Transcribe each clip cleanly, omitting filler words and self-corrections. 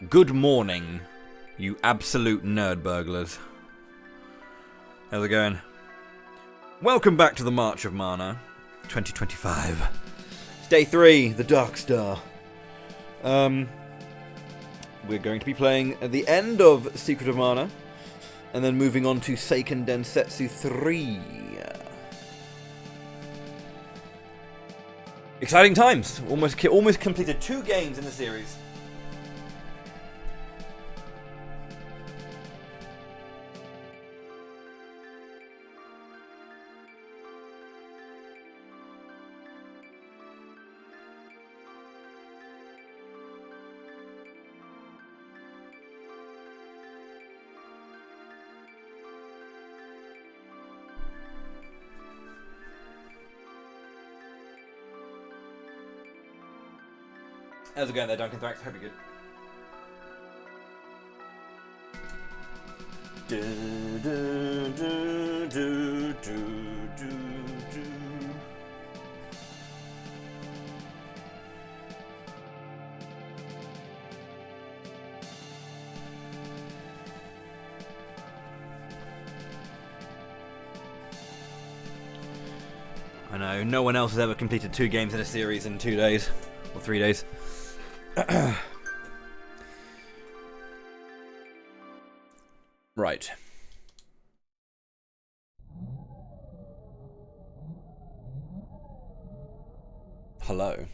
Good morning, you absolute nerd burglars. How's it going? Welcome back to the March of Mana 2025. It's day 3, the Dark Star. We're going to be playing at the end of Secret of Mana, and then moving on to Seiken Densetsu 3. Exciting times! Almost completed 2 games in the series. How's it going there, Duncan Thrax? Hope you're good. I know, no one else has ever completed 2 games in a series in 2 days. Or 3 days. Right. Hello.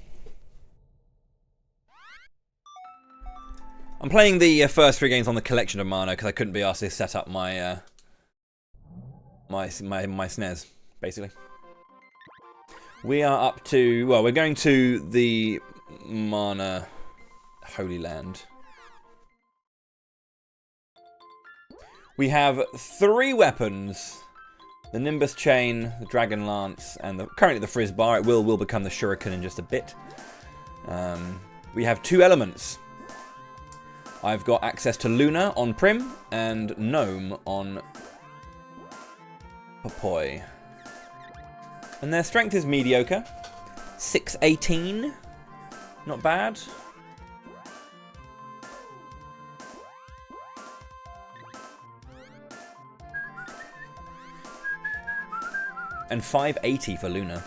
I'm playing the first 3 games on the collection of Mana because I couldn't be asked to set up my my SNES, basically. We are up to, well, we're going to the Mana Holy Land. We have 3 weapons: the Nimbus Chain, the Dragon Lance, and currently the Frizz Bar. It will become the Shuriken in just a bit. We have 2 elements. I've got access to Luna on Prim and Gnome on Popoi. And their strength is mediocre. 618. Not bad. And 580 for Luna.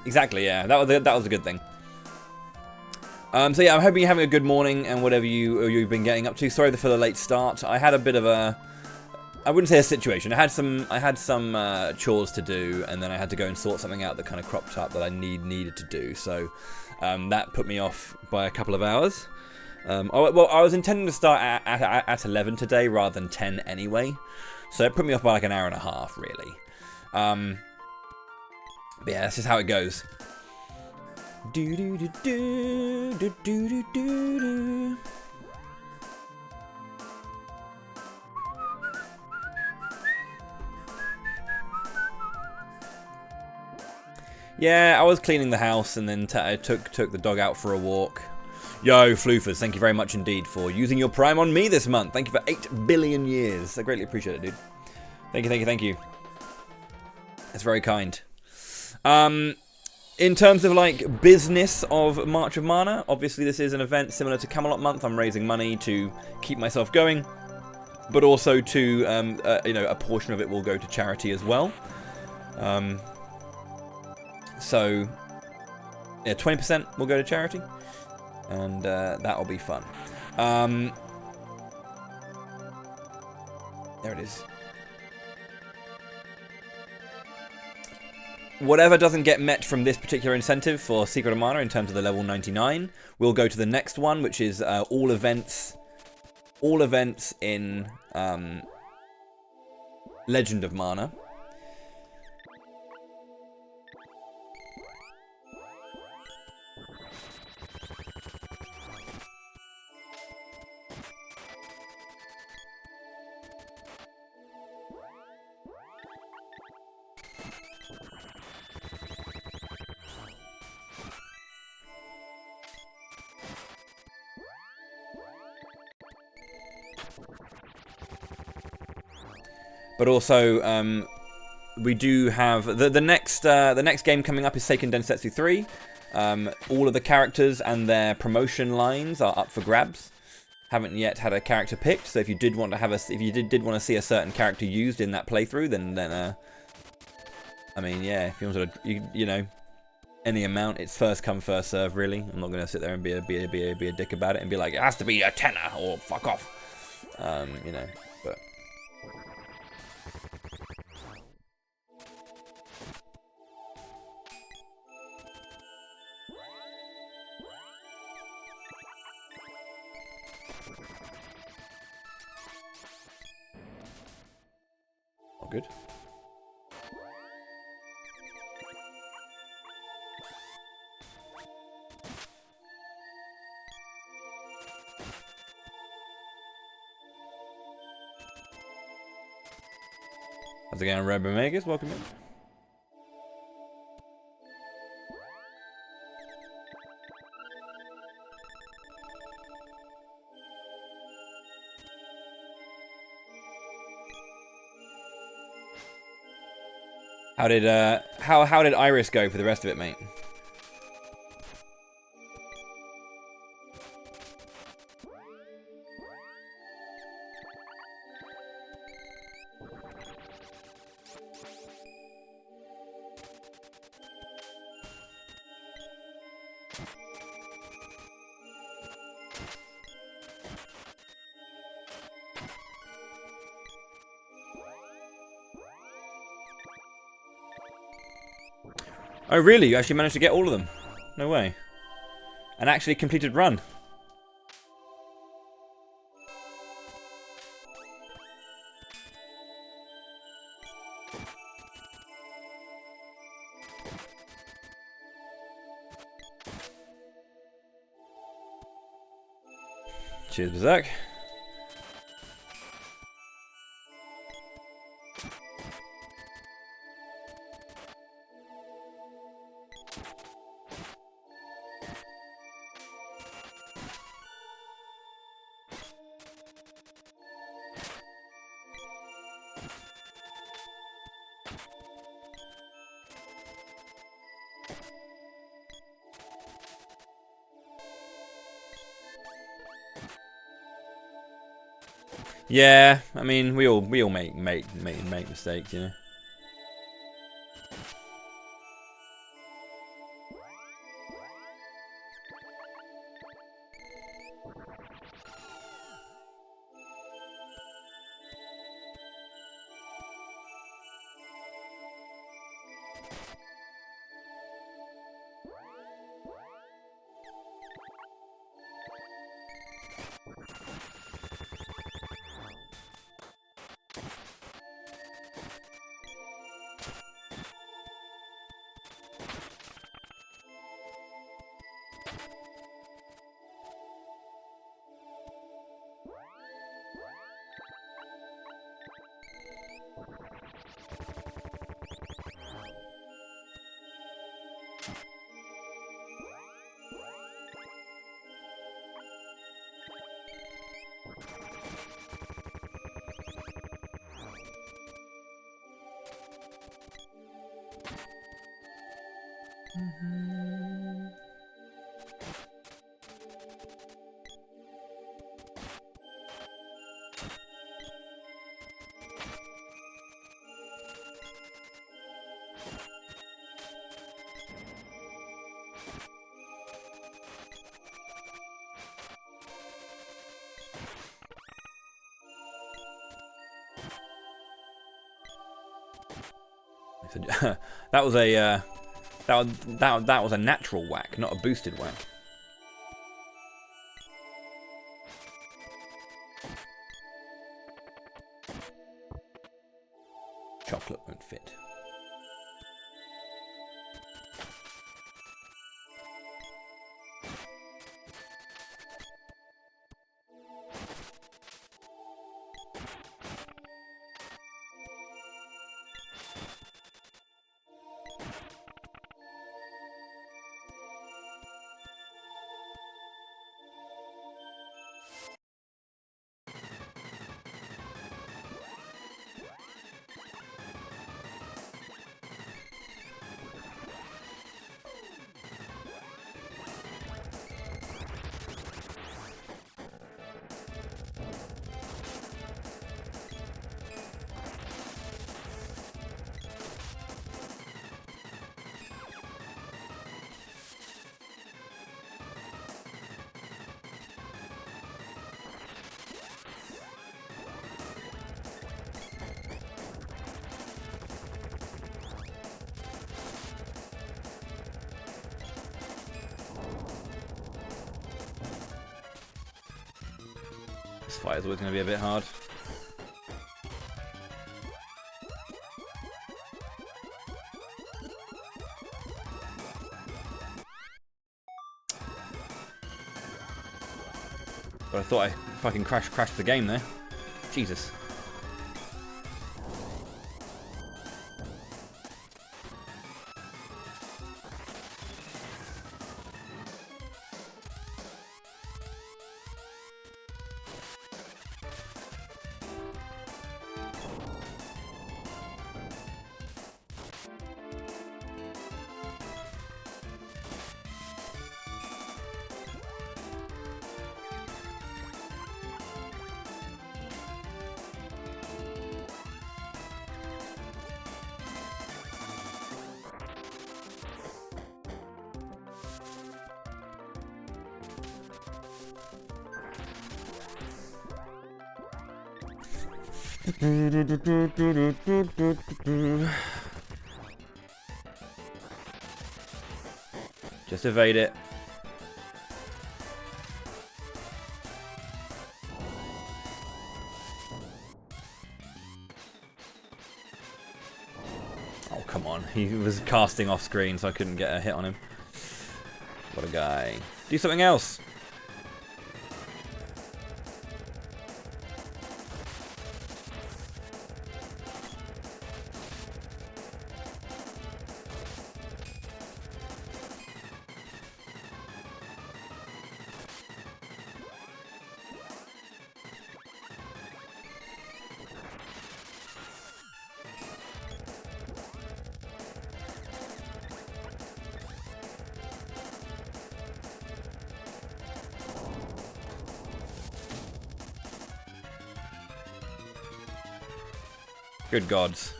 Exactly, yeah. That was a good thing. So yeah, I'm hoping you're having a good morning and whatever you've been getting up to. Sorry for the late start. I had a bit of a, I wouldn't say a situation. I had some chores to do, and then I had to go and sort something out that kind of cropped up that I needed to do. So that put me off by a couple of hours. Well, I was intending to start at 11 today rather than 10 anyway. So it put me off by like an hour and a half, really. But yeah, that's just how it goes. Do do do do do do do do. Yeah, I was cleaning the house and then I took the dog out for a walk. Yo, Floofers, thank you very much indeed for using your Prime on me this month. Thank you for 8 billion years. I greatly appreciate it, dude. Thank you. That's very kind. In terms of, like, business of March of Mana, obviously this is an event similar to Camelot Month. I'm raising money to keep myself going, but also to, you know, a portion of it will go to charity as well. So, yeah, 20% will go to charity, and that'll be fun. There it is. Whatever doesn't get met from this particular incentive for Secret of Mana in terms of the level 99 will go to the next one, which is all events in Legend of Mana. But also, we do have the next game coming up is Seiken Densetsu 3. All of the characters and their promotion lines are up for grabs. Haven't yet had a character picked, so if you did want to have if you did want to see a certain character used in that playthrough, then I mean, yeah, if you wanted to, you know, any amount, it's first come first serve. Really, I'm not gonna sit there and be a dick about it and be like it has to be a tenner or fuck off, you know, but. Good. How's it going, Robo Megas? Welcome in. How did how did Iris go for the rest of it, mate? Oh really? You actually managed to get all of them? No way. An actually completed run. Cheers, Berserk. Yeah, I mean, we all make mistakes, you know. That was a that was a natural whack, not a boosted whack. Chocolate won't fit. This fight is always going to be a bit hard. But I thought I fucking crashed the game there. Jesus. Just evade it. Oh, come on. He was casting off screen, so I couldn't get a hit on him. What a guy. Do something else. Good gods.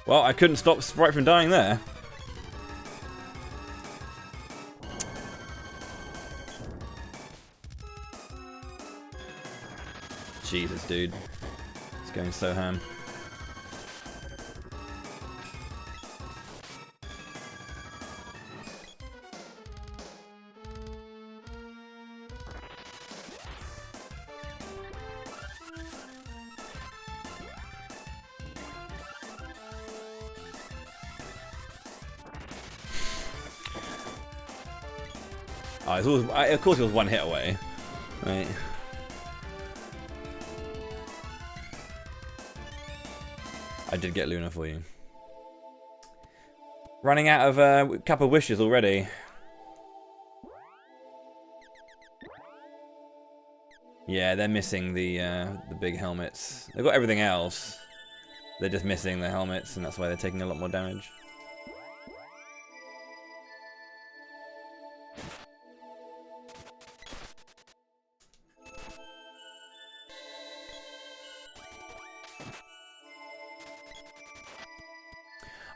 Well, I couldn't stop Sprite from dying there. Jesus, dude. It's going so ham. Oh, it's always, of course it was one hit away. Right. I did get Luna for you. Running out of a couple of wishes already. Yeah, they're missing the big helmets. They've got everything else. They're just missing the helmets, and that's why they're taking a lot more damage.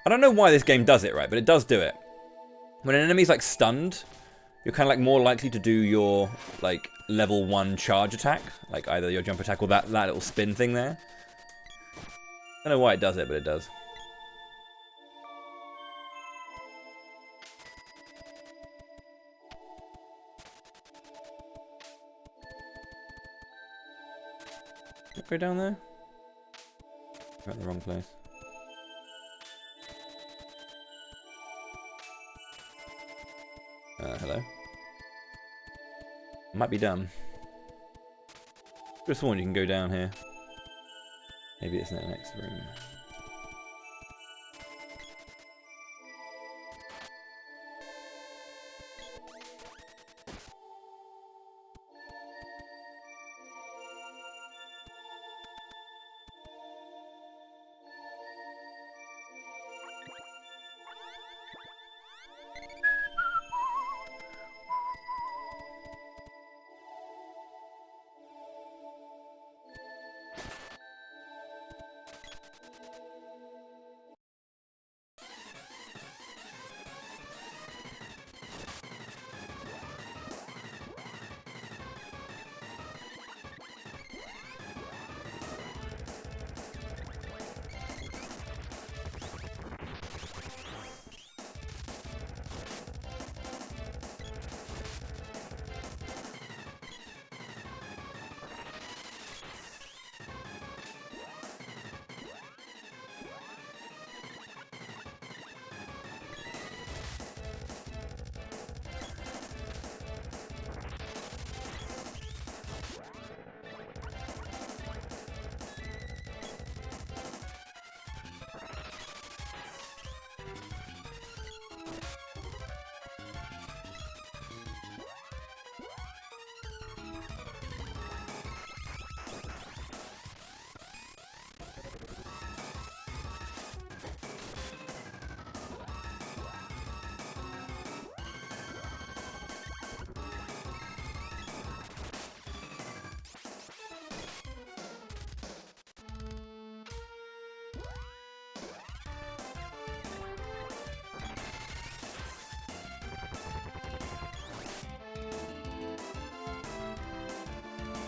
I don't know why this game does it, right? But it does do it. When an enemy's like stunned, you're kind of like more likely to do your like level 1 charge attack, like either your jump attack or that little spin thing there. I don't know why it does it, but it does. Go down there? We're at the wrong place. Hello. Might be dumb. Just warned you can go down here. Maybe it's in the next room.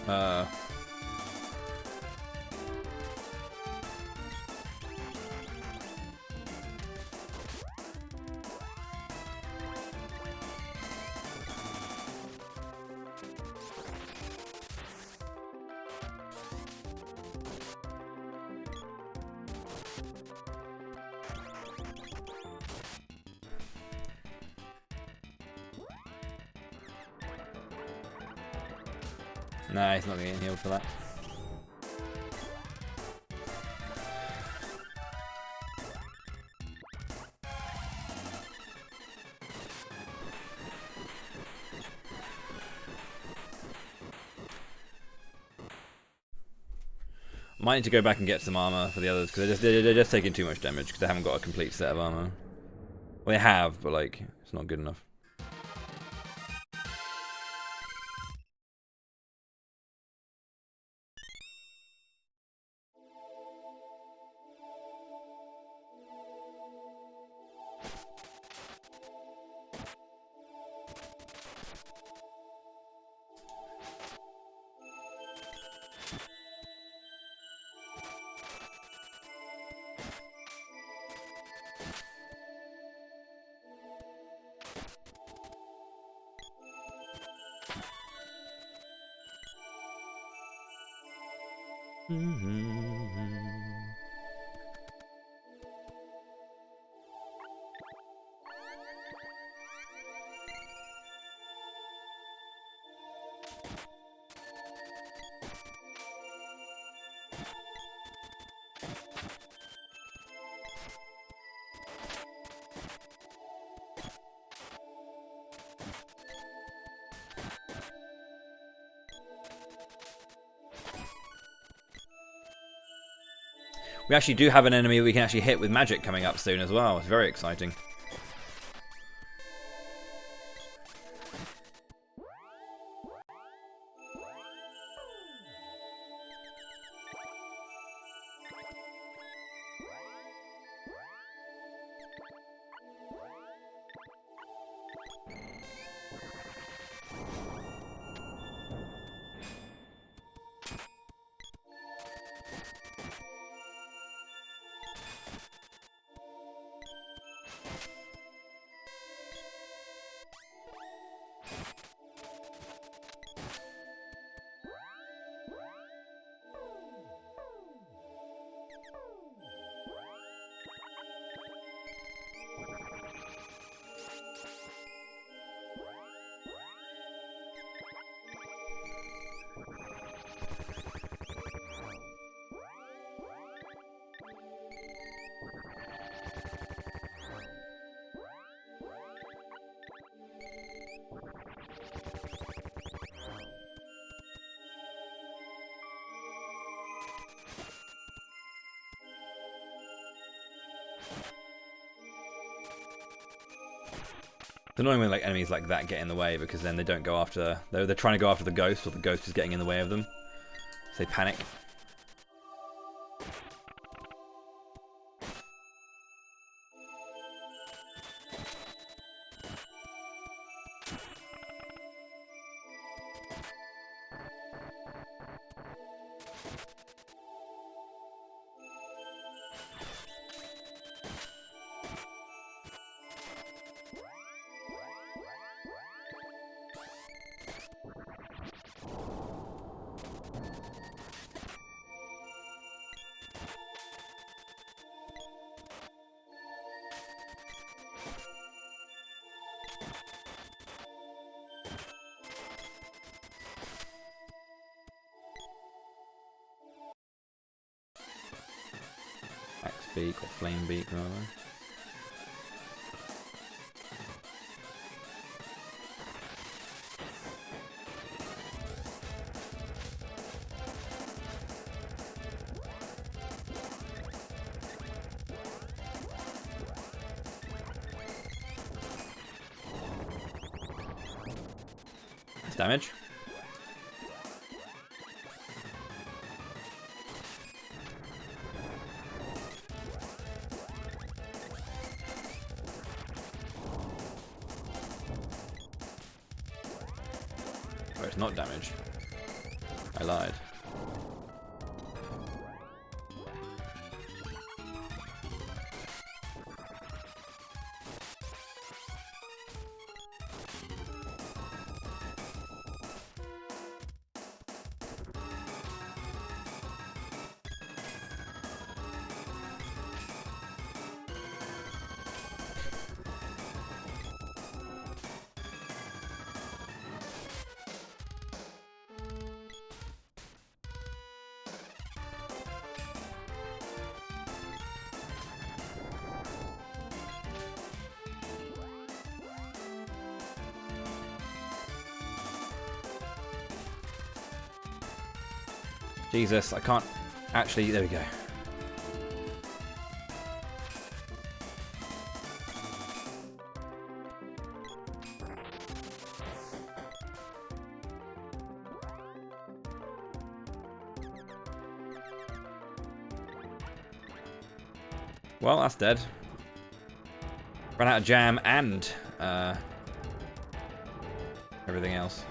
Nah, he's not going to get healed for that. Might need to go back and get some armor for the others, because they're just taking too much damage, because they haven't got a complete set of armor. Well, they have, but like, it's not good enough. We actually do have an enemy we can actually hit with magic coming up soon as well. It's very exciting. It's annoying when like enemies like that get in the way, because then they don't go after. They're trying to go after the ghost, or the ghost is getting in the way of them. So they panic. Axe beak or flame beak rather. That's damage. Oh, it's not damage. I lied. Jesus, I can't actually... There we go. Well, that's dead. Ran out of jam and everything else.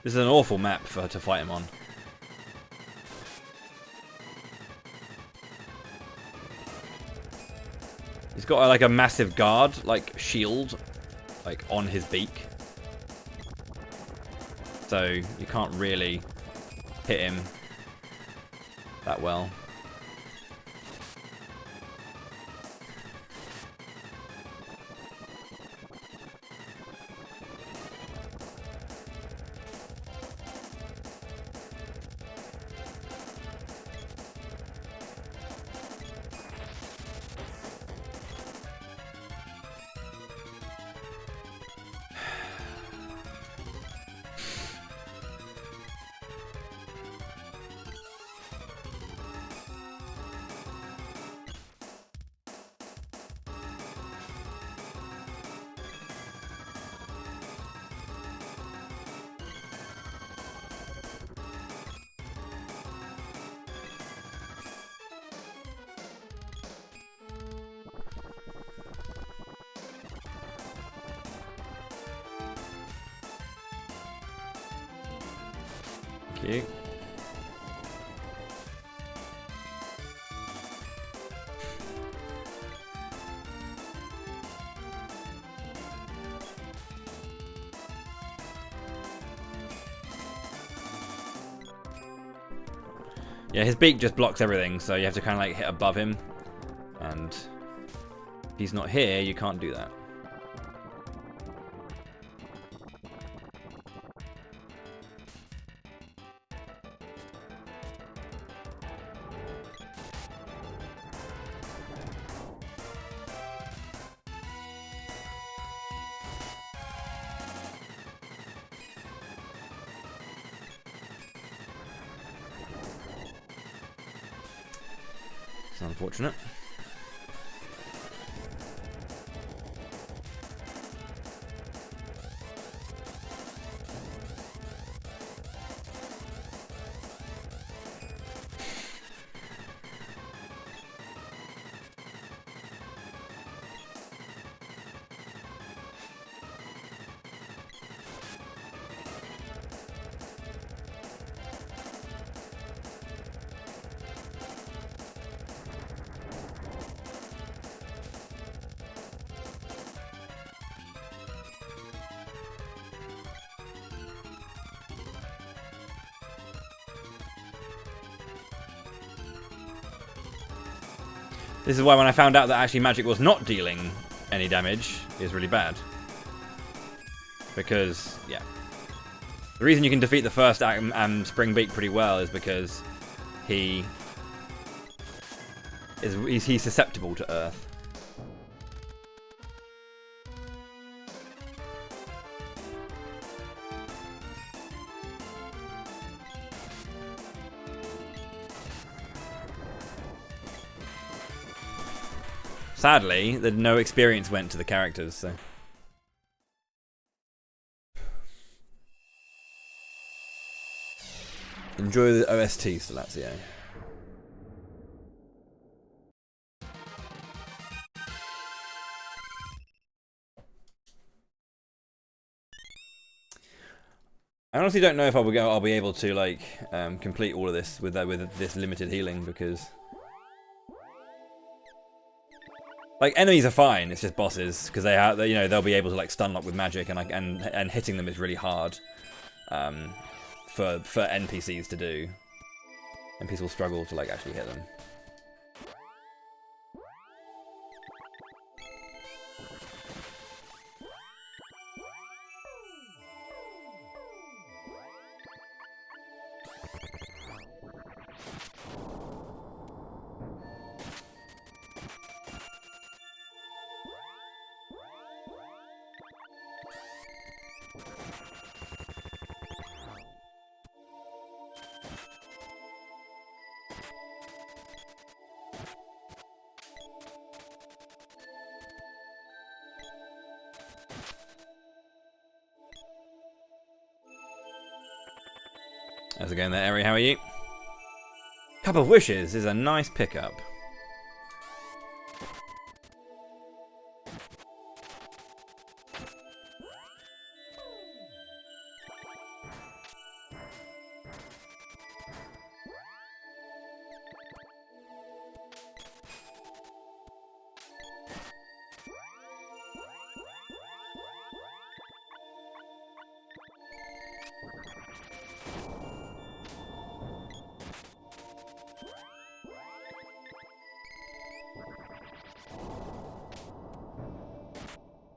This is an awful map to fight him on. He's got like a massive guard, like shield, like on his beak. So you can't really hit him that well. Cute. Yeah, his beak just blocks everything, so you have to kind of like hit above him. And if he's not here, you can't do that. It's unfortunate. This is why when I found out that actually magic was not dealing any damage is really bad. Because, yeah. The reason you can defeat the first and Spring Beak pretty well is because he's susceptible to Earth. Sadly, no experience went to the characters, so... Enjoy the OST, so that's I honestly don't know if I'll be able to like complete all of this with this limited healing, because like enemies are fine. It's just bosses, because they'll be able to like stun lock with magic, and hitting them is really hard for NPCs to do. NPCs will struggle to like actually hit them. How's it going there, Eri? How are you? Cup of Wishes is a nice pickup.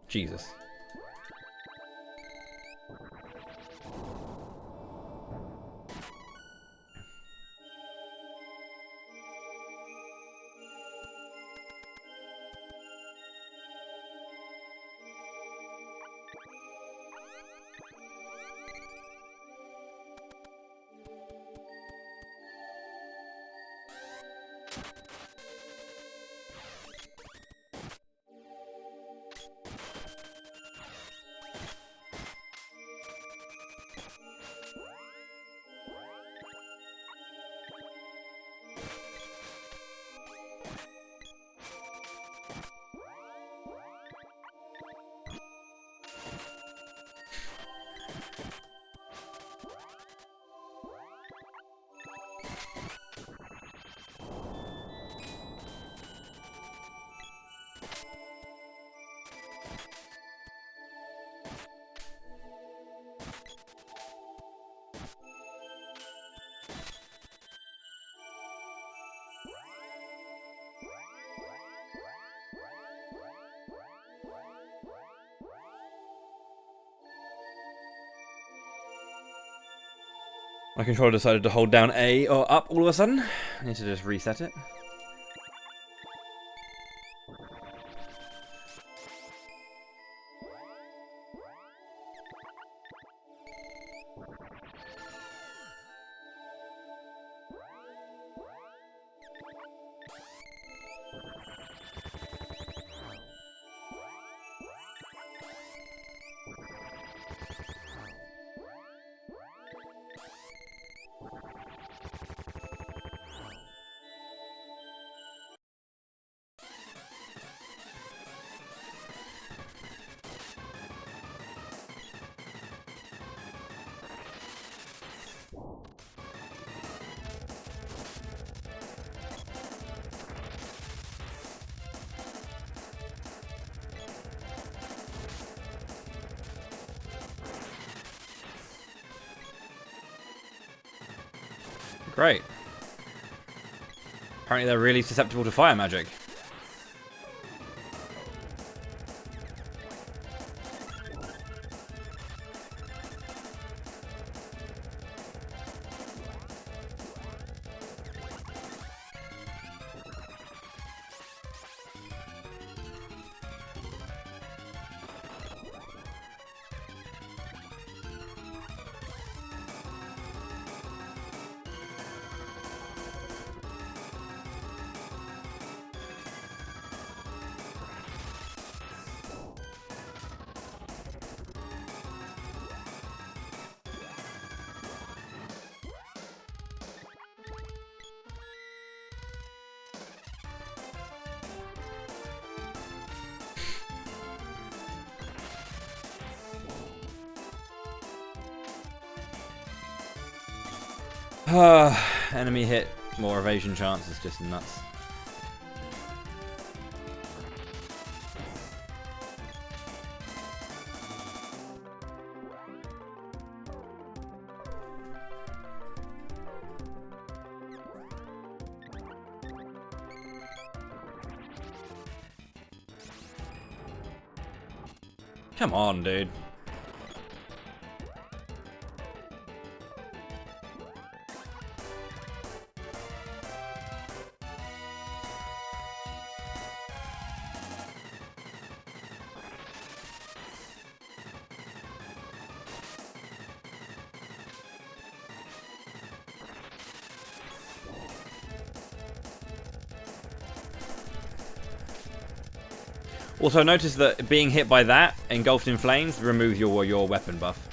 Jesus. My controller decided to hold down A or up all of a sudden. I need to just reset it. Great. Apparently they're really susceptible to fire magic. Enemy hit, more evasion chance is just nuts. Come on, dude. Also, notice that being hit by that, engulfed in flames, removes your weapon buff.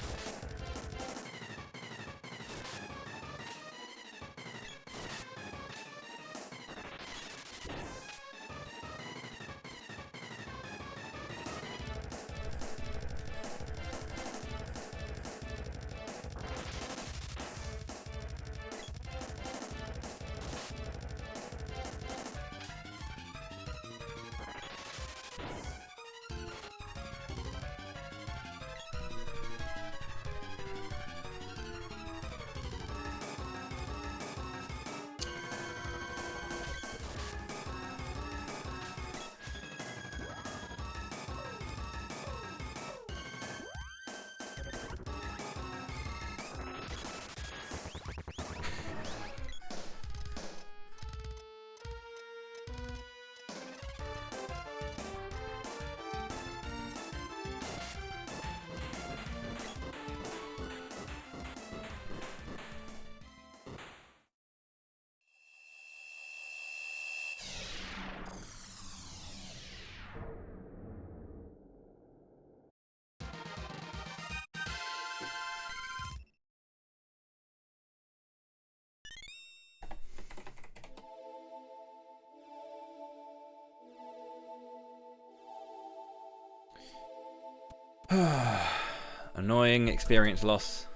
Annoying experience loss.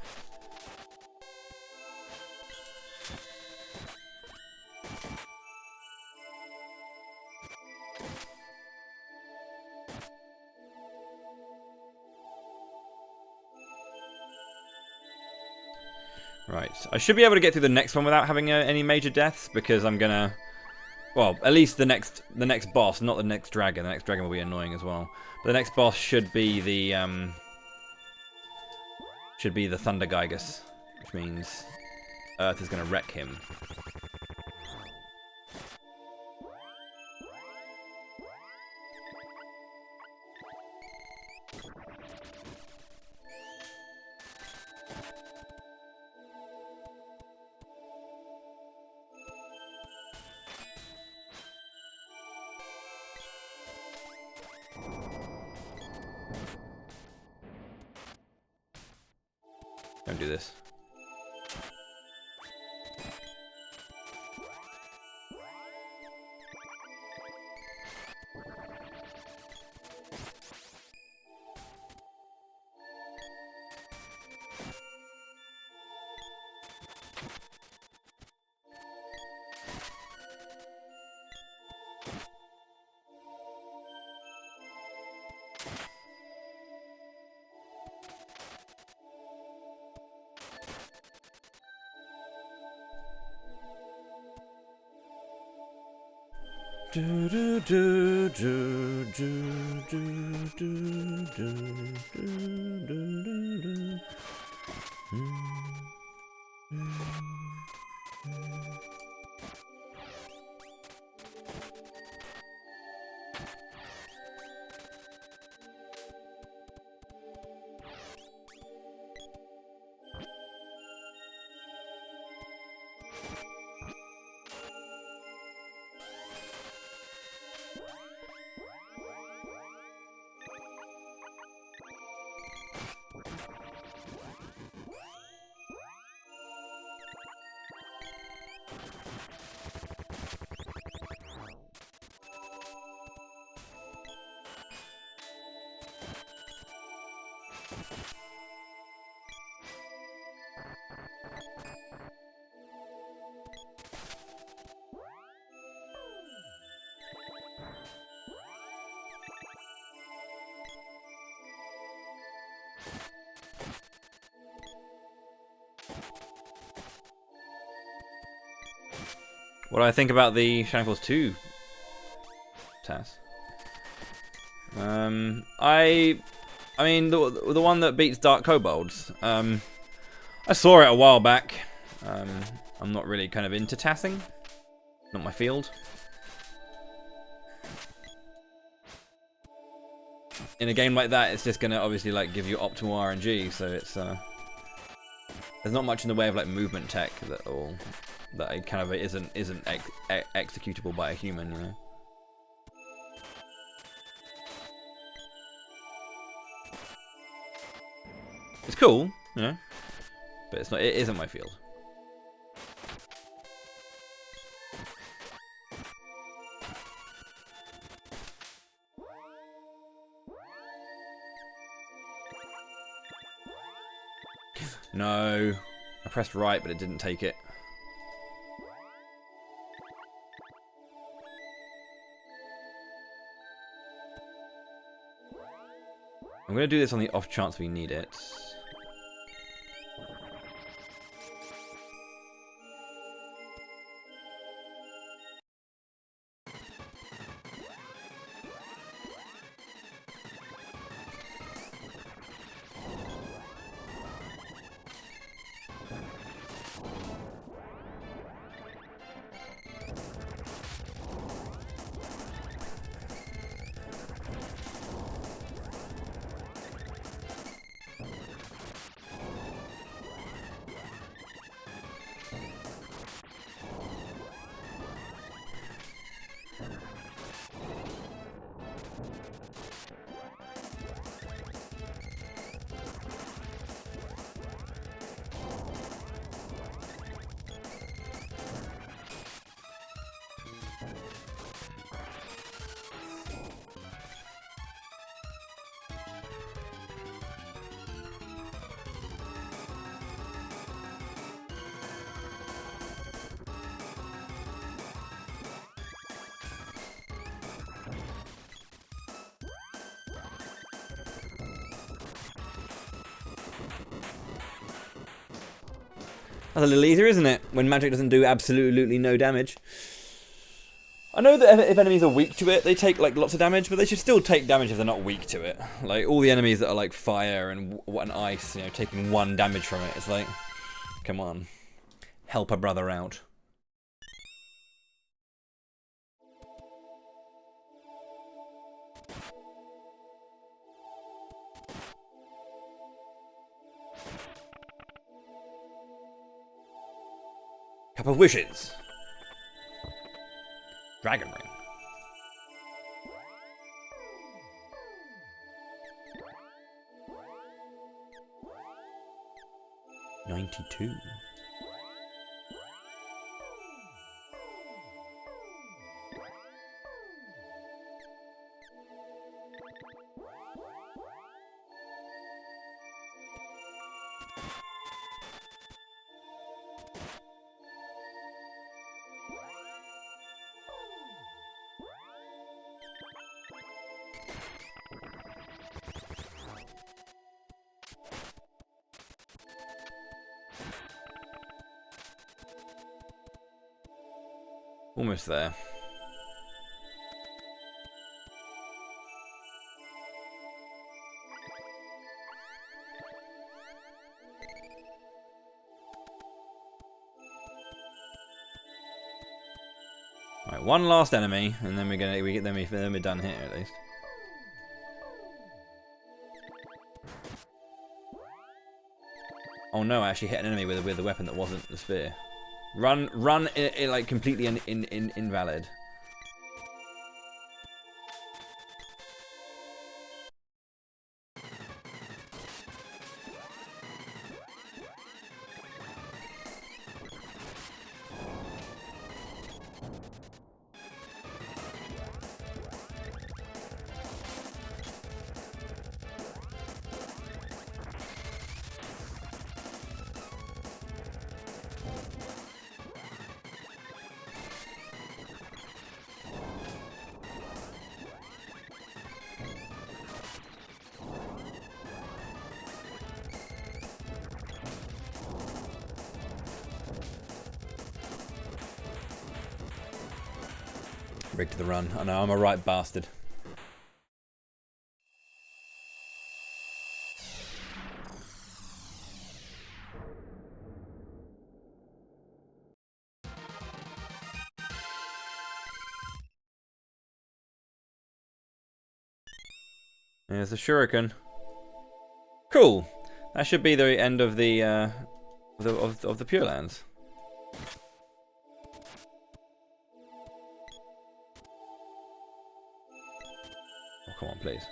Right, I should be able to get through the next one without having any major deaths, because I'm gonna... Well, at least the next boss, not the next dragon. The next dragon will be annoying as well. But the next boss should be the Thunder Gigas, which means Earth is gonna wreck him. Don't do this. Do do do do do do do do do do do. What do I think about the Shining Force 2 TAS? I mean, the one that beats Dark Kobolds. I saw it a while back. I'm not really kind of into tassing. Not my field. In a game like that, it's just gonna obviously like give you optimal RNG, so it's there's not much in the way of like movement tech that it kind of isn't executable by a human, you know. It's cool, you know, but it's not. It isn't my field. No, I pressed right, but it didn't take it. I'm going to do this on the off chance we need it. That's a little easier, isn't it? When magic doesn't do absolutely no damage. I know that if enemies are weak to it, they take like lots of damage, but they should still take damage if they're not weak to it. Like all the enemies that are like fire and ice, you know, taking 1 damage from it. It's like, come on, help a brother out. Cup of Wishes. Dragon Ring. $92. Almost there. Right, one last enemy, and then we're done here at least. Oh no! I actually hit an enemy with a weapon that wasn't the spear. Run, like completely invalid. Rigged to the run. I know, I'm a right bastard. There's the shuriken. Cool. That should be the end of the of the Pure Lands. Oh, come on, please.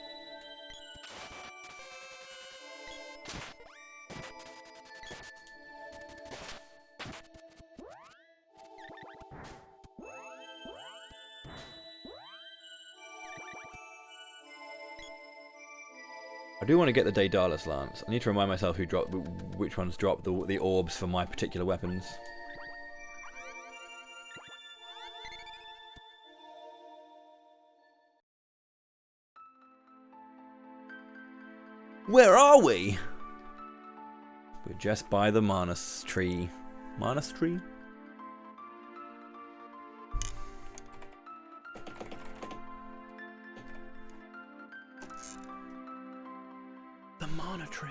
I do want to get the Daedalus lamps. I need to remind myself which ones drop the orbs for my particular weapons. Where are we? We're just by the Manus tree. Manus tree? The Mana tree.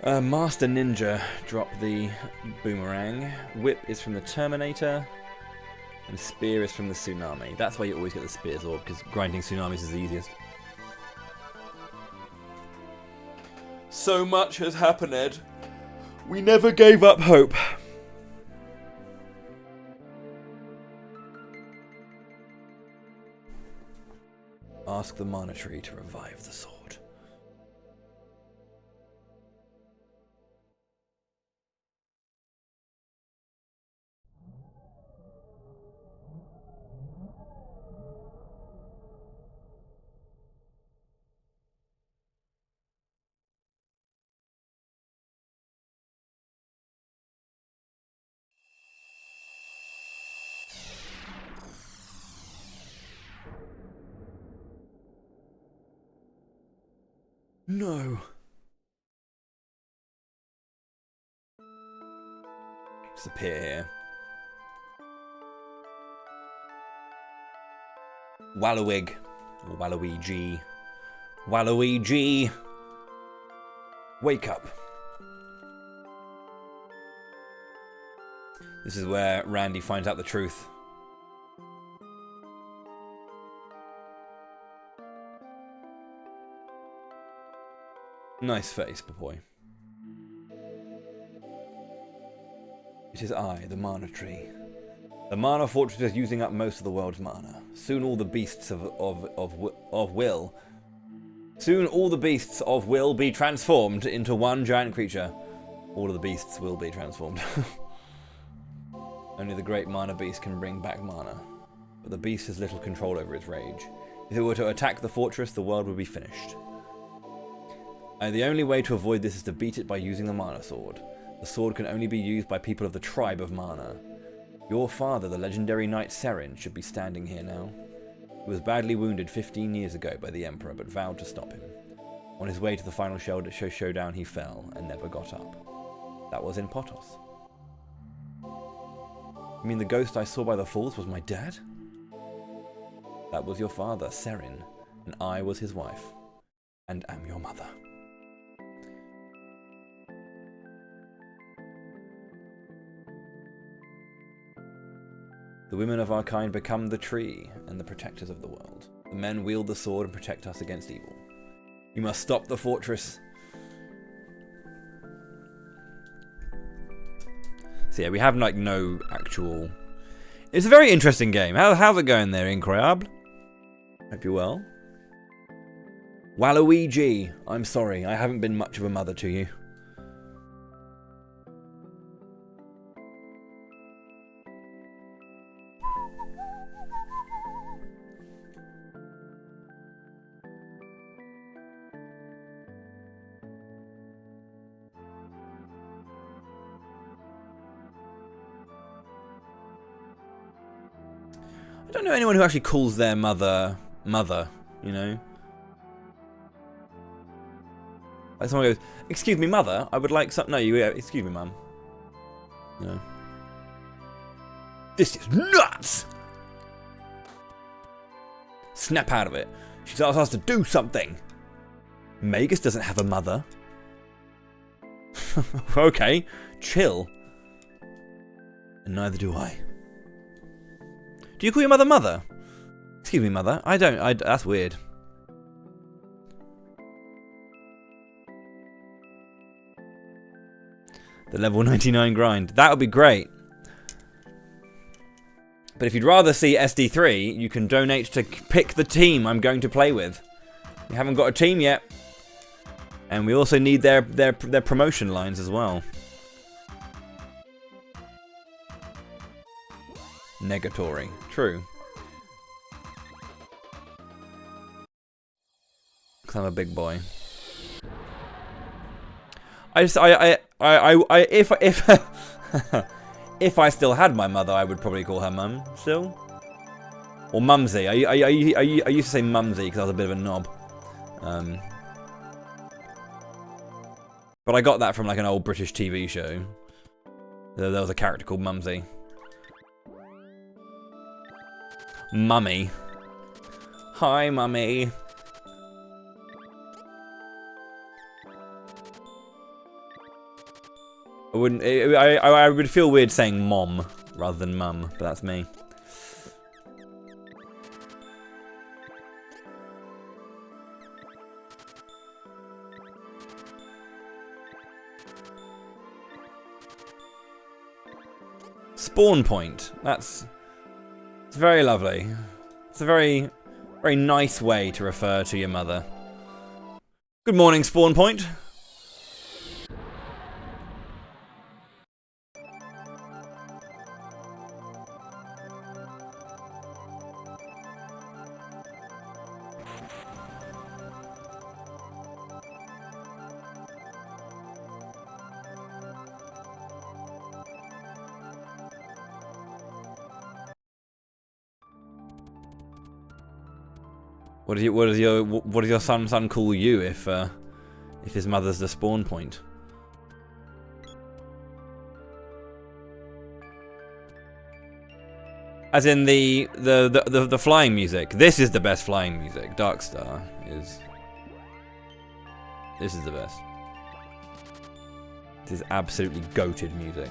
Master Ninja dropped the boomerang. Whip is from the Terminator. And Spear is from the Tsunami. That's why you always get the Spears orb, because grinding Tsunamis is the easiest. So much has happened, Ed. We never gave up hope. Ask the Mana Tree to revive the sword. No. Disappear here. Wallowig. Or Waluigi. Waluigi. Wake up. This is where Randy finds out the truth. Nice face, boy. It is I, the Mana Tree. The Mana Fortress is using up most of the world's mana. Soon all the beasts of will. Soon all the beasts of will be transformed into one giant creature. All of the beasts will be transformed. Only the great Mana Beast can bring back mana. But the beast has little control over its rage. If it were to attack the fortress, the world would be finished. The only way to avoid this is to beat it by using the Mana Sword. The sword can only be used by people of the tribe of Mana. Your father, the legendary knight Seiken, should be standing here now. He was badly wounded 15 years ago by the Emperor, but vowed to stop him. On his way to the final showdown, he fell and never got up. That was in Potos. You mean the ghost I saw by the falls was my dad? That was your father, Seiken, and I was his wife, and am your mother. The women of our kind become the tree and the protectors of the world. The men wield the sword and protect us against evil. You must stop the fortress. So yeah, we have like no actual... It's a very interesting game. How's it going there, Incroyable? Hope you're well. Waluigi, I'm sorry, I haven't been much of a mother to you. I don't know anyone who actually calls their mother, you know? Like someone goes, excuse me, mother, I would like some... No, excuse me, mum. You know? This is nuts! Snap out of it. She's asked us to do something. Magus doesn't have a mother. Okay, chill. And neither do I. Do you call your mother mother? Excuse me, mother. I don't. That's weird. The level 99 grind. That would be great. But if you'd rather see SD3, you can donate to pick the team I'm going to play with. We haven't got a team yet. And we also need their promotion lines as well. Negatory. True. Because I'm a big boy. If if I still had my mother, I would probably call her mum still, or mumsy. I used to say mumsy because I was a bit of a knob. But I got that from like an old British TV show. There was a character called Mumsy. Mummy. Hi, mummy. I would feel weird saying mom rather than mum, but that's me. Spawn point. It's very lovely. It's a very nice way to refer to your mother. Good morning, spawn point. What does your son call you if his mother's the spawn point? As in the flying music. This is the best flying music. Darkstar is. This is the best. This is absolutely goated music.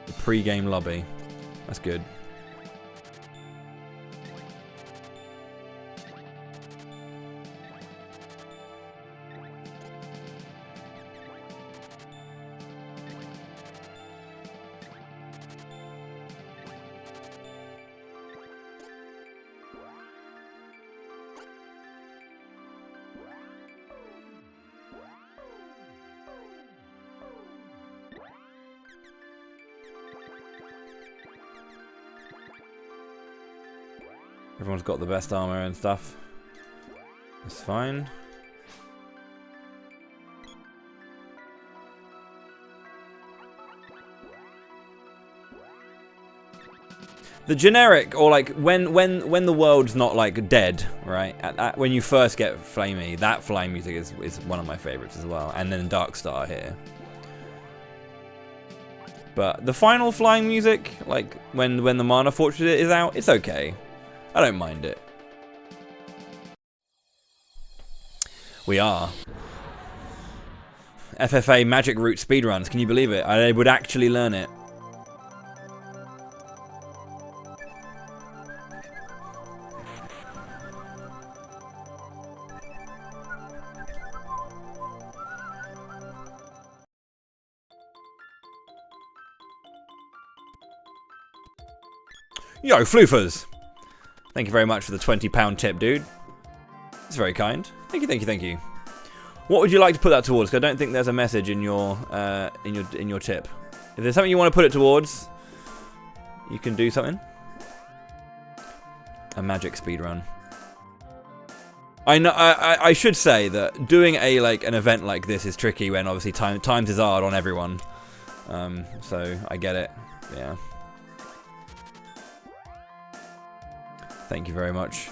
The pre-game lobby. That's good. Everyone's got the best armor and stuff. That's fine. The generic, or like when the world's not like dead, right? When you first get Flamey, that flying music is one of my favorites as well. And then Darkstar here. But the final flying music, like when the Mana Fortress is out, it's okay. I don't mind it. We are. FFA Magic Route speedruns, can you believe it? I would actually learn it. Yo, floofers! Thank you very much for the £20 tip, dude. It's very kind. Thank you, thank you, thank you. What would you like to put that towards? Because I don't think there's a message in your tip. If there's something you want to put it towards, you can do something. A magic speedrun. I know. I should say that doing an event like this is tricky when obviously times is hard on everyone. So I get it. Yeah. Thank you very much.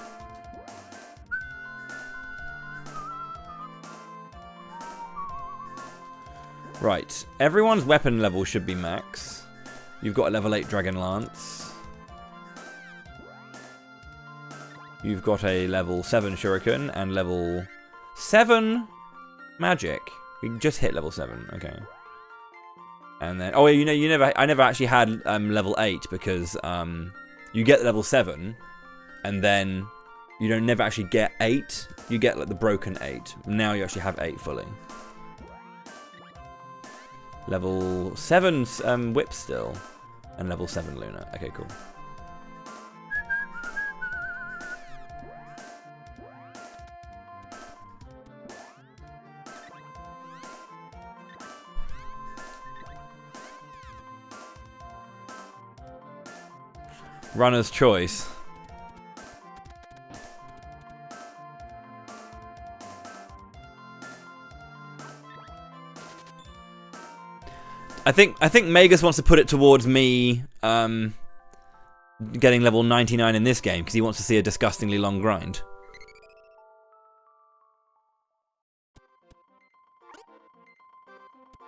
Right. Everyone's weapon level should be max. You've got a level 8 Dragon Lance. You've got a level 7 Shuriken and level 7 Magic. You just hit level 7. Okay. And then, oh, I never actually had level 8 because you get level 7, and then you don't never actually get 8. You get like the broken 8. Now you actually have 8 fully. Level 7 Whip still, and level 7 Luna. Okay, cool. Runner's choice. I think Magus wants to put it towards me getting level 99 in this game because he wants to see a disgustingly long grind.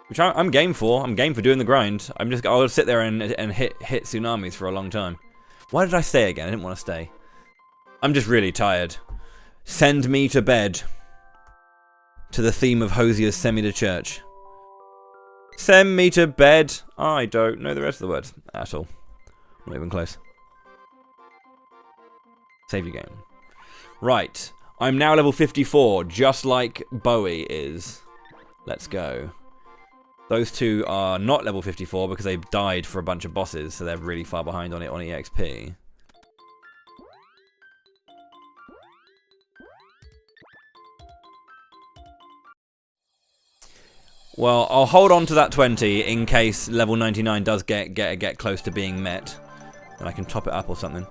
Which I'm game for. I'm game for doing the grind. I'll sit there and hit tsunamis for a long time. Why did I stay again? I didn't want to stay. I'm just really tired. Send me to bed. To the theme of Hosier's Send Me to Church. Send me to bed. I don't know the rest of the words at all. Not even close. Save your game. Right. I'm now level 54, just like Bowie is. Let's go. Those two are not level 54 because they've died for a bunch of bosses, so they're really far behind on EXP. Well, I'll hold on to that 20 in case level 99 does get close to being met, and I can top it up or something.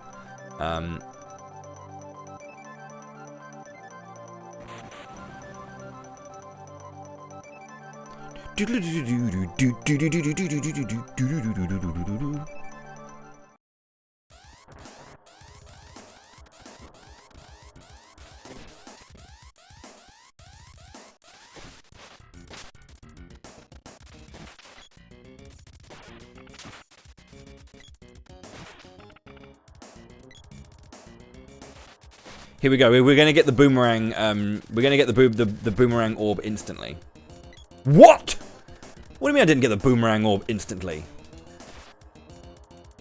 Here we go. We're gonna get the boomerang. We're gonna get the boomerang orb instantly. What? What do you mean I didn't get the boomerang orb instantly?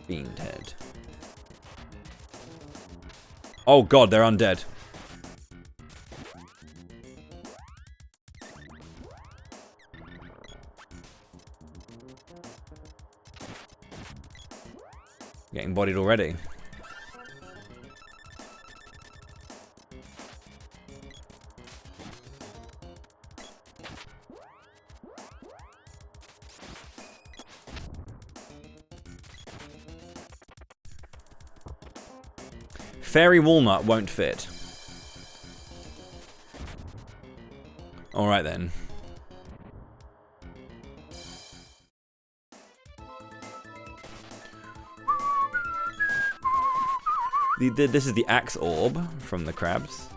Fiend head. Oh god, they're undead. Getting bodied already. Fairy walnut won't fit. Alright then. This is the axe orb from the crabs.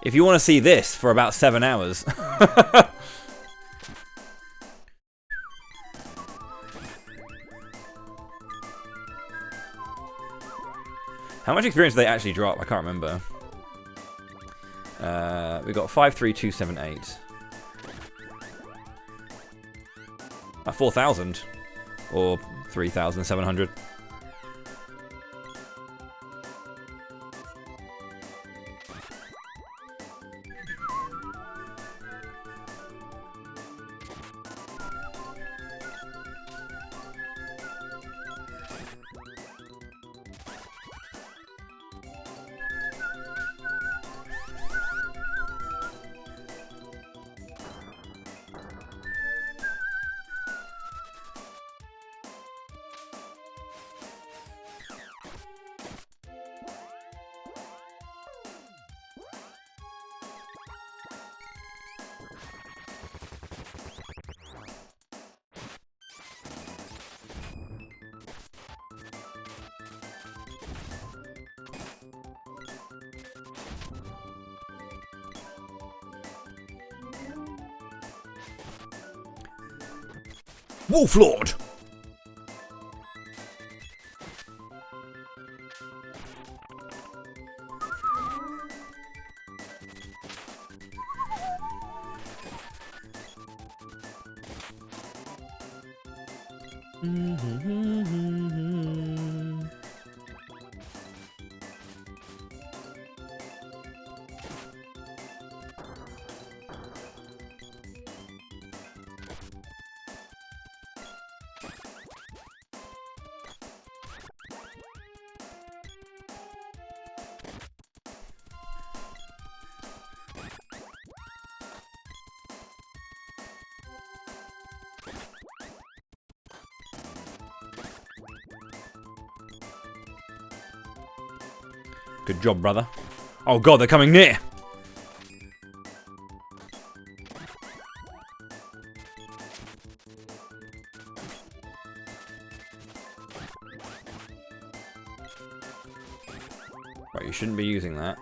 If you want to see this for about 7 hours. How much experience do they actually drop? I can't remember. We got 53278. 4,000 or 3,700. Wolf Lord! Good job, brother. Oh god, they're coming near! Right, you shouldn't be using that.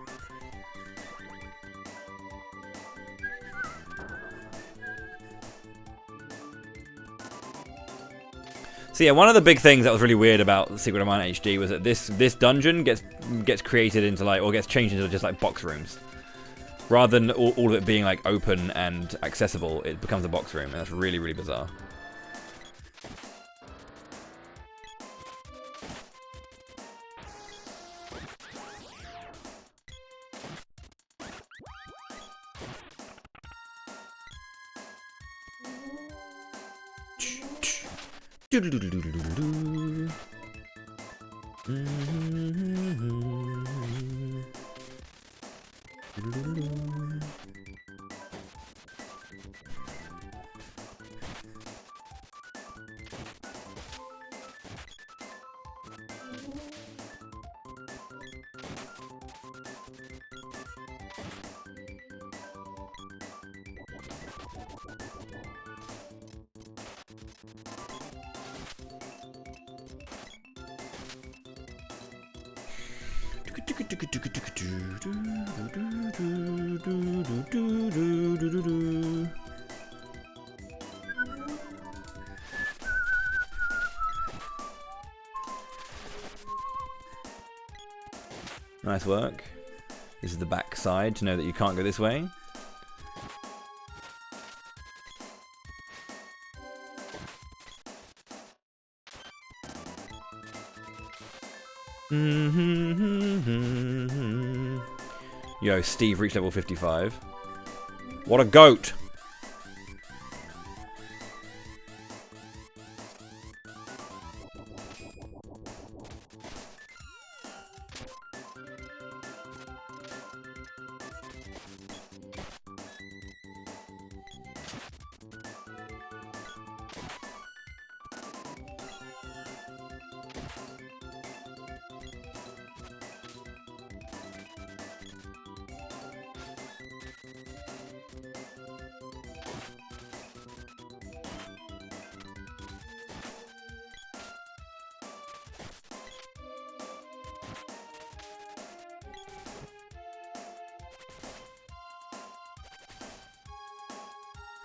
So yeah, one of the big things that was really weird about Secret of Mana HD was that this dungeon gets created into like, or gets changed into just like box rooms. Rather than all of it being like open and accessible, it becomes a box room, and that's really, really bizarre. Nice work. This is the back side to know that you can't go this way. Yo, Steve reached level 55. What a goat!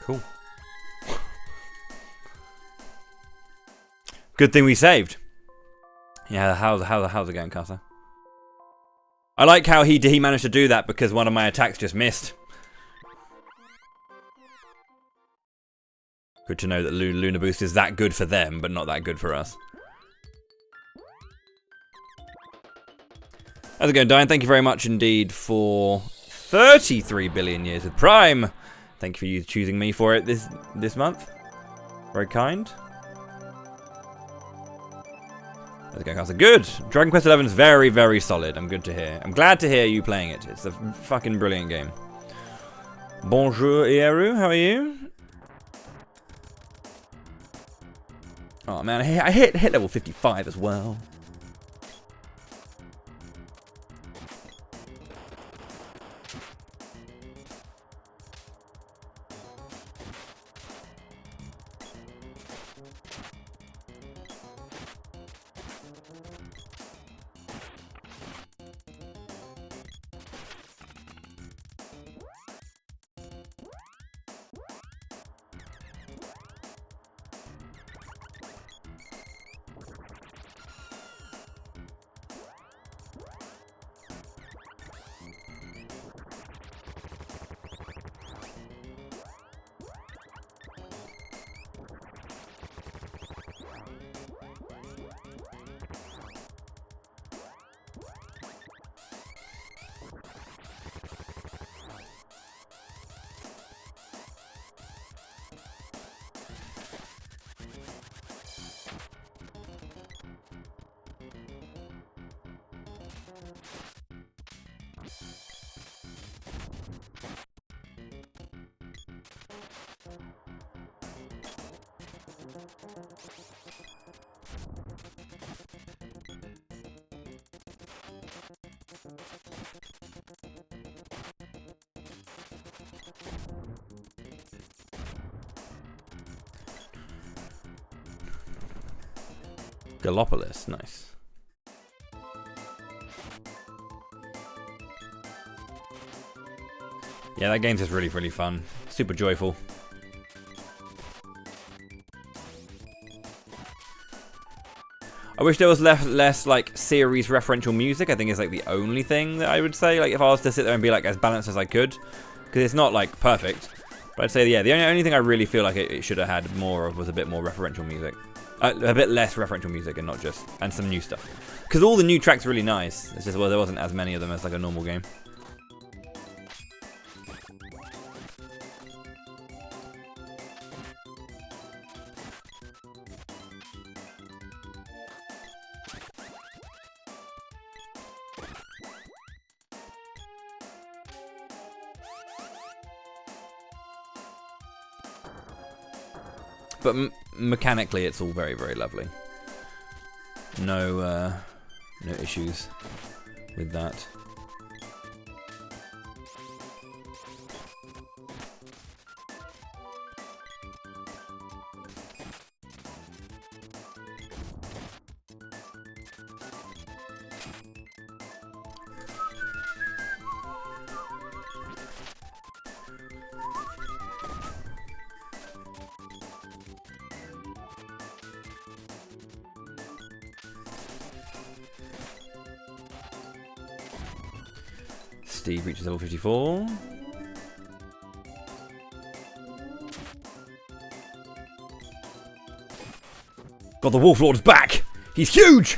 Cool. Good thing we saved. Yeah, how's it going, Casa? I like how he managed to do that because one of my attacks just missed. Good to know that Lunar Boost is that good for them, but not that good for us. How's it going, Diane? Thank you very much indeed for 33 billion years with Prime. Thank you for you choosing me for it this month. Very kind. How's it going, Casa? Good. Dragon Quest XI is very, very solid. I'm good to hear. I'm glad to hear you playing it. It's a fucking brilliant game. Bonjour, Ieru. How are you? Oh man, I hit level 55 as well. Gallopolis, nice. Yeah, that game's just really, really fun. Super joyful. I wish there was less like series referential music. I think it's like the only thing that I would say. Like if I was to sit there and be like as balanced as I could, because it's not like perfect. But I'd say yeah, the only thing I really feel like it should have had more of was a bit more referential music. A bit less referential music and not just, and some new stuff. Because all the new tracks are really nice. It's just, well, there wasn't as many of them as like a normal game. But mechanically, it's all very, very lovely. No issues with that. Steve reaches level 54. God, the Wolf Lord's back! He's huge!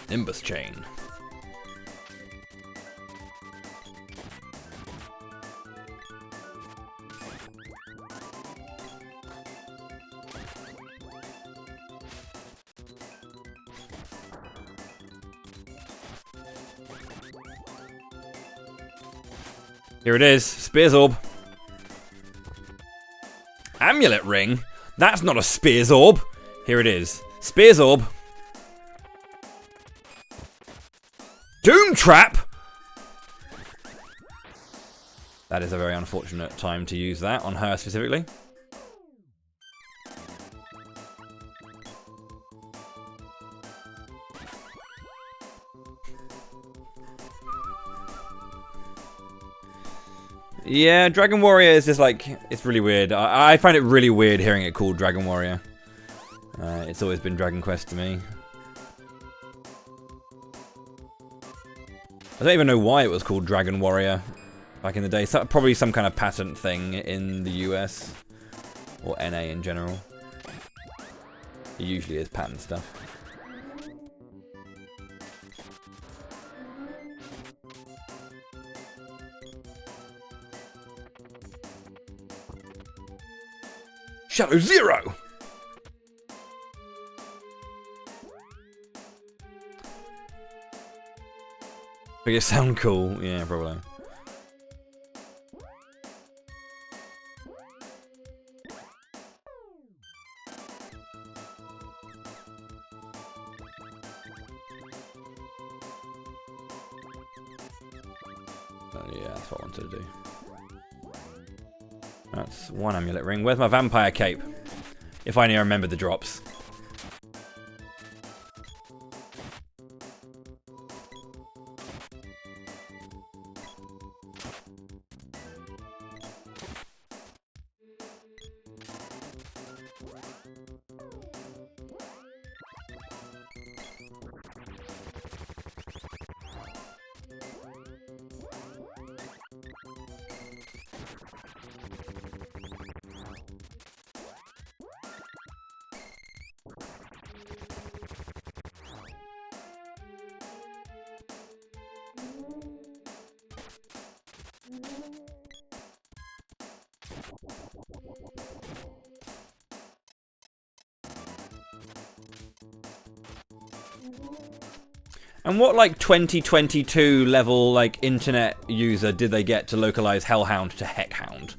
Nimbus Chain. Here it is. Spears Orb. Amulet Ring? That's not a Spears Orb. Here it is. Spears Orb. Doom Trap? That is a very unfortunate time to use that on her specifically. Yeah, Dragon Warrior is just like, it's really weird. I find it really weird hearing it called Dragon Warrior. It's always been Dragon Quest to me. I don't even know why it was called Dragon Warrior back in the day. So, probably some kind of patent thing in the US. Or NA in general. It usually is patent stuff. Shadow Zero! Make it sound cool. Yeah, probably. Oh, yeah, that's what I wanted to do. That's one amulet ring. Where's my vampire cape? If I only remember the drops. And what, like, 2022 level, like, internet user did they get to localize Hellhound to Heckhound?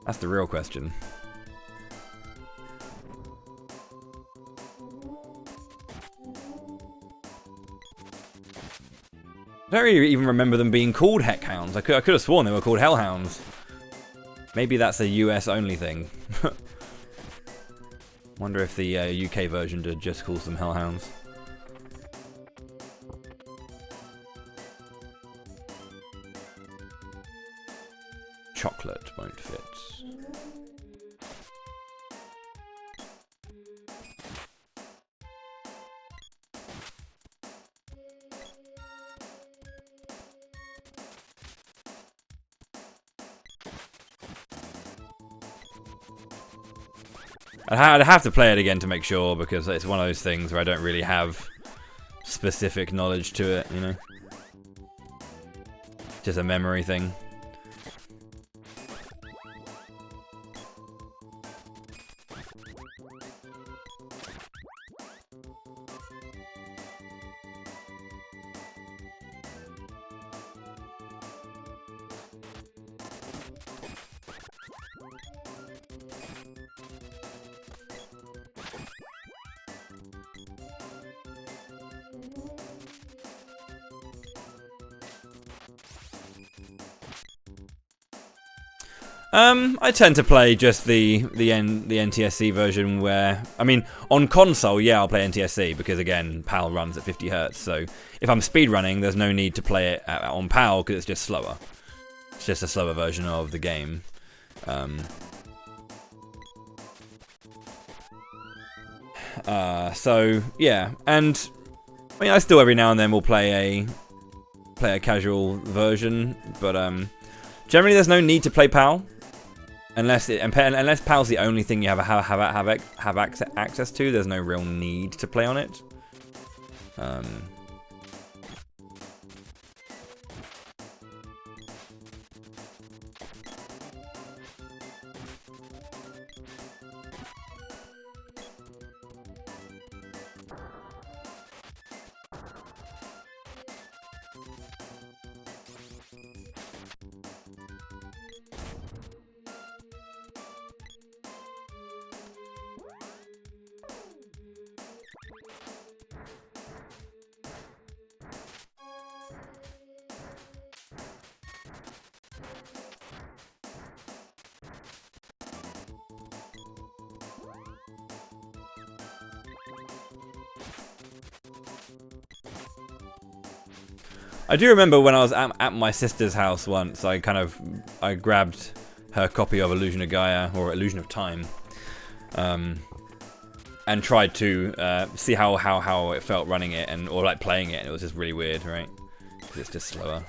That's the real question. I don't really even remember them being called Heckhounds. I could have sworn they were called Hellhounds. Maybe that's a US only thing. Wonder if the UK version just calls them Hellhounds. Chocolate won't fit. I'd have to play it again to make sure, because it's one of those things where I don't really have specific knowledge to it, you know? Just a memory thing. I tend to play just the NTSC version where, I mean, on console, yeah, I'll play NTSC because, again, PAL runs at 50 Hz, so if I'm speedrunning, there's no need to play it on PAL because it's just slower. It's just a slower version of the game. So, yeah, and, I mean, I still every now and then will play a casual version, but, generally there's no need to play PAL. Unless PAL's the only thing you have access to, there's no real need to play on it. I do remember when I was at my sister's house once, I grabbed her copy of Illusion of Gaia, or Illusion of Time, and tried to see how it felt running it, or like playing it, and it was just really weird, right? 'Cause it's just slower.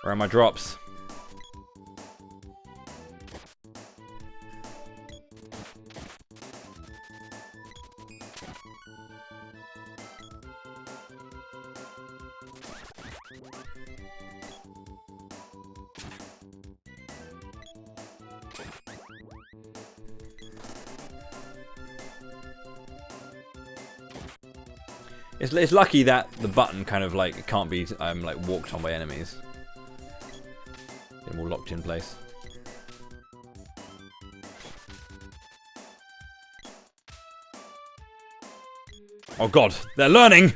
Where are my drops? It's lucky that the button kind of like can't be like walked on by enemies. They're all locked in place. Oh god, they're learning!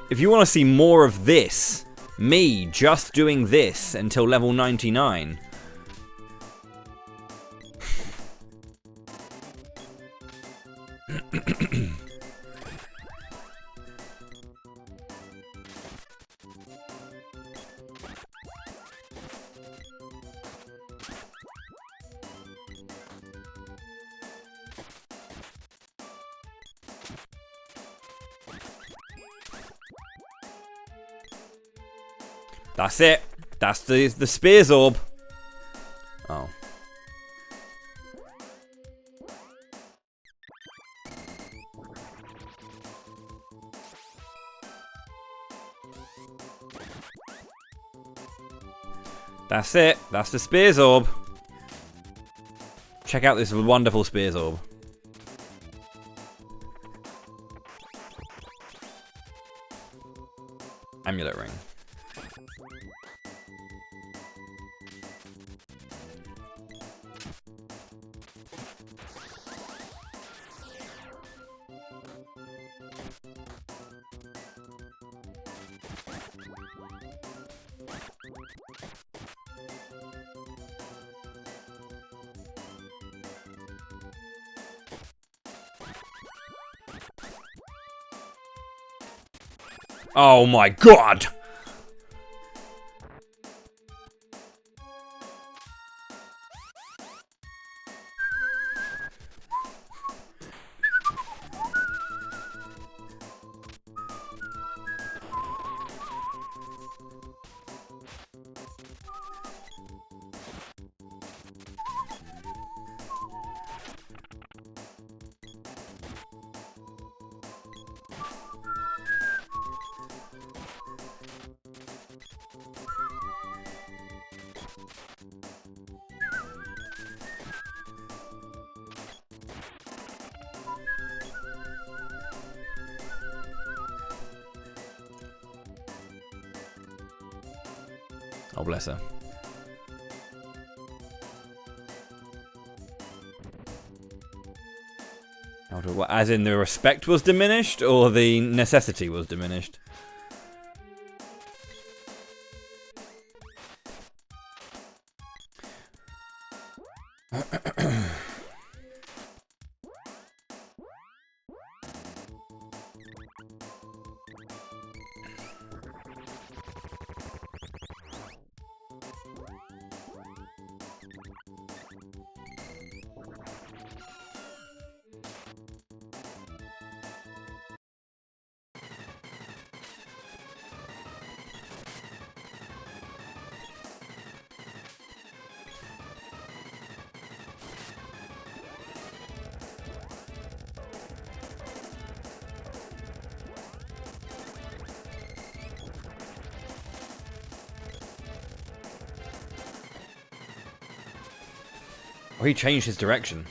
If you want to see more of this, me just doing this until level 99. That's it. That's the Spears Orb. Oh. That's it. That's the Spears Orb. Check out this wonderful Spears Orb. Amulet Ring. Oh my god! Oh, bless her. As in the respect was diminished, or the necessity was diminished? Oh, he changed his direction.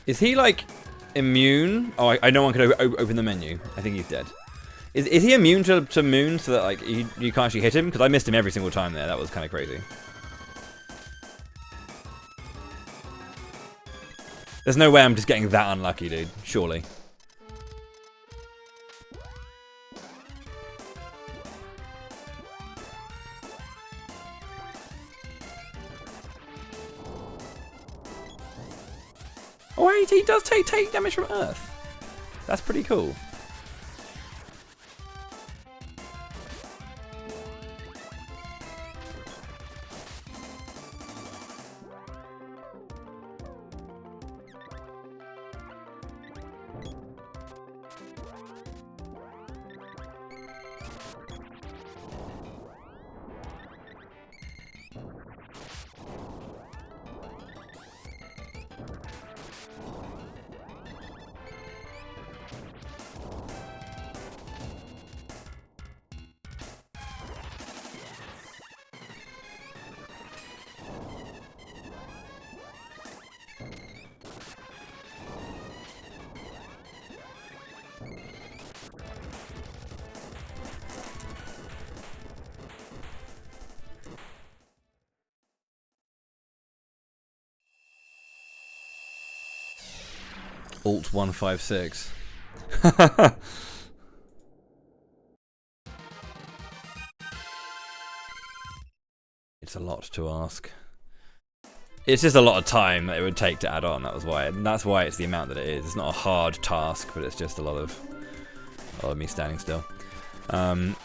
Is he, like, immune? Oh, I know one could open the menu. I think he's dead. Is he immune to Moon so that, like, you can't actually hit him? Because I missed him every single time there. That was kind of crazy. There's no way I'm just getting that unlucky, dude. Surely. Oh wait, he does take damage from Earth. That's pretty cool. Alt 156. It's a lot to ask. It's just a lot of time that it would take to add on. That's why it's the amount that it is. It's not a hard task, but it's just a lot of me standing still. I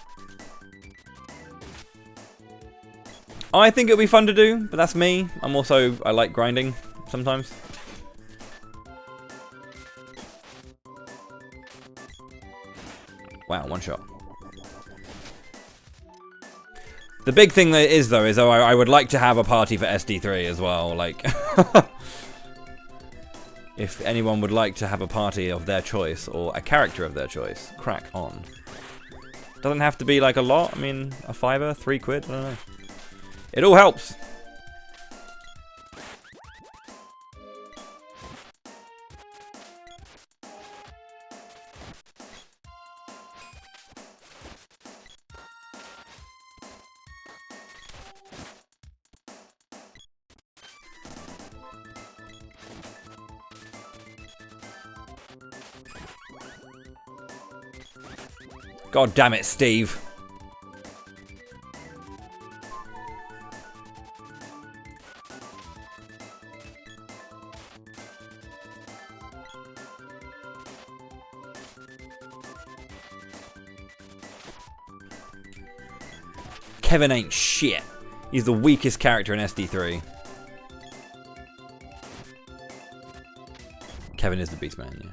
think it'll be fun to do, but that's me. I like grinding sometimes. Wow, one shot. The big thing that is, though, is I would like to have a party for SD3 as well. Like, if anyone would like to have a party of their choice or a character of their choice, crack on. Doesn't have to be like a lot. I mean, a fiver, £3, I don't know. It all helps. God damn it, Steve. Kevin ain't shit. He's the weakest character in SD3. Kevin is the beast man, yeah.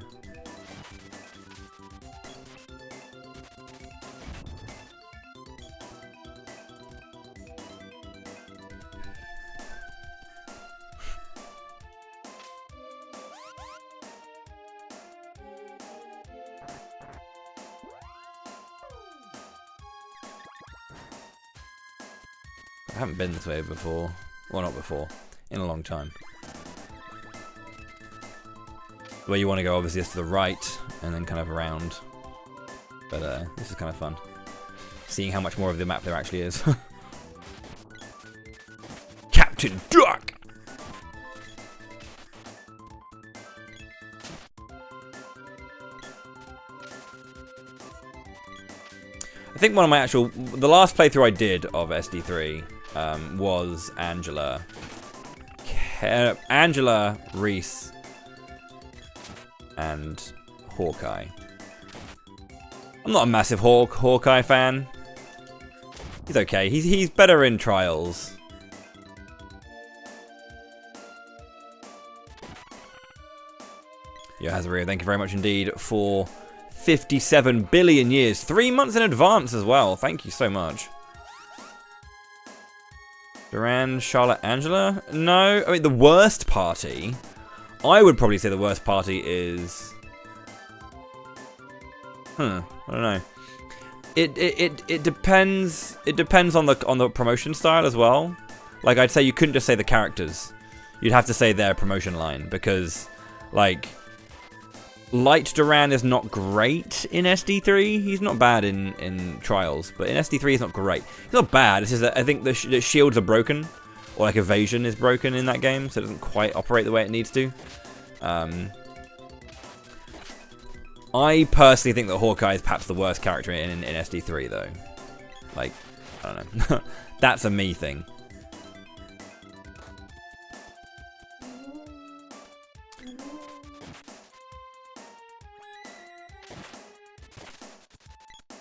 I haven't been this way before. Well, not before. In a long time. Where you want to go, obviously, is to the right, and then kind of around. But this is kind of fun. Seeing how much more of the map there actually is. Captain Duck! I think one of my the last playthrough I did of SD3 was Angela, Reese, and Hawkeye. I'm not a massive Hawkeye fan. He's okay. He's better in Trials. Yo, Hazaria, thank you very much indeed for 57 billion years. 3 months in advance as well. Thank you so much. Duran, Charlotte, Angela? No, I mean, the worst party... I would probably say the worst party is... I don't know. It depends. It depends on the promotion style as well. Like, I'd say you couldn't just say the characters. You'd have to say their promotion line, because, like, Light Duran is not great in SD3. He's not bad in Trials, but in SD3 he's not great. He's not bad. It's just that I think the shields are broken, or like evasion is broken in that game, so it doesn't quite operate the way it needs to. I personally think that Hawkeye is perhaps the worst character in SD3, though. Like, I don't know. That's a me thing.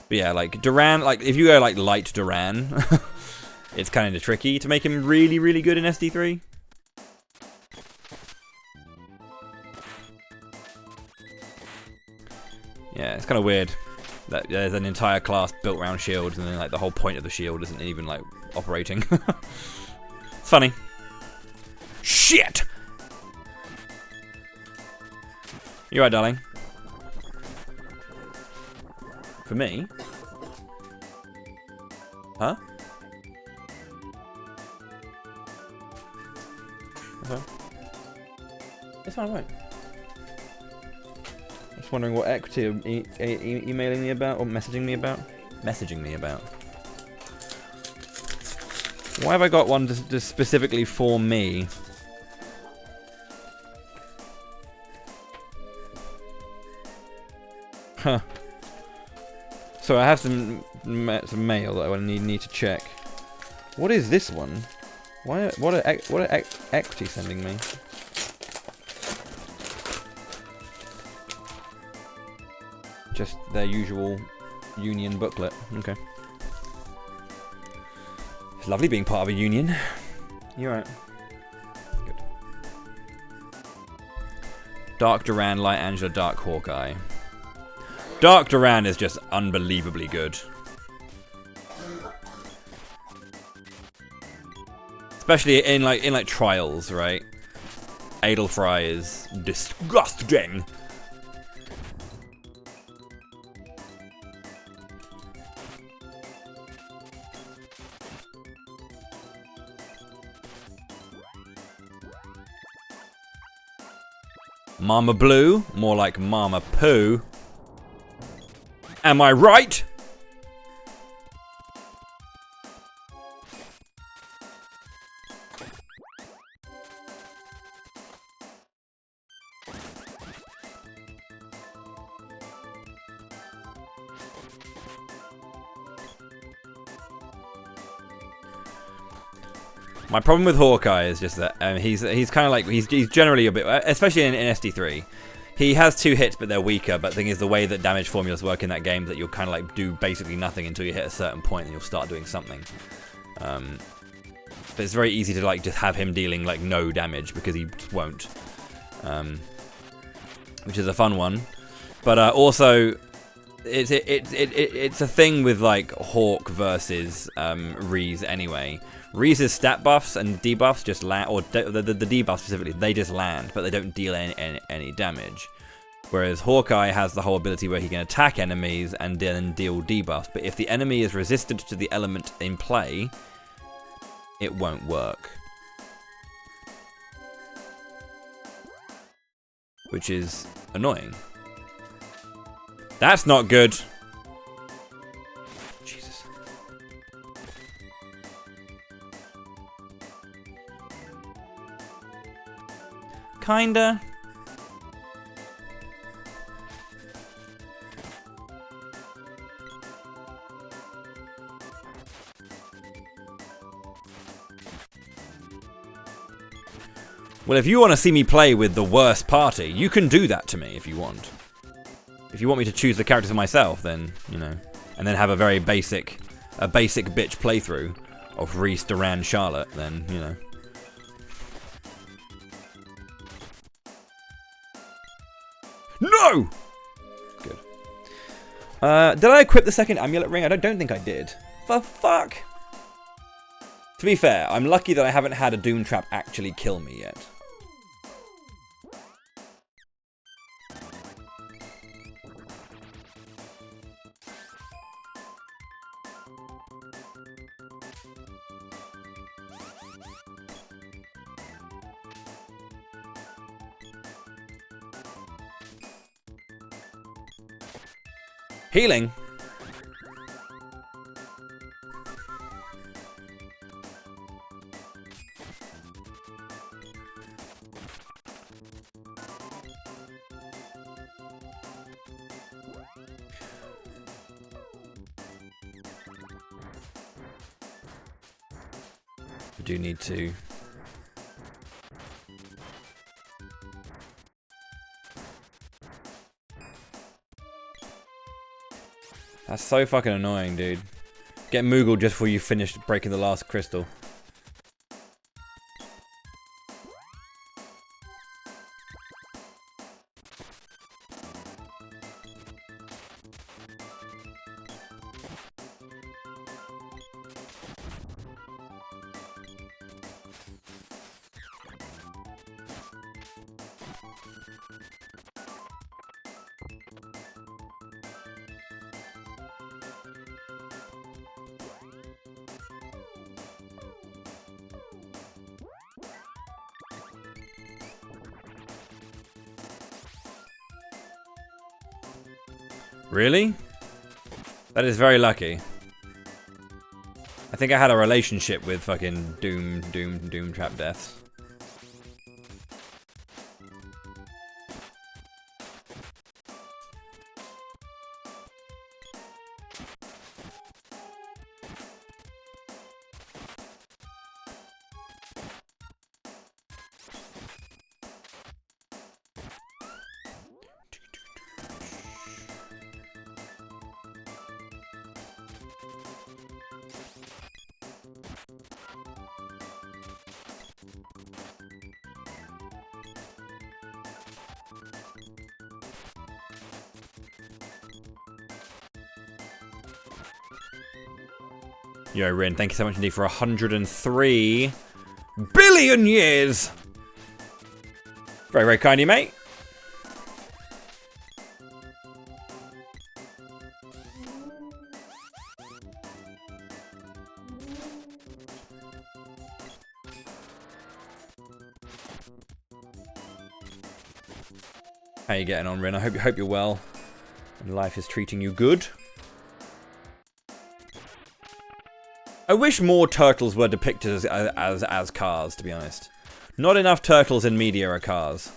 But yeah, like, Duran, like, if you go, like, Light Duran, it's kind of tricky to make him really, really good in SD3. Yeah, it's kind of weird that there's an entire class built around shields, and then, like, the whole point of the shield isn't even, like, operating. It's funny. Shit! You right, darling? For me? Huh? Okay. It's fine, right? Just wondering what equity are emailing me about, or messaging me about? Messaging me about. Why have I got one just specifically for me? Huh. So I have some mail that I need to check. What is this one? What are equity sending me? Just their usual union booklet. Okay. It's lovely being part of a union. You're right. Good. Dark Duran, Light Angela, Dark Hawkeye. Dark Duran is just unbelievably good. Especially in like Trials, right? Adelfry is disgusting. Mama Blue, more like Mama Poo. Am I right? My problem with Hawkeye is just that he's kind of like he's generally a bit, especially in SD3. He has 2 hits, but they're weaker. But the thing is, the way that damage formulas work in that game is that you'll kind of like do basically nothing until you hit a certain point, and you'll start doing something. But it's very easy to like just have him dealing like no damage because he just won't, which is a fun one. But also, it's a thing with like Hawk versus Reese anyway. Reese's stat buffs and debuffs just land, or the debuffs specifically, they just land, but they don't deal any damage. Whereas Hawkeye has the whole ability where he can attack enemies and then deal debuffs, but if the enemy is resistant to the element in play, it won't work. Which is annoying. That's not good. Kinda. Well, if you want to see me play with the worst party, you can do that to me if you want. If you want me to choose the characters myself, then, you know, and then have a very basic bitch playthrough of Reese, Duran, Charlotte, then, you know. No! Good. Did I equip the second amulet ring? I don't think I did. For fuck! To be fair, I'm lucky that I haven't had a doom trap actually kill me yet. Healing? I do need to... That's so fucking annoying, dude. Get Moogled just before you finish breaking the last crystal. Really? That is very lucky. I think I had a relationship with fucking Doom Trap deaths. Yo, Rin, thank you so much indeed for 103 billion years! Very, very kind of you, mate. How you getting on, Rin? I hope you're well and life is treating you good. I wish more turtles were depicted as cars, to be honest. Not enough turtles in media are cars.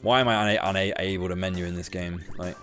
Why am I unable to menu in this game? Like...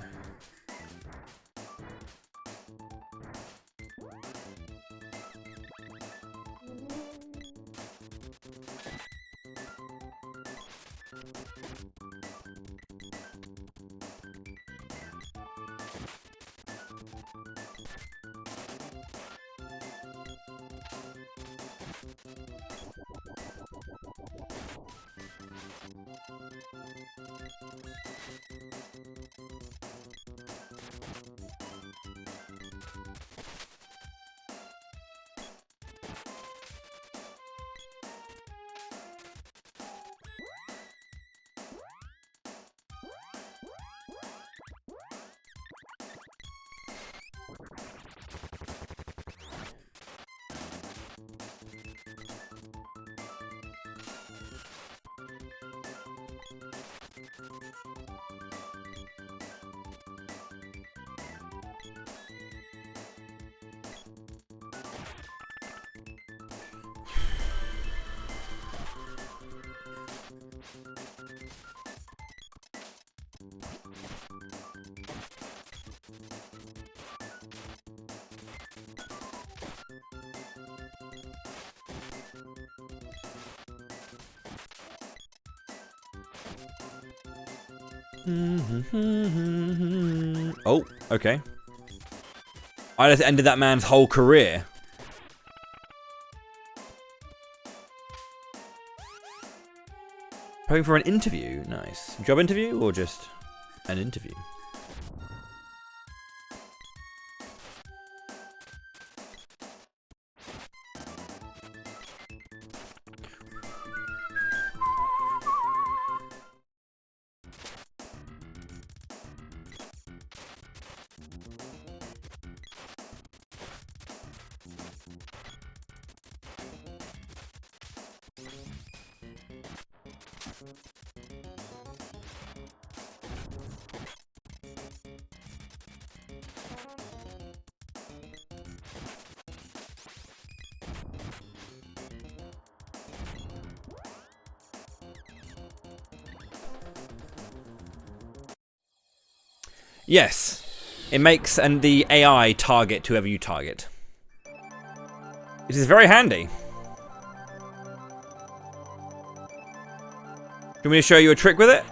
Oh, okay. I just ended that man's whole career. Hoping for an interview. Nice. Job interview or just an interview? Yes, it makes the AI target whoever you target. It is very handy. Do you want me to show you a trick with it?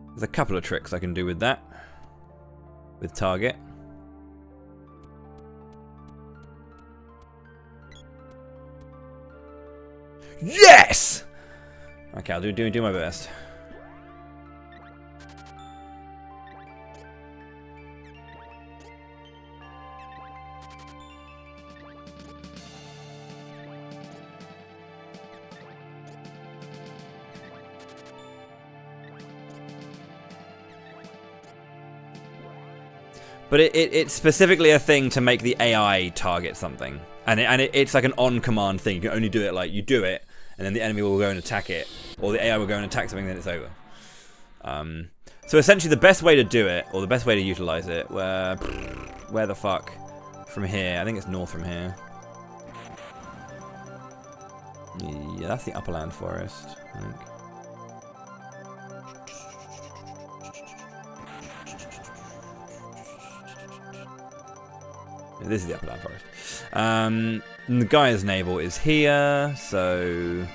There's a couple of tricks I can do with that. With target. Yes! Okay, I'll do my best. But it's specifically a thing to make the AI target something. And it's like an on-command thing. You can only do it like you do it, and then the enemy will go and attack it. Or the AI will go and attack something, and then it's over. So essentially the best way to do it, or the best way to utilize it, where the fuck? From here. I think it's north from here. Yeah, that's the upperland forest, I think. This is the upperland forest. And the Gaia's navel is here, so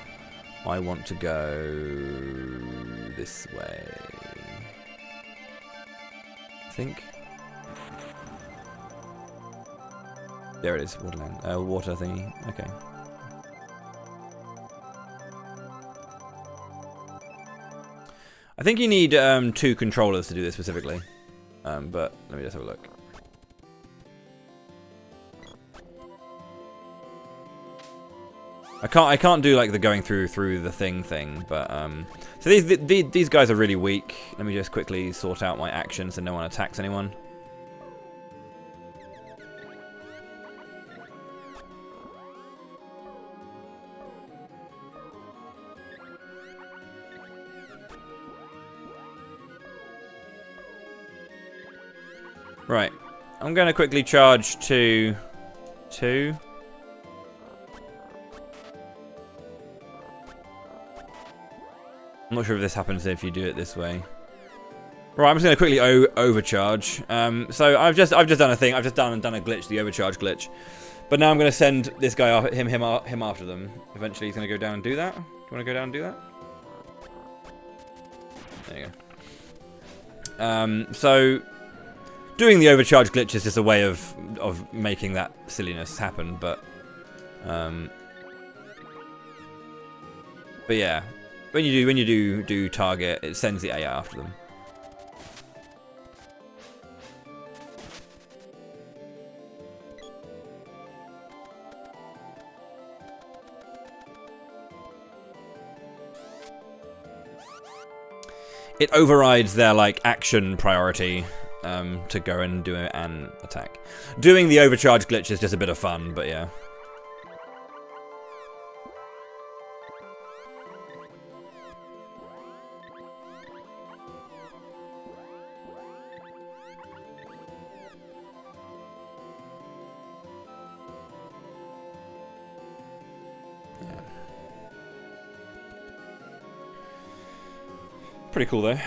I want to go this way. I think. There it is, waterland, water thingy. Okay. I think you need 2 controllers to do this specifically, but let me just have a look. I can't do like the going through the thing, but so these guys are really weak. Let me just quickly sort out my actions so no one attacks anyone. Right, I'm going to quickly charge to 2. I'm not sure if this happens if you do it this way. Right, I'm just going to quickly overcharge. So I've just done a thing. I've just done a glitch, the overcharge glitch. But now I'm going to send this guy him after them. Eventually he's going to go down and do that. Do you want to go down and do that? There you go. So doing the overcharge glitch is just a way of making that silliness happen, but yeah. When you do target, it sends the AI after them. It overrides their like action priority to go and do an attack. Doing the overcharge glitch is just a bit of fun, but yeah. Pretty cool though.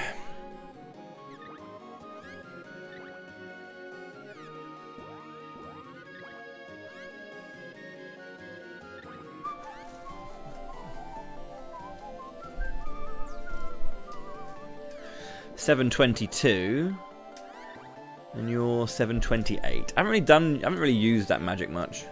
722. And you're 728. I haven't really used that magic much.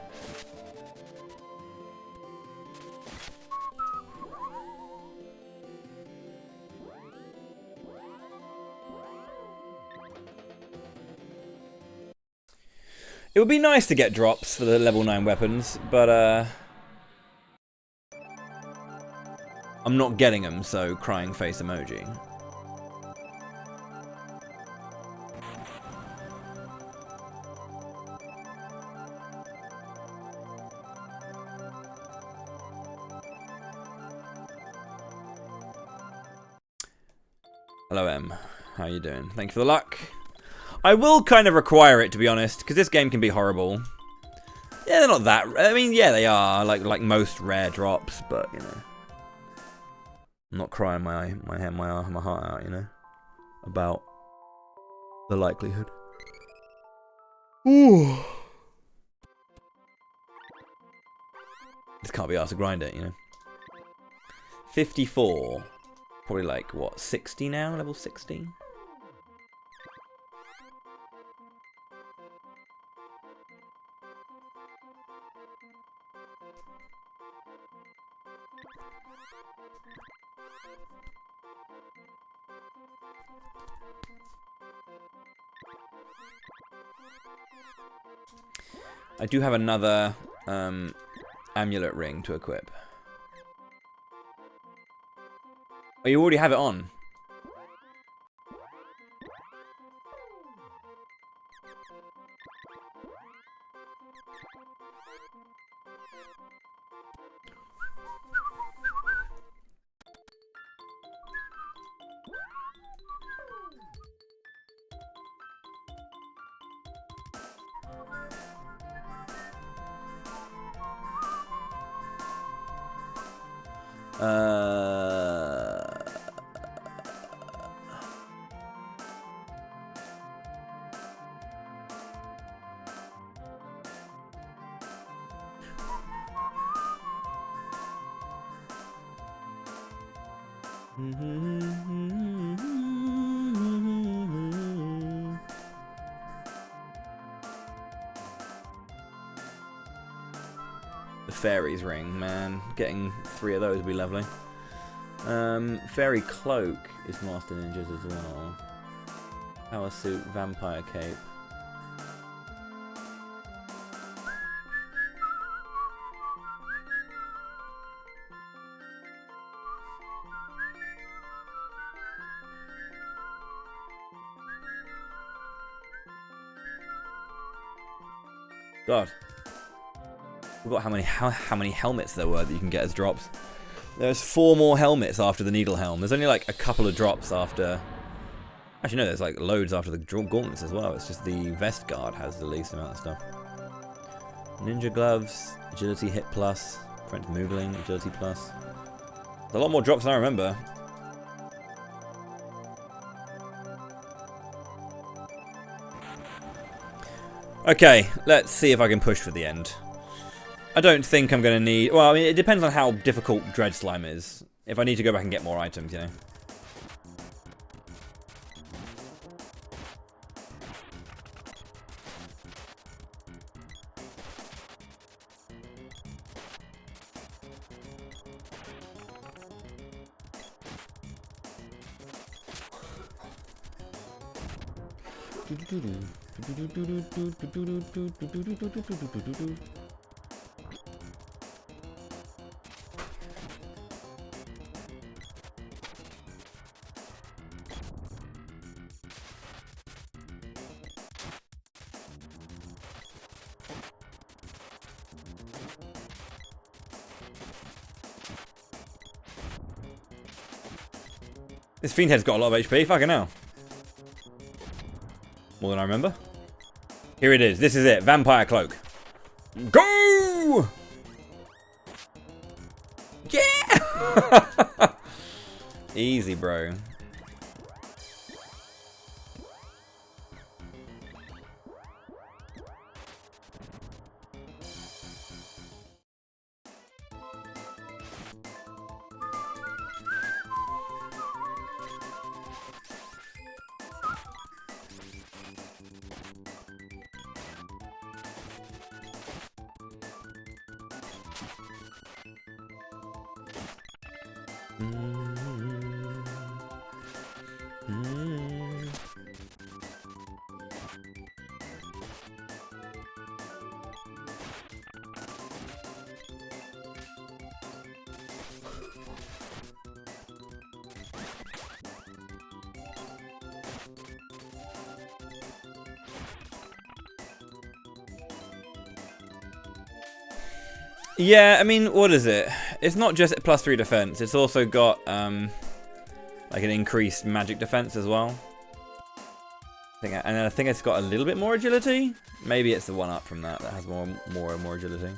It would be nice to get drops for the level 9 weapons, but I'm not getting them, so crying face emoji. Hello, M. How you doing? Thank you for the luck. I will kind of require it, to be honest, because this game can be horrible. Yeah, they're not that... I mean, yeah, they are, like most rare drops, but, you know. I'm not crying my heart out, you know, about the likelihood. Ooh. Just can't be asked to grind it, you know. 54. Probably like, what, 60 now? Level 60? I do have another amulet ring to equip. Oh, you already have it on? The fairies ring, man. Getting 3 of those would be lovely. Fairy cloak is Master Ninjas as well. Power suit, vampire cape. God. Forgot how many helmets there were that you can get as drops. There's 4 more helmets after the needle helm. There's only like a couple of drops after. Actually, no, there's like loads after the gauntlets as well. It's just the vest guard has the least amount of stuff. Ninja gloves, agility hit plus, French moogling, agility plus. There's a lot more drops than I remember. Okay, let's see if I can push for the end. I don't think I'm going to need... Well, I mean, it depends on how difficult Dread Slime is. If I need to go back and get more items, you know. This Fiend Head's got a lot of HP, fucking hell. More than I remember. Here it is, this is it, Vampire Cloak. Go! Yeah! Easy, bro. Yeah, I mean, what is it? It's not just +3 defense. It's also got like an increased magic defense as well. And I think it's got a little bit more agility. Maybe it's the one up from that has more agility.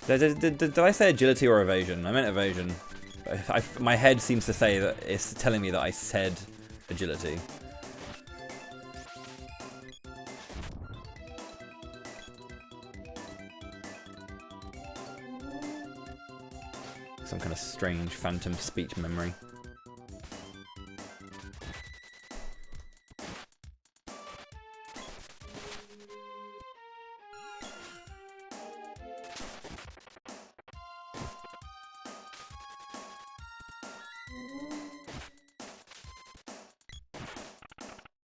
Did I say agility or evasion? I meant evasion. My head seems to say that it's telling me that I said agility. Some kind of strange phantom speech memory.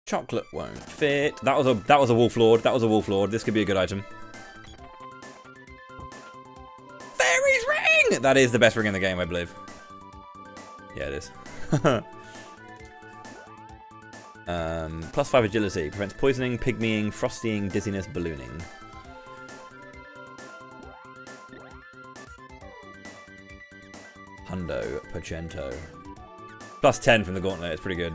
Chocolate won't fit. That was a wolf lord. That was a wolf lord. This could be a good item. Fairy's ring! That is the best ring in the game, I believe. Yeah, it is. +5 agility. Prevents poisoning, pygmying, frostying, dizziness, ballooning. Hundo, Pocento. +10 from the gauntlet. It's pretty good.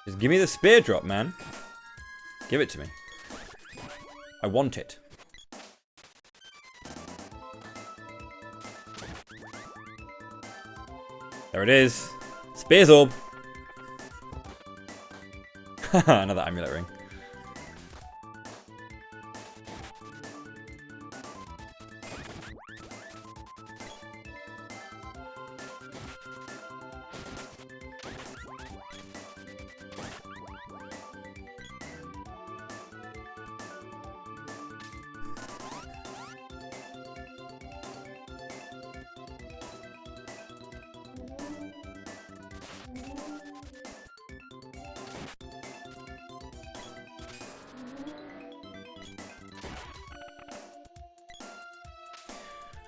Just give me the spear drop, man. Give it to me. I want it. There it is. Spear's orb. Another amulet ring.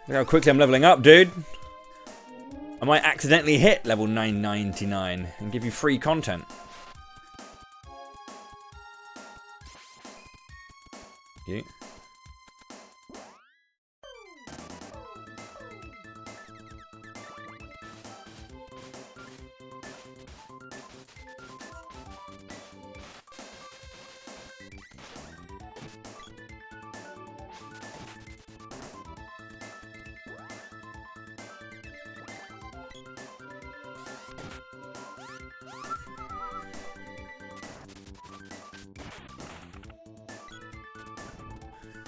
Look how quickly I'm leveling up, dude. I might accidentally hit level 999 and give you free content. Thank you.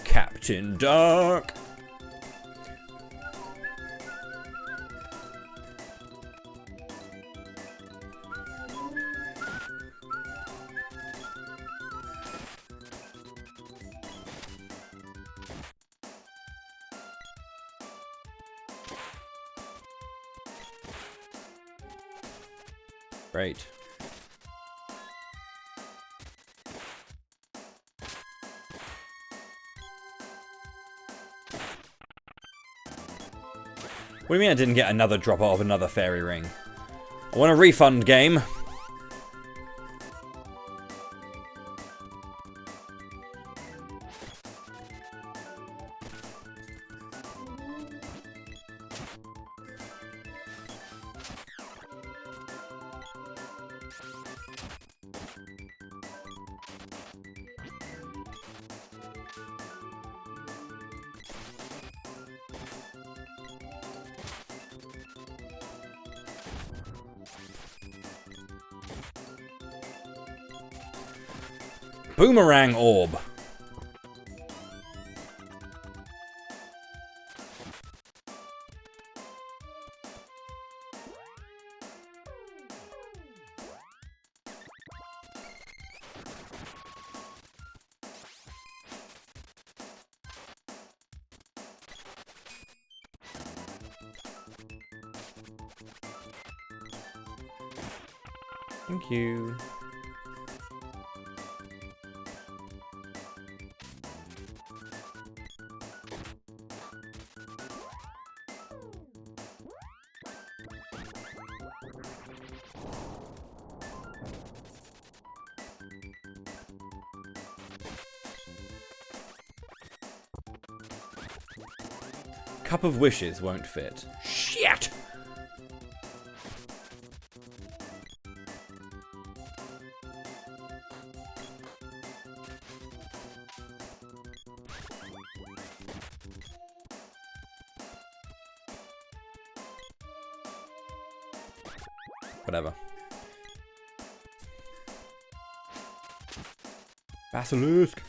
Captain Dark. Great. What do you mean I didn't get another drop out of another fairy ring? I want a refund, game. Boomerang orb. Thank you. Cup of Wishes won't fit. Shit! Whatever. Basilisk.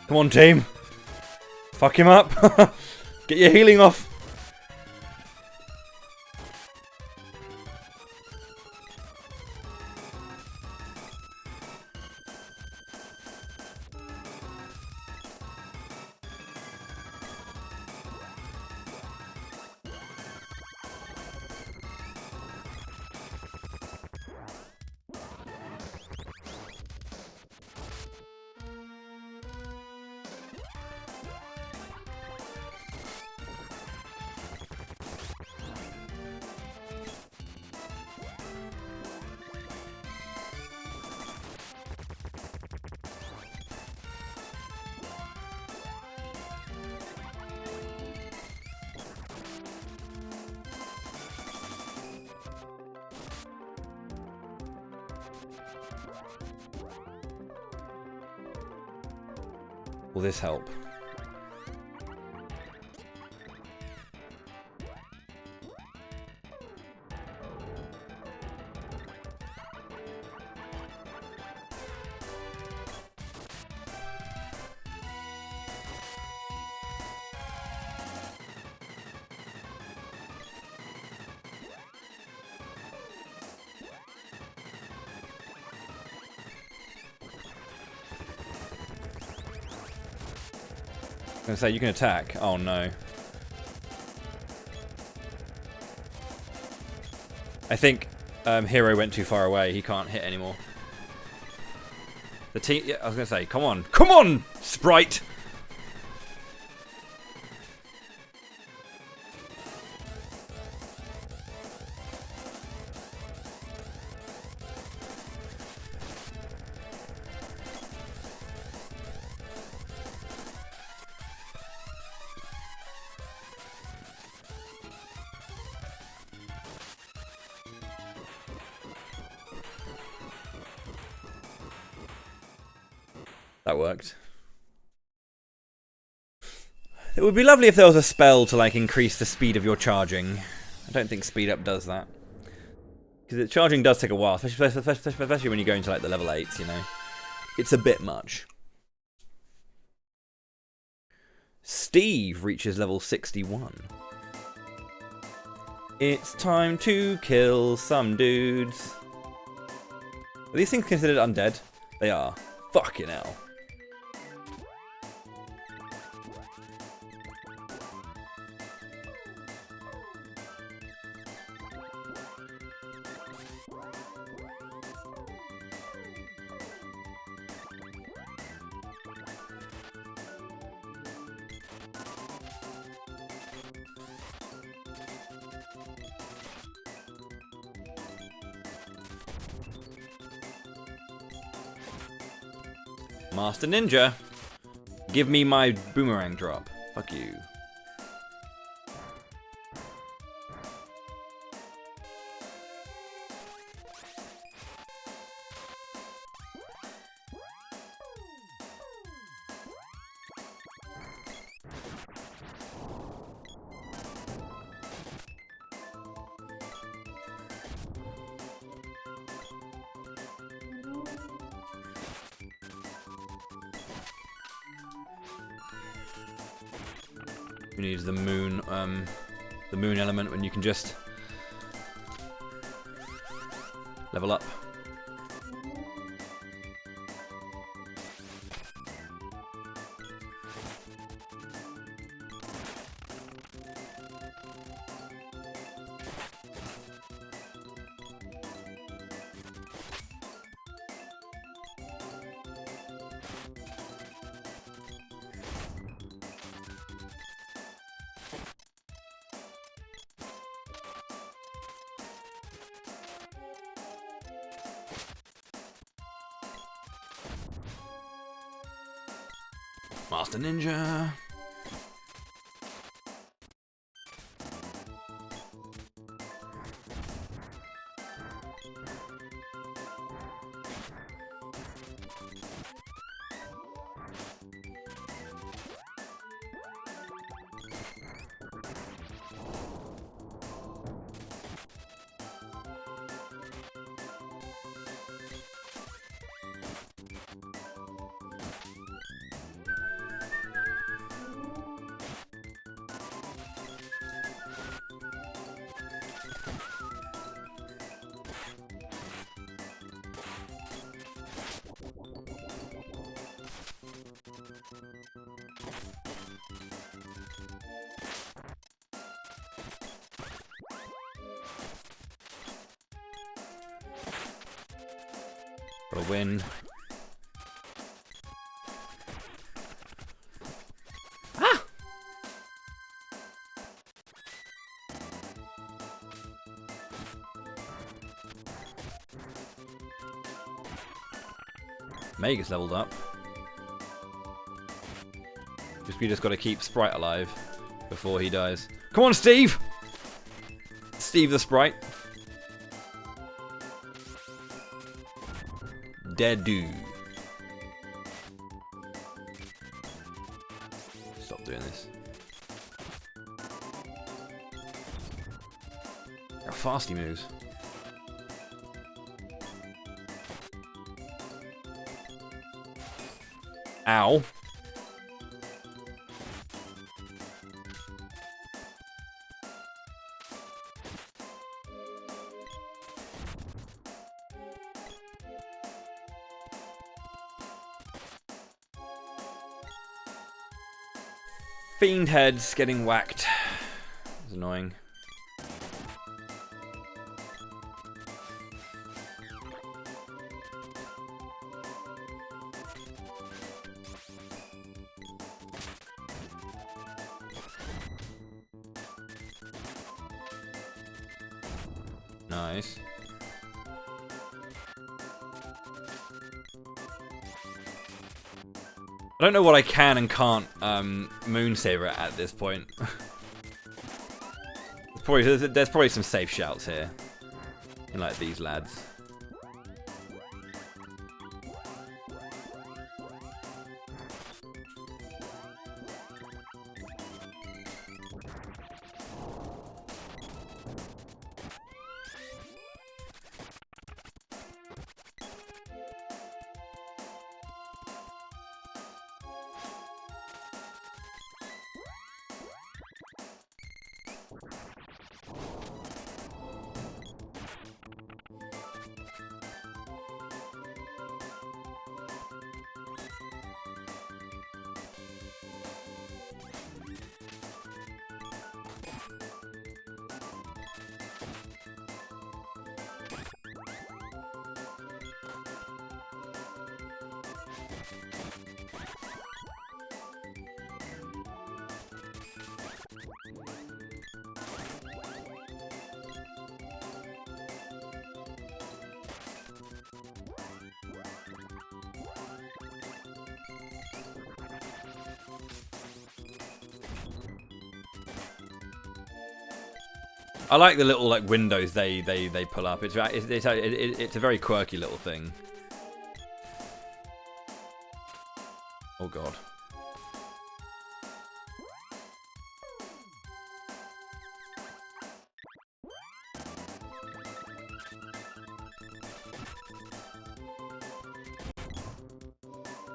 Come on, team. Fuck him up. Get your healing off. Will this help? I was gonna say, you can attack. Oh no. I think Hero went too far away. He can't hit anymore. The team. Yeah, I was gonna say, come on. Come on, Sprite! That worked. It would be lovely if there was a spell to, like, increase the speed of your charging. I don't think speed up does that. Because charging does take a while, especially when you go into, like, the level 8s, you know. It's a bit much. Steve reaches level 61. It's time to kill some dudes. Are these things considered undead? They are. Fucking hell. Master Ninja, give me my boomerang drop. Fuck you. Who needs the moon element when you can just level up? Master Ninja. Got a win. Ah! Mega's leveled up. We just got to keep Sprite alive before he dies. Come on, Steve! Steve the Sprite. Dead dude. Stop doing this. How fast he moves. Ow. Fiend heads getting whacked. It's annoying. Nice. I don't know what I can and can't Moonsaber at this point. There's probably some safe shouts here. In like these lads. I like the little like windows they pull up. It's a very quirky little thing. Oh god.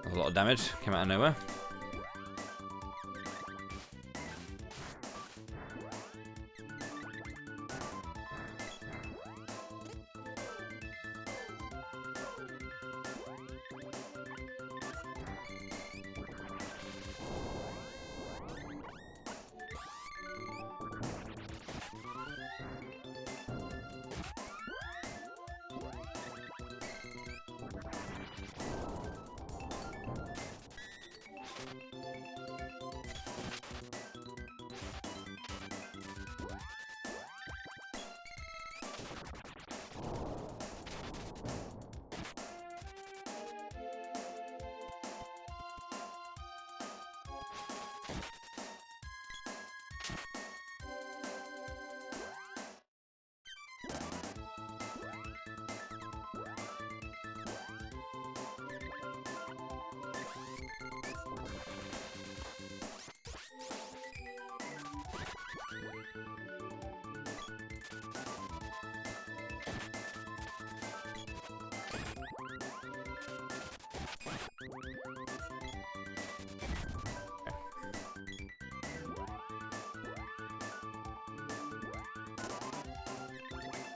A lot of damage came out of nowhere.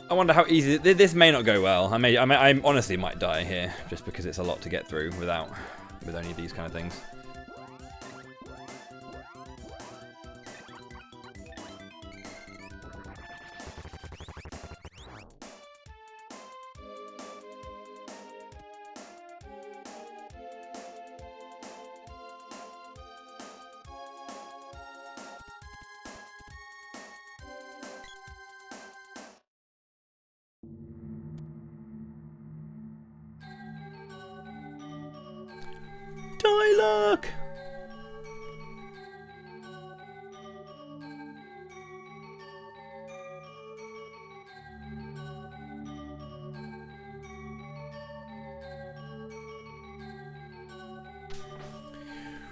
I wonder how easy this may not go well. I honestly might die here just because it's a lot to get through with only these kind of things. Luck.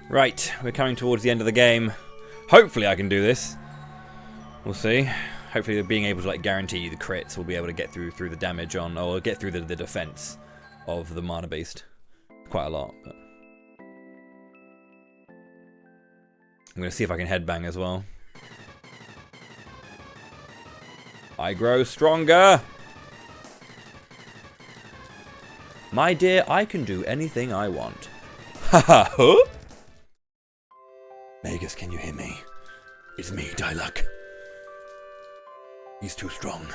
Right, we're coming towards the end of the game. Hopefully I can do this. We'll see. Hopefully being able to like guarantee the crits, we'll be able to get through the damage on, or get through the defense of the mana beast. Quite a lot, but I'm going to see if I can headbang as well. I grow stronger! My dear, I can do anything I want. Haha, huh? Magus, can you hear me? It's me, Diluc. He's too strong.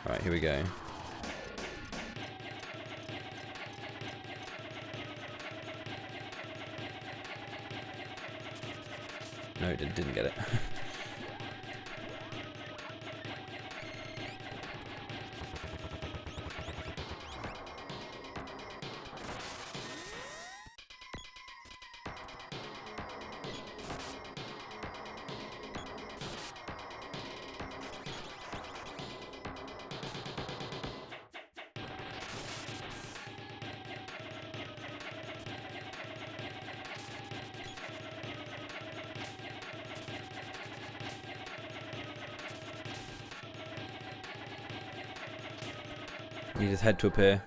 Alright, here we go. No, it didn't get it. Need his head to appear.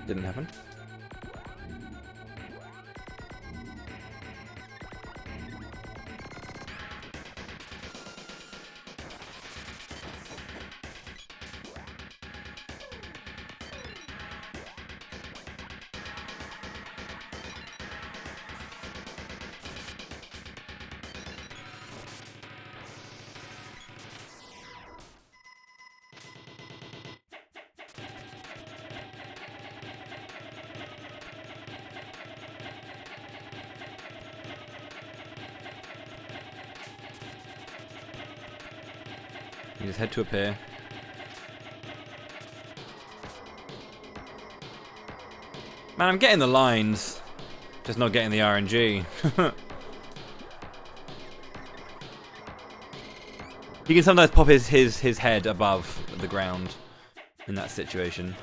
Didn't happen. You just head to a pier. Man, I'm getting the lines, just not getting the RNG. He can sometimes pop his head above the ground in that situation.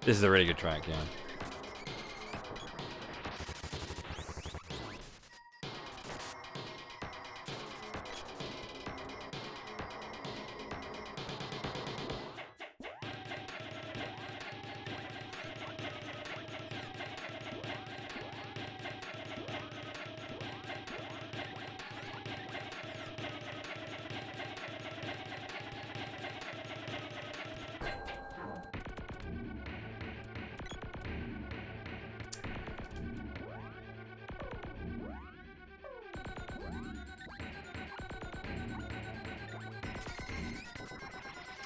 This is a really good track, yeah.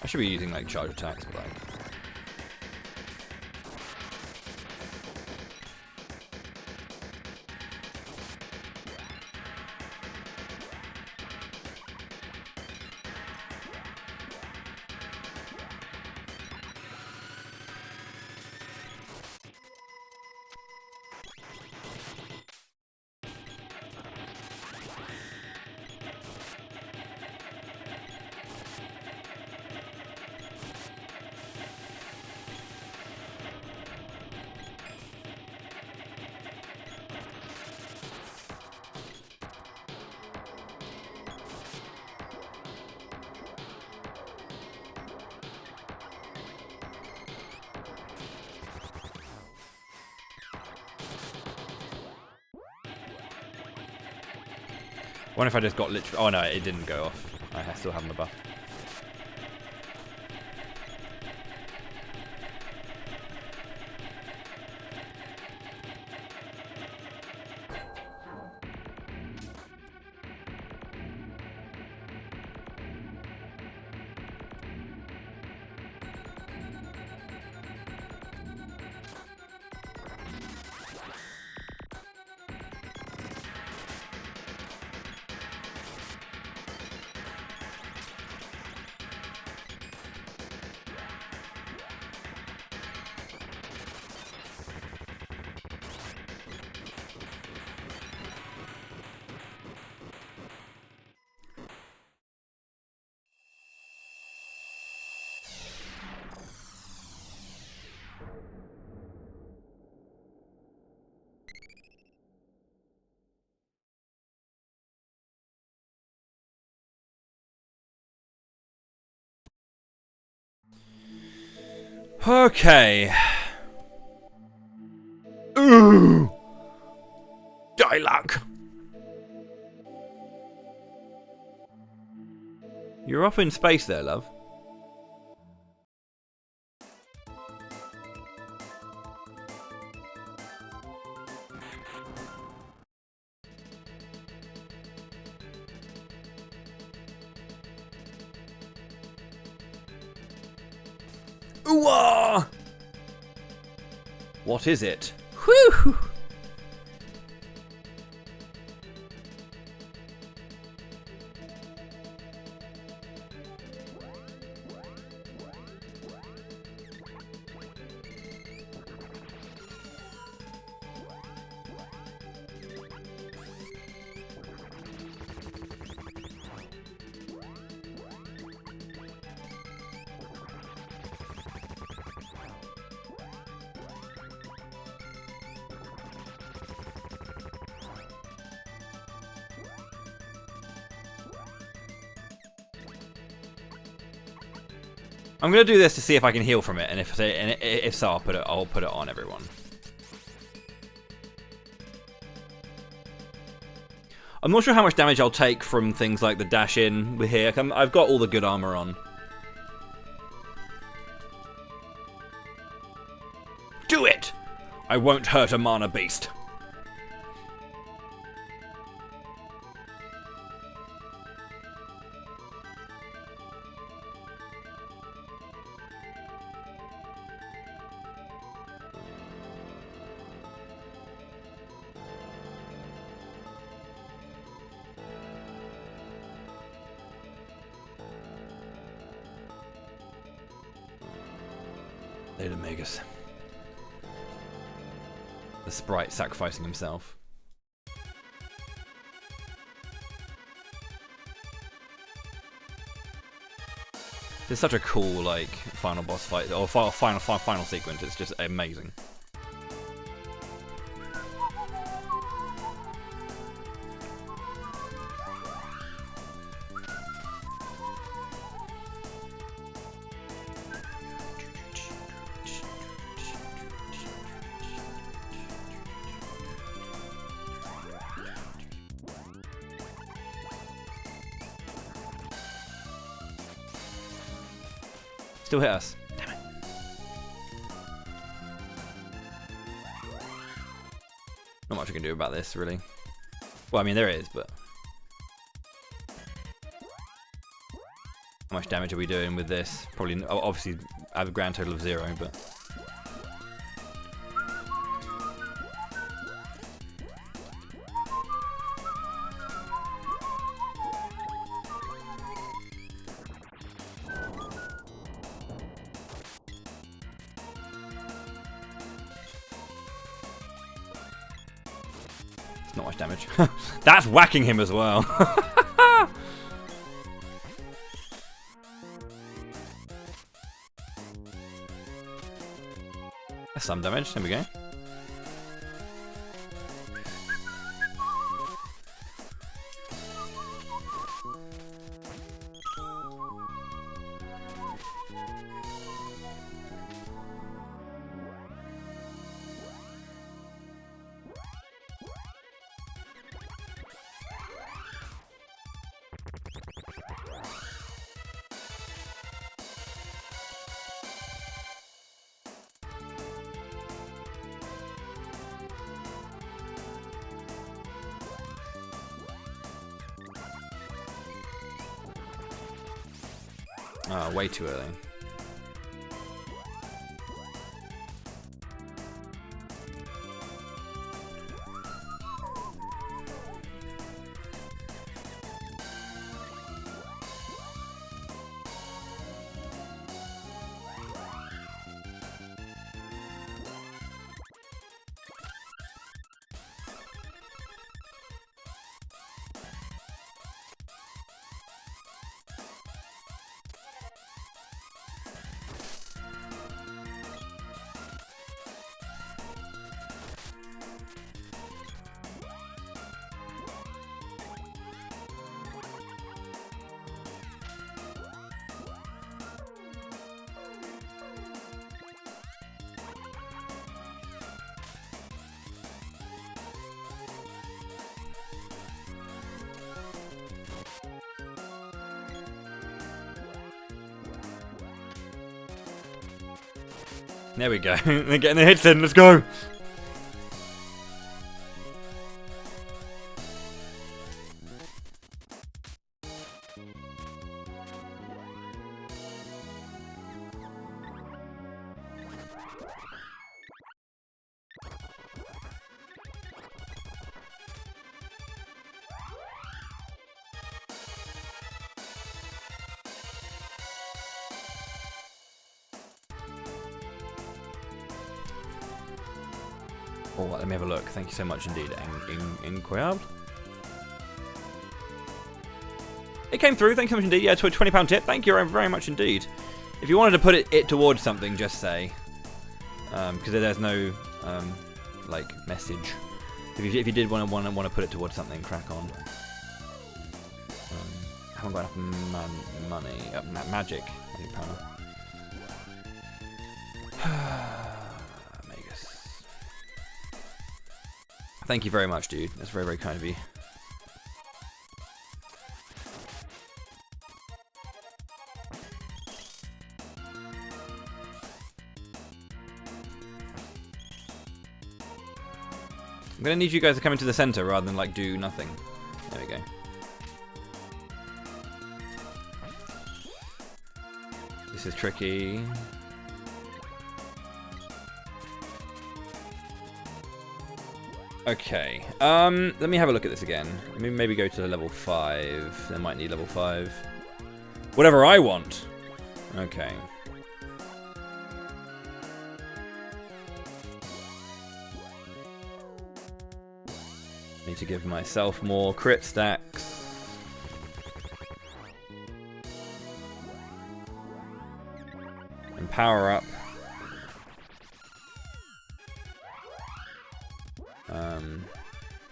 I should be using like charge attacks, but like. What if I just got literally... Oh no, it didn't go off. I still have my buff. Okay. Ooh. Dialogue. You're off in space there, love. Ooh-ah! What is it? Whew! I'm gonna do this to see if I can heal from it, and if so, I'll put it on everyone. I'm not sure how much damage I'll take from things like the dash in with here. I've got all the good armor on. Do it! I won't hurt a mana beast. Later, Magus. The sprite sacrificing himself. It's such a cool, like, final boss fight, or final sequence. It's just amazing. Still hit us. Damn it. Not much I can do about this, really. Well, I mean, there is, but... How much damage are we doing with this? Probably, obviously, I have a grand total of 0, but... Not much damage. That's whacking him as well. That's some damage. There we go. Oh, way too early. There we go. They're getting their hits in. Let's go. Oh, let me have a look. Thank you so much indeed, Incroyable. It came through. Thank you so much indeed. Yeah, to a £20 tip. Thank you very much indeed. If you wanted to put it towards something, just say. Because there's no like message. If you did want to put it towards something, crack on. I haven't got enough money. Magic power. Magus. Thank you very much, dude. That's very, very kind of you. I'm gonna need you guys to come into the center rather than like do nothing. There we go. This is tricky. Okay. Let me have a look at this again. Let me maybe go to level 5. I might need level 5. Whatever I want. Okay. Need to give myself more crit stacks. And power up.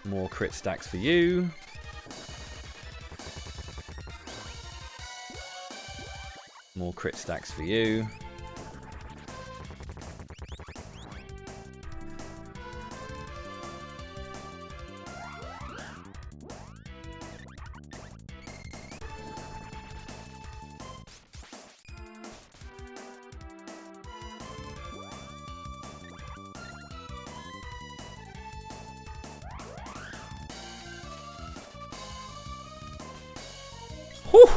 More crit stacks for you. More crit stacks for you. Whew.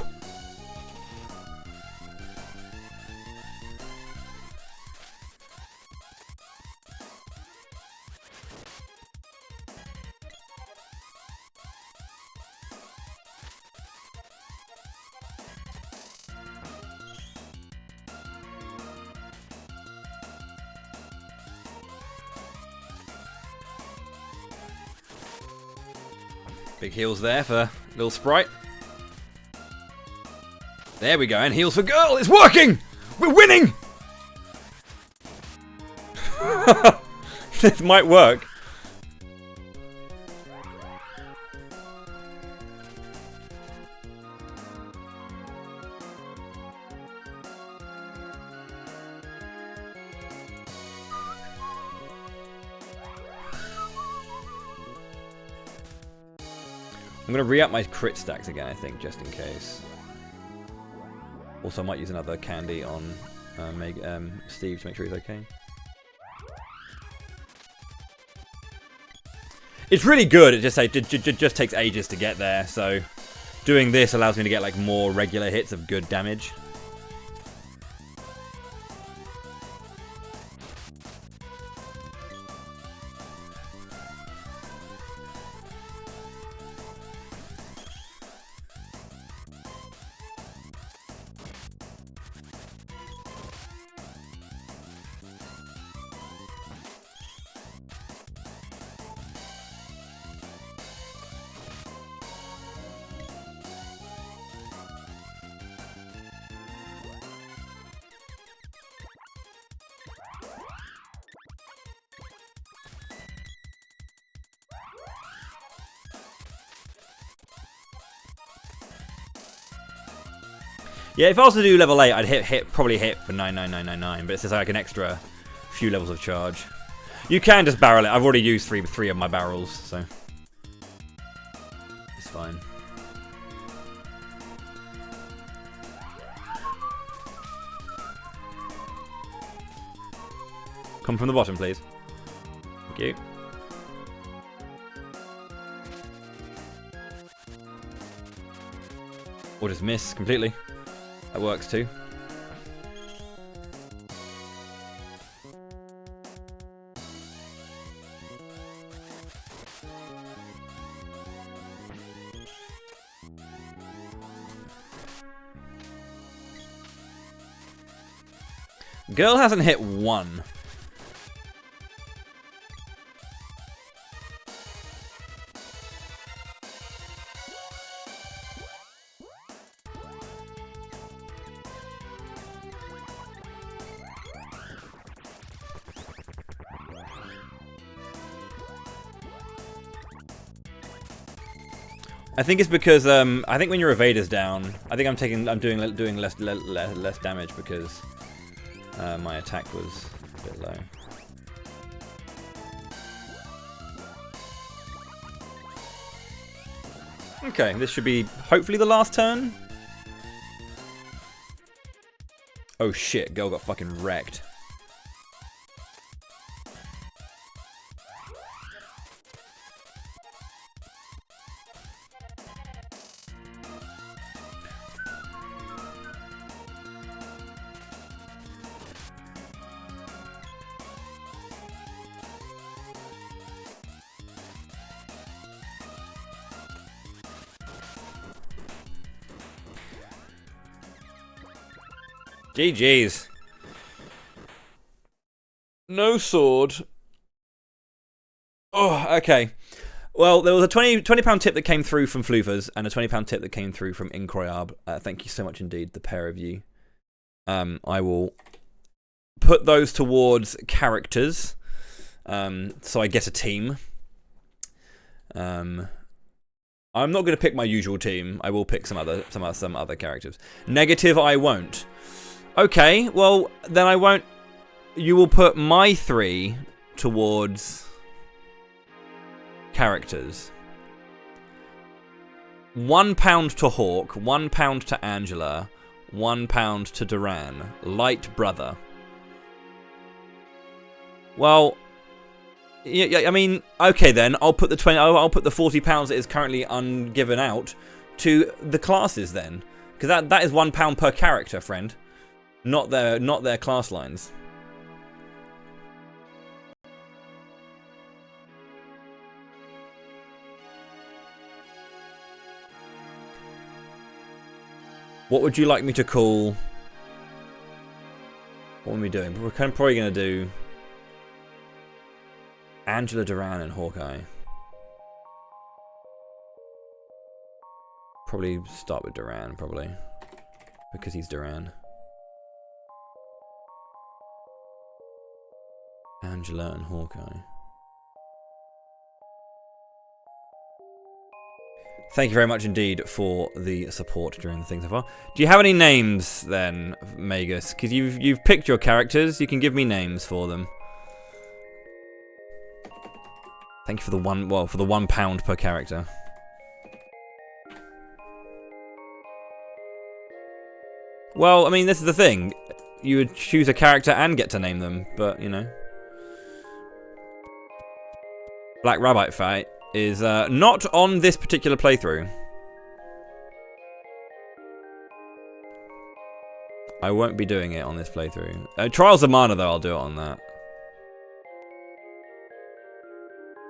Big heals there for little Sprite. There we go, and heals for girl. It's working! We're winning! This might work. I'm going to re-up my crit stacks again, I think, just in case. Also, I might use another candy on Steve to make sure he's okay. It's really good. It just takes ages to get there. So, doing this allows me to get like more regular hits of good damage. Yeah, if I was to do level 8, I'd probably hit for 99999, but it's just like an extra few levels of charge. You can just barrel it. I've already used three of my barrels, so it's fine. Come from the bottom, please. Thank you. Or just miss completely. That works too. Girl hasn't hit 1. I think it's because I think when your evader's down, I think I'm doing less damage because my attack was A bit low. Okay, this should be hopefully the last turn. Oh shit, girl got fucking wrecked. GG's. No sword. Oh, okay. Well, there was a £20 tip that came through from Floofers and a £20 tip that came through from Incroyable. Thank you so much indeed, the pair of you. I will put those towards characters, so I get a team. I'm not going to pick my usual team. I will pick some other characters. Negative, I won't. Okay, well, then I won't... You will put my 3 towards characters. £1 to Hawk, £1 to Angela, £1 to Duran. Light brother. Well, yeah, I mean, okay then. I'll put the I'll put the £40 that is currently ungiven out to the classes then, because that is £1 per character, friend. Not their class lines. What would you like me to call? What are we doing? We're probably going to do Angela, Duran, and Hawkeye. Probably start with Duran, probably, because he's Duran. Angela and Hawkeye. Thank you very much indeed for the support during the thing so far. Do you have any names then, Magus? Because you've picked your characters, you can give me names for them. Thank you for the £1 per character. Well, I mean, this is the thing. You would choose a character and get to name them, but you know. Black Rabbit fight is not on this particular playthrough. I won't be doing it on this playthrough. Trials of Mana, though, I'll do it on that.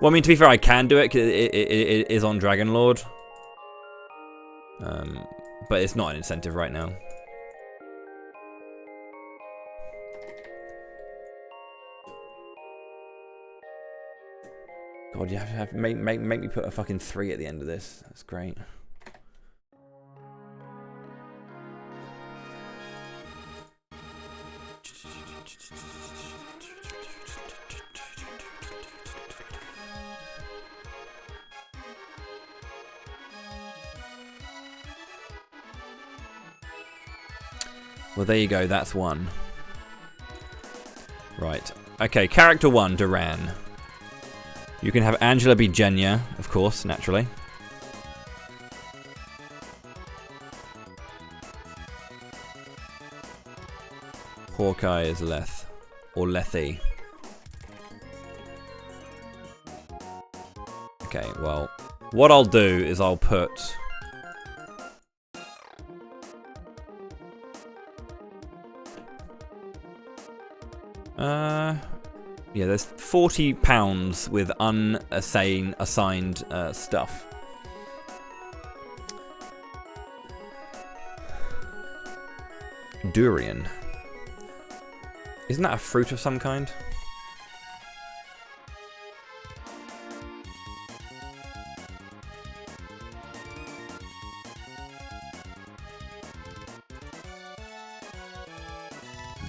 Well, I mean, to be fair, I can do it, 'cause it is on Dragon Lord. But it's not an incentive right now. God, you have to make me put a fucking 3 at the end of this. That's great. Well, there you go. That's 1. Right. Okay, character 1, Duran. You can have Angela be Jenya, of course, naturally. Hawkeye is Leth. Or Lethy. Okay, well, what I'll do is I'll put... Yeah, there's £40 with unassigned stuff. Durian. Isn't that a fruit of some kind?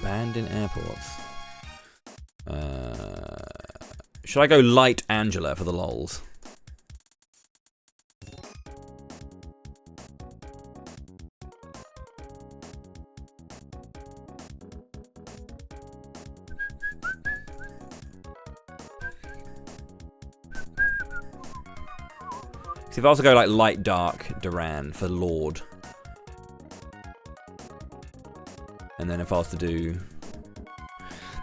Banned in airports. Should I go light Angela for the lols? So if I was to go like light dark Duran for Lord. And then if I was to do...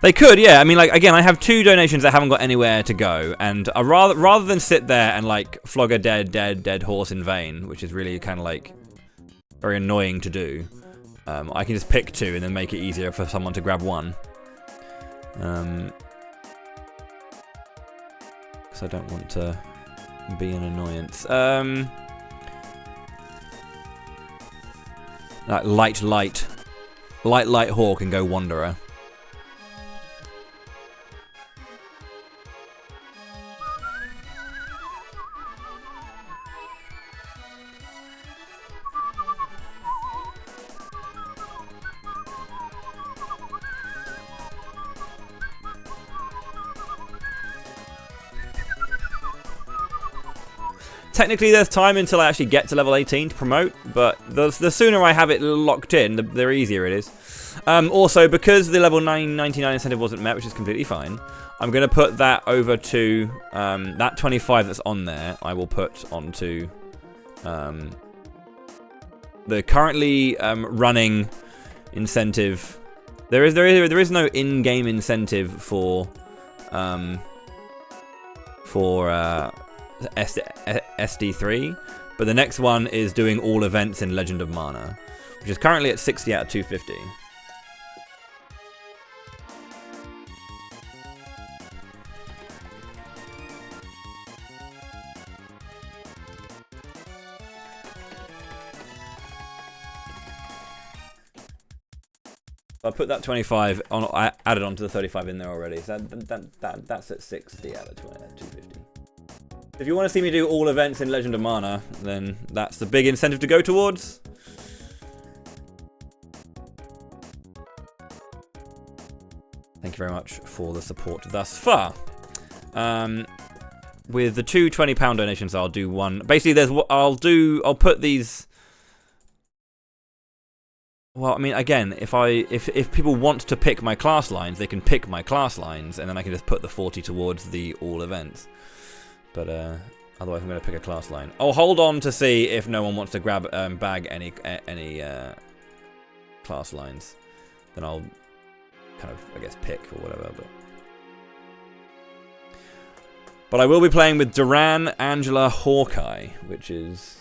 They could, yeah. I mean, like, again, I have 2 donations that haven't got anywhere to go. And rather than sit there and, like, flog a dead horse in vain, which is really kind of, like, very annoying to do, I can just pick 2 and then make it easier for someone to grab 1. Because I don't want to be an annoyance. Like, light hawk and go wanderer. Technically, there's time until I actually get to level 18 to promote, but the sooner I have it locked in, the easier it is. Also, because the level 999 incentive wasn't met, which is completely fine, I'm going to put that over to that 25 that's on there. I will put onto the currently running incentive. There is no in-game incentive for SD3, but the next one is doing all events in Legend of Mana, which is currently at 60 out of 250. I put that 25 on. I added on to the 35 in there already. So that's at 60 out of 250. If you want to see me do all events in Legend of Mana, then that's the big incentive to go towards. Thank you very much for the support thus far. With the 2 £20 donations, I'll do one. Basically, I'll put these. Well, I mean, again, if people want to pick my class lines, they can pick my class lines, and then I can just put the 40 towards the all events. But otherwise, I'm going to pick a class line. I'll hold on to see if no one wants to grab bag any class lines. Then I'll kind of, I guess, pick or whatever. But I will be playing with Duran, Angela, Hawkeye, which is...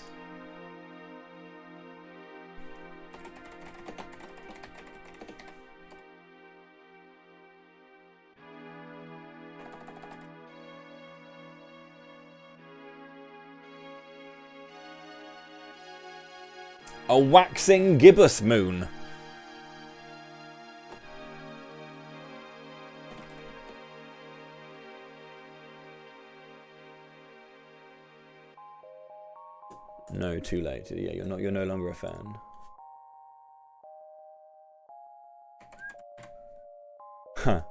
a waxing gibbous moon. No, too late. Yeah, you're no longer a fan. Huh.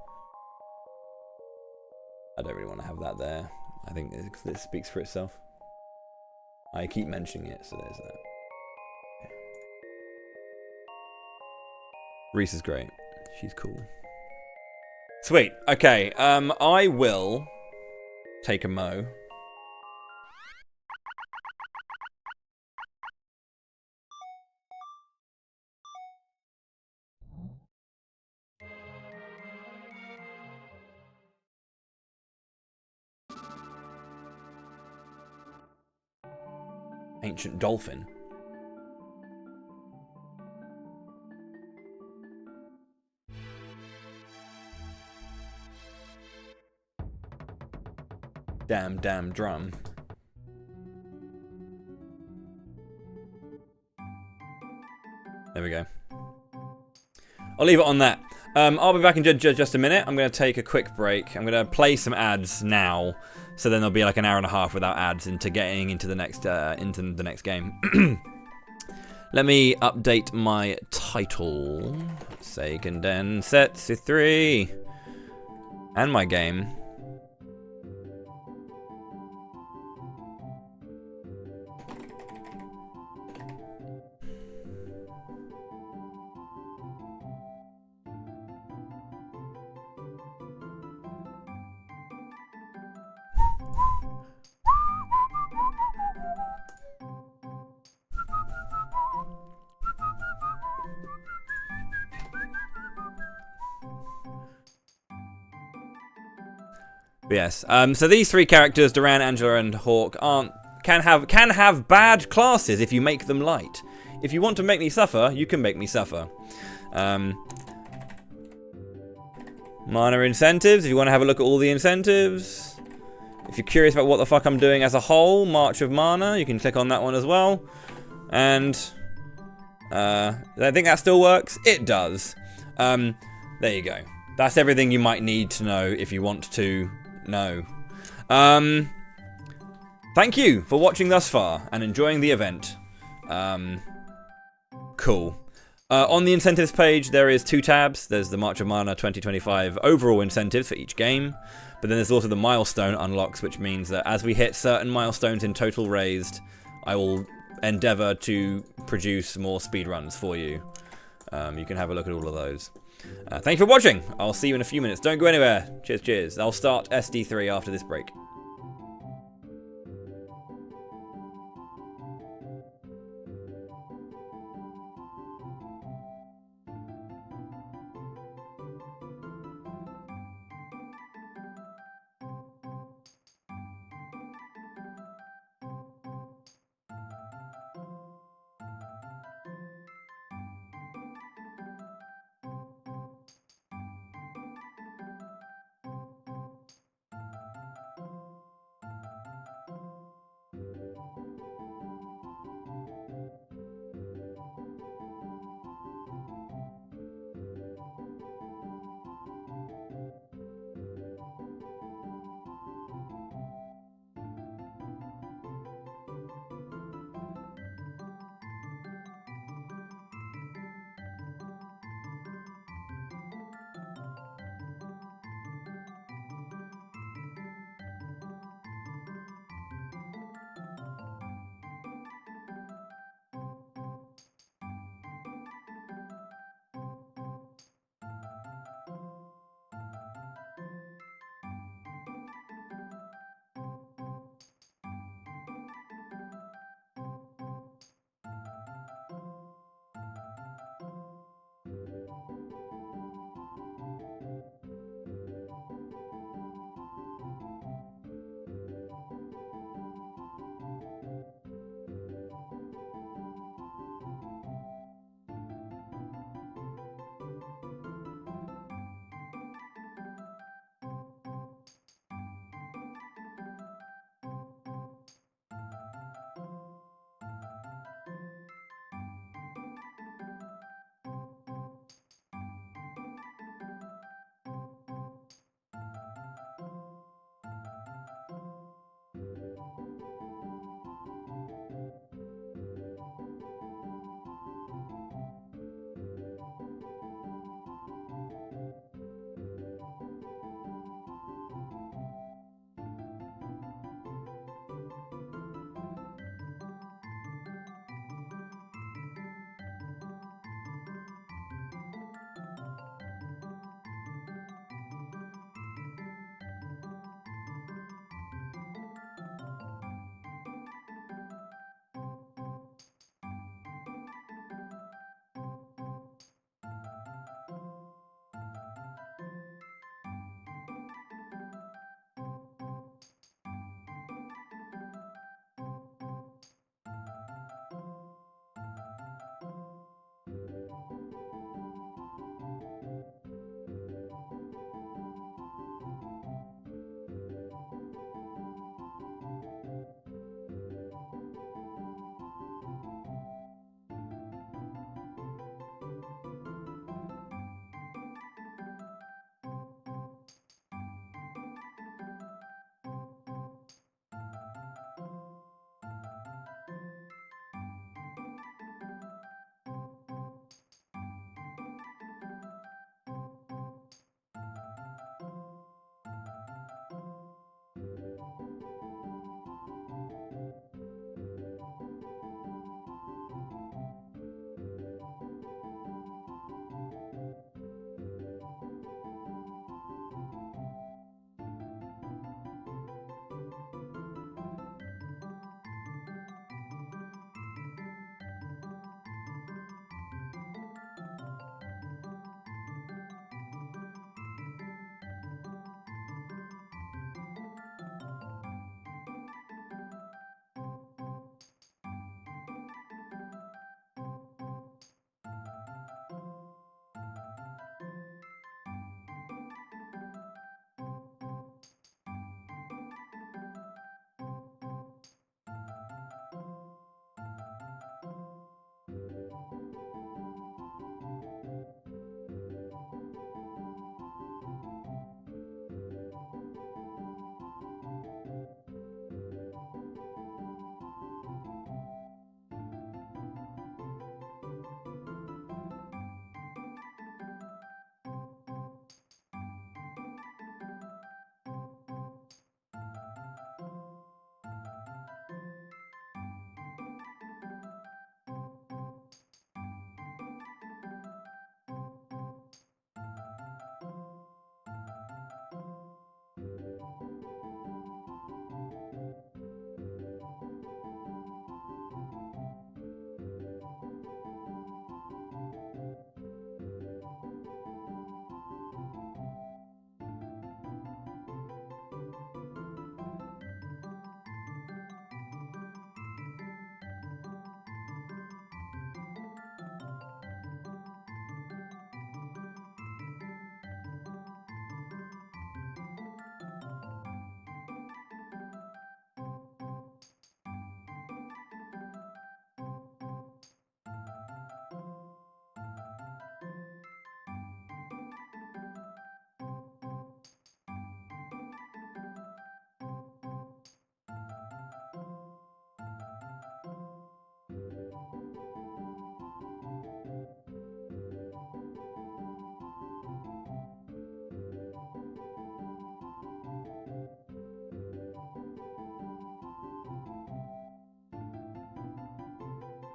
I don't really want to have that there. I think it speaks for itself. I keep mentioning it, so there's that. Reese is great. She's cool. Sweet. Okay. I will take a mo. Ancient dolphin. Damn drum. There we go. I'll leave it on that. I'll be back in just a minute. I'm going to take a quick break. I'm going to play some ads now, so then there'll be like an hour and a half without ads into getting into the next game. Let me update my title. Seiken Densetsu 3. And my game. But yes. So these three characters, Duran, Angela, and Hawk, can have bad classes if you make them light. If you want to make me suffer, you can make me suffer. Minor incentives, if you want to have a look at all the incentives. If you're curious about what the fuck I'm doing as a whole, March of Mana, you can click on that one as well. And I think that still works. It does. There you go. That's everything you might need to know if you want to know. Thank you for watching thus far and enjoying the event. Cool. On the incentives page, there is 2 tabs. There's the March of Mana 2025 overall incentives for each game. But then there's also the milestone unlocks, which means that as we hit certain milestones in total raised, I will endeavour to produce more speedruns for you. You can have a look at all of those. Thank you for watching. I'll see you in a few minutes. Don't go anywhere. Cheers, cheers. I'll start SD3 after this break.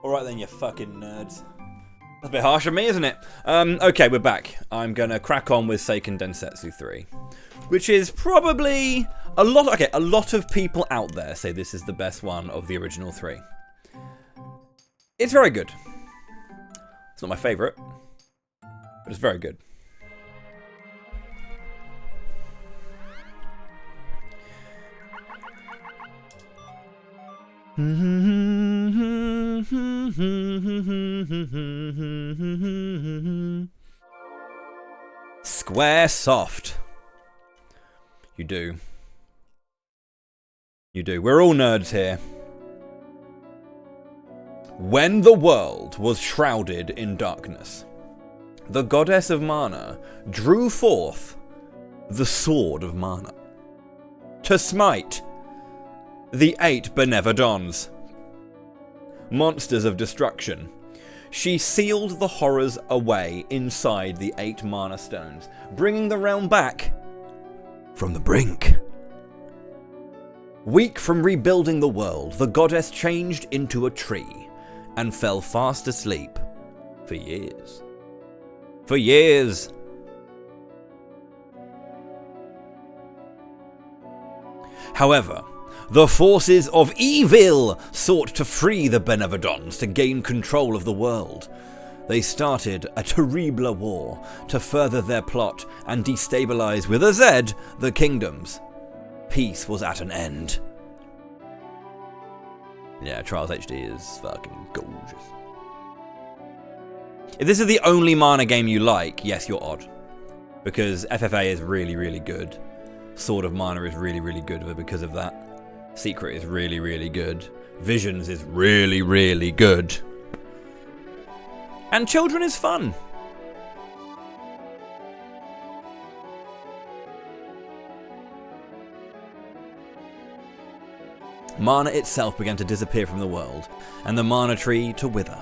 Alright then, you fucking nerds. That's a bit harsh on me, isn't it? Okay, we're back. I'm gonna crack on with Seiken Densetsu 3. Which is probably... a lot of people out there say this is the best one of the original 3. It's very good. It's not my favourite, but it's very good. Squaresoft. You do. You do. We're all nerds here. When the world was shrouded in darkness, the goddess of mana drew forth the sword of mana to smite the 8 Benevodons, monsters of destruction. She sealed the horrors away inside the 8 mana stones, bringing the realm back from the brink. Weak from rebuilding the world, the goddess changed into a tree and fell fast asleep for years. For years. However, the forces of evil sought to free the Benevodons to gain control of the world. They started a terrible war to further their plot and destabilize, with a Z, the kingdoms. Peace was at an end. Yeah, Trials HD is fucking gorgeous. If this is the only mana game you like, yes, you're odd. Because FFA is really, really good. Sword of Mana is really, really good because of that. Secret is really, really good. Visions is really, really good. And Children is fun. Mana itself began to disappear from the world, and the mana tree to wither.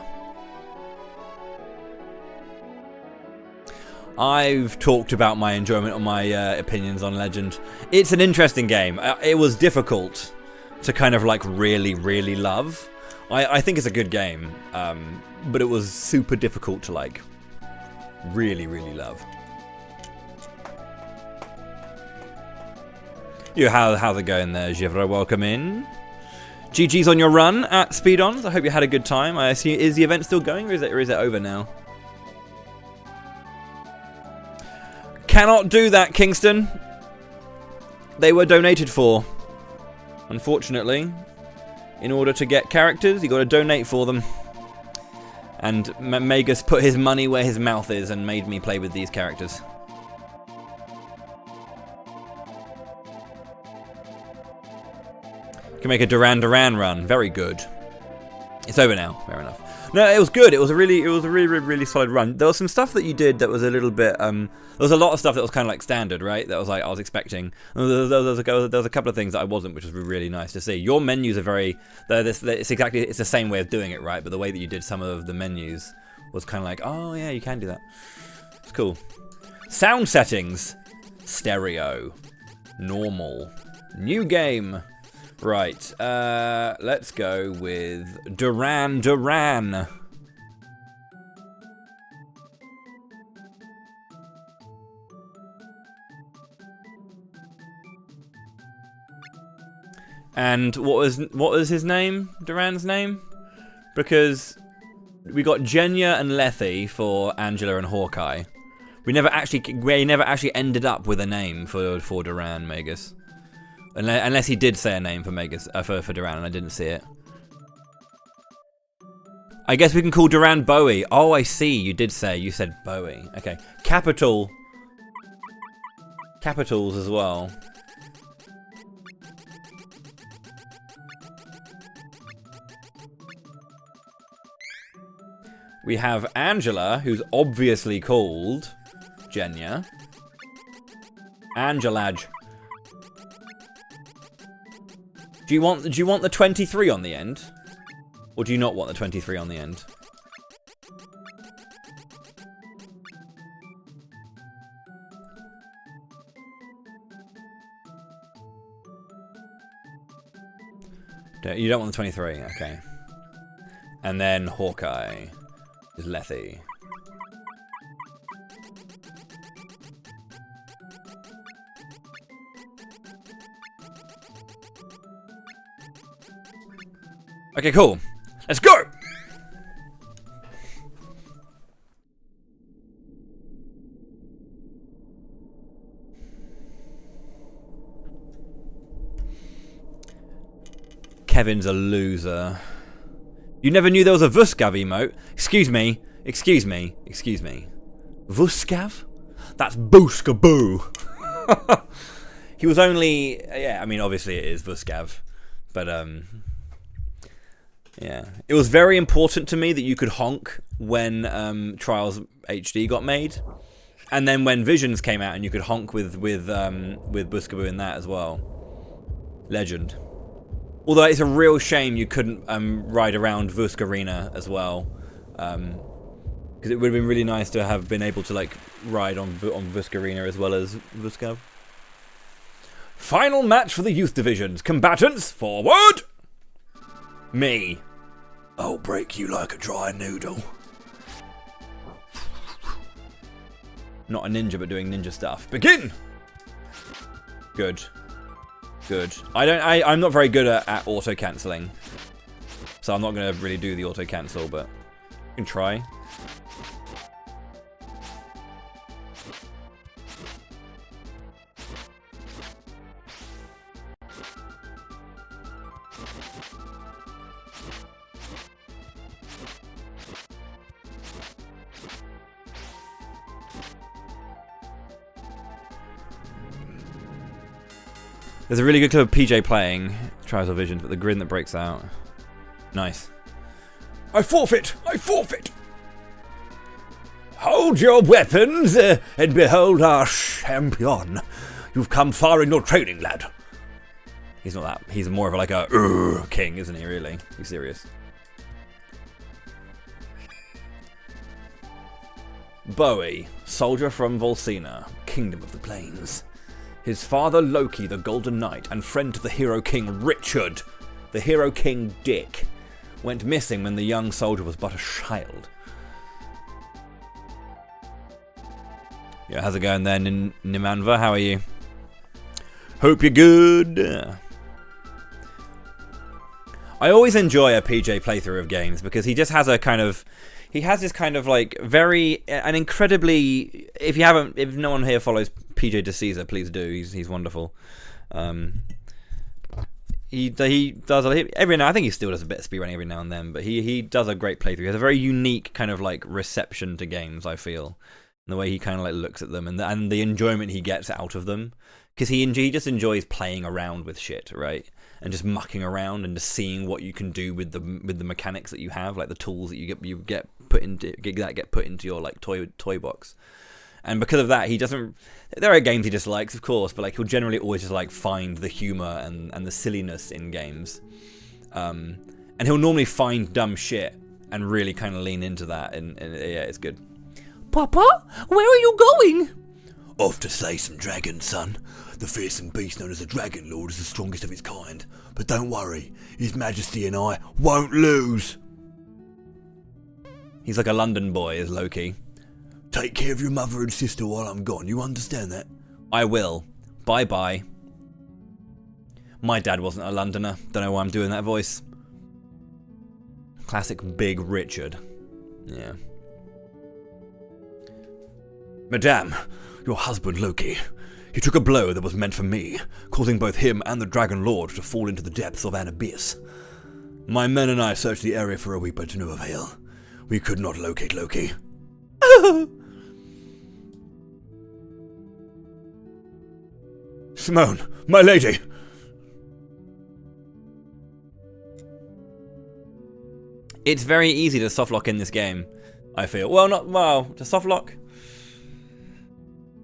I've talked about my enjoyment on my opinions on Legend. It's an interesting game. It was difficult to kind of like really, really love. I think it's a good game, but it was super difficult to like really, really love. How's it going there, Givra? Welcome in. GG's on your run at Speed-Ons. I hope you had a good time. I assume, is the event still going, or is it over now? Cannot do that, Kingston. They were donated for. Unfortunately, in order to get characters, you got to donate for them. And Magus put his money where his mouth is and made me play with these characters. Can make a Duran Duran run. Very good. It's over now. Fair enough. No, it was good. It was a really solid run. There was some stuff that you did that was a little bit. There was a lot of stuff that was kind of like standard, right? That was like I was expecting. There was a couple of things that I wasn't, which was really nice to see. Your menus are very. It's the same way of doing it, right? But the way that you did some of the menus was kind of like, oh yeah, you can do that. It's cool. Sound settings: stereo, normal, new game. Right, let's go with Duran Duran. And what was his name? Duran's name? Because we got Genya and Lethe for Angela and Hawkeye. We never actually ended up with a name for Duran, Magus. Unless he did say a name for Magus, for Duran, and I didn't see it. I guess we can call Duran Bowie. Oh, I see. You said Bowie. Okay. Capitals as well. We have Angela, who's obviously called Genya. Angelaj. Do you want the 23 on the end? Or do you not want the 23 on the end? You don't want the 23, okay. And then Hawkeye is Lethe. Okay, cool. Let's go! Kevin's a loser. You never knew there was a Vuskav emote? Excuse me. Excuse me. Excuse me. Vuskav? That's Booskaboo. He was only... Yeah, I mean, obviously it is Vuskav. But, yeah. It was very important to me that you could honk when Trials HD got made. And then when Visions came out and you could honk with Booskaboo in that as well. Legend. Although it's a real shame you couldn't ride around Vuskarina as well, because it would have been really nice to have been able to like ride on Vuskarina as well as Vuskav. Final match for the youth divisions. Combatants, forward! Me. I'll break you like a dry noodle. Not a ninja, but doing ninja stuff. Begin! Good. Good. I'm not very good at auto cancelling, so I'm not going to really do the auto cancel, but I can try. There's a really good clip of PJ playing Trials of Visions, but the grin that breaks out. Nice. I forfeit! I forfeit! Hold your weapons and behold our champion. You've come far in your training, lad. He's not that. He's more of like a king, isn't he, really? He's serious. Bowie, soldier from Volsina, Kingdom of the Plains. His father Loki, the Golden Knight, and friend to the Hero King Richard, the Hero King Dick, went missing when the young soldier was but a child. Yeah, how's it going there, Nimanva? How are you? Hope you're good. I always enjoy a PJ playthrough of games because he just has a kind of... He has this kind of like an incredibly... If no one here follows PJ DeCesar, please do. He's wonderful. He does every now. I think he still does a bit of speedrunning every now and then, but he does a great playthrough. He has a very unique kind of like reception to games, I feel, and the way he kind of like looks at them and the enjoyment he gets out of them, because he just enjoys playing around with shit, right? And just mucking around and just seeing what you can do with the mechanics that you have, like the tools that you get put into your like toy box. And because of that, he doesn't... There are games he dislikes, of course, but like he'll generally always just like find the humor and the silliness in games. And he'll normally find dumb shit and really kind of lean into that, and yeah, it's good. Papa, where are you going? Off to slay some dragons, son. The fearsome beast known as the Dragon Lord is the strongest of its kind. But don't worry, His Majesty and I won't lose. He's like a London boy, is Loki. Take care of your mother and sister while I'm gone, you understand that? I will. Bye-bye. My dad wasn't a Londoner. Don't know why I'm doing that voice. Classic Big Richard. Yeah. Madame, your husband Loki. He took a blow that was meant for me, causing both him and the Dragon Lord to fall into the depths of an abyss. My men and I searched the area for a week, but to no avail. We could not locate Loki. Simone, my lady! It's very easy to softlock in this game, I feel. Well, to softlock?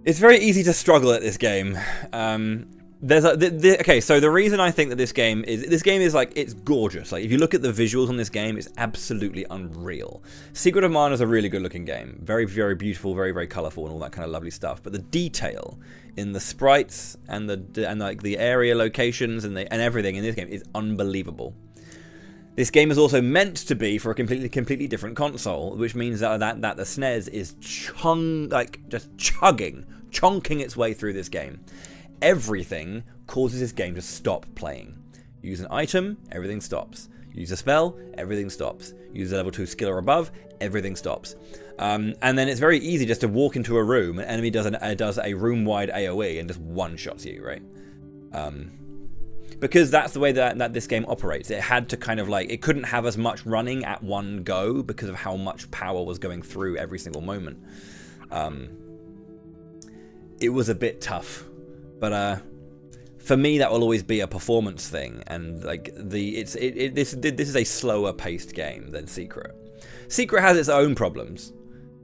It's very easy to struggle at this game. Okay, so the reason I think that this game is like, it's gorgeous. Like, if you look at the visuals on this game, it's absolutely unreal. Secret of Mana is a really good looking game. Very, very beautiful, very, very colourful and all that kind of lovely stuff. But the detail in the sprites and like the area locations and everything in this game is unbelievable. This game is also meant to be for a completely different console, which means that the SNES is just chonking its way through this game. Everything causes this game to stop playing. Use an item, everything stops. Use a spell, everything stops. Use a level 2 skill or above, everything stops. And then it's very easy just to walk into a room, an enemy does a room-wide AoE and just one-shots you, right? Because that's the way that this game operates. It had to kind of like, it couldn't have as much running at one go because of how much power was going through every single moment. It was a bit tough, but for me that will always be a performance thing, and like this is a slower paced game than Secret. Secret has its own problems.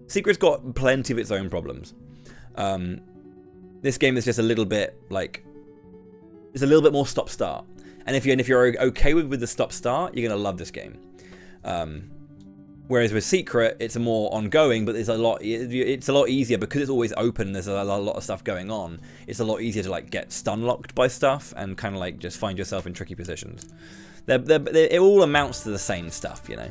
Secret's got plenty of its own problems. This game is just a little bit like, it's a little bit more stop-start. And if you're okay with the stop-start, you're gonna love this game. Whereas with Secret, it's a more ongoing, but it's a lot easier because it's always open. There's a lot of stuff going on. It's a lot easier to like get stun locked by stuff and kind of like just find yourself in tricky positions. It all amounts to the same stuff, you know.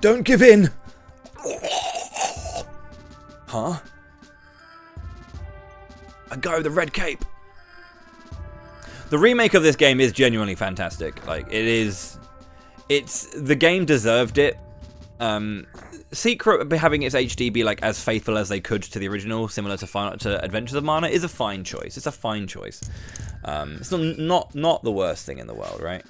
Don't give in. Huh? A guy with a red cape. The remake of this game is genuinely fantastic. Like, the game deserved it. Secret having its HD be like as faithful as they could to the original, similar to Adventures of Mana, is a fine choice. It's a fine choice. It's not the worst thing in the world, right?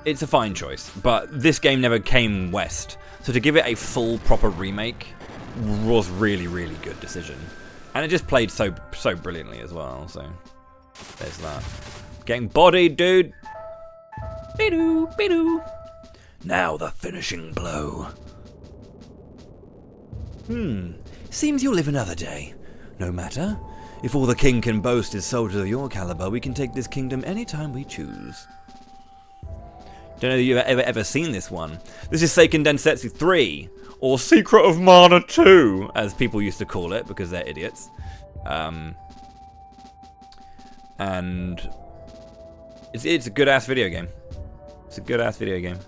It's a fine choice, but this game never came west, so to give it a full proper remake was really, really good decision, and it just played so brilliantly as well. So there's that. Getting bodied, dude. Be-doo, be-doo. Now the finishing blow. Seems you'll live another day. No matter. If all the king can boast is soldiers of your caliber, we can take this kingdom anytime we choose. Don't know if you've ever seen this one. This is Seiken Densetsu 3, or Secret of Mana 2, as people used to call it, because they're idiots. And it's a good-ass video game. It's a good-ass video game.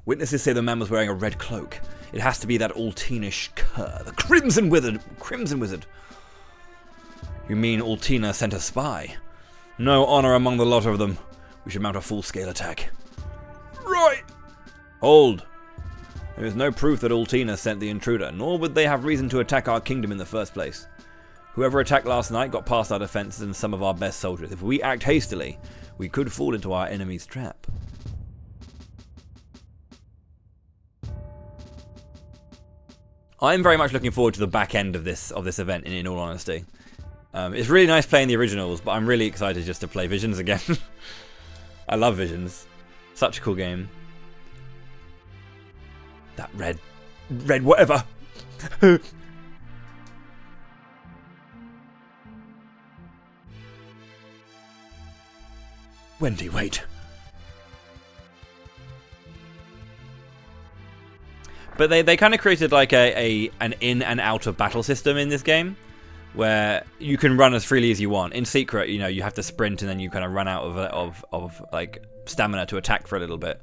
Witnesses say the man was wearing a red cloak. It has to be that Altinish cur, the Crimson Wizard. You mean Altina sent a spy? No honor among the lot of them. We should mount a full-scale attack. Right! Hold. There is no proof that Altina sent the intruder, nor would they have reason to attack our kingdom in the first place. Whoever attacked last night got past our defenses and some of our best soldiers. If we act hastily, we could fall into our enemy's trap. I'm very much looking forward to the back end of this event, in all honesty. It's really nice playing the originals, but I'm really excited just to play Visions again. I love Visions. Such a cool game. That red whatever. Wendy, wait. But they kind of created like an in and out of battle system in this game, where you can run as freely as you want. In Secret, you know, you have to sprint and then you kind of run out of like stamina to attack for a little bit.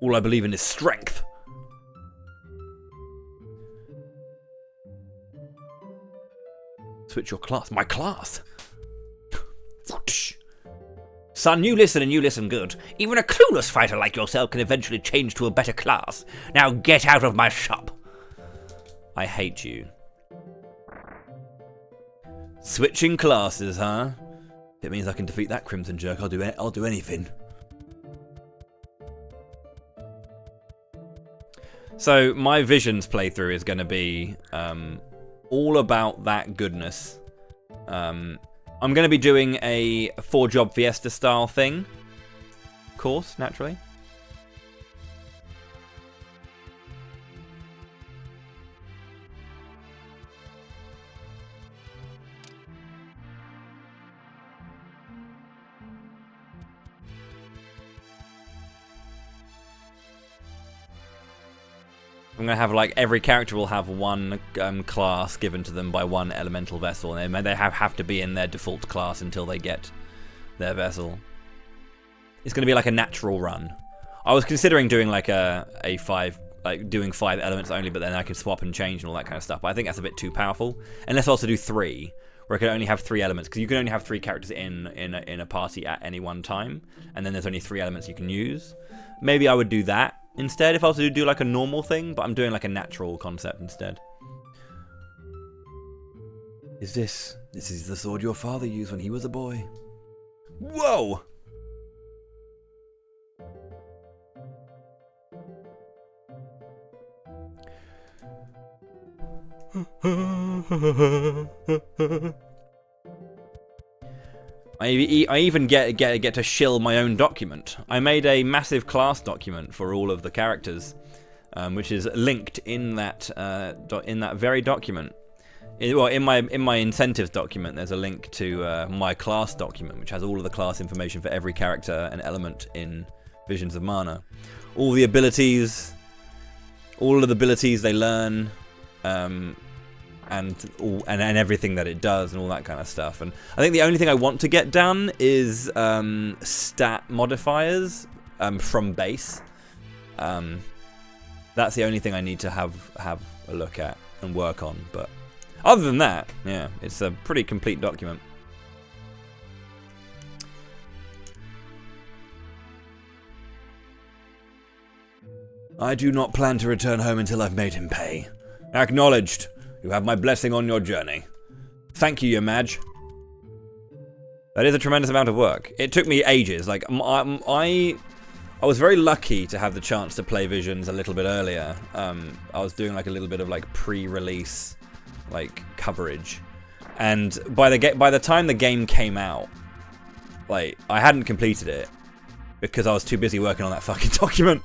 All I believe in is strength. Switch your class. My class? Son, you listen and you listen good. Even a clueless fighter like yourself can eventually change to a better class. Now get out of my shop. I hate you. Switching classes, huh? If it means I can defeat that Crimson Jerk, I'll do anything. So my Visions playthrough is going to be all about that goodness I'm going to be doing a 4-job Fiesta style thing. Of course, naturally. I'm going to have, like, every character will have one class given to them by one elemental vessel, and they have to be in their default class until they get their vessel. It's going to be like a natural run. I was considering doing like a 5, like doing 5 elements only, but then I could swap and change and all that kind of stuff. But I think that's a bit too powerful. Unless I also do 3, where I could only have 3 elements, because you can only have 3 characters in a party at any one time, and then there's only 3 elements you can use. Maybe I would do that instead if I was to do like a normal thing, but I'm doing like a natural concept instead. This is the sword your father used when he was a boy. Whoa! I even get to shill my own document. I made a massive class document for all of the characters, which is linked in that very document. In my incentives document, there's a link to my class document, which has all of the class information for every character and element in Visions of Mana. All the abilities, all of the abilities they learn, and everything that it does and all that kind of stuff. And I think the only thing I want to get done is stat modifiers from base. That's the only thing I need to have a look at and work on. But other than that, yeah, it's a pretty complete document. I do not plan to return home until I've made him pay. Acknowledged. You have my blessing on your journey. Thank you, Yamaj. That is a tremendous amount of work. It took me ages. Like, I was very lucky to have the chance to play Visions a little bit earlier. I was doing like a little bit of like pre-release like coverage, and by the time the game came out, like I hadn't completed it because I was too busy working on that fucking document.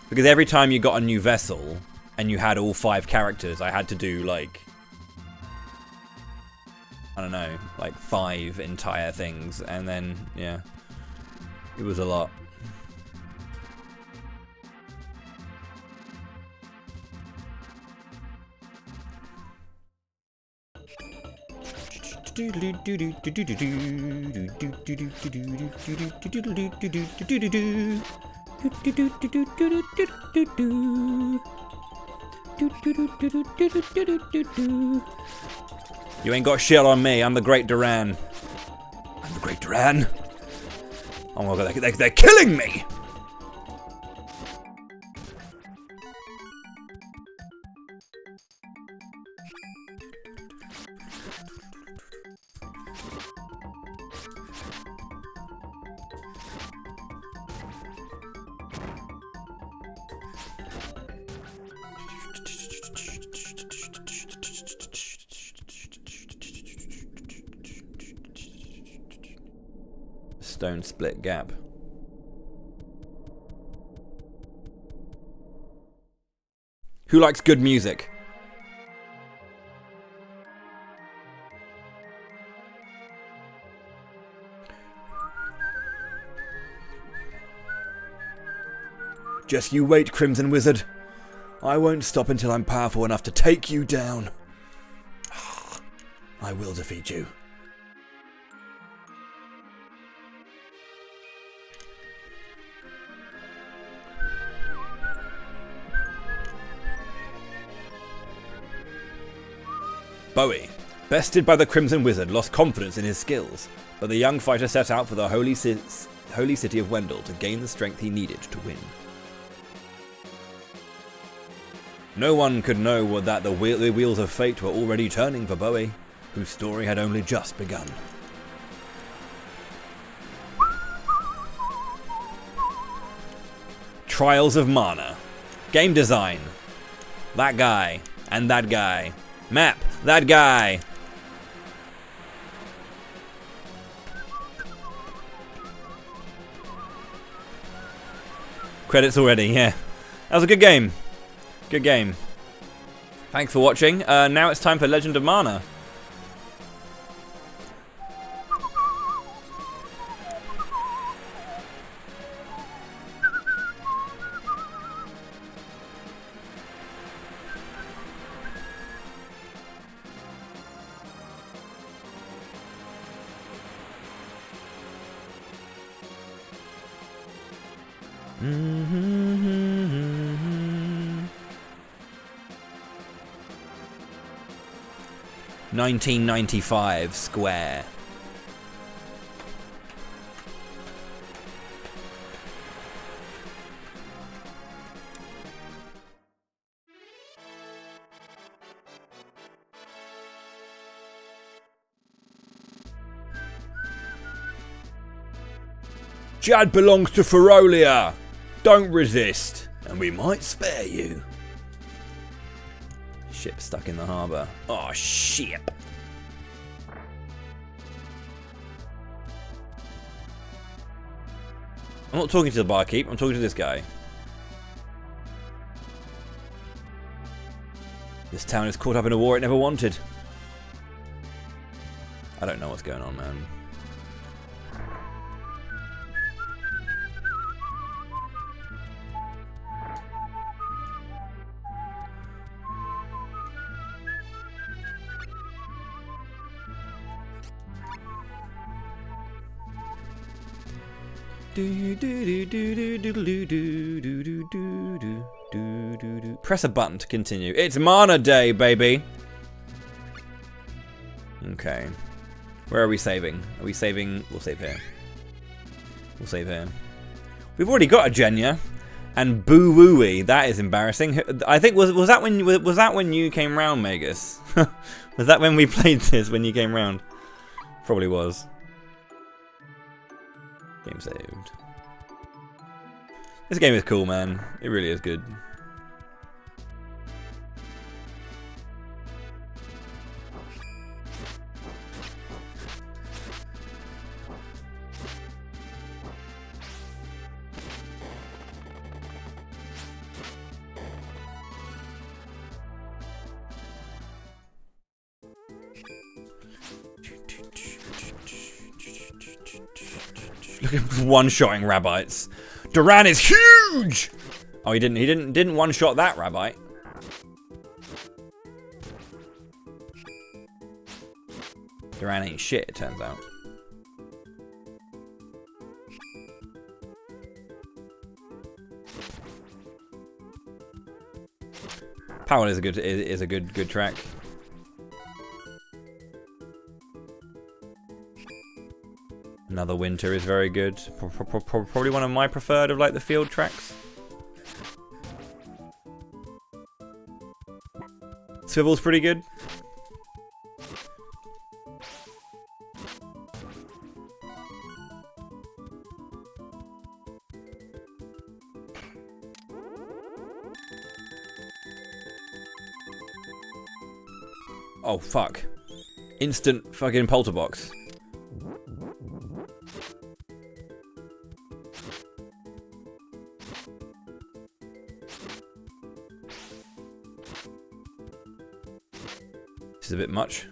Because every time you got a new vessel and you had all 5 characters, I had to do like, I don't know, like 5 entire things, and then yeah, it was a lot. You ain't got shit on me. I'm the Great Duran. I'm the Great Duran. Oh my god, they're killing me! Stone split gap. Who likes good music? Just you wait, Crimson Wizard. I won't stop until I'm powerful enough to take you down. I will defeat you. Bowie, bested by the Crimson Wizard, lost confidence in his skills, but the young fighter set out for the holy city of Wendell to gain the strength he needed to win. No one could know that the wheels of fate were already turning for Bowie, whose story had only just begun. Trials of Mana. Game design. That guy and that guy. Map. That guy. Credits already, yeah. That was a good game. Good game. Thanks for watching. Now it's time for Legend of Mana. Mm-hmm. 1995 Square. Jad belongs to Ferolia. Don't resist, and we might spare you. Ship stuck in the harbour. Oh, shit. I'm not talking to the barkeep, I'm talking to this guy. This town is caught up in a war it never wanted. I don't know what's going on, man. Press a button to continue. It's Mana Day, baby. Okay. Where are we saving? Are we saving? We'll save here. We'll save here. We've already got a Genya. And Bowie. That is embarrassing. I think was that when you came round, Magus? Was that when we played this when you came round? Probably was. Game saved. This game is cool, man. It really is good. Look at one-shotting rabbits. Duran is huge. Oh, he didn't one-shot that rabbit. Duran ain't shit, it turns out. Powell is a good track. Another Winter is very good. Probably one of my preferred of like the field tracks. Swivel's pretty good. Oh fuck. Instant fucking polterbox. A bit much.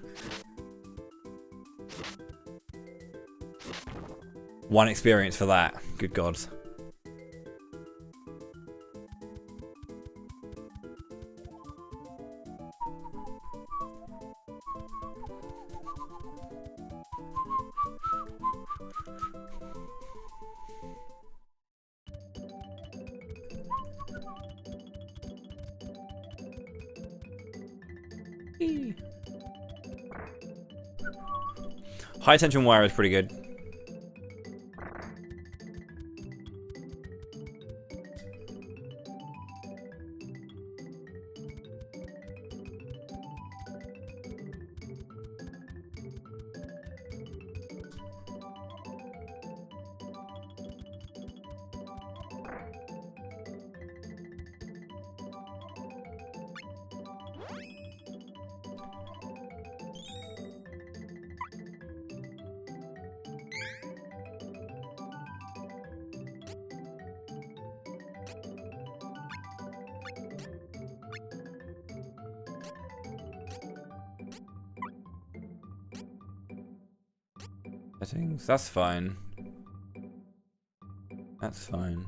One experience for that. Good God. High tension wire is pretty good. Settings. That's fine. That's fine.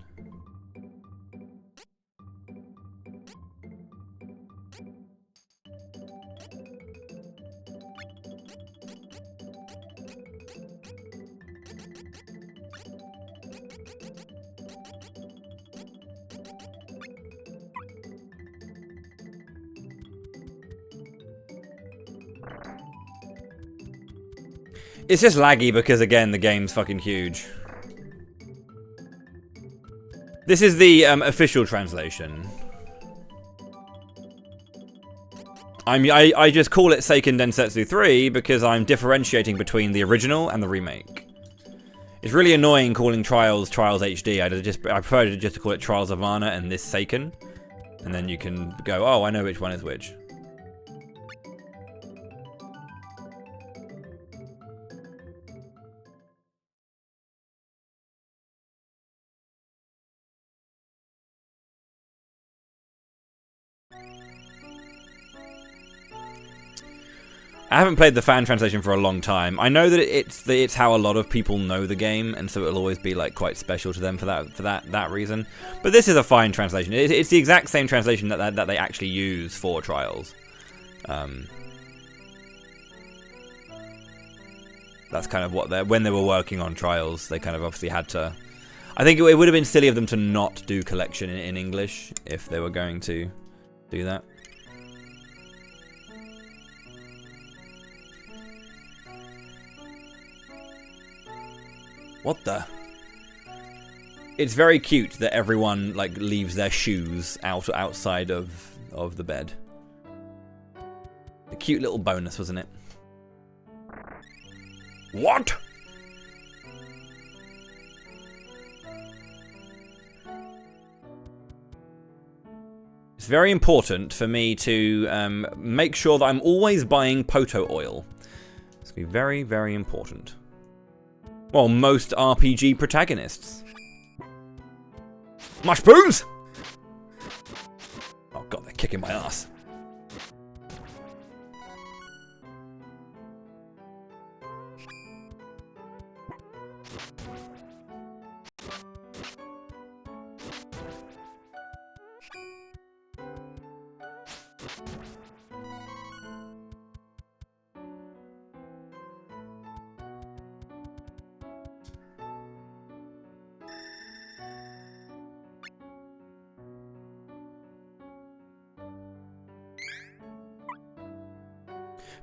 It's just laggy because, again, the game's fucking huge. This is the official translation. I just call it Seiken Densetsu 3 because I'm differentiating between the original and the remake. It's really annoying calling Trials HD. I prefer just to call it Trials of Mana and this Seiken. And then you can go, oh, I know which one is which. I haven't played the fan translation for a long time. I know that it's how a lot of people know the game, and so it'll always be like quite special to them for that reason. But this is a fine translation. It's the exact same translation that they actually use for Trials. That's kind of what when they were working on Trials, they kind of obviously had to. I think it would have been silly of them to not do collection in English if they were going to do that. What the? It's very cute that everyone like leaves their shoes outside of the bed. A cute little bonus, wasn't it? What? It's very important for me to make sure that I'm always buying Poto oil. It's going to be very, very important. Well, most RPG protagonists. Mushrooms! Oh god, they're kicking my ass.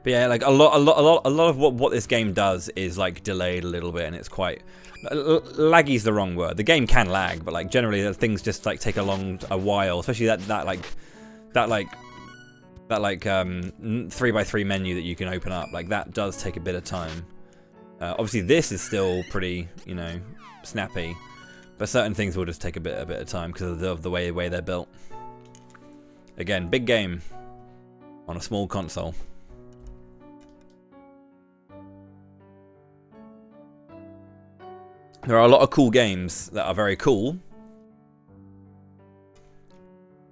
But yeah, like a lot of what this game does is like delayed a little bit, and it's quite laggy's the wrong word. The game can lag, but like generally things just like take a while, especially that 3x3 menu that you can open up. Like that does take a bit of time. Obviously, this is still pretty, you know, snappy, but certain things will just take a bit of time because of the way they're built. Again, big game on a small console. There are a lot of cool games that are very cool,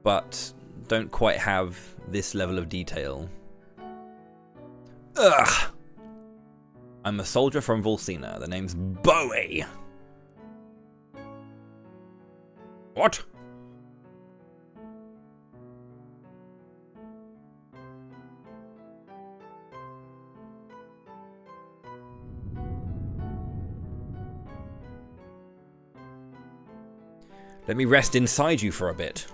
but don't quite have this level of detail. Ugh! I'm a soldier from Volsina. The name's Bowie. What? Let me rest inside you for a bit.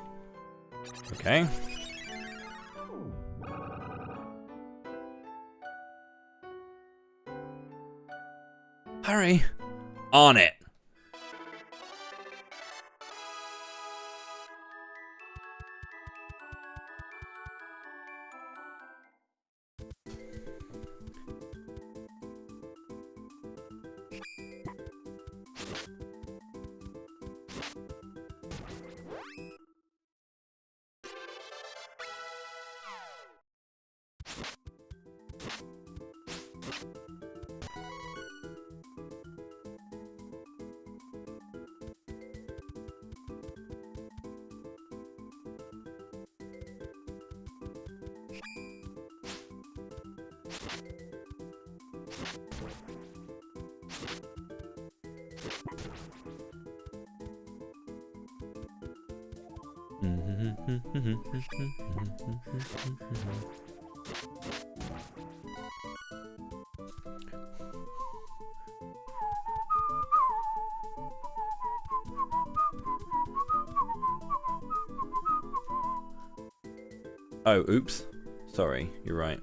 Okay. Hurry. On it. Oh, oops. Sorry, you're right.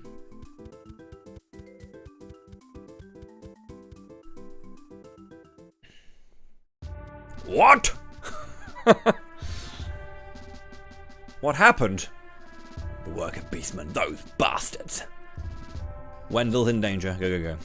What? What happened? The work of beastmen, those bastards. Wendell's in danger. Go, go, go.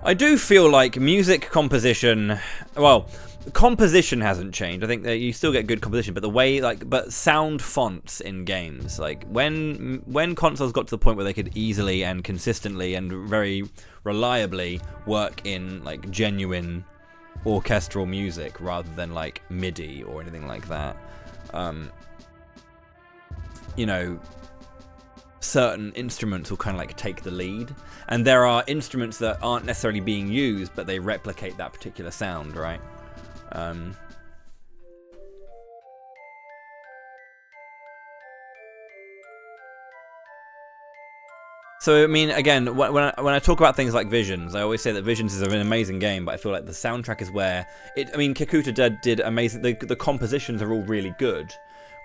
I do feel like music composition, well, composition hasn't changed. I think that you still get good composition, but the way, but sound fonts in games, like when consoles got to the point where they could easily and consistently and very reliably work in like genuine orchestral music rather than like MIDI or anything like that, you know, certain instruments will kind of like take the lead, and there are instruments that aren't necessarily being used but they replicate that particular sound, right? So I mean, again, when I talk about things like Visions, I always say that Visions is an amazing game, but I feel like the soundtrack is where it. I mean, Kikuta did amazing. The compositions are all really good,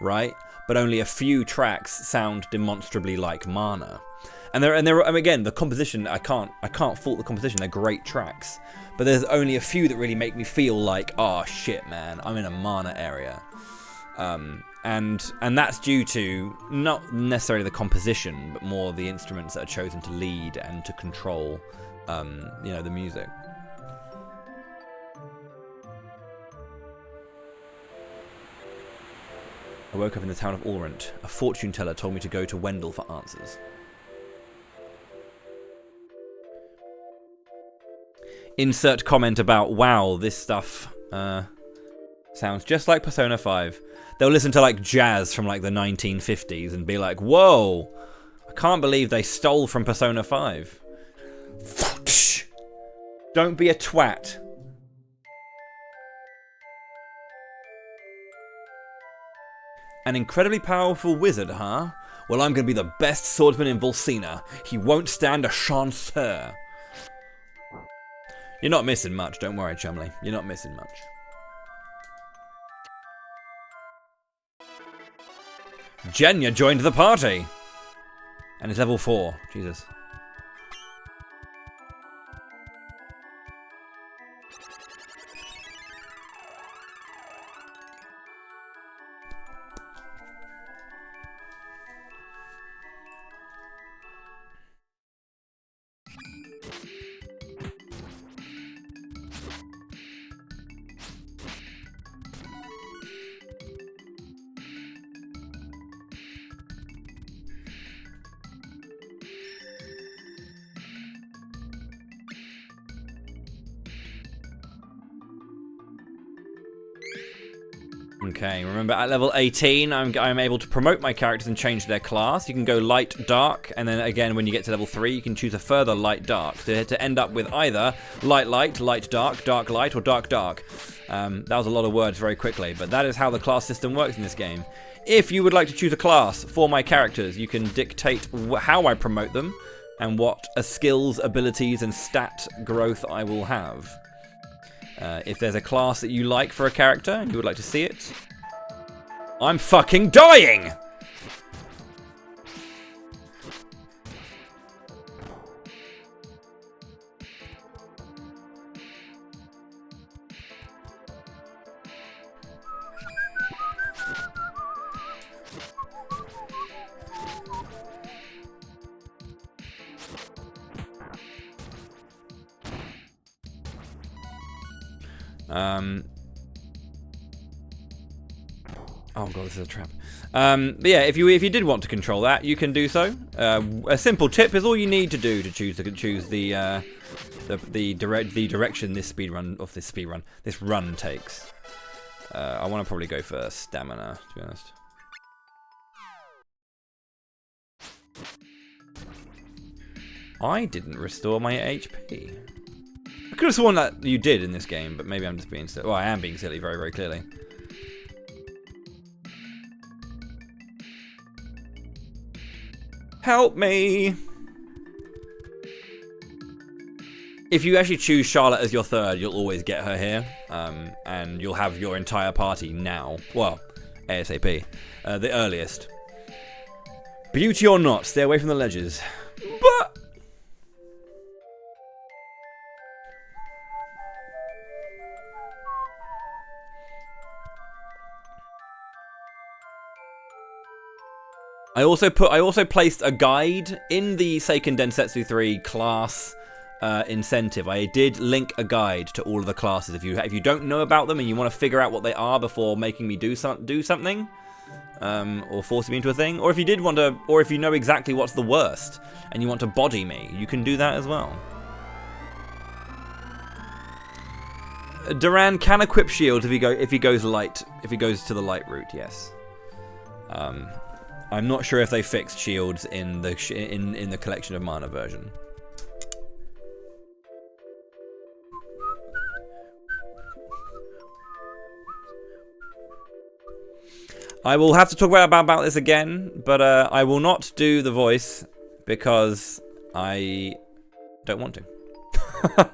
right? But only a few tracks sound demonstrably like Mana, and again, the composition, I can't fault the composition. They're great tracks, but there's only a few that really make me feel like, oh shit, man, I'm in a Mana area, and that's due to not necessarily the composition, but more the instruments that are chosen to lead and to control, you know, the music. I woke up in the town of Orant. A fortune teller told me to go to Wendell for answers. Insert comment about, wow, this stuff sounds just like Persona 5. They'll listen to like jazz from like the 1950s and be like, whoa, I can't believe they stole from Persona 5. Don't be a twat. An incredibly powerful wizard, huh? Well, I'm going to be the best swordsman in Volsina. He won't stand a chance, sir. You're not missing much, don't worry, Chumley. You're not missing much. Jenya joined the party! And it's level 4. Jesus. Okay, remember at level 18, I'm able to promote my characters and change their class. You can go light, dark, and then again when you get to level 3, you can choose a further light, dark to end up with either light, light, light, dark light, or dark, dark. That was a lot of words very quickly, but that is how the class system works in this game. If you would like to choose a class for my characters, you can dictate how I promote them and what skills, abilities, and stat growth I will have. If there's a class that you like for a character and you would like to see it, I'm fucking dying! Oh god, this is a trap. But yeah, if you did want to control that, you can do so. A simple tip is all you need to do to choose the direction this this run takes. I want to probably go for stamina, to be honest. I didn't restore my HP. I could have sworn that you did in this game, but maybe I'm just being silly. Well, I am being silly very, very clearly. Help me! If you actually choose Charlotte as your third, you'll always get her here. And you'll have your entire party now. Well, ASAP. The earliest. Beauty or not, stay away from the ledges. But... I also placed a guide in the Seiken Densetsu 3 class incentive. I did link a guide to all of the classes. If you don't know about them and you want to figure out what they are before making me do something, or forcing me into a thing, or if you did want to, or if you know exactly what's the worst and you want to body me, you can do that as well. Duran can equip shields if he goes to the light route. Yes. I'm not sure if they fixed shields in the Collection of Mana version. I will have to talk about this again, but I will not do the voice because I don't want to.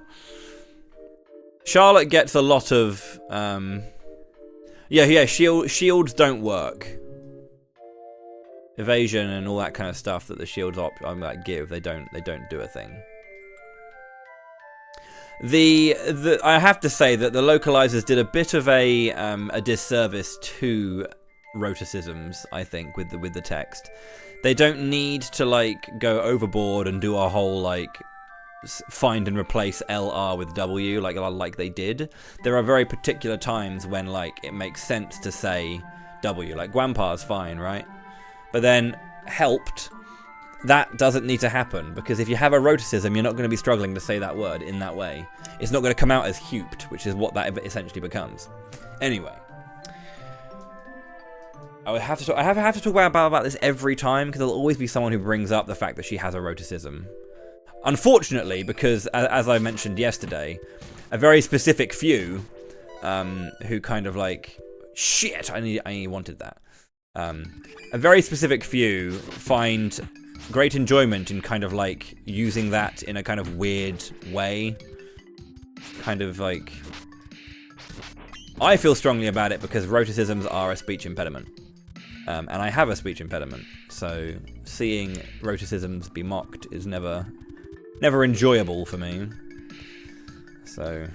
Charlotte gets a lot of shields don't work. Evasion and all that kind of stuff that the shields give, they don't do a thing. I have to say that the localizers did a bit of a disservice to roticisms, I think, with the text. They don't need to like go overboard and do a whole like find and replace LR with W like they did. There are very particular times when like it makes sense to say W, like Guampa's fine, right? But then helped, that doesn't need to happen, because if you have a roticism, you're not going to be struggling to say that word in that way. It's not going to come out as huped, which is what that essentially becomes. Anyway. I have to talk about this every time, because there'll always be someone who brings up the fact that she has a roticism. Unfortunately, because, as I mentioned yesterday, a very specific few who kind of like, shit, I wanted that. A very specific few find great enjoyment in kind of like using that in a kind of weird way. Kind of like... I feel strongly about it because roticisms are a speech impediment. And I have a speech impediment, so seeing roticisms be mocked is never enjoyable for me. So...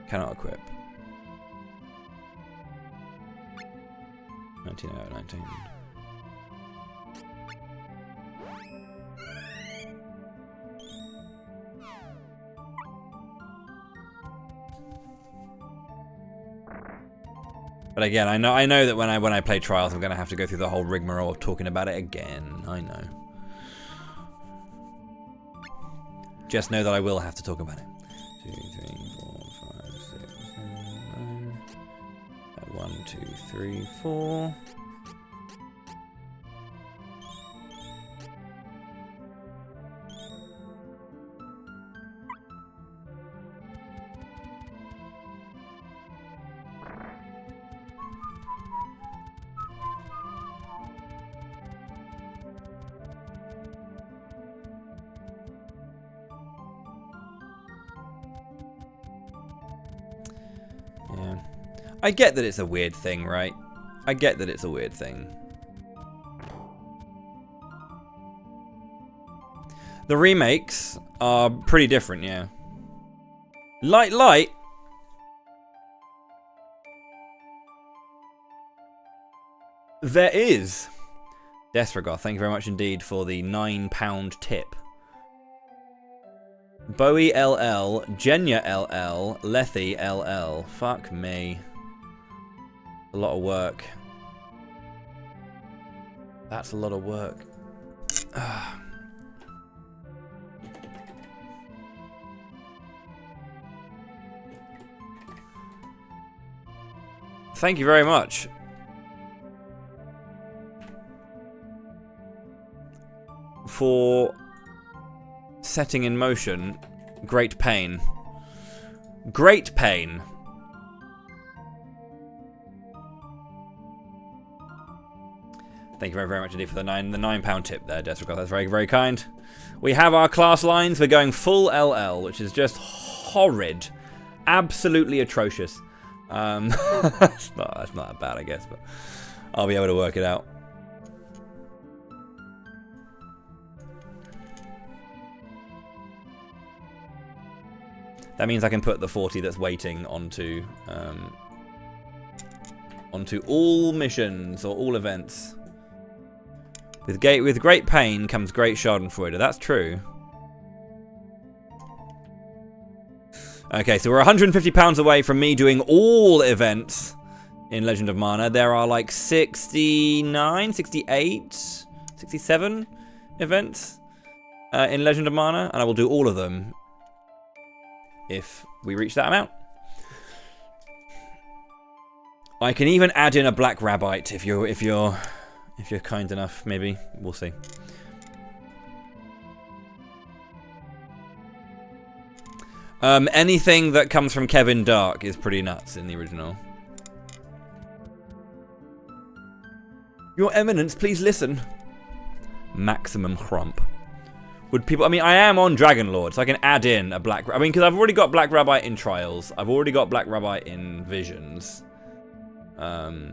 Cannot equip. 19 out of 19. But again, I know that when I play Trials, I'm gonna have to go through the whole rigmarole of talking about it again. I know. Just know that I will have to talk about it. 2, 3, 4, 5, 6, 7, 8. 1, 2, 3, 4. Yeah. I get that it's a weird thing, right? I get that it's a weird thing. The remakes are pretty different, yeah. Light. There is. Desregoth, thank you very much indeed for the £9 tip. Bowie LL, Jenya LL, Lethy LL. Fuck me. A lot of work. That's a lot of work. Thank you very much. For setting in motion great pain. Great pain. Thank you very, very much indeed for the £9 tip there, Desregard. That's very, very kind. We have our class lines. We're going full LL, which is just horrid. Absolutely atrocious. that's not that bad, I guess, but I'll be able to work it out. That means I can put the 40 that's waiting onto all missions or all events. With great pain comes great schadenfreude. That's true. Okay, so we're £150 away from me doing all events in Legend of Mana. There are like 69, 68, 67 events in Legend of Mana, and I will do all of them if we reach that amount. I can even add in a black rabbite if you're kind enough. Maybe we'll see. Anything that comes from Kevin Dark is pretty nuts in the original. Your Eminence, please listen. Maximum Chrump. Would people... I mean, I am on Dragonlord, so I can add in a black... I mean, because I've already got Black Rabbite in Trials. I've already got Black Rabbite in Visions. Now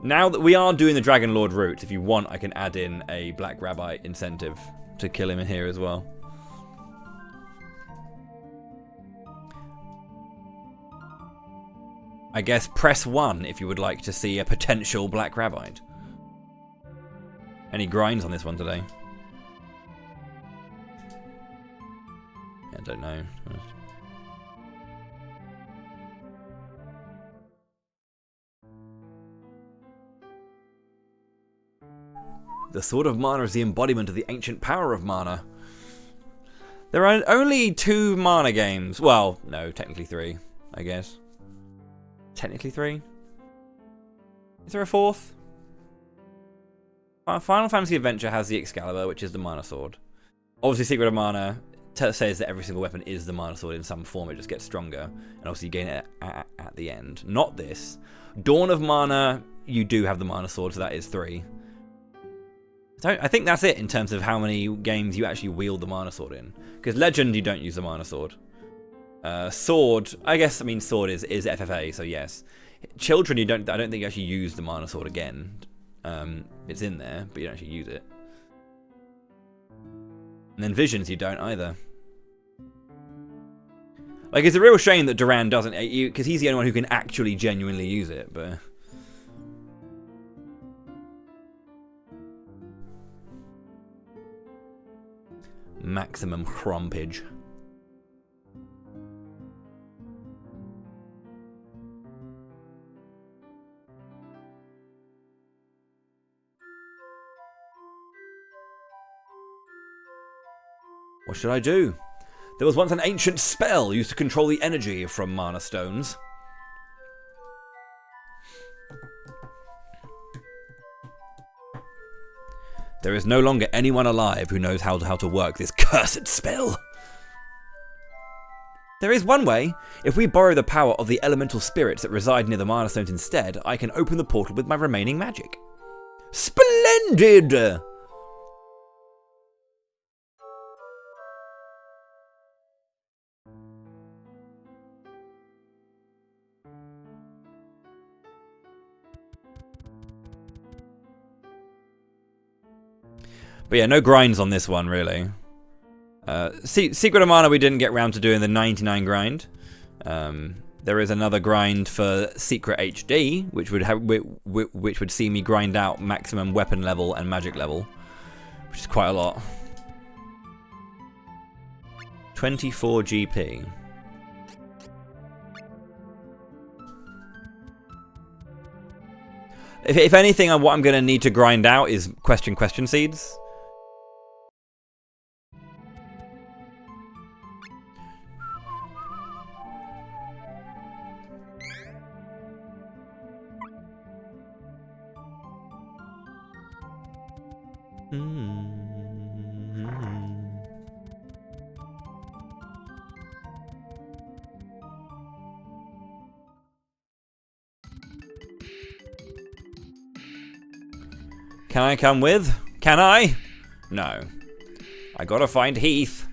that we are doing the Dragonlord route, if you want, I can add in a Black Rabbite incentive to kill him in here as well. I guess press 1 if you would like to see a potential Black Rabbite. Any grinds on this one today? I don't know. The Sword of Mana is the embodiment of the ancient power of Mana. There are only 2 Mana games. Well, no, technically 3, I guess. Technically 3? Is there a 4th? Final Fantasy Adventure has the Excalibur, which is the Mana Sword. Obviously, Secret of Mana says that every single weapon is the Mana Sword in some form. It just gets stronger. And obviously you gain it at the end. Not this. Dawn of Mana, you do have the Mana Sword, so that is 3. So I think that's it in terms of how many games you actually wield the Mana Sword in. Because Legend, you don't use the Mana Sword. Sword, I guess, I mean, Sword is FFA, so yes. Children, I don't think you actually use the Mana Sword again. It's in there, but you don't actually use it. And then Visions, you don't either. Like, it's a real shame that Duran doesn't, because he's the only one who can actually genuinely use it, but... Maximum Chrumpage. What should I do? There was once an ancient spell used to control the energy from Mana Stones. There is no longer anyone alive who knows how to work this cursed spell. There is one way. If we borrow the power of the elemental spirits that reside near the Mana Stones instead, I can open the portal with my remaining magic. Splendid! But yeah, no grinds on this one, really. Secret of Mana, we didn't get round to doing the 99 grind. There is another grind for Secret HD, which would see me grind out maximum weapon level and magic level, which is quite a lot. 24 GP. If anything, what I'm going to need to grind out is question seeds. Can I come with? Can I? No. I gotta find Heath.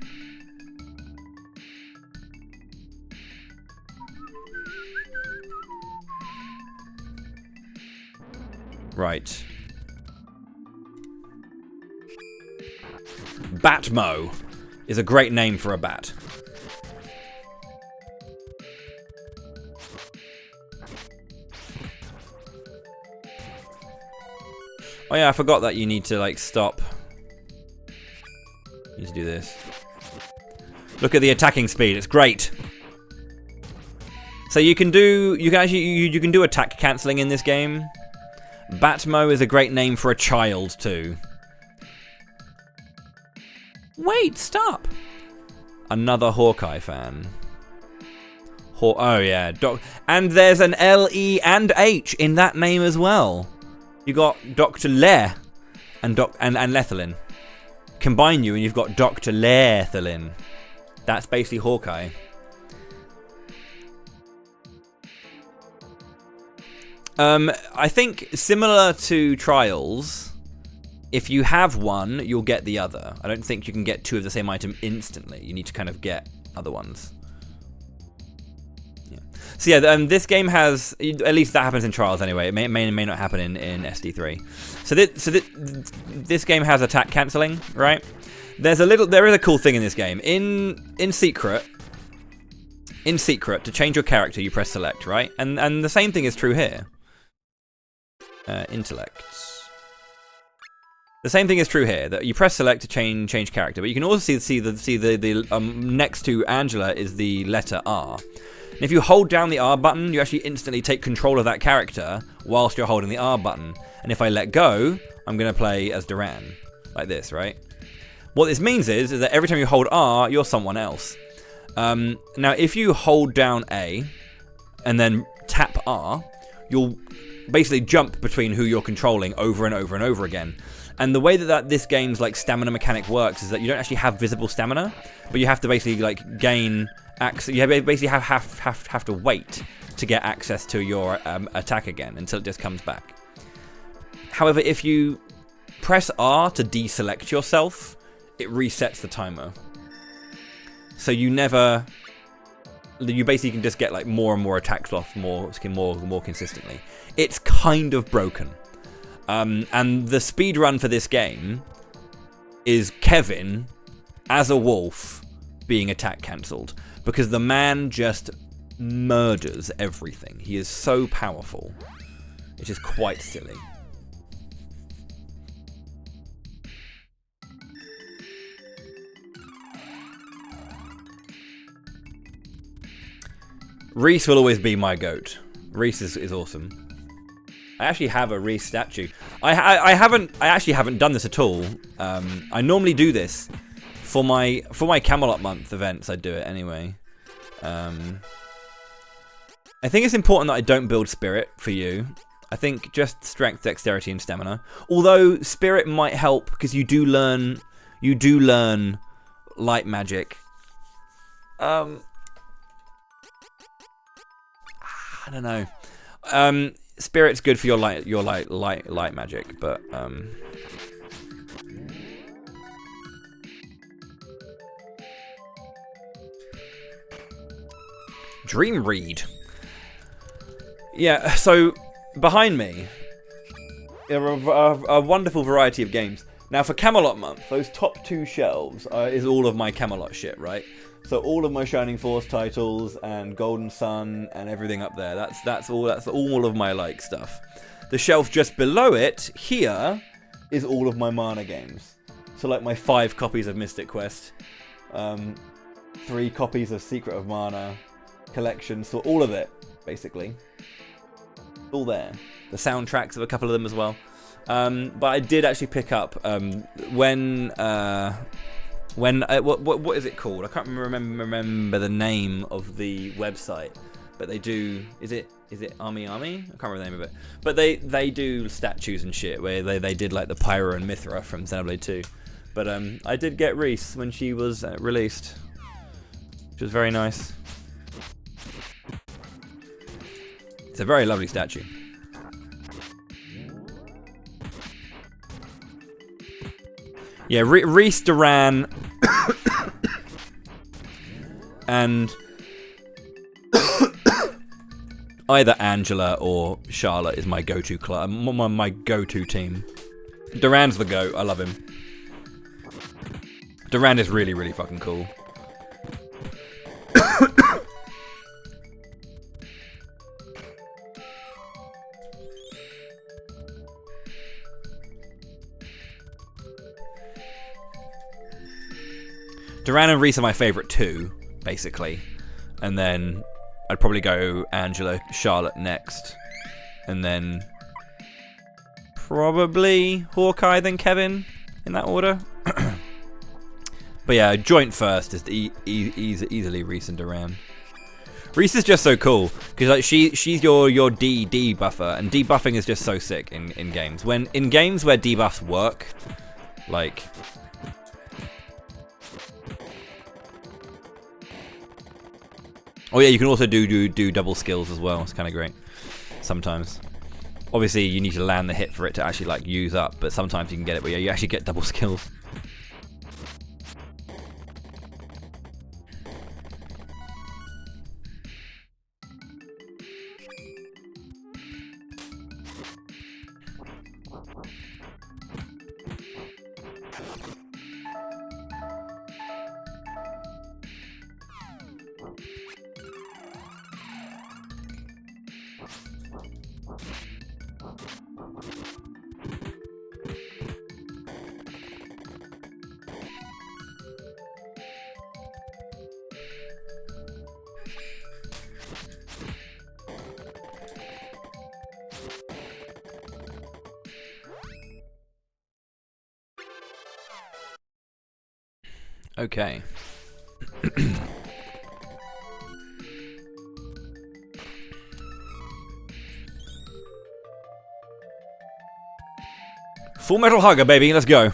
Right. Batmo is a great name for a bat. Oh yeah, I forgot that you need to like stop. You need to do this. Look at the attacking speed, it's great. So you can do attack cancelling in this game. Batmo is a great name for a child too. Wait, stop. Another Hawkeye fan. Oh yeah, and there's an L-E and H in that name as well. You got Dr. Le and Lethalin. Combine you and you've got Dr. Lethalin. That's basically Hawkeye. I think similar to Trials, if you have one, you'll get the other. I don't think you can get two of the same item instantly. You need to kind of get other ones. Yeah. So yeah, this game has, at least that happens in Trials anyway. It may not happen in SD3. So this game has attack cancelling, right? There is a cool thing in this game. In Secret, to change your character, you press select, right? And the same thing is true here. Intellect. The same thing is true here, that you press select to change character, but you can also see the next to Angela is the letter R. And if you hold down the R button, you actually instantly take control of that character whilst you're holding the R button. And if I let go, I'm going to play as Duran, like this, right? What this means is that every time you hold R, you're someone else. Now, if you hold down A and then tap R, you'll basically jump between who you're controlling over and over and over again. And the way that this game's like stamina mechanic works is that you don't actually have visible stamina, but you have to basically like gain access. You basically have to wait to get access to your attack again until it just comes back. However, if you press R to deselect yourself, it resets the timer. So you basically can just get like more and more attacks off more consistently. It's kind of broken. And the speed run for this game is Kevin as a wolf being attack cancelled, because the man just murders everything. He is so powerful. It is quite silly. Reese will always be my goat. Reese is awesome. I actually have a Reese statue. I actually haven't done this at all. I normally do this for my Camelot month events. I do it anyway. I think it's important that I don't build spirit for you. I think just strength, dexterity, and stamina. Although spirit might help because you do learn light magic. I don't know. Spirit's good for your light magic, but Dream Read. Yeah, so behind me there are a wonderful variety of games. Now for Camelot month, those top two shelves is all of my Camelot shit, right? So all of my Shining Force titles and Golden Sun and everything up there. That's all of my like stuff. The shelf just below it here is all of my Mana games. So like my 5 copies of Mystic Quest, 3 copies of Secret of Mana collection. So all of it basically, all there. The soundtracks of a couple of them as well. But I did actually pick up what is it called? I can't remember the name of the website, but they do. Is it Army? I can't remember the name of it. But they do statues and shit where they did like the Pyra and Mithra from Xenoblade 2. But I did get Reese when she was released, which was very nice. It's a very lovely statue. Yeah, Reese, Duran, and either Angela or Charlotte is my go-to my go-to team. Duran's the GOAT. I love him. Duran is really, really fucking cool. Duran and Reese are my favourite two, basically. And then I'd probably go Angela, Charlotte next. And then probably Hawkeye, then Kevin, in that order. But yeah, joint first is easily Reese and Duran. Reese is just so cool, because like she's your D buffer, and debuffing is just so sick in games. In games where debuffs work, like... Oh yeah, you can also do double skills as well. It's kind of great sometimes. Obviously, you need to land the hit for it to actually like use up, but sometimes you can get it where you actually get double skills. Okay. Full Metal Hugger, baby. Let's go.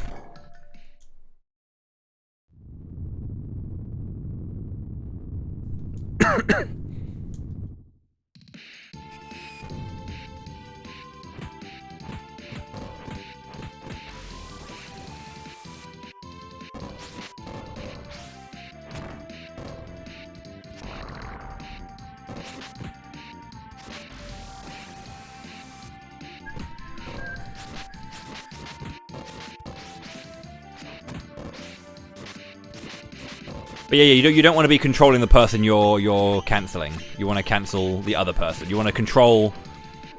But yeah, you don't want to be controlling the person you're cancelling. You want to cancel the other person. You want to control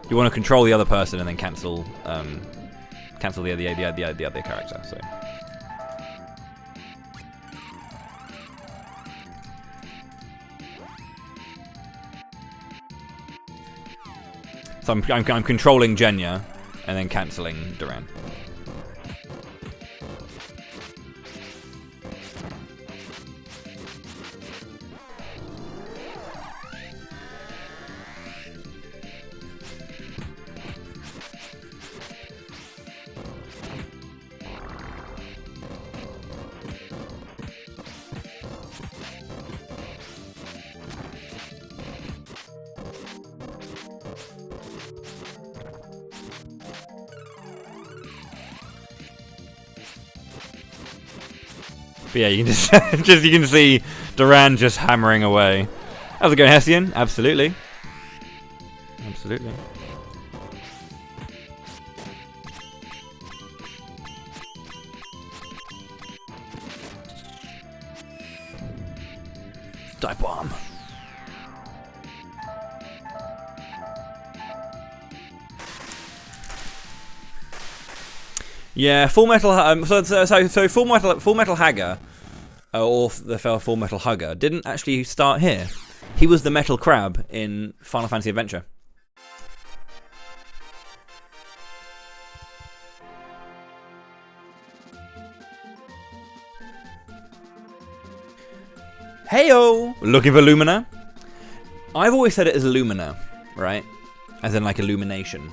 the other person and then cancel the other character. So I'm controlling Genya and then cancelling Duran. But yeah, you can just you can see Duran just hammering away. How's it going, Hessian? Absolutely. Absolutely. Dive bomb. Yeah, Full Metal. So Full Metal Hagger, or the Full Metal Hugger, didn't actually start here. He was the Metal Crab in Final Fantasy Adventure. Heyo! Looking for Lumina? I've always said it as Lumina, right? As in like illumination.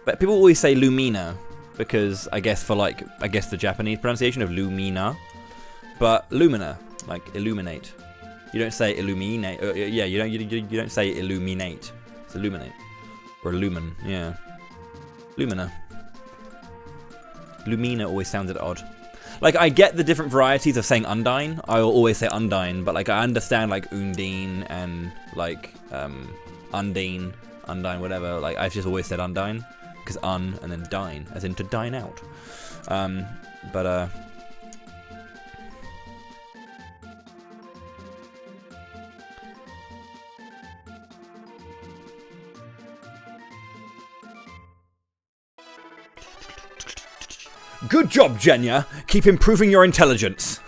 But people always say Lumina because I guess for like the Japanese pronunciation of Lumina. But Lumina, like illuminate. You don't say illuminate. Yeah, you don't say illuminate. It's illuminate or illumin. Yeah, Lumina. Lumina always sounded odd. Like, I get the different varieties of saying Undine. I will always say Undine, but like I understand like Undine and like Undine, whatever. Like I've just always said Undine because and then dine, as in to dine out. Good job, Jenya. Keep improving your intelligence.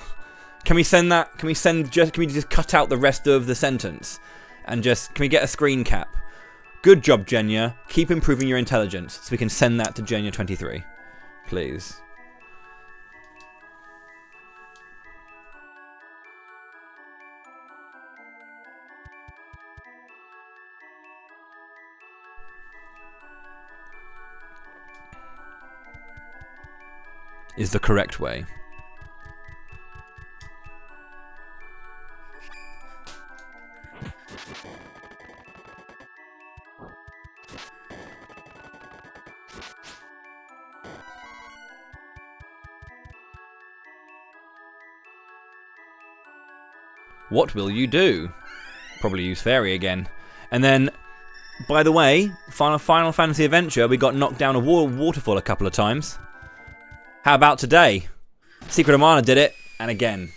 Can we send that? Can we just cut out the rest of the sentence and can we get a screen cap? Good job, Jenya. Keep improving your intelligence, so we can send that to Jenya23, please. Is the correct way. What will you do? Probably use Fairy again. And then, by the way, Final Fantasy Adventure, we got knocked down a waterfall a couple of times. How about today? Secret of Mana did it, and again,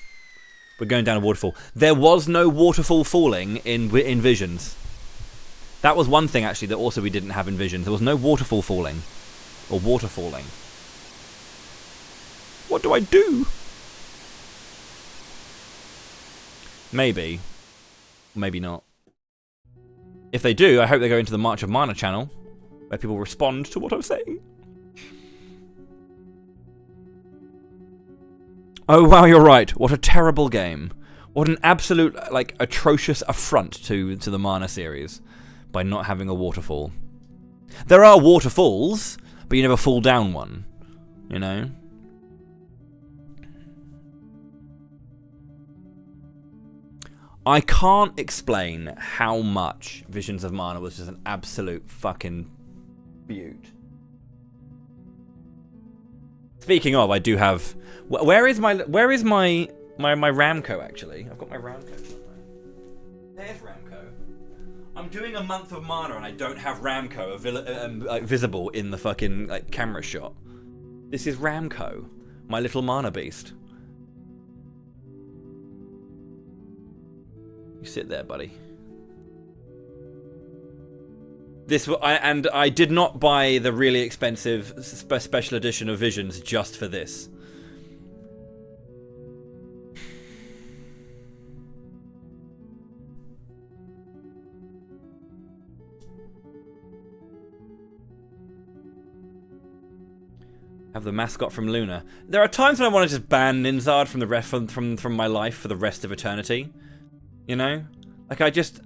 we're going down a waterfall. There was no waterfall falling in Visions. That was one thing, actually, that also we didn't have in Visions. There was no waterfall falling. Or water falling. What do I do? Maybe. Maybe not. If they do, I hope they go into the March of Mana channel, where people respond to what I'm saying. Oh wow, you're right. What a terrible game. What an absolute, like, atrocious affront to the Mana series by not having a waterfall. There are waterfalls, but you never fall down one, you know? I can't explain how much Visions of Mana was just an absolute fucking beaut. Speaking of, I do have. Where is my Ramco? Actually, I've got my Ramco. There's Ramco. I'm doing a month of Mana and I don't have Ramco visible in the fucking like camera shot. This is Ramco, my little Mana beast. You sit there, buddy. I did not buy the really expensive special edition of Visions just for this. Have the mascot from Luna. There are times when I want to just ban Ninzard from the rest from my life for the rest of eternity. You know, like I just.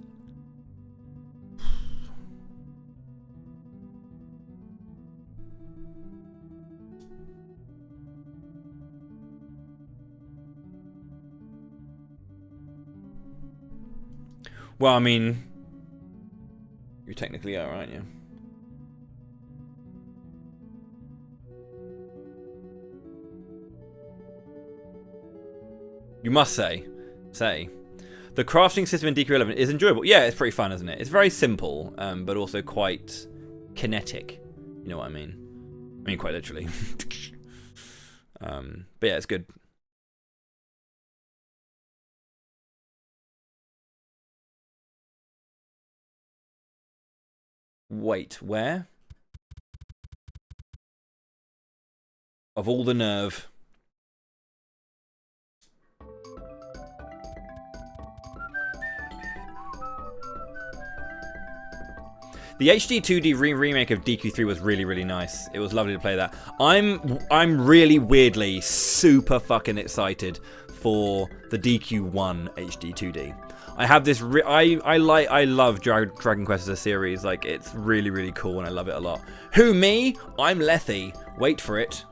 Well, I mean, you technically are, aren't you? You must say. The crafting system in DQ11 is enjoyable. Yeah, it's pretty fun, isn't it? It's very simple, but also quite kinetic. You know what I mean? I mean, quite literally. But yeah, it's good. Wait, where? Of all the nerve. The HD 2D remake of DQ3 was really, really nice. It was lovely to play that. I'm really weirdly super fucking excited for the DQ1 HD 2D. I have this. I love Dragon Quest as a series. Like, it's really, really cool, and I love it a lot. Who, me? I'm Lethy. Wait for it.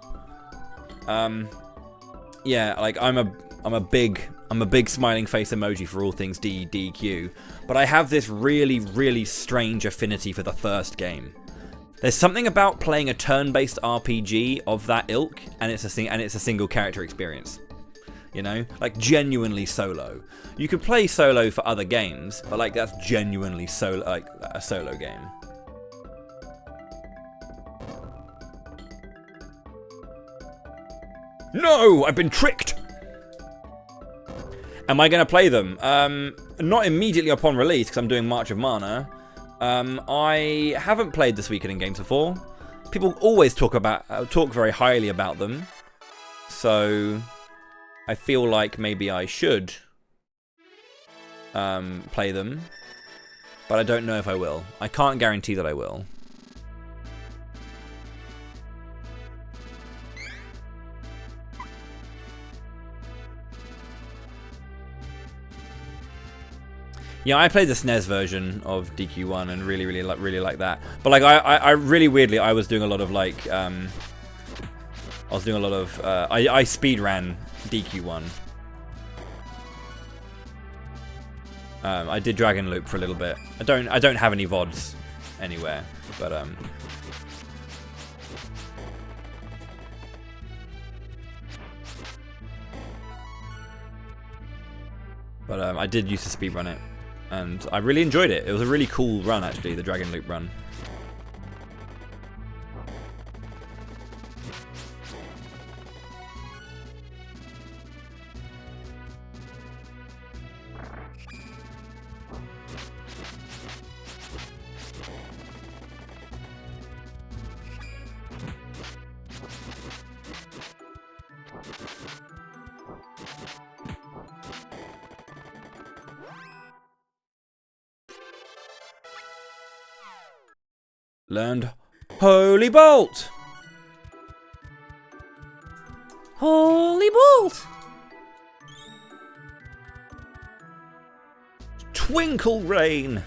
Yeah, like I'm a big smiling face emoji for all things DQ. But I have this really, really strange affinity for the first game. There's something about playing a turn-based RPG of that ilk, and it's a single character experience. You know, like genuinely solo. You could play solo for other games, but like that's genuinely solo, like a solo game. No, I've been tricked. Am I going to play them? Not immediately upon release, because I'm doing March of Mana. I haven't played the Seiken games before. People always talk very highly about them, so I feel like maybe I should play them, but I don't know if I will. I can't guarantee that I will. Yeah, I played the SNES version of DQ1 and really like that. But like, I really weirdly, I was doing a lot of like, I speedran DQ1. I did Dragon Loop for a little bit. I don't have any VODs anywhere, but I did used to speedrun it. And I really enjoyed it. It was a really cool run, actually, the Dragon Loop run. Learned Holy Bolt! Holy Bolt! Twinkle Rain!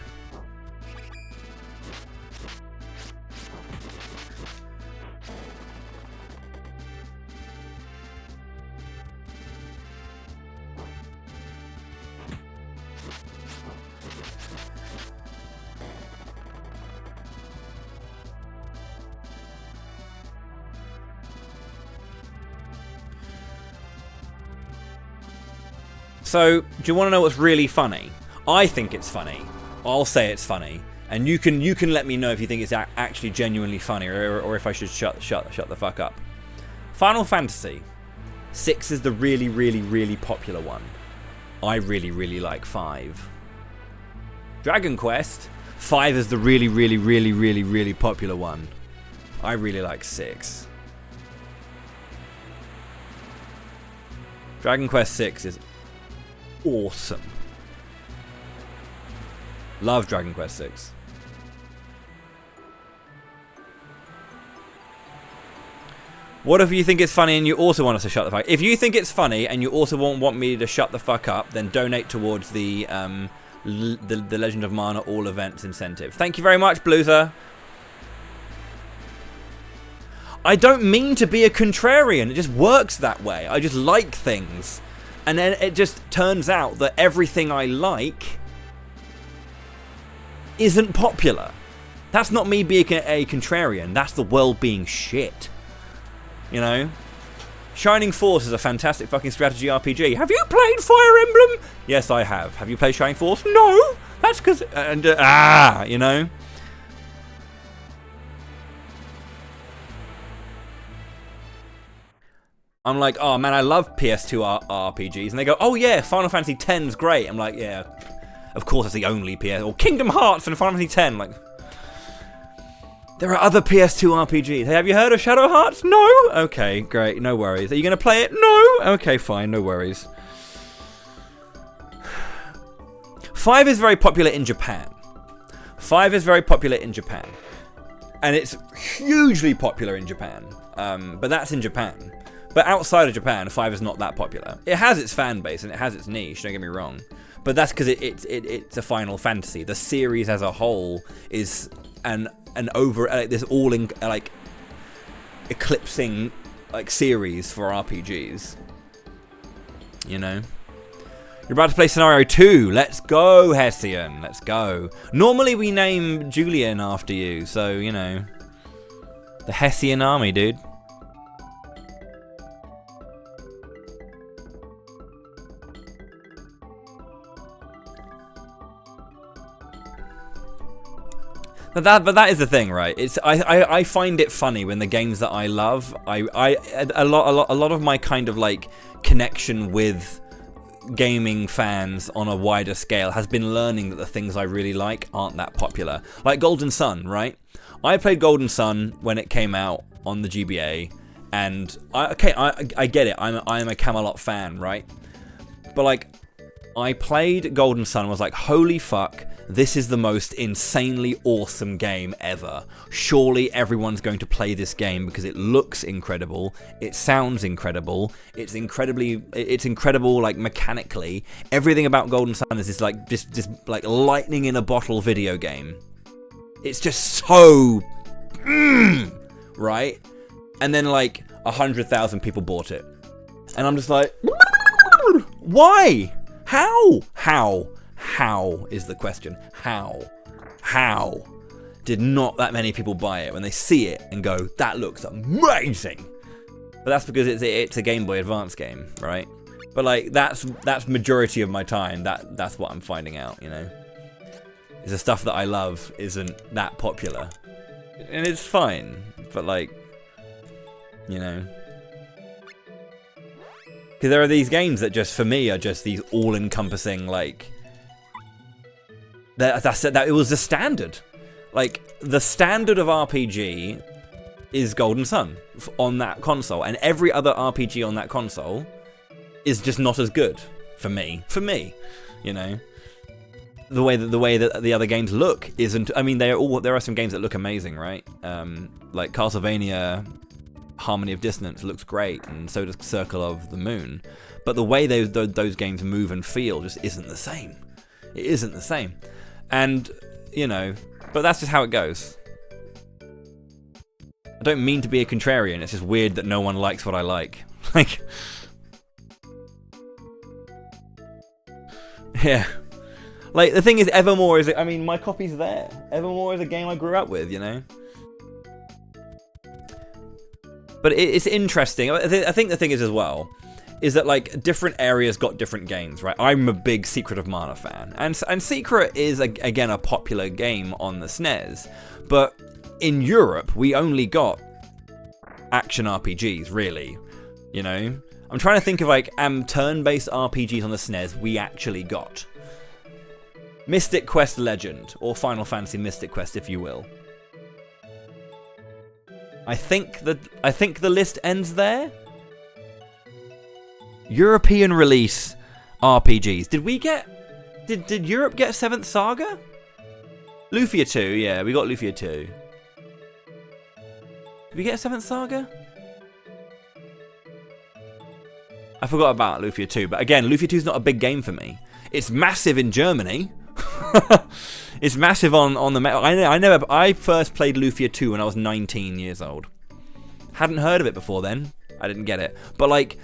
So, do you want to know what's really funny? I think it's funny. I'll say it's funny, and you can let me know if you think it's actually genuinely funny, or if I should shut the fuck up. Final Fantasy 6 is the really popular one. I really like 5. Dragon Quest 5 is the really popular one. I really like 6. Dragon Quest 6 is awesome. Love Dragon Quest 6. What if you think it's funny and you also want us to shut the fuck up? If you think it's funny and you also want me to shut the fuck up, then donate towards the Legend of Mana All Events incentive. Thank you very much, Blueser. I don't mean to be a contrarian. It just works that way. I just like things. And then it just turns out that everything I like isn't popular. That's not me being a contrarian. That's the world being shit. You know? Shining Force is a fantastic fucking strategy RPG. Have you played Fire Emblem? Yes, I have. Have you played Shining Force? No! That's because... you know? I'm like, oh man, I love PS2 RPGs. And they go, oh yeah, Final Fantasy X's great. I'm like, yeah, of course it's the only PS... Or Kingdom Hearts and Final Fantasy X. Like, there are other PS2 RPGs. Hey, have you heard of Shadow Hearts? No? Okay, great, no worries. Are you going to play it? No? Okay, fine, no worries. 5 is very popular in Japan. 5 is very popular in Japan. And it's hugely popular in Japan. But that's in Japan. But outside of Japan, 5 is not that popular. It has its fan base and it has its niche, don't get me wrong. But that's because it's a Final Fantasy. The series as a whole is an over this all in like eclipsing like series for RPGs. You know. You're about to play Scenario 2. Let's go, Hessian. Let's go. Normally we name Julian after you, so, you know. The Hessian army, dude. But that is the thing, right? It's I find it funny when the games that I love, a lot of my kind of like connection with gaming fans on a wider scale has been learning that the things I really like aren't that popular. Like Golden Sun, right? I played Golden Sun when it came out on the GBA, and I get it. I'm a Camelot fan, right? But like, I played Golden Sun and was like, holy fuck, this is the most insanely awesome game ever. Surely everyone's going to play this game because it looks incredible, it sounds incredible, it's incredible like mechanically. Everything about Golden Sun is this like just like lightning in a bottle video game. It's just so right? And then like 100,000 people bought it. And I'm just like, why? How is the question? How did not that many people buy it when they see it and go, that looks amazing? But that's because it's a Game Boy Advance game, right? But like that's majority of my time. That's what I'm finding out, you know. Is the stuff that I love isn't that popular, and it's fine. But like, you know. Because there are these games that just, for me, are just these all-encompassing, like... That it was the standard. Like, the standard of RPG is Golden Sun on that console. And every other RPG on that console is just not as good for me. For me, you know? The way that the other games look isn't... I mean, there are some games that look amazing, right? Like Castlevania... Harmony of Dissonance looks great, and so does Circle of the Moon. But the way those games move and feel just isn't the same. It isn't the same. And, you know, but that's just how it goes. I don't mean to be a contrarian, it's just weird that no one likes what I like. Like... yeah. Like, the thing is, Evermore is... I mean, my copy's there. Evermore is a game I grew up with, you know? But it's interesting. I think the thing is as well, is that like different areas got different games, right? I'm a big Secret of Mana fan, and Secret is again a popular game on the SNES, but in Europe we only got action RPGs, really. You know, I'm trying to think of like turn-based RPGs on the SNES we actually got. Mystic Quest Legend, or Final Fantasy Mystic Quest, if you will. I think the list ends there. European release RPGs. Did Europe get 7th Saga? Lufia 2, yeah, we got Lufia 2. Did we get 7th Saga? I forgot about Lufia 2, but again, Lufia 2 is not a big game for me. It's massive in Germany. It's massive on the... I first played Lufia 2 when I was 19 years old. Hadn't heard of it before then. I didn't get it. But like,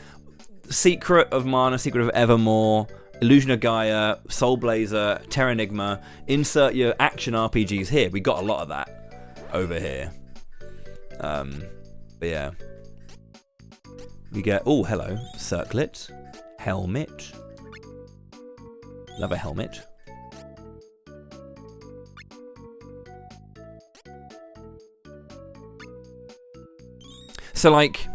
Secret of Mana, Secret of Evermore, Illusion of Gaia, Soul Blazer, Terranigma, insert your action RPGs here. We got a lot of that over here. But yeah. We get... oh, hello. Circlet. Helmet. Love a helmet. So like,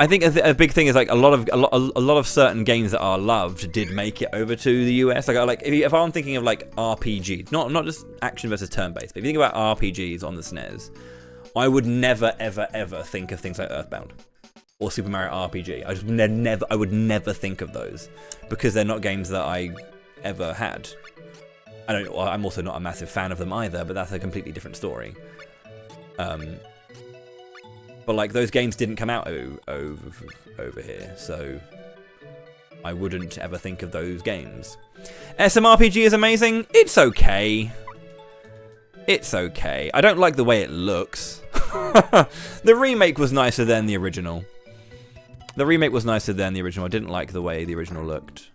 I think a big thing is like a lot of certain games that are loved did make it over to the US. Like if I'm thinking of like RPG, not just action versus turn-based, but if you think about RPGs on the SNES, I would never ever think of things like Earthbound or Super Mario RPG. I would never think of those because they're not games that I ever had. I'm also not a massive fan of them either, but that's a completely different story. But like those games didn't come out over here, so I wouldn't ever think of those games. SMRPG is amazing. It's okay. It's okay. I don't like the way it looks. The remake was nicer than the original. The remake was nicer than the original. I didn't like the way the original looked.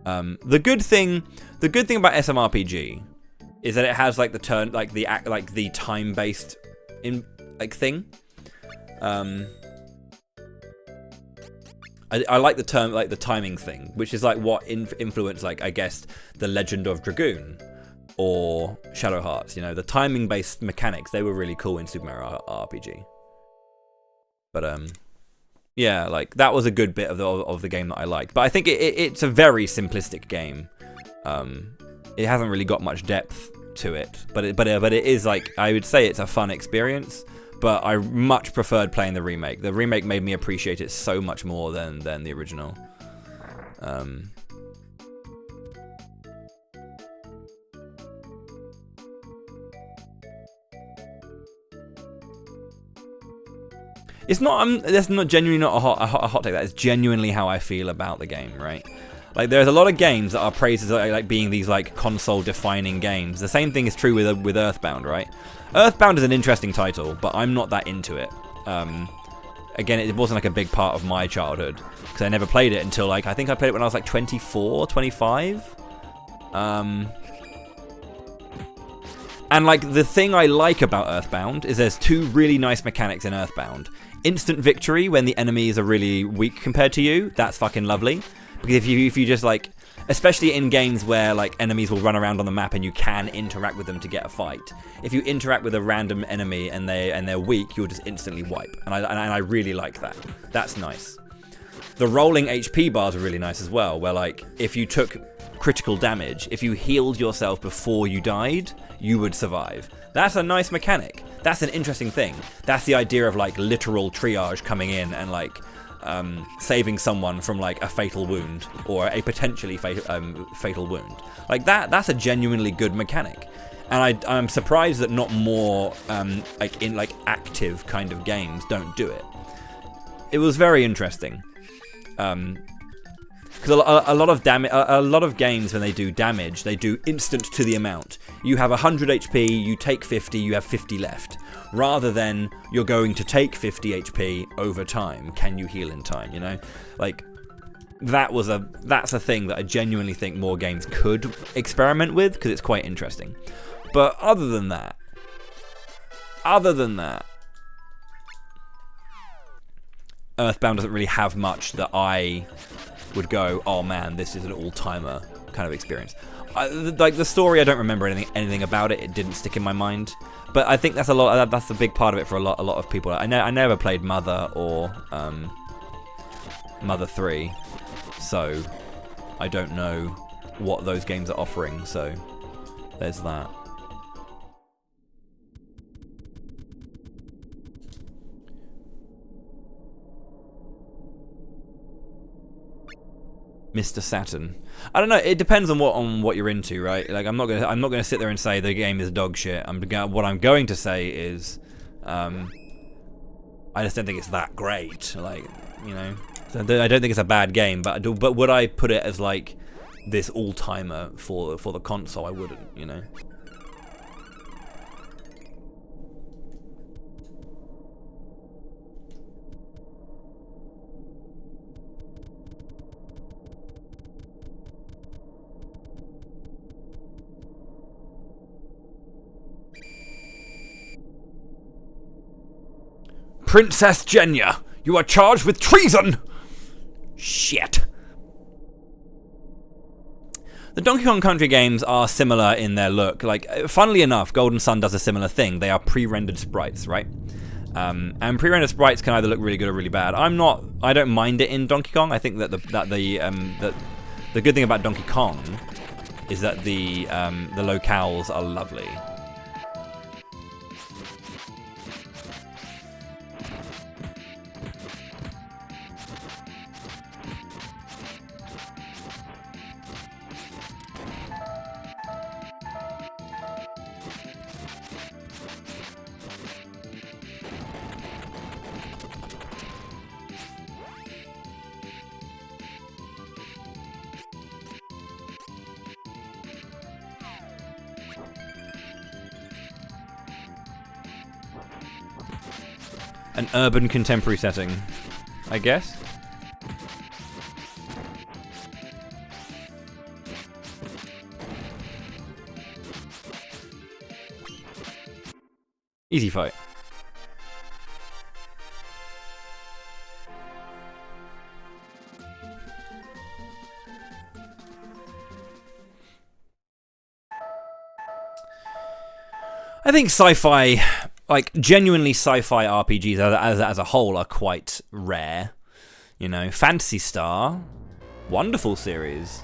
The good thing about SMRPG is that it has like the time-based thing. I like the term, like the timing thing, which is like what influenced, like, I guess, The Legend of Dragoon or Shadow Hearts. You know, the timing-based mechanics, they were really cool in Super Mario RPG. But yeah, like that was a good bit of the game that I liked. But I think it's a very simplistic game. It hasn't really got much depth to it, but it is, like, I would say it's a fun experience. But I much preferred playing the remake. The remake made me appreciate it so much more than the original. It's not. That's not genuinely not a hot take. That is genuinely how I feel about the game, right? Like, there's a lot of games that are praised as like being these like console-defining games. The same thing is true with Earthbound, right? Earthbound is an interesting title, but I'm not that into it. Again, it wasn't like a big part of my childhood because I never played it until, like, I think I played it when I was like 24, 25. And like the thing I like about Earthbound is there's two really nice mechanics in Earthbound. Instant victory when the enemies are really weak compared to you. That's fucking lovely. Because if you just, like, especially in games where, like, enemies will run around on the map and you can interact with them to get a fight. If you interact with a random enemy and they're weak, you'll just instantly wipe. And I really like that. That's nice. The rolling HP bars are really nice as well, where, like, if you took critical damage, if you healed yourself before you died, you would survive. That's a nice mechanic. That's an interesting thing. That's the idea of, like, literal triage coming in and, like, saving someone from, like, a fatal wound or a potentially fatal wound. Like, that's a genuinely good mechanic. And I'm surprised that not more like active kind of games don't do it. It was very interesting. Because a lot of games, when they do damage, they do instant to the amount. You have 100 HP, you take 50, you have 50 left. Rather than you're going to take 50 HP over time. Can you heal in time? You know, like that's a thing that I genuinely think more games could experiment with because it's quite interesting. But other than that, Earthbound doesn't really have much that I would go, oh man, this is an all-timer kind of experience. Like the story, I don't remember anything about it. It didn't stick in my mind. But I think that's a big part of it for a lot of people. I never played Mother or Mother 3, so I don't know what those games are offering. So there's that. Mr. Saturn. I don't know. It depends on what you're into, right? Like, I'm not gonna sit there and say the game is dog shit. What I'm going to say is, I just don't think it's that great. Like, you know, so I don't think it's a bad game. But would I put it as like this all timer for the console? I wouldn't. You know. Princess Genya, you are charged with treason! Shit. The Donkey Kong Country games are similar in their look. Like, funnily enough, Golden Sun does a similar thing. They are pre-rendered sprites, right? And pre-rendered sprites can either look really good or really bad. I don't mind it in Donkey Kong. I think that the good thing about Donkey Kong is that the locales are lovely. An urban contemporary setting, I guess. Easy fight. I think sci-fi, like genuinely sci-fi RPGs as a whole are quite rare. You know, Phantasy Star, wonderful series.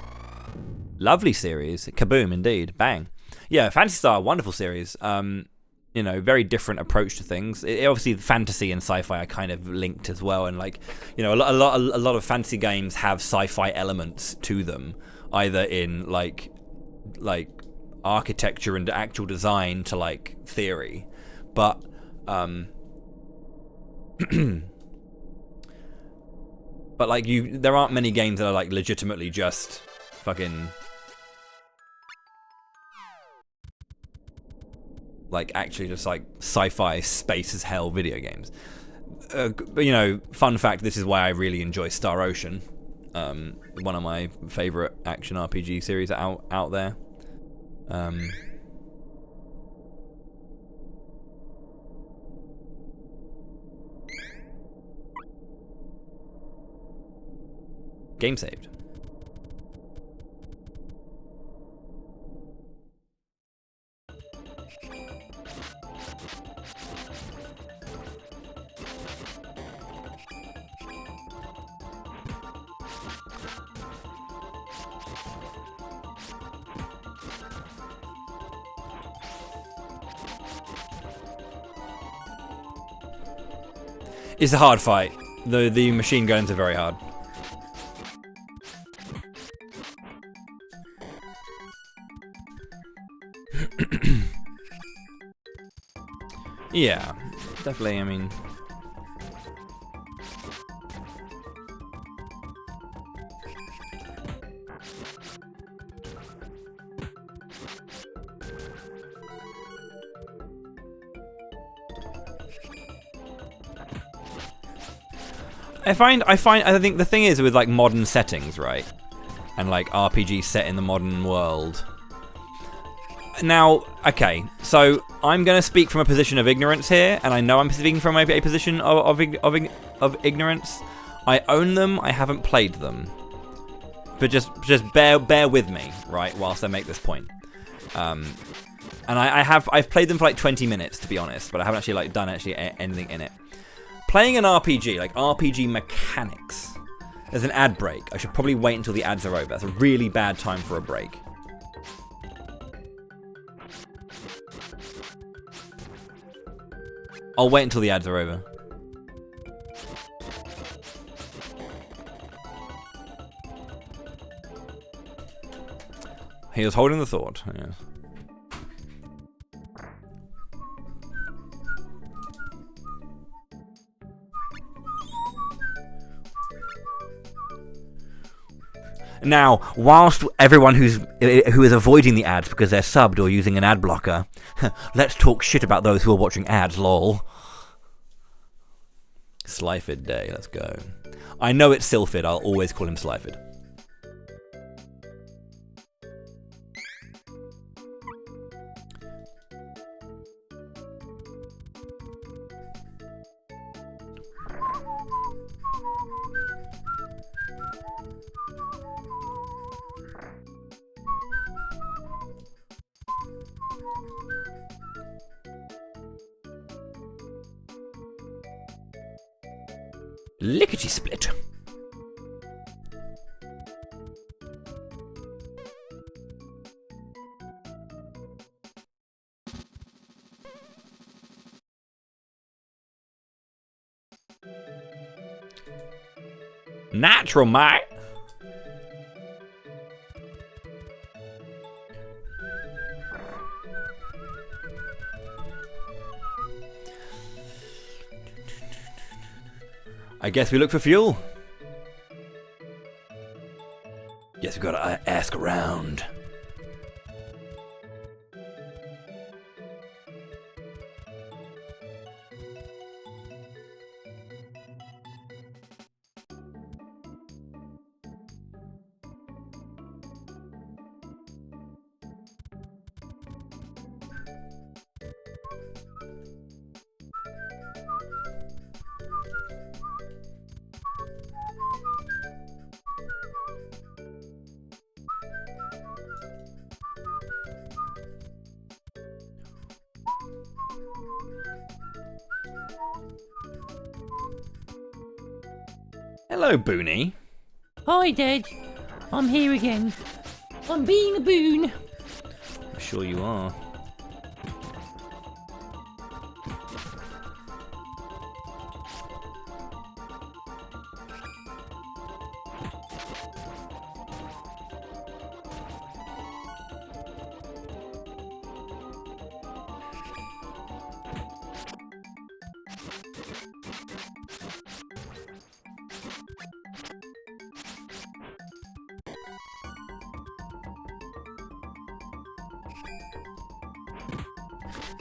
Lovely series. Kaboom, indeed. Bang. Yeah, Phantasy Star, wonderful series. You know, very different approach to things. Obviously, fantasy and sci-fi are kind of linked as well, and like, you know, a lot of fantasy games have sci-fi elements to them, either in like architecture and actual design to like theory, but but like there aren't many games that are like legitimately just fucking like actually just like sci-fi space as hell video games. But you know, fun fact, this is why I really enjoy Star Ocean, one of my favorite action RPG series out there. Game saved. It's a hard fight. The machine guns are very hard. Yeah, definitely, I mean... I think the thing is with like modern settings, right? And like RPGs set in the modern world. Now, okay, so I'm going to speak from a position of ignorance here, and I know I'm speaking from a position of ignorance. I own them, I haven't played them. But just bear with me, right, whilst I make this point. And I've played them for like 20 minutes, to be honest, but I haven't actually like done anything in it. Playing an RPG, like RPG mechanics, there's an ad break. I should probably wait until the ads are over. That's a really bad time for a break. I'll wait until the ads are over. He was holding the thought, yes. Now, whilst everyone who is avoiding the ads because they're subbed or using an ad blocker, let's talk shit about those who are watching ads, lol. Slyford Day, let's go. I know it's Sylphid, I'll always call him Slyford. Lickety split. Natural, mate. I guess we look for fuel. Guess we gotta ask around. Hello, Booney. Hi, Dad. I'm here again. I'm being a boon. I'm sure you are.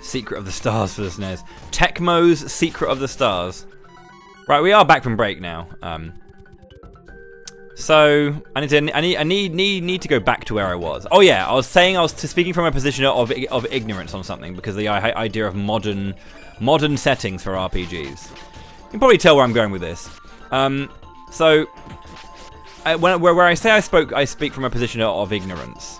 Secret of the Stars for the SNES. Tecmo's Secret of the Stars. Right, we are back from break now. So I need to go back to where I was. Oh yeah, I was speaking from a position of ignorance on something because the idea of modern settings for RPGs. You can probably tell where I'm going with this. So where I say I speak from a position of ignorance.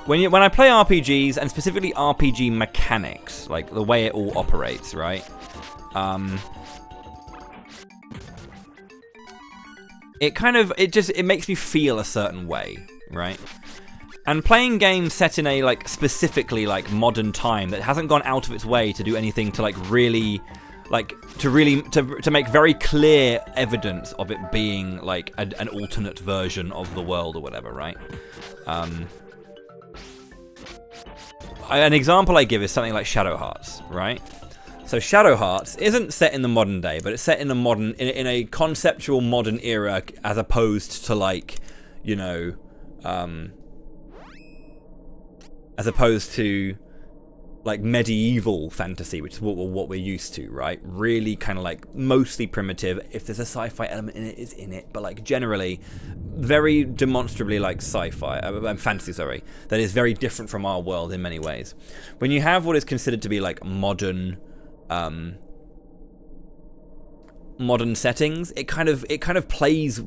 When I play RPGs, and specifically RPG mechanics, like the way it all operates, right? It makes me feel a certain way, right? And playing games set in a specifically modern time that hasn't gone out of its way to do anything to to make very clear evidence of it being an alternate version of the world or whatever, right? An example I give is something like Shadow Hearts, right? So Shadow Hearts isn't set in the modern day, but it's set in in a conceptual modern era, as opposed to medieval fantasy, which is what we're used to, right? Really kind of mostly primitive. If there's a sci-fi element in it, it's in it, but generally very demonstrably sci-fi, fantasy, sorry, that is very different from our world in many ways. When you have what is considered to be modern settings, it kind of plays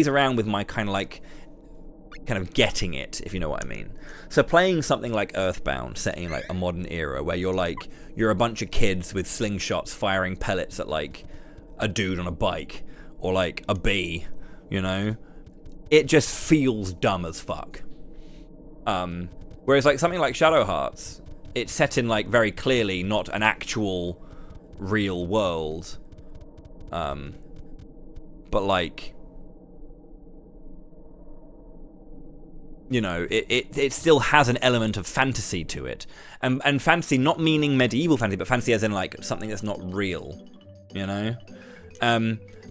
around with my kind of getting it, if you know what I mean. So playing something like Earthbound, set in a modern era, where you're a bunch of kids with slingshots firing pellets at a dude on a bike or a bee, you know, it just feels dumb as fuck. Whereas something like Shadow Hearts, it's set in very clearly not an actual real world, but you know, it still has an element of fantasy to it, and fantasy not meaning medieval fantasy, but fantasy as in something that's not real, you know,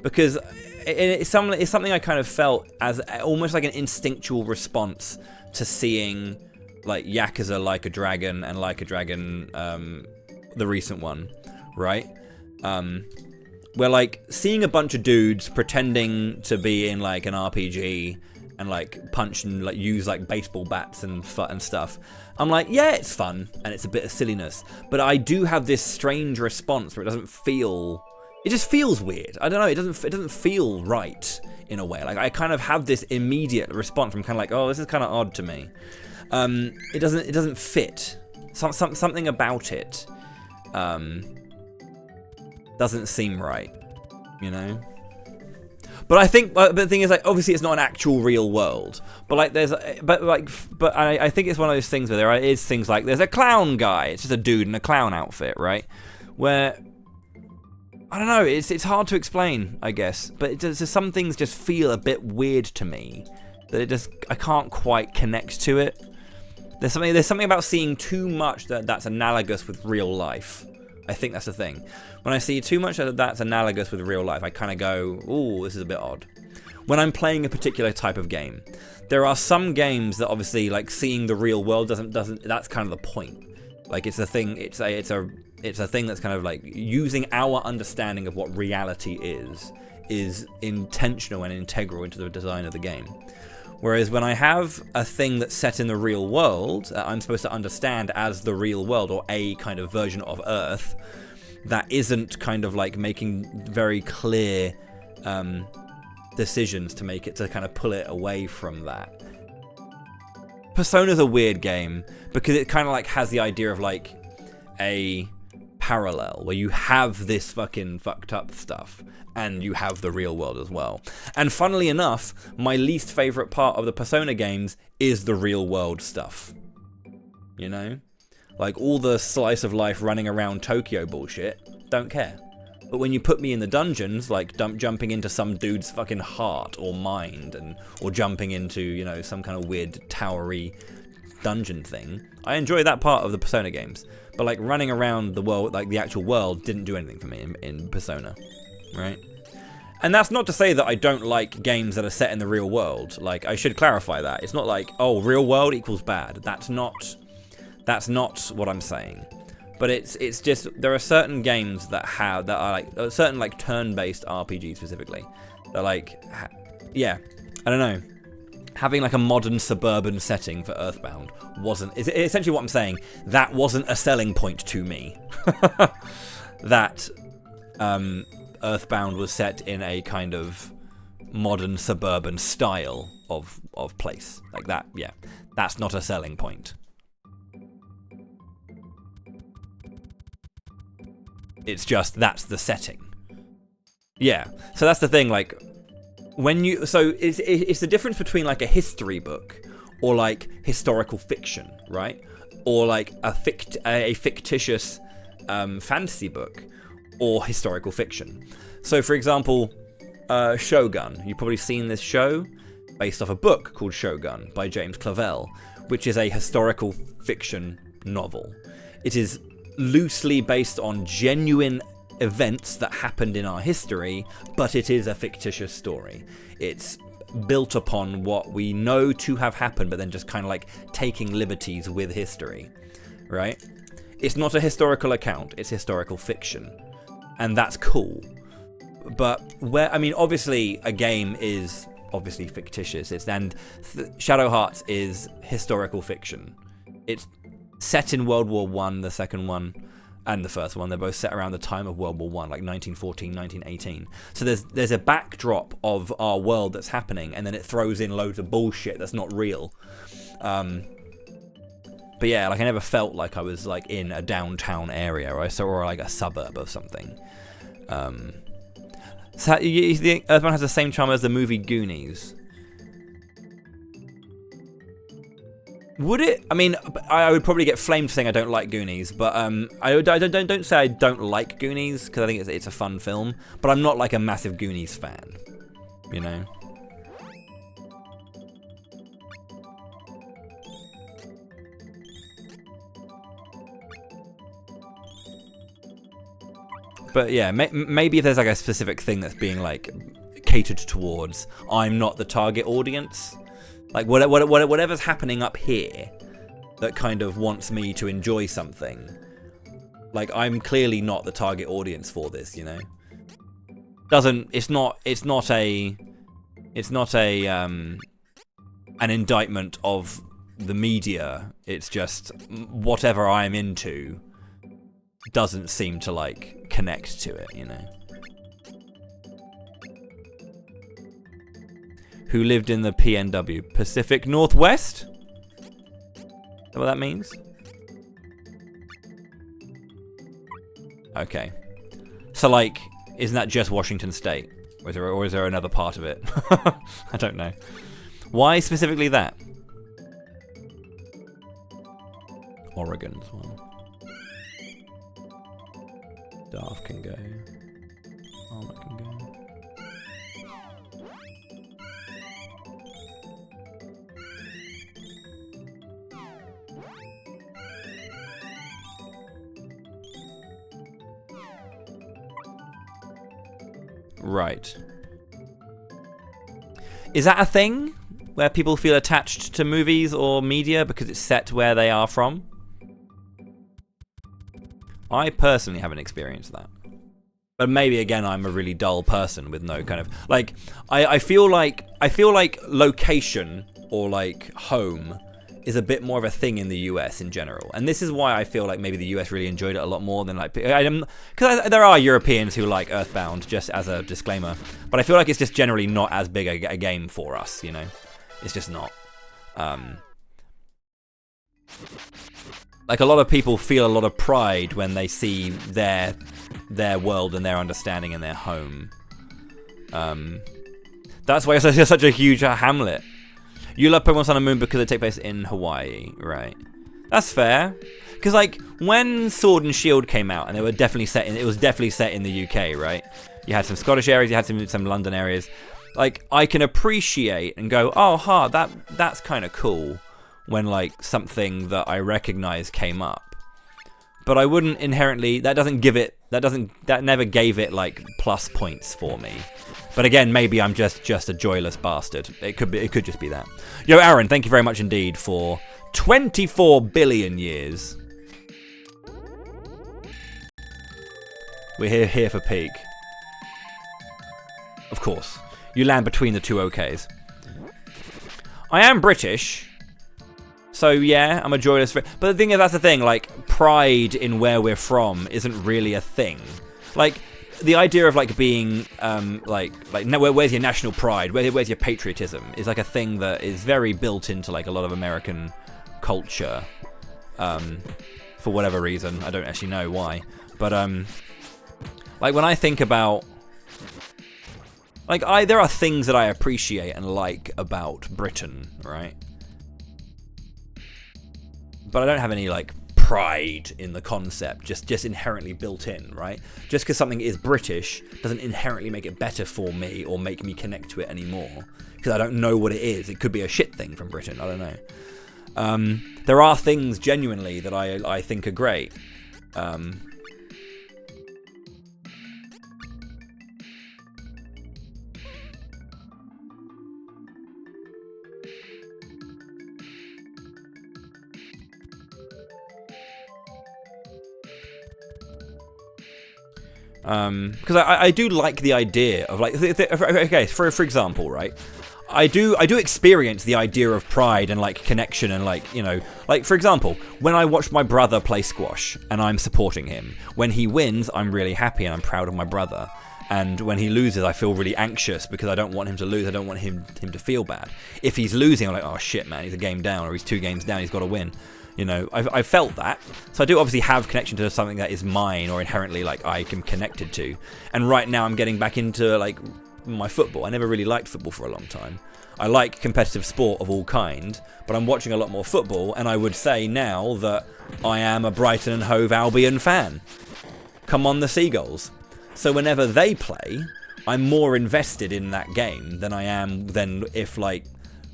because it's something I kind of felt as almost an instinctual response to seeing Yakuza Like a Dragon and Like a Dragon, the recent one, right? Where seeing a bunch of dudes pretending to be in an RPG and punch and use baseball bats and stuff. I'm yeah, it's fun and it's a bit of silliness, but I do have this strange response where it just feels weird. I don't know, it doesn't feel right in a way. I kind of have this immediate response from kind of oh, this is kind of odd to me. It doesn't fit. Something about it doesn't seem right, you know. But I think, but the thing is, obviously, it's not an actual real world. But I think it's one of those things where there is things there's a clown guy. It's just a dude in a clown outfit, right? Where I don't know. It's hard to explain, I guess. But some things just feel a bit weird to me. That I can't quite connect to it. There's something about seeing too much that's analogous with real life. I think that's the thing. When I see too much that's analogous with real life, I kind of go, ooh, this is a bit odd. When I'm playing a particular type of game, there are some games that obviously seeing the real world doesn't. That's kind of the point. It's a thing. It's a thing that's kind of using our understanding of what reality is intentional and integral into the design of the game. Whereas when I have a thing that's set in the real world that I'm supposed to understand as the real world, or a kind of version of Earth, that isn't kind of making very clear decisions to kind of pull it away from that. Persona's a weird game because it kind of has the idea of a parallel where you have this fucking fucked up stuff and you have the real world as well. And funnily enough, my least favorite part of the Persona games is the real world stuff. You know? Like all the slice of life running around Tokyo bullshit, don't care. But when you put me in the dungeons, like jumping into some dude's fucking heart or mind, or jumping into, you know, some kind of weird towery dungeon thing, I enjoy that part of the Persona games. But like running around the world, like the actual world, didn't do anything for me in Persona, right? And that's not to say that I don't like games that are set in the real world. Like, I should clarify that. It's not like, oh, real world equals bad. That's not what I'm saying. But it's just, there are certain games that are like, certain like turn-based RPGs specifically. They're like, yeah, I don't know. Having like a modern suburban setting for Earthbound wasn't, essentially what I'm saying, that wasn't a selling point to me. That Earthbound was set in a kind of modern suburban style of place. Like that, yeah. That's not a selling point. It's just, that's the setting. Yeah, so that's the thing, like, when you, so it's the difference between like a history book or like historical fiction, right? Or like a fictitious fantasy book or historical fiction. So for example, Shogun, you've probably seen this show based off a book called Shogun by James Clavell, which is a historical fiction novel. It is loosely based on genuine events that happened in our history, but it is a fictitious story. It's built upon what we know to have happened, but then just kind of like taking liberties with history, right? It's not a historical account, it's historical fiction. And that's cool. But I mean, obviously a game is obviously fictitious. Shadow Hearts is historical fiction. It's set in World War I, the second one, and the first one. They're both set around the time of World War I, like 1914, 1918. So there's a backdrop of our world that's happening, and then it throws in loads of bullshit that's not real. But yeah, like I never felt like I was like in a downtown area, or like a suburb of something. So you think Earthbound has the same charm as the movie Goonies? Would it? I mean, I would probably get flamed for saying I don't like Goonies, but I don't say I don't like Goonies, because I think it's a fun film, but I'm not like a massive Goonies fan, you know? But yeah, maybe if there's like a specific thing that's being like catered towards, I'm not the target audience. Like whatever's happening up here that kind of wants me to enjoy something, like I'm clearly not the target audience for this, you know. It's not an indictment of the media. It's just whatever I'm into doesn't seem to like connect to it, you know. Who lived in the PNW, Pacific Northwest? Is that what that means? Okay. So, like, isn't that just Washington State? Or is there another part of it? I don't know. Why specifically that? Oregon as well. Darth can go. Armor can go. Right. Is that a thing? Where people feel attached to movies or media because it's set where they are from? I personally haven't experienced that. But maybe again I'm a really dull person with no kind of like I feel like location or like home is a bit more of a thing in the US in general. And this is why I feel like maybe the US really enjoyed it a lot more than like... Because there are Europeans who like Earthbound, just as a disclaimer. But I feel like it's just generally not as big a game for us, you know? It's just not. like a lot of people feel a lot of pride when they see their world and their understanding in their home. That's why it's such a huge Hamlet. You love Pokemon Sun and Moon because they take place in Hawaii, right? That's fair. Because like when Sword and Shield came out, and it was definitely set in the UK, right? You had some Scottish areas, you had some London areas. Like I can appreciate and go, oh, that's kind of cool when like something that I recognize came up. But I wouldn't inherently. That never gave it like plus points for me. But again, maybe I'm just a joyless bastard. It could just be that. Yo, Aaron, thank you very much indeed for 24 billion years. We're here for peak. Of course, you land between the two OKs. I am British. So yeah, I'm a joyless. But the thing is, that's the thing. Like pride in where we're from isn't really a thing. Like the idea of like being where's your national pride? Where's your patriotism? Is like a thing that is very built into like a lot of American culture. For whatever reason, I don't actually know why. But like when I think about there are things that I appreciate and like about Britain, right? But I don't have any like pride in the concept, just inherently built in, right? Just because something is British doesn't inherently make it better for me or make me connect to it anymore, because I don't know what it is. It could be a shit thing from Britain, I don't know. There are things genuinely that I think are great. Because I do like the idea of like, okay, for example, right? I do experience the idea of pride and like connection and like, you know, like for example, when I watch my brother play squash and I'm supporting him, when he wins, I'm really happy and I'm proud of my brother. And when he loses, I feel really anxious because I don't want him to lose. I don't want him to feel bad. If he's losing, I'm like, oh shit, man, he's a game down, or he's 2 games down, he's got to win. You know, I've felt that. So I do obviously have connection to something that is mine or inherently like I am connected to. And right now I'm getting back into like my football. I never really liked football for a long time. I like competitive sport of all kind, but I'm watching a lot more football, and I would say now that I am a Brighton and Hove Albion fan. Come on the Seagulls. So whenever they play, I'm more invested in that game than I am than if like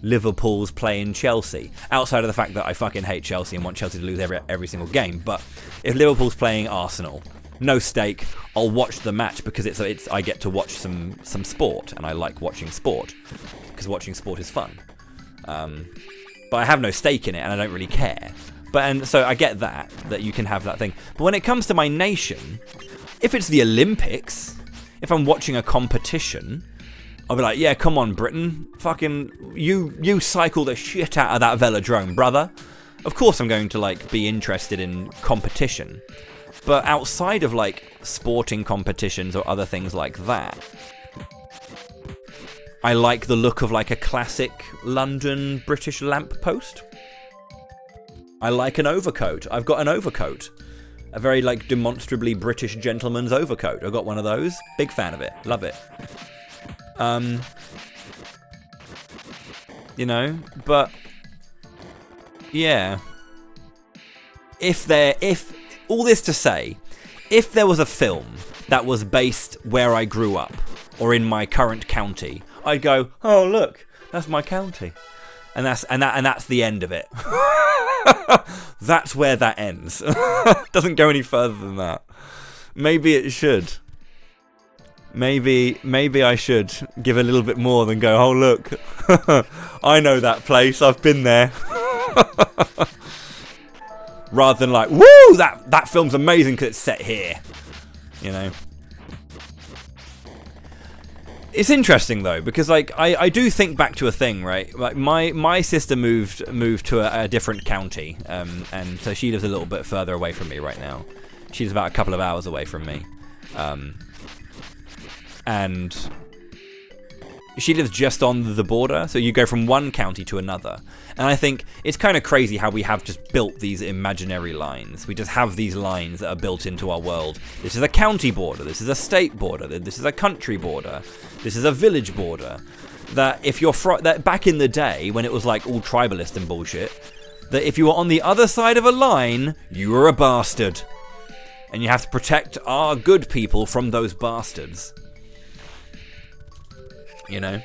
Liverpool's playing Chelsea. Outside of the fact that I fucking hate Chelsea and want Chelsea to lose every single game, but if Liverpool's playing Arsenal, no stake, I'll watch the match because it's I get to watch some sport, and I like watching sport because watching sport is fun. But I have no stake in it, and I don't really care. And so I get that you can have that thing. But when it comes to my nation, if it's the Olympics, if I'm watching a competition, I'll be like, yeah, come on, Britain. Fucking, you cycle the shit out of that velodrome, brother. Of course I'm going to, like, be interested in competition. But outside of, like, sporting competitions or other things like that, I like the look of, like, a classic London British lamppost. I like an overcoat. I've got an overcoat. A very, like, demonstrably British gentleman's overcoat. I've got one of those. Big fan of it. Love it. You know, but yeah, if all this to say, if there was a film that was based where I grew up or in my current county, I'd go, oh look, that's my county, and that's the end of it. That's where that ends. Doesn't go any further than that. Maybe it should. Maybe I should give a little bit more than go, oh look, I know that place, I've been there. Rather than like, woo, that film's amazing because it's set here. You know. It's interesting though, because like I do think back to a thing, right? Like my sister moved to a different county, and so she lives a little bit further away from me right now. She's about a couple of hours away from me. And she lives just on the border, so you go from one county to another. And I think it's kind of crazy how we have just built these imaginary lines. We just have these lines that are built into our world. This is a county border, this is a state border, this is a country border, this is a village border. That if you're that back in the day when it was like all tribalist and bullshit, that if you were on the other side of a line, you were a bastard. And you have to protect our good people from those bastards. You know?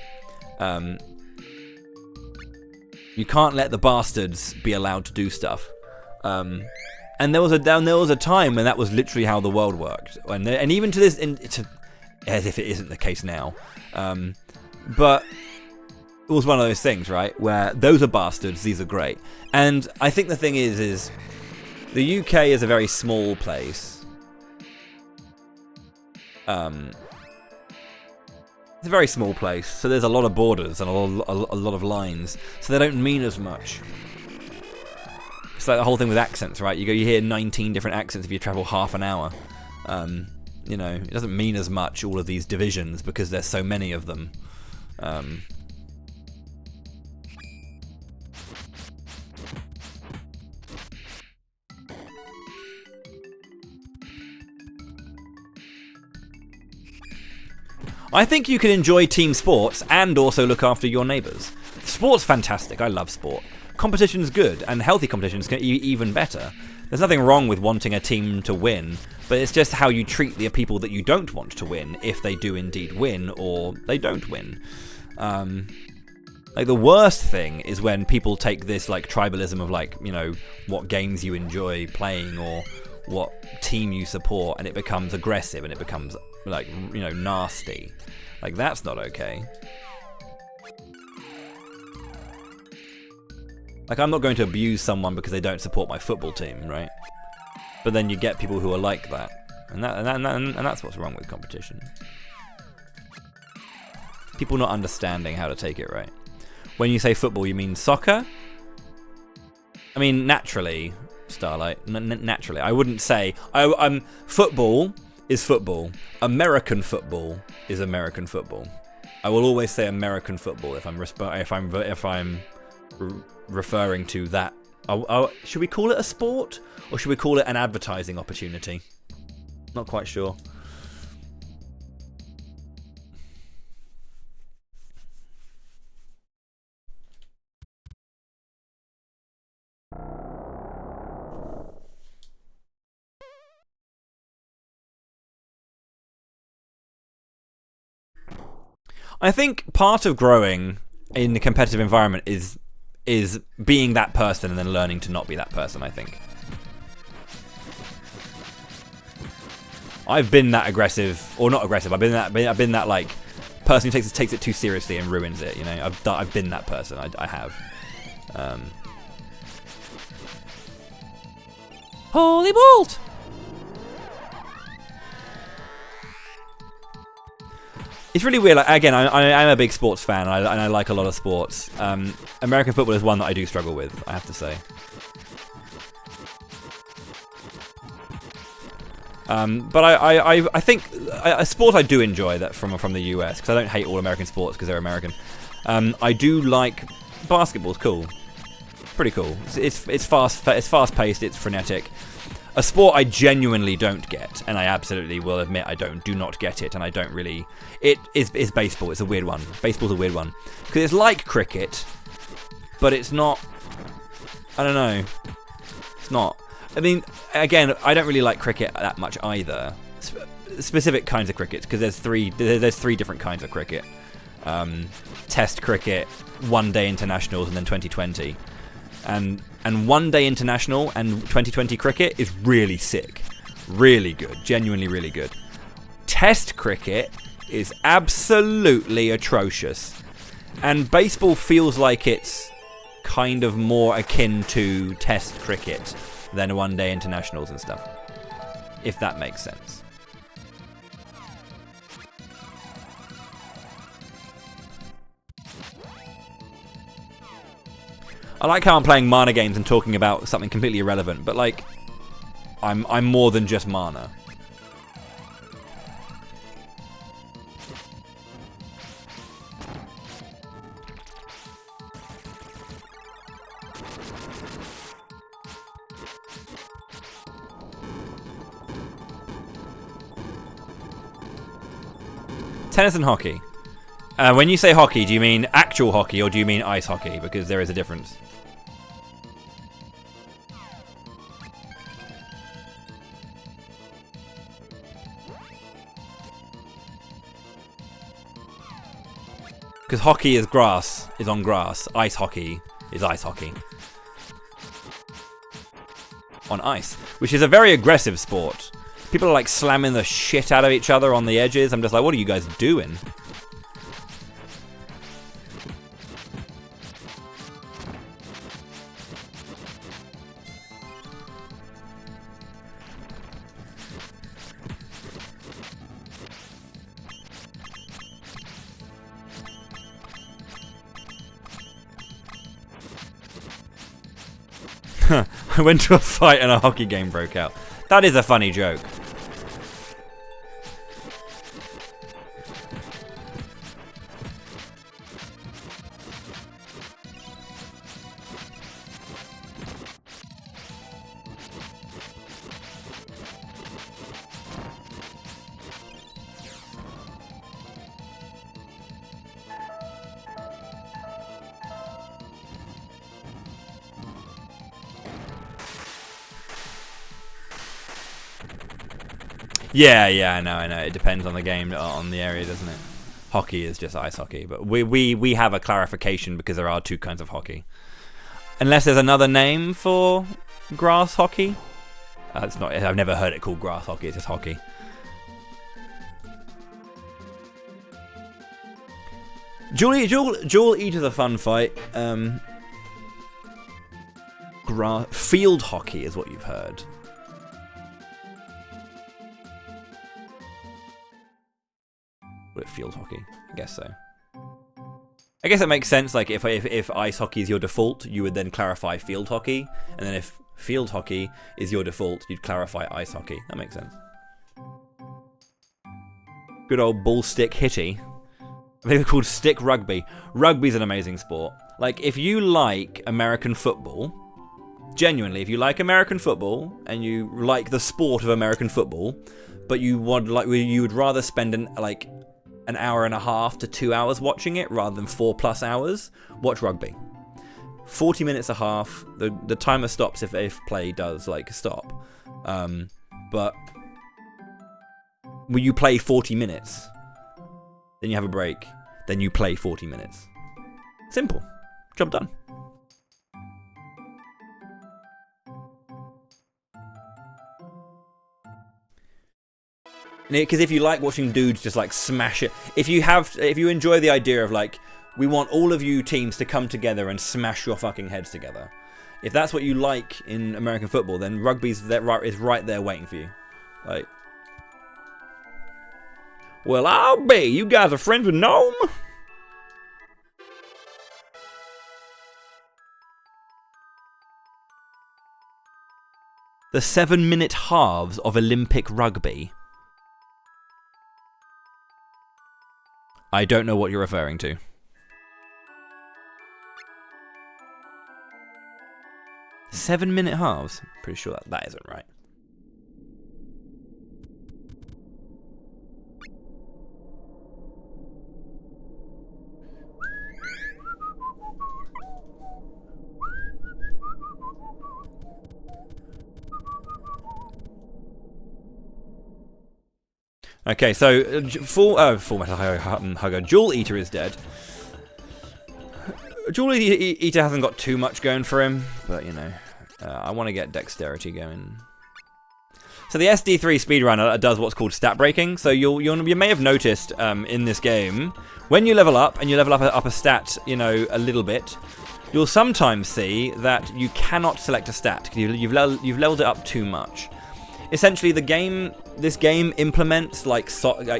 You can't let the bastards be allowed to do stuff. And there was a time when that was literally how the world worked. And even to this, as if it isn't the case now. But it was one of those things, right? Where those are bastards, these are great. And I think the thing is the UK is a very small place. It's a very small place, so there's a lot of borders and a lot of lines, so they don't mean as much. It's like the whole thing with accents, right? You hear 19 different accents if you travel half an hour. You know, it doesn't mean as much, all of these divisions, because there's so many of them. I think you can enjoy team sports and also look after your neighbours. Sport's fantastic, I love sport. Competition's good, and healthy competition's even better. There's nothing wrong with wanting a team to win, but it's just how you treat the people that you don't want to win, if they do indeed win, or they don't win. Like, the worst thing is when people take this, like, tribalism of, like, you know, what games you enjoy playing, or what team you support, and it becomes aggressive, and it becomes, like, you know, nasty. Like, that's not okay. Like, I'm not going to abuse someone because they don't support my football team, right? But then you get people who are like that, and that's what's wrong with competition. People not understanding how to take it right. When you say football, you mean soccer? I mean, naturally, Starlight. Naturally, I wouldn't say football is football. American football is American football. I will always say American football if I'm referring to that. Should we call it a sport, or should we call it an advertising opportunity? Not quite sure. I think part of growing in a competitive environment is being that person and then learning to not be that person, I think. I've been that aggressive, or not aggressive, I've been that like person who takes it too seriously and ruins it, you know. I've been that person, I have. Holy bolt! It's really weird. Like, again, I'm a big sports fan, and I like a lot of sports. American football is one that I do struggle with, I have to say. But I think a sport I do enjoy that from the US, because I don't hate all American sports because they're American. I do like basketball's cool, pretty cool. It's fast paced, it's frenetic. A sport I genuinely don't get, and I absolutely will admit I do not get it, and I don't really. It is baseball. It's a weird one. Baseball's a weird one because it's like cricket, but it's not. I don't know. It's not. I mean, again, I don't really like cricket that much either. Specific kinds of cricket, because there's three different kinds of cricket. Test cricket, one-day internationals, and then 2020. And one-day international and 2020 cricket is really sick. Really good. Genuinely really good. Test cricket is absolutely atrocious. And baseball feels like it's kind of more akin to test cricket than one-day internationals and stuff. If that makes sense. I like how I'm playing mana games and talking about something completely irrelevant, but like, I'm more than just mana. tennis and hockey. When you say hockey, do you mean actual hockey or do you mean ice hockey? Because there is a difference. Because hockey is grass, is on grass. Ice hockey is ice hockey. On ice, which is a very aggressive sport. People are like slamming the shit out of each other on the edges. I'm just like, what are you guys doing? I went to a fight and a hockey game broke out. That is a funny joke. Yeah, I know. It depends on the game, on the area, doesn't it? Hockey is just ice hockey, but we have a clarification because there are two kinds of hockey. Unless there's another name for grass hockey. It's not. I've never heard it called grass hockey. It's just hockey. Jewel Eater's a fun fight. Field hockey is what you've heard. Field hockey, I guess so. I guess it makes sense. Like if ice hockey is your default, you would then clarify field hockey, and then if field hockey is your default, you'd clarify ice hockey. That makes sense. Good old ball stick hitty. I think it's called stick rugby. Rugby's an amazing sport. Like if you like American football, genuinely, if you like American football and you like the sport of American football, but you would rather spend an hour and a half to 2 hours watching it rather than 4+ hours, watch rugby. 40 minutes a half. The timer stops if play does stop. But when you play 40 minutes, then you have a break, then you play 40 minutes. Simple. Job done. Because if you like watching dudes just smash it, if you enjoy the idea of we want all of you teams to come together and smash your fucking heads together, if that's what you like in American football, then rugby's is right there waiting for you. Well, I'll be. You guys are friends with Gnome? The 7-minute halves of Olympic rugby. I don't know what you're referring to. Seven-minute halves? Pretty sure that isn't right. Okay, so Full Metal Hugger. Jewel Eater is dead. Jewel Eater hasn't got too much going for him, but I want to get dexterity going. So the SD3 speedrunner does what's called stat breaking. So you may have noticed in this game, when you level up and you level up a stat, a little bit, you'll sometimes see that you cannot select a stat because you've leveled it up too much. Essentially, this game implements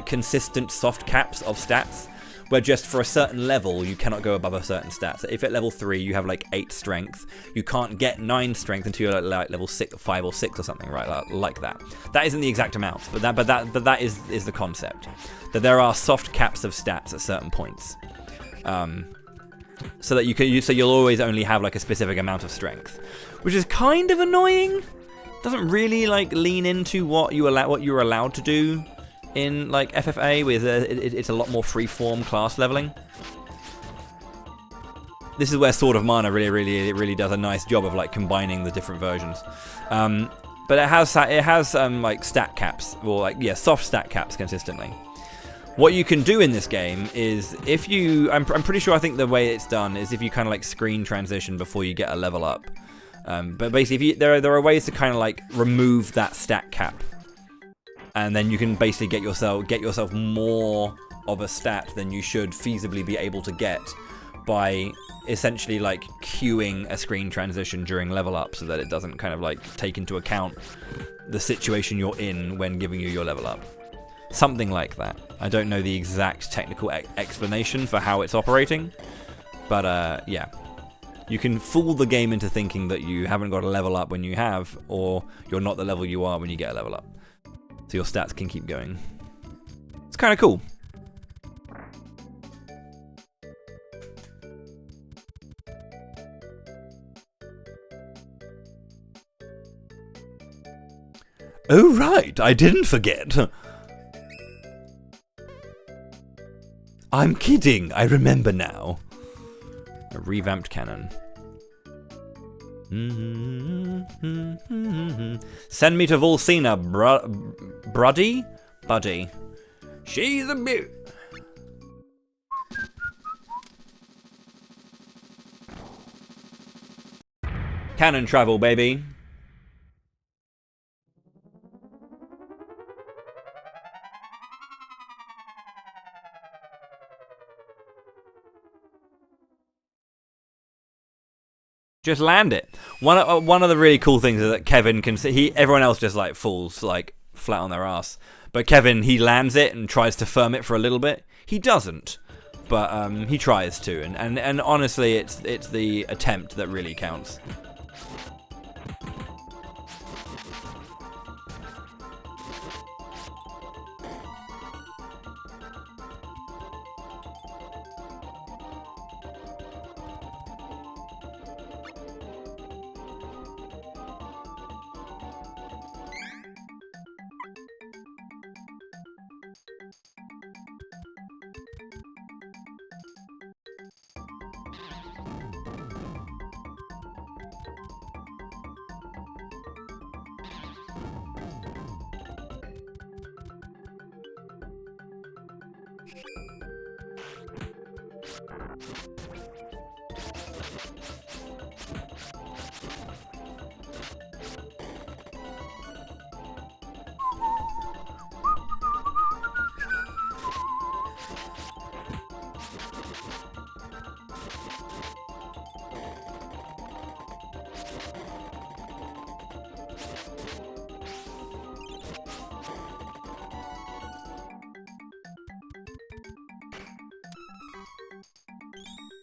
consistent soft caps of stats, where just for a certain level you cannot go above a certain stat. So if at level 3 you have 8 strength, you can't get 9 strength until you're level 5 or 6 or something, right? Like that. That isn't the exact amount, but that is the concept. That there are soft caps of stats at certain points, so that you'll always only have a specific amount of strength, which is kind of annoying. Doesn't really lean into what you're allowed to do in like FFA, with it's a lot more free-form class leveling. This is where Sword of Mana really does a nice job of like combining the different versions. But it has like stat caps, or like soft stat caps consistently. What you can do in this game is if you, I'm pretty sure, I think the way it's done is if you kind of like screen transition before you get a level up. But basically, there are ways to kind of like remove that stat cap, and then you can basically get yourself more of a stat than you should feasibly be able to get by essentially like queuing a screen transition during level up, so that it doesn't kind of like take into account the situation you're in when giving you your level up. Something like that. I don't know the exact technical explanation for how it's operating, but yeah. You can fool the game into thinking that you haven't got a level up when you have, or you're not the level you are when you get a level up. So your stats can keep going. It's kind of cool. Oh right, I didn't forget. I'm kidding, I remember now. A revamped cannon. Send me to Volsina, Buddy. She's a beaut. Cannon travel, baby. Just land it. One of the really cool things is that Kevin can see. Everyone else just like falls like flat on their ass, but Kevin, he lands it and tries to firm it for a little bit. He doesn't, but he tries to, and honestly, it's the attempt that really counts.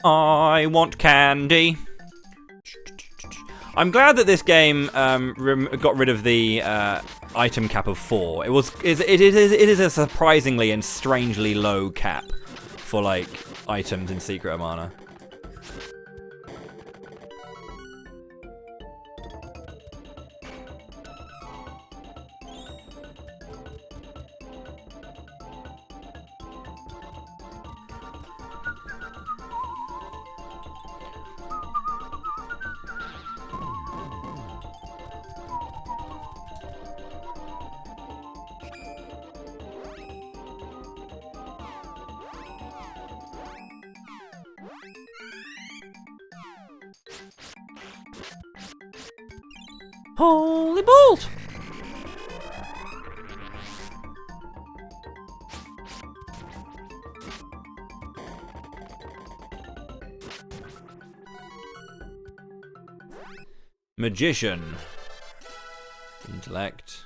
I want candy. I'm glad that this game got rid of the item cap of 4. It is a surprisingly and strangely low cap for like items in Secret of Mana. Holy bolt! Magician. Intellect.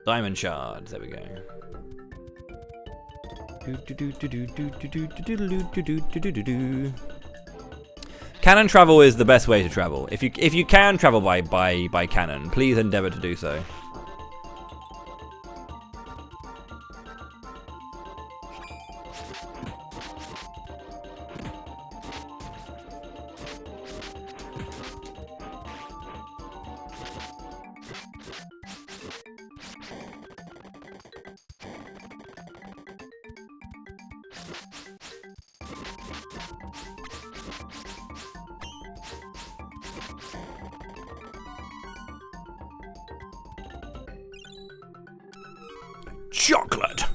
Diamond shards. There we go. Cannon travel is the best way to travel. If you can travel by cannon, please endeavour to do so. chocolate.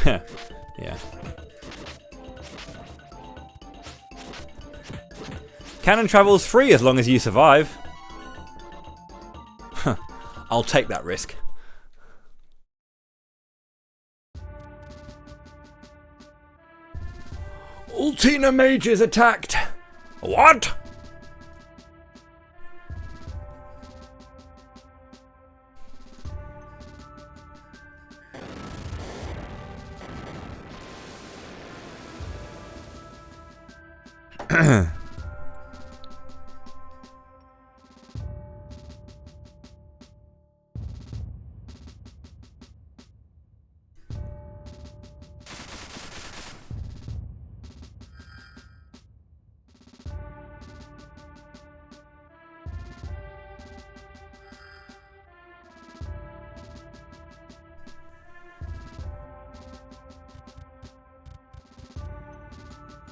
Yeah. Cannon travel's free as long as you survive. I'll take that risk. Ultina Mage is attacked. What?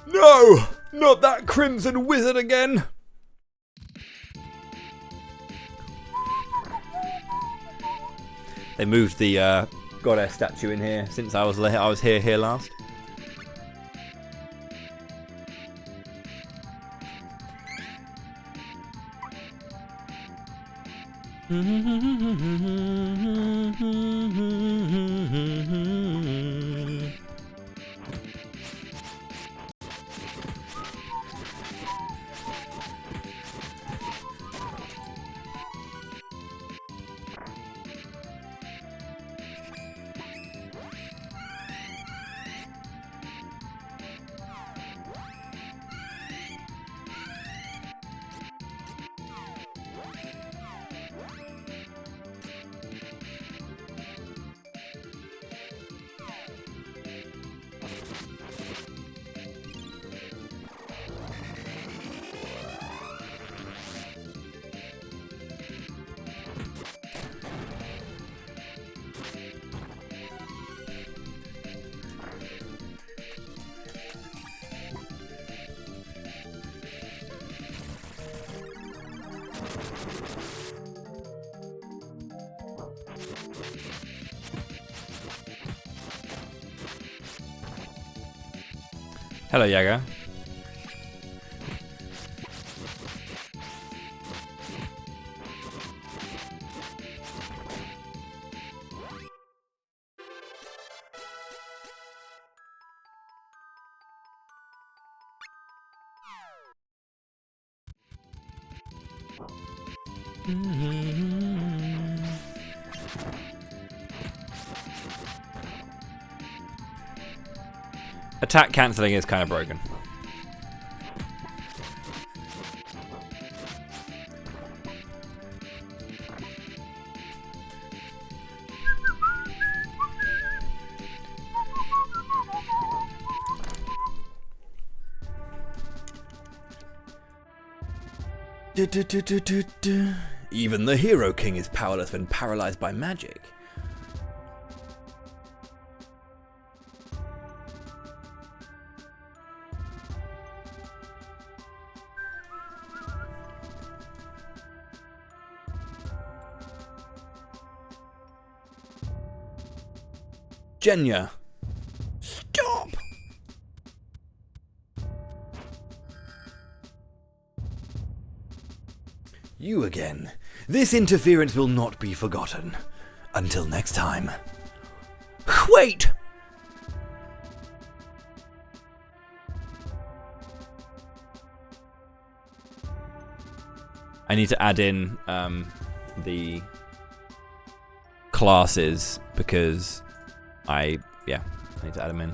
No! Not that Crimson Wizard again! They moved the goddess statue in here since I was here last. Hello, Yaga. Attack cancelling is kind of broken. Even the Hero King is powerless when paralyzed by magic. Genya, stop! You again. This interference will not be forgotten. Until next time. Wait! I need to add in the classes because I need to add them in.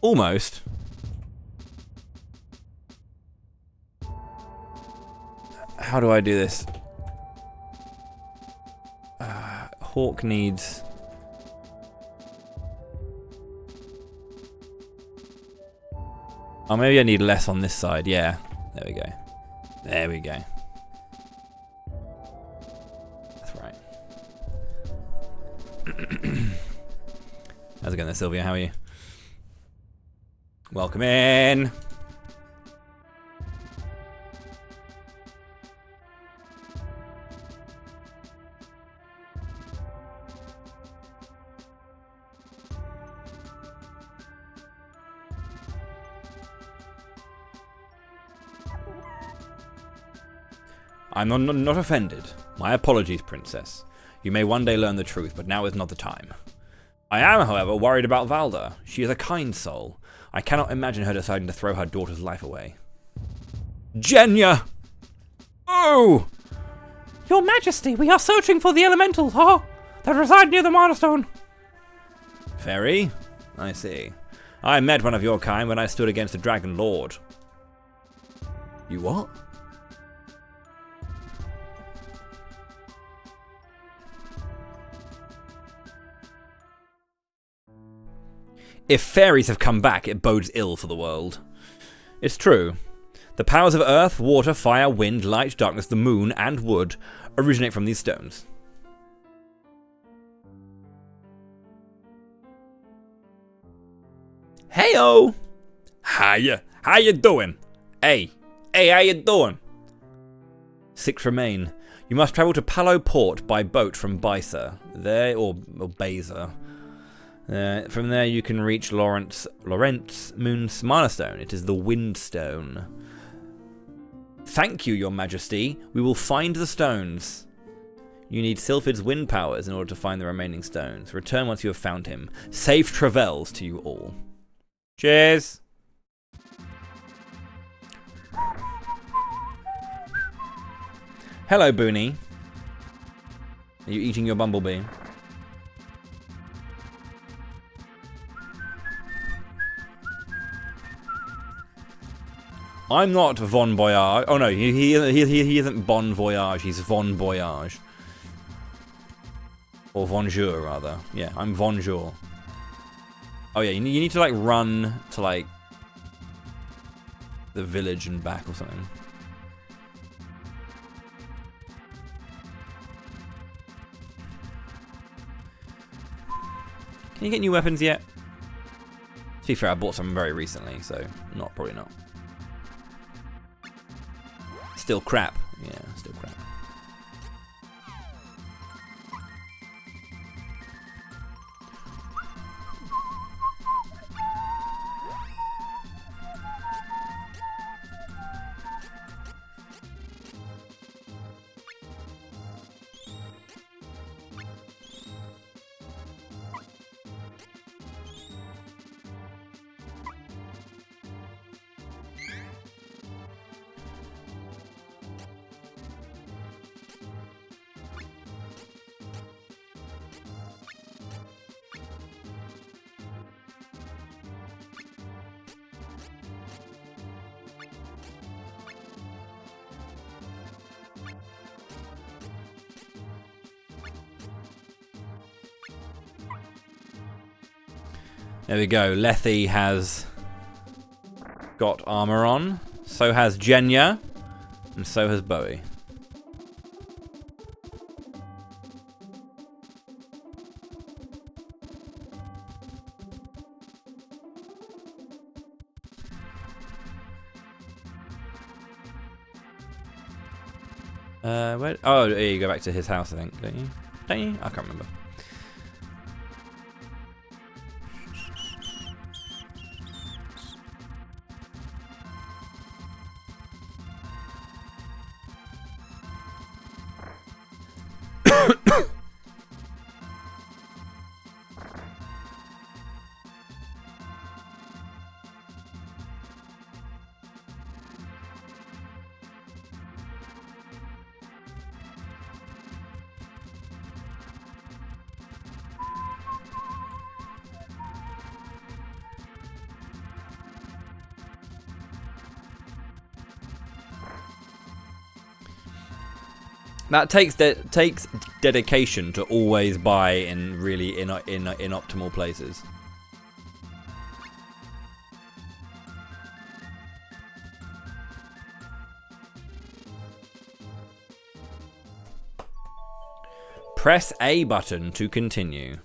Almost. How do I do this? Hawk needs... Oh, maybe I need less on this side. Yeah. There we go. There we go. That's right. How's it going there, Sylvia? How are you? Welcome in. I'm not offended. My apologies, Princess. You may one day learn the truth, but now is not the time. I am, however, worried about Valda. She is a kind soul. I cannot imagine her deciding to throw her daughter's life away. Genya! Oh! Your Majesty, we are searching for the elementals, that reside near the milestone. Fairy? I see. I met one of your kind when I stood against the Dragon Lord. You what? If fairies have come back, it bodes ill for the world. It's true. The powers of earth, water, fire, wind, light, darkness, the moon, and wood originate from these stones. Heyo! How you doing? Hey, how you doing? 6 remain. You must travel to Palo Port by boat from Bisa. There, or Baza. From there you can reach Lawrence Moon's milestone. It is the Windstone. Thank you, Your Majesty. We will find the stones. You need Sylphid's wind powers in order to find the remaining stones. Return once you have found him. Safe travels to you all. Cheers. Hello, Booney. Are you eating your bumblebee? I'm not Von Voyage. Oh no, he isn't Bon Voyage. He's Von Voyage, or Bonjour rather. Yeah, I'm Bonjour. Oh yeah, you need to like run to like the village and back or something. Can you get new weapons yet? To be fair, I bought some very recently, so probably not. Still crap. Yeah, still crap. There we go. Lethe has got armor on. So has Genya. And so has Bowie. Where? Oh, you go back to his house, I think, don't you? Don't you? I can't remember. That takes dedication to always buy in really inoptimal places. Press A button to continue.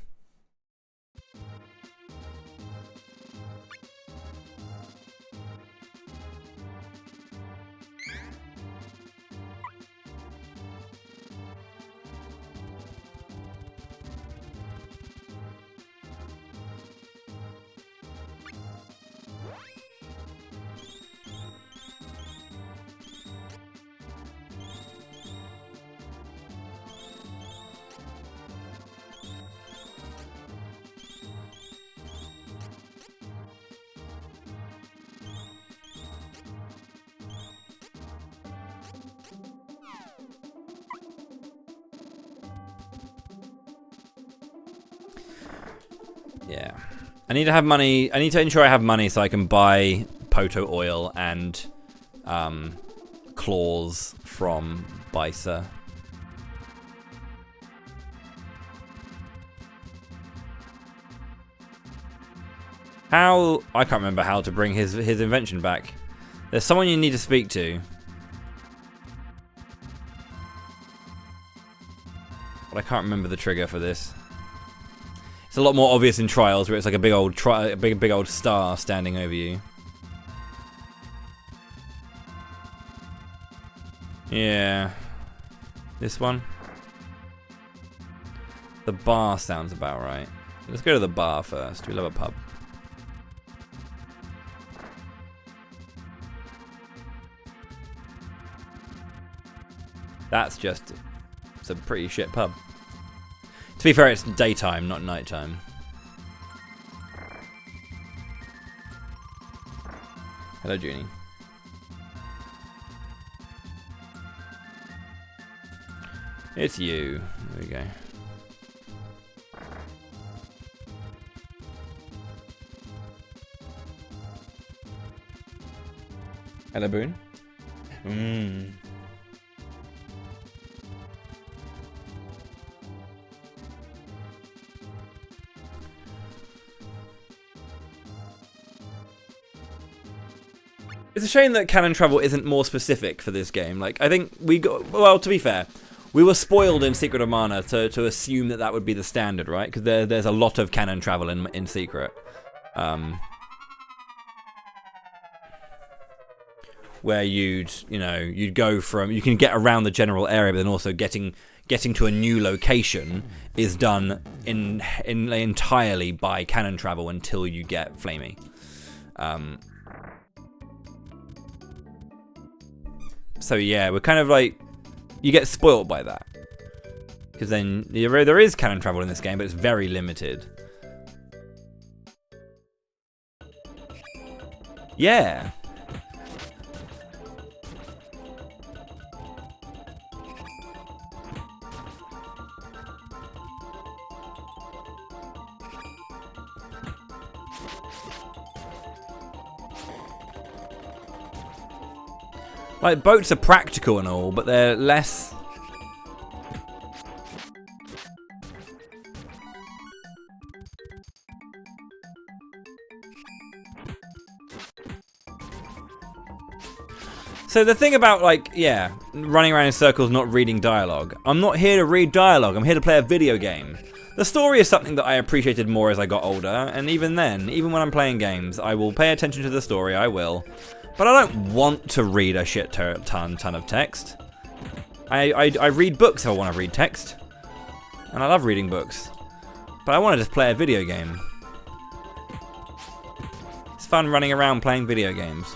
Yeah. I need to have money. I need to ensure I have money so I can buy Poto oil and claws from Bisa. How... I can't remember how to bring his invention back. There's someone you need to speak to. But I can't remember the trigger for this. It's a lot more obvious in Trials, where it's like a big old big old star standing over you. Yeah. This one? The bar sounds about right. Let's go to the bar first. We love a pub. That's just... It's a pretty shit pub. To be fair, it's daytime, not nighttime. Hello, Junie. It's you. There we go. Hello, Boone. It's a shame that canon travel isn't more specific for this game. Like, I think we got... Well, to be fair, we were spoiled in Secret of Mana to assume that would be the standard, right? Because there's a lot of canon travel in Secret. Where you'd go from... You can get around the general area, but then also getting to a new location is done entirely by canon travel until you get Flamey. So yeah, we're kind of like, you get spoiled by that. Because then there is canon travel in this game, but it's very limited. Yeah. Like, boats are practical and all, but they're less... So the thing about, like, yeah, running around in circles not reading dialogue. I'm not here to read dialogue, I'm here to play a video game. The story is something that I appreciated more as I got older, and even then, even when I'm playing games, I will pay attention to the story, I will. But I don't want to read a shit ton of text. I read books if I want to read text. And I love reading books. But I want to just play a video game. It's fun running around playing video games.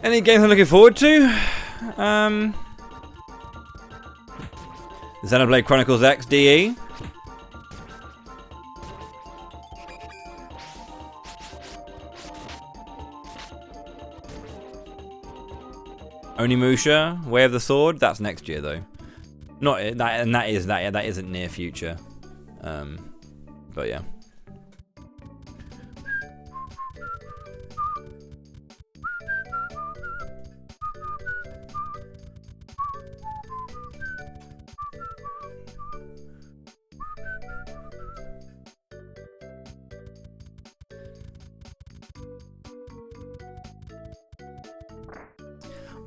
Any games I'm looking forward to? Xenoblade Chronicles X DE. Onimusha, Way of the Sword. That's next year though. Not that, and that isn't near future. But yeah.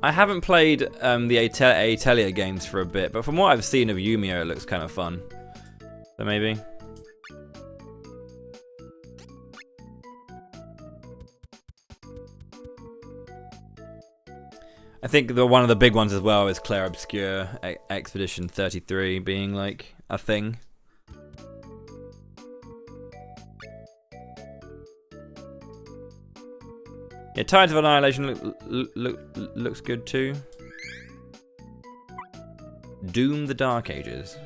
I haven't played the Atelier games for a bit, but from what I've seen of Yumio, it looks kind of fun. So maybe. I think one of the big ones as well is Clair Obscure Expedition 33 being like a thing. Yeah, Tides of Annihilation looks good too. Doom the Dark Ages.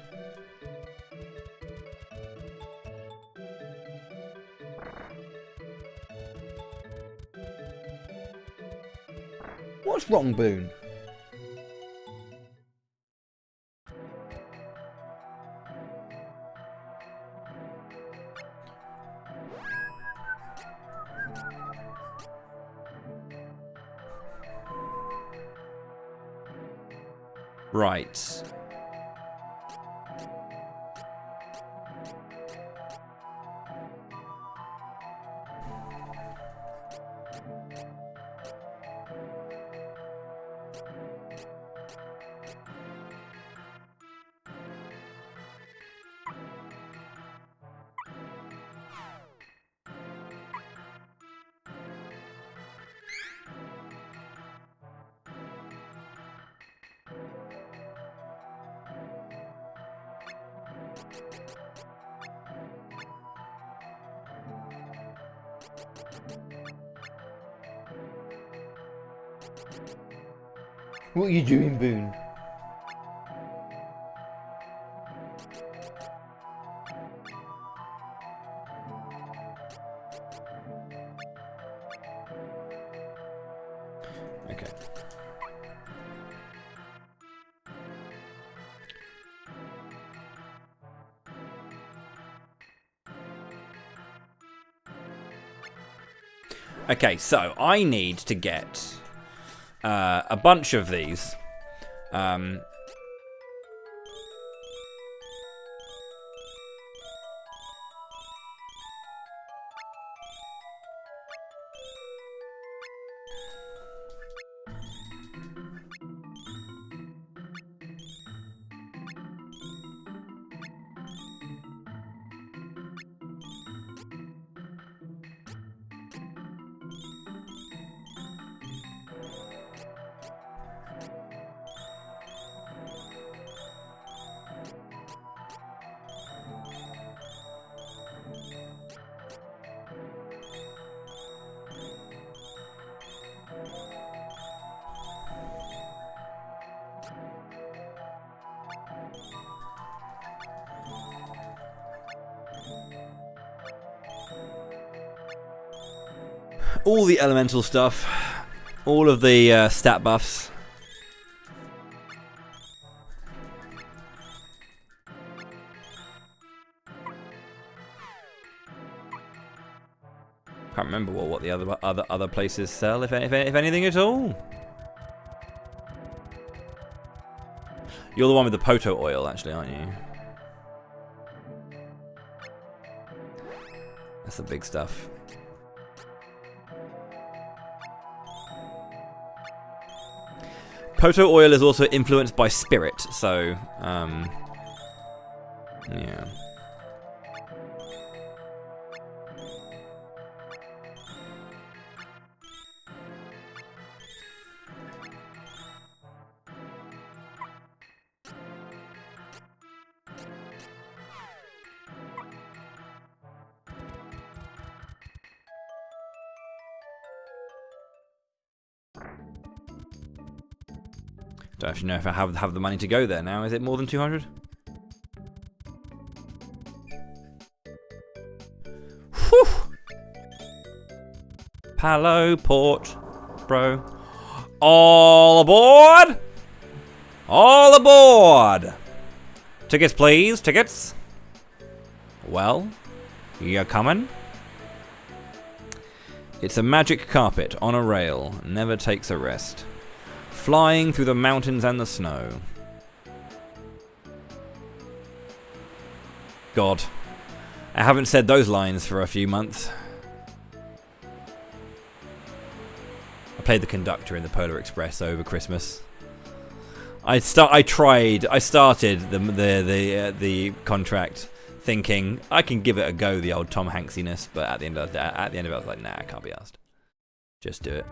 What's wrong, Boone? Right. What are you doing, Boone? Okay. Okay, so I need to get a bunch of these. All the elemental stuff, all of the stat buffs. Can't remember what the other places sell, if anything at all. You're the one with the Poto oil, actually, aren't you? That's the big stuff. Poto oil is also influenced by spirit, so yeah. Don't actually know if I have the money to go there now. Is it more than 200? Whew! Palo Port, bro. All aboard! All aboard! Tickets, please. Tickets. Well, you're coming? It's a magic carpet on a rail. Never takes a rest. Flying through the mountains and the snow. God, I haven't said those lines for a few months. I played the conductor in the Polar Express over Christmas. I started the contract thinking I can give it a go, the old Tom Hanksiness, but at the end of it, I was like, nah, I can't be asked. Just do it.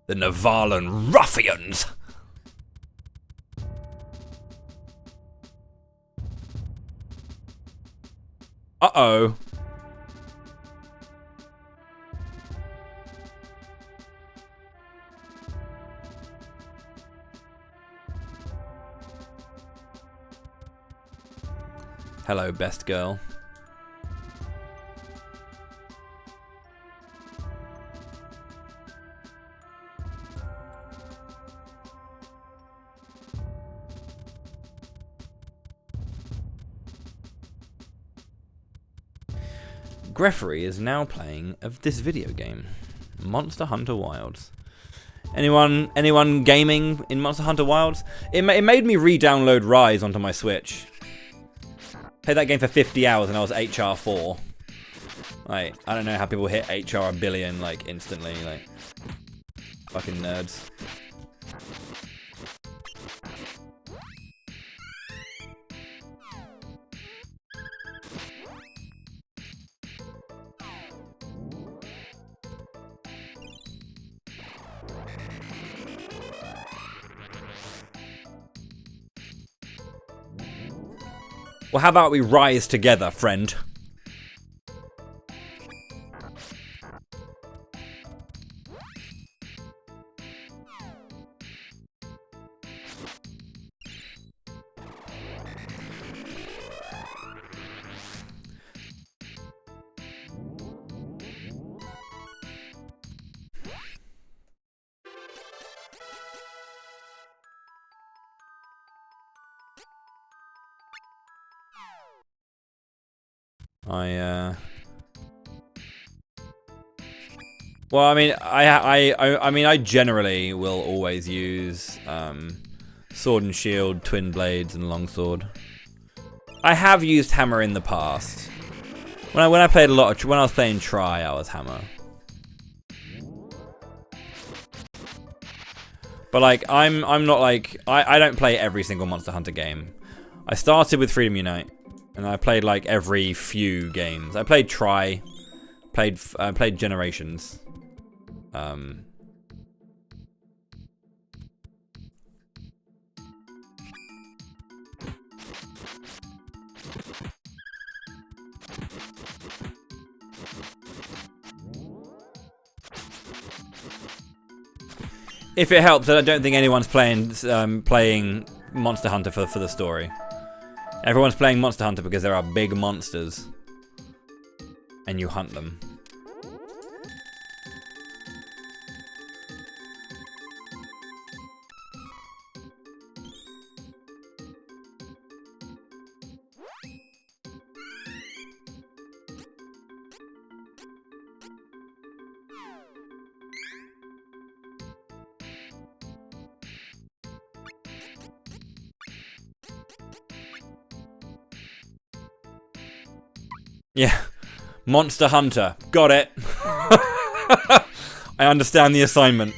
The Navalan ruffians! Uh-oh. Hello, best girl. Greffery is now playing of this video game, Monster Hunter Wilds. Anyone gaming in Monster Hunter Wilds? It made me re-download Rise onto my Switch. Played that game for 50 hours and I was HR 4. Like, I don't know how people hit HR a billion like instantly. Like, fucking nerds. Well, how about we rise together, friend? Well, I mean, I generally will always use sword and shield, twin blades, and longsword. I have used hammer in the past. When I played a lot of, when I was playing Try, I was hammer. But like, I'm not like, I don't play every single Monster Hunter game. I started with Freedom Unite, and I played like every few games. I played Try, played Generations. If it helps, I don't think anyone's playing Monster Hunter for the story. Everyone's playing Monster Hunter because there are big monsters, and you hunt them. Yeah, Monster Hunter. Got it. I understand the assignment.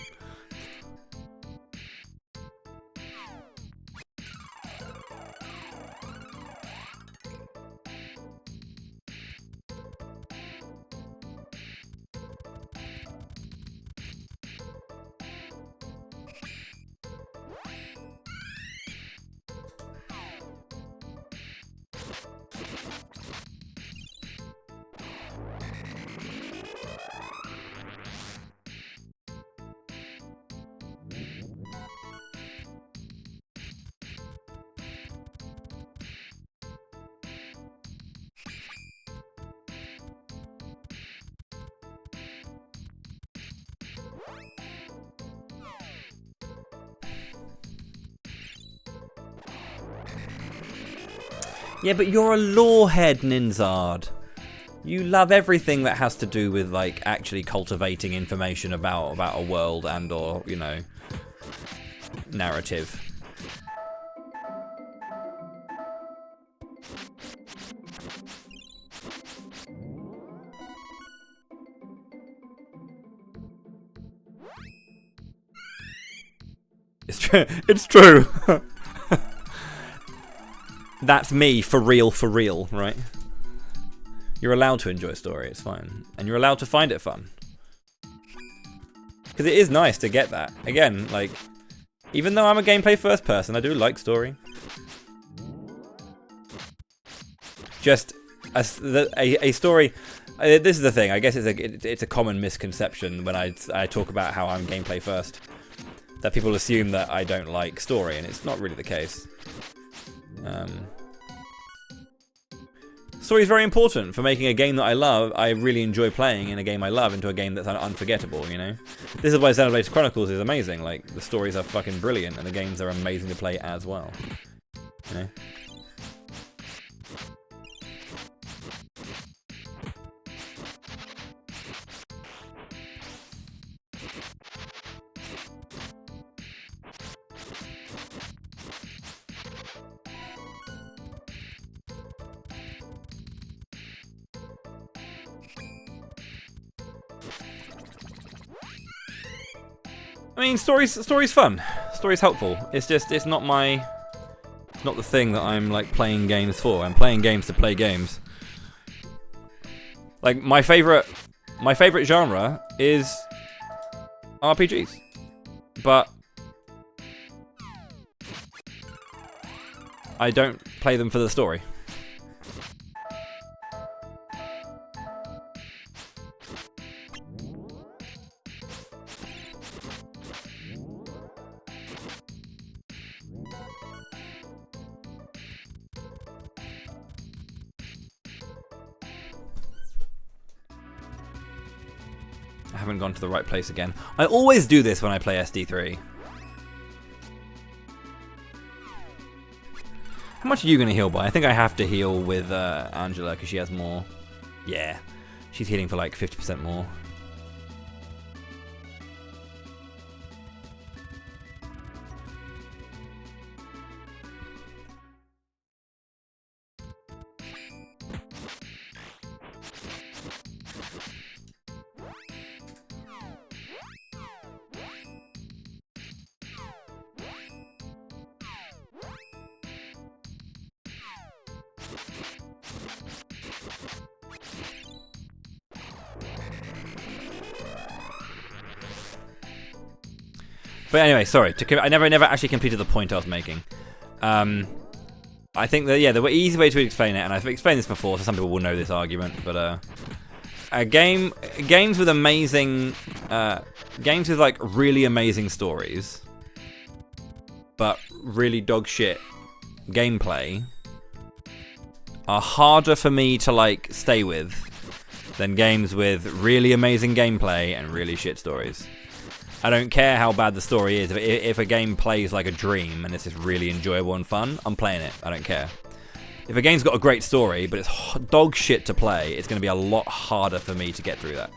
Yeah, but you're a lorehead, Ninzard. You love everything that has to do with, like, actually cultivating information about a world and or, you know, narrative. It's true. It's true. That's me for real, right? You're allowed to enjoy story, it's fine. And you're allowed to find it fun. Because it is nice to get that. Again, like, even though I'm a gameplay first person, I do like story. Just a story. This is the thing. I guess it's a common misconception when I talk about how I'm gameplay first, that people assume that I don't like story, and it's not really the case. Story is very important for making a game that I love, I really enjoy playing in a game I love, into a game that's unforgettable, you know? This is why Xenoblade Chronicles is amazing. Like, the stories are fucking brilliant, and the games are amazing to play as well. You know? I mean, story's fun. Story's helpful. It's just, it's not the thing that I'm like playing games for. I'm playing games to play games. Like my favorite genre is RPGs, but I don't play them for the story. I haven't gone to the right place again. I always do this when I play SD3. How much are you going to heal by? I think I have to heal with Angela because she has more. Yeah, she's healing for like 50% more. But anyway, sorry. I never actually completed the point I was making. I think that, yeah, the easy way to explain it, and I've explained this before, so some people will know this argument, but games with amazing, games with like really amazing stories, but really dog shit gameplay, are harder for me to like stay with than games with really amazing gameplay and really shit stories. I don't care how bad the story is. If a game plays like a dream and it's just really enjoyable and fun, I'm playing it. I don't care. If a game's got a great story, but it's dog shit to play, it's going to be a lot harder for me to get through that.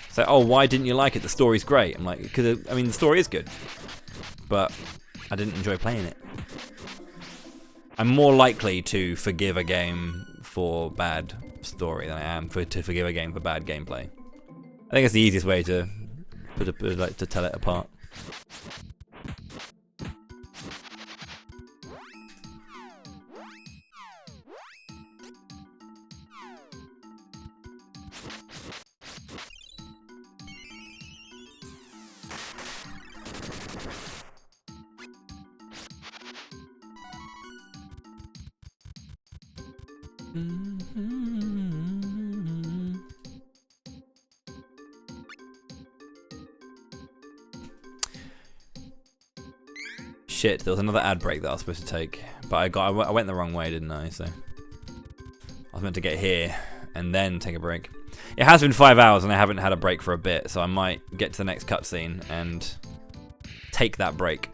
So, oh, why didn't you like it? The story's great. I'm like, because, I mean, the story is good, but I didn't enjoy playing it. I'm more likely to forgive a game for bad story than I am to forgive a game for bad gameplay. I think it's the easiest way to to tell it apart. Shit, there was another ad break that I was supposed to take, but I went the wrong way, didn't I? So I was meant to get here and then take a break. It has been 5 hours and I haven't had a break for a bit, so I might get to the next cutscene and take that break.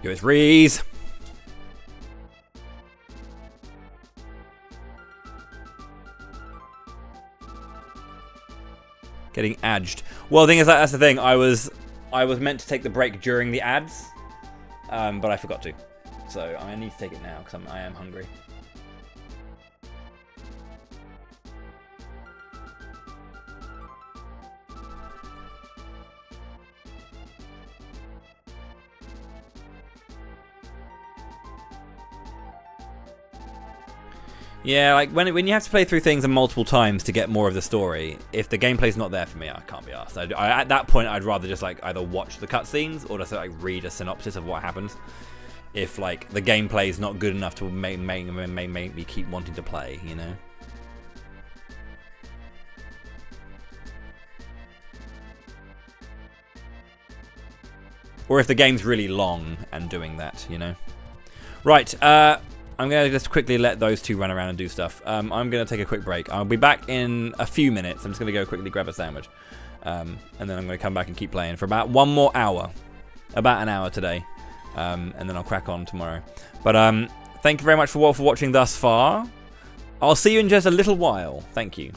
Yo, it's Reese. Getting edged. Well, the thing is, that's the thing. I was meant to take the break during the ads, but I forgot to. So I need to take it now because I am hungry. Yeah, like when you have to play through things multiple times to get more of the story, if the gameplay's not there for me, I can't be arsed. At that point, I'd rather just like either watch the cutscenes or just like read a synopsis of what happens. If like the gameplay's not good enough to make me keep wanting to play, you know. Or if the game's really long and doing that, you know. Right, I'm going to just quickly let those two run around and do stuff. I'm going to take a quick break. I'll be back in a few minutes. I'm just going to go quickly grab a sandwich. And then I'm going to come back and keep playing for about one more hour. About an hour today. And then I'll crack on tomorrow. But thank you very much for watching thus far. I'll see you in just a little while. Thank you.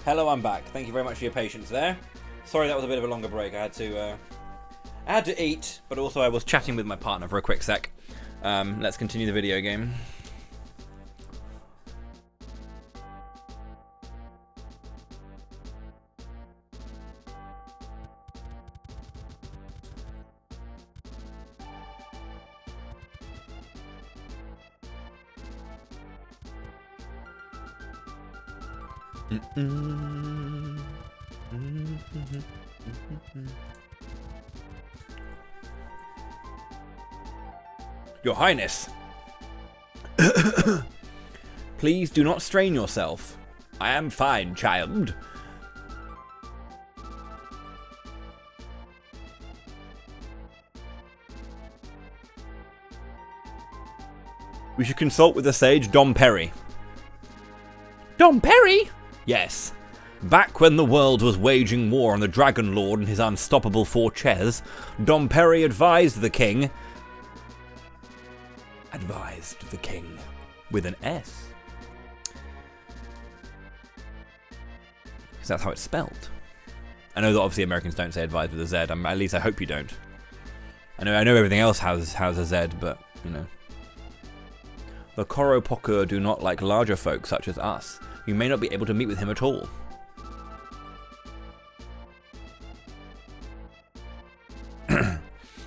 Hello, I'm back. Thank you very much for your patience there. Sorry that was a bit of a longer break. I had to eat, but also I was chatting with my partner for a quick sec. Let's continue the video game. Your Highness, please do not strain yourself. I am fine, child. We should consult with the sage Dom Perry. Dom Perry? Yes. Back when the world was waging war on the Dragon Lord and his unstoppable Forches, Dom Perry advised the king... with an S. Because that's how it's spelled. I know that obviously Americans don't say advise with a Z. At least I hope you don't. I know everything else has a Z, but, you know. The Koropokur do not like larger folk such as us. You may not be able to meet with him at all.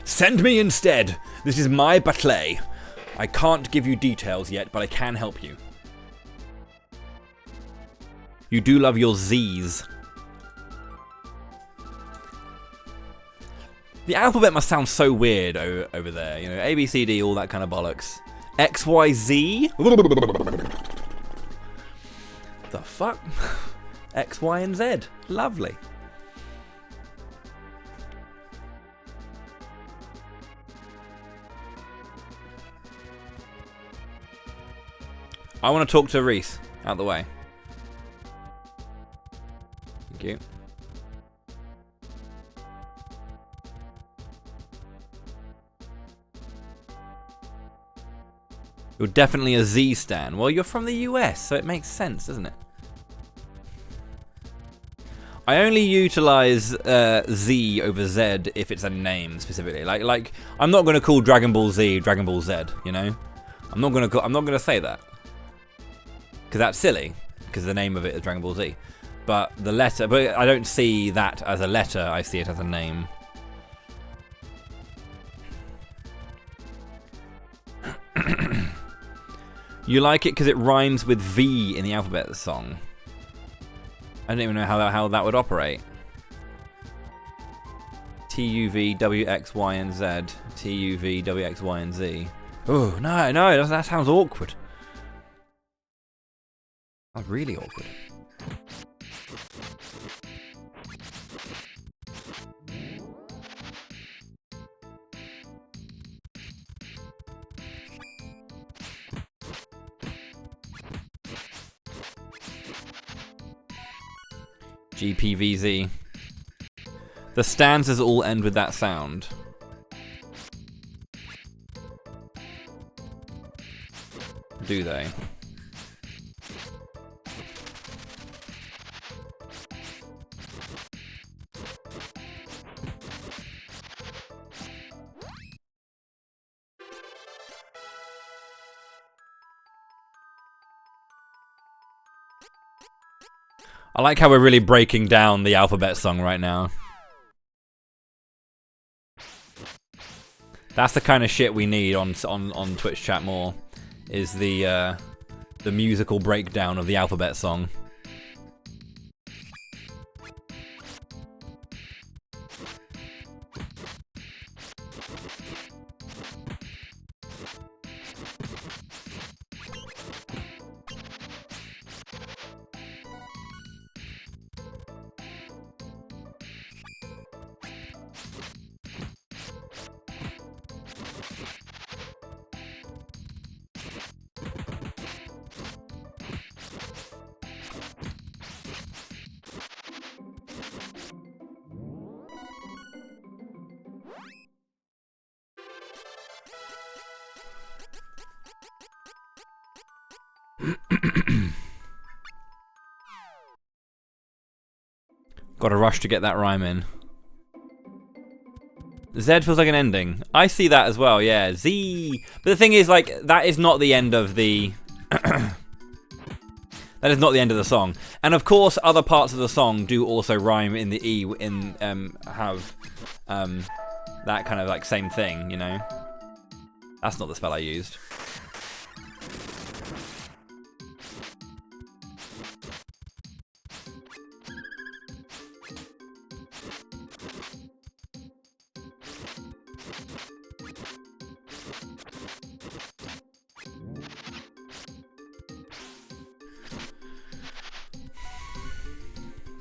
Send me instead. This is my batelay. I can't give you details yet, but I can help you. You do love your Z's. The alphabet must sound so weird over there. You know, A, B, C, D, all that kind of bollocks. X, Y, Z? The fuck? X, Y, and Z. Lovely. I want to talk to Reese. Out the way. Thank you. You're definitely a Z stan. Well, you're from the US, so it makes sense, doesn't it? I only utilize Z over Z if it's a name specifically. Like I'm not going to call Dragon Ball Z Dragon Ball Z. You know, I'm not going to say that because that's silly. Because the name of it is Dragon Ball Z. But the letter, but I don't see that as a letter. I see it as a name. You like it because it rhymes with V in the alphabet song. I don't even know how that would operate. T-U-V, W-X, Y, and Z. T-U-V, W-X, Y, and Z. Oh, no, that sounds awkward. That's really awkward. GPVZ. The stanzas all end with that sound. Do they? I like how we're really breaking down the alphabet song right now. That's the kind of shit we need on Twitch chat more, is the musical breakdown of the alphabet song. Got to rush to get that rhyme in. Z feels like an ending. I see that as well, yeah. Z. But the thing is, like, that is not the end of the... that is not the end of the song. And of course, other parts of the song do also rhyme in the E, have that kind of, like, same thing, you know? That's not the spell I used.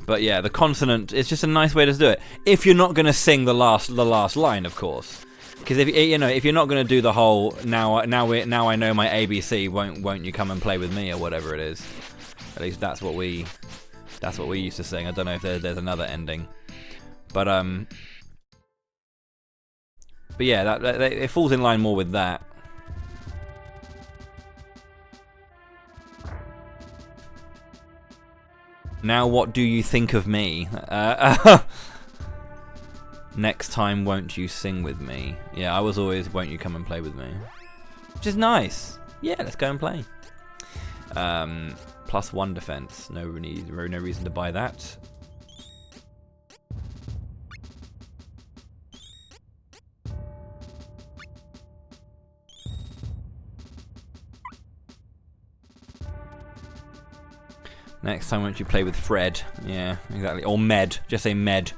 But yeah, the consonant is just a nice way to do it. If you're not going to sing the last line, of course, because if you're not going to do the whole now I know my ABC, won't you come and play with me or whatever it is. At least that's what we used to sing. I don't know if there's another ending, but yeah, it falls in line more with that. Now what do you think of me? Next time, won't you sing with me? Yeah, I was always, won't you come and play with me? Which is nice. Yeah, let's go and play. +1 defense. No reason to buy that. Next time, won't you play with Fred? Yeah, exactly. Or Med. Just say Med.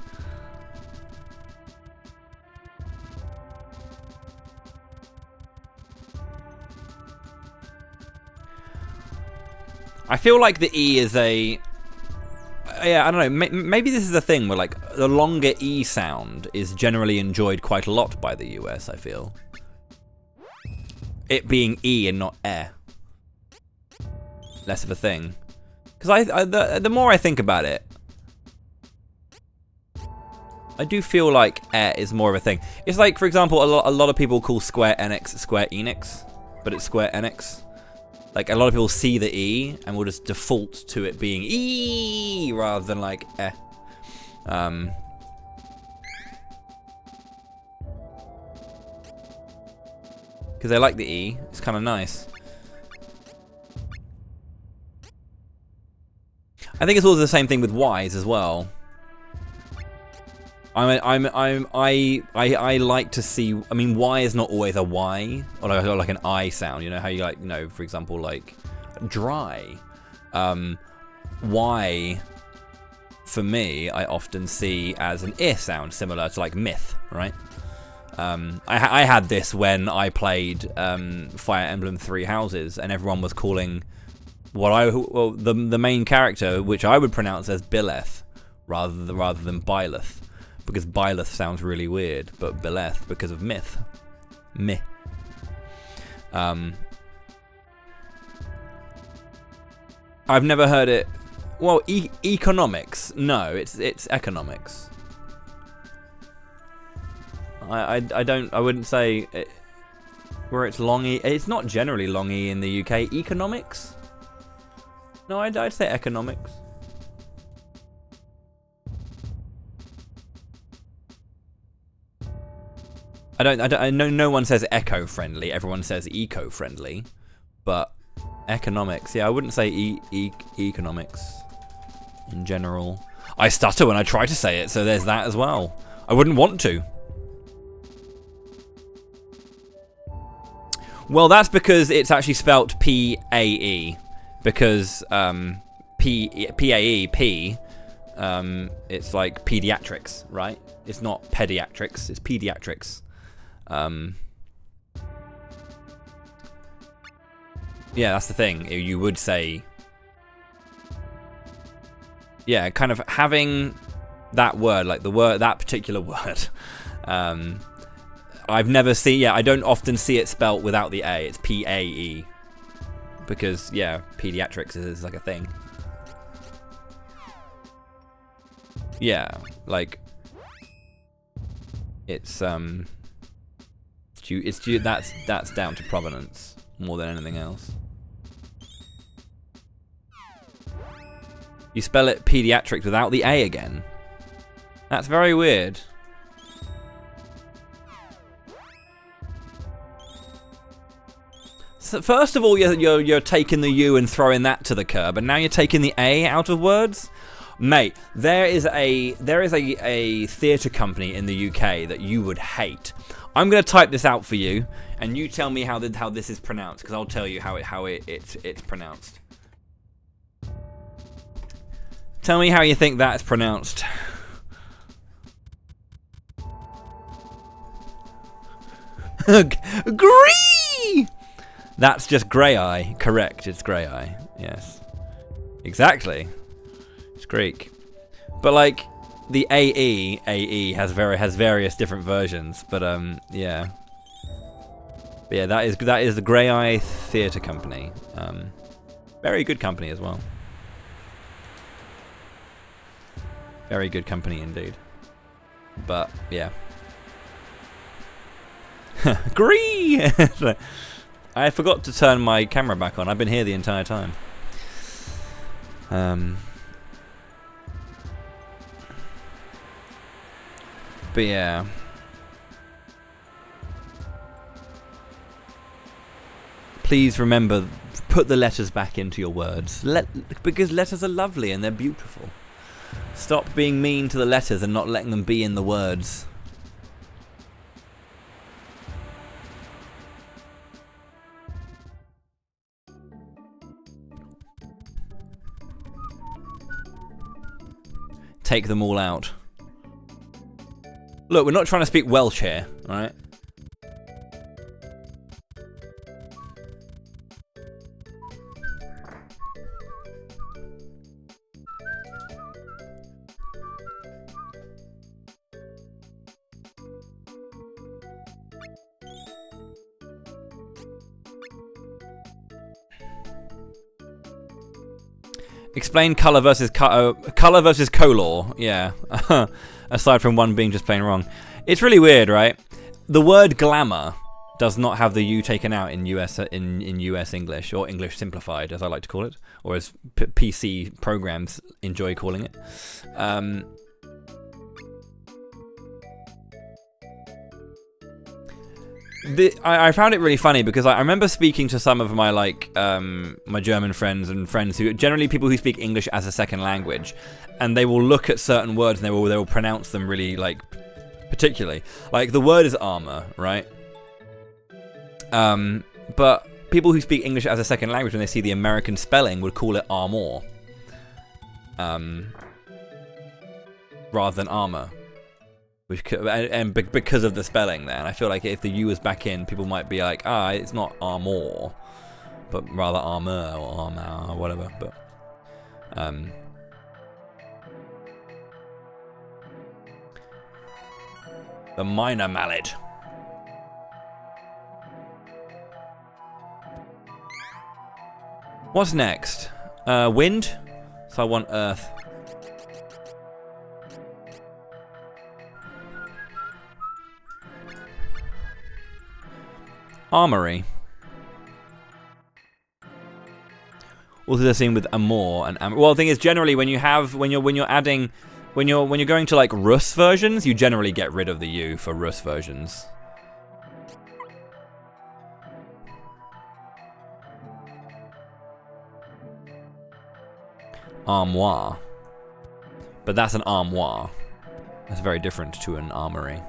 I feel like the E is a... Yeah, I don't know. Maybe this is a thing where, like, the longer E sound is generally enjoyed quite a lot by the US, I feel. It being E and not E. Less of a thing. Because the more I think about it, I do feel like is more of a thing. It's like, for example, a lot of people call Square Enix Square Enix, but it's Square Enix. Like, a lot of people see the E and will just default to it being E rather than like because they like the E. It's kind of nice. I think it's also the same thing with Y's as well. I like to see. I mean, Y is not always a Y or like an I sound. You know how you like, you know, for example, like dry. Y for me, I often see as an I sound, similar to like myth, right? I had this when I played Fire Emblem Three Houses, and everyone was calling the main character, which I would pronounce as Byleth rather than Byleth, because Byleth sounds really weird, but Byleth because of myth. Meh. I've never heard it. Well, economics. No, it's economics. I wouldn't say it, where it's long E. It's not generally long E in the UK. Economics. No, I'd say economics. I know no one says eco-friendly. Everyone says eco-friendly, but economics. Yeah, I wouldn't say economics in general. I stutter when I try to say it, so there's that as well. I wouldn't want to. Well, that's because it's actually spelt P-A-E. Because P-A-E-P, it's like pediatrics, right? It's not pediatrics, it's pediatrics. Yeah, that's the thing. You would say, yeah, kind of having that word, like the word, that particular word. I've never seen, yeah, I don't often see it spelt without the A. It's P-A-E. Because, yeah, pediatrics is like a thing. Yeah, like it's that's down to provenance more than anything else. You spell it pediatrics without the A again. That's very weird. So first of all, you're taking the U and throwing that to the curb, and now you're taking the A out of words? Mate, there is a theatre company in the UK that you would hate. I'm going to type this out for you, and you tell me how this is pronounced, because I'll tell you how it's pronounced. Tell me how you think that's pronounced. Gree! That's just grey eye. Correct, it's grey eye. Yes. Exactly. It's Greek. But like the AE has various different versions, but yeah. But yeah, that is the Grey Eye Theatre Company. Very good company as well. Very good company indeed. But yeah. Agree! I forgot to turn my camera back on. I've been here the entire time. But yeah. Please remember, put the letters back into your words. Because letters are lovely and they're beautiful. Stop being mean to the letters and not letting them be in the words. Take them all out. Look, we're not trying to speak Welsh here, alright? Explain color versus color. Yeah. Aside from one being just plain wrong. It's really weird, right? The word glamour does not have the U taken out in US English, or English simplified, as I like to call it, or as PC programs enjoy calling it. I found it really funny because I remember speaking to some of my my German friends and friends who generally people who speak English as a second language, and they will look at certain words and they will pronounce them really particularly. Like the word is armor, right? But people who speak English as a second language, when they see the American spelling, would call it armor, rather than armor. And because of the spelling there, and I feel like if the U was back in, people might be like, it's not armor, but rather armor or armor or whatever. But the minor mallet. What's next? Wind. So I want earth. Armory. Also the same with amor and well, the thing is, generally when you're going to like Rus versions, you generally get rid of the U for Rus versions. Armoire. But that's an armoire. That's very different to an armory.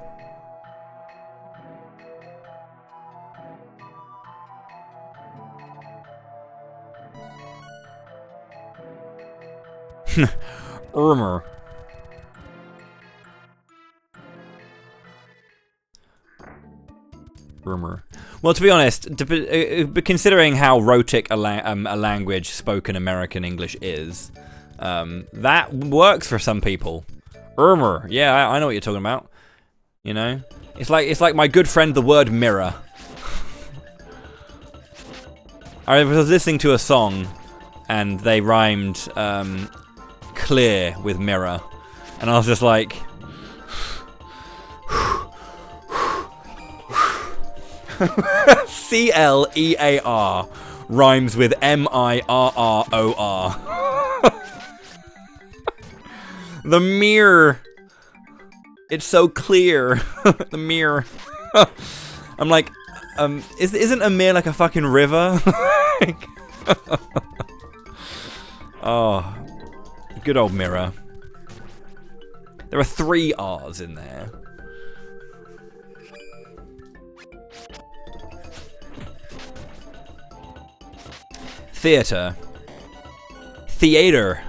Rumor. Well, to be honest, considering how rhotic a language spoken American English is, that works for some people. Rumor. Yeah, I know what you're talking about. You know, it's like my good friend the word mirror. I was listening to a song, and they rhymed clear with mirror, and I was just like, CLEAR rhymes with MIRROR. The mirror. It's so clear. The mirror. I'm like, isn't a mirror like a fucking river? Oh, good old mirror. There are 3 R's in there. Theater. Theater.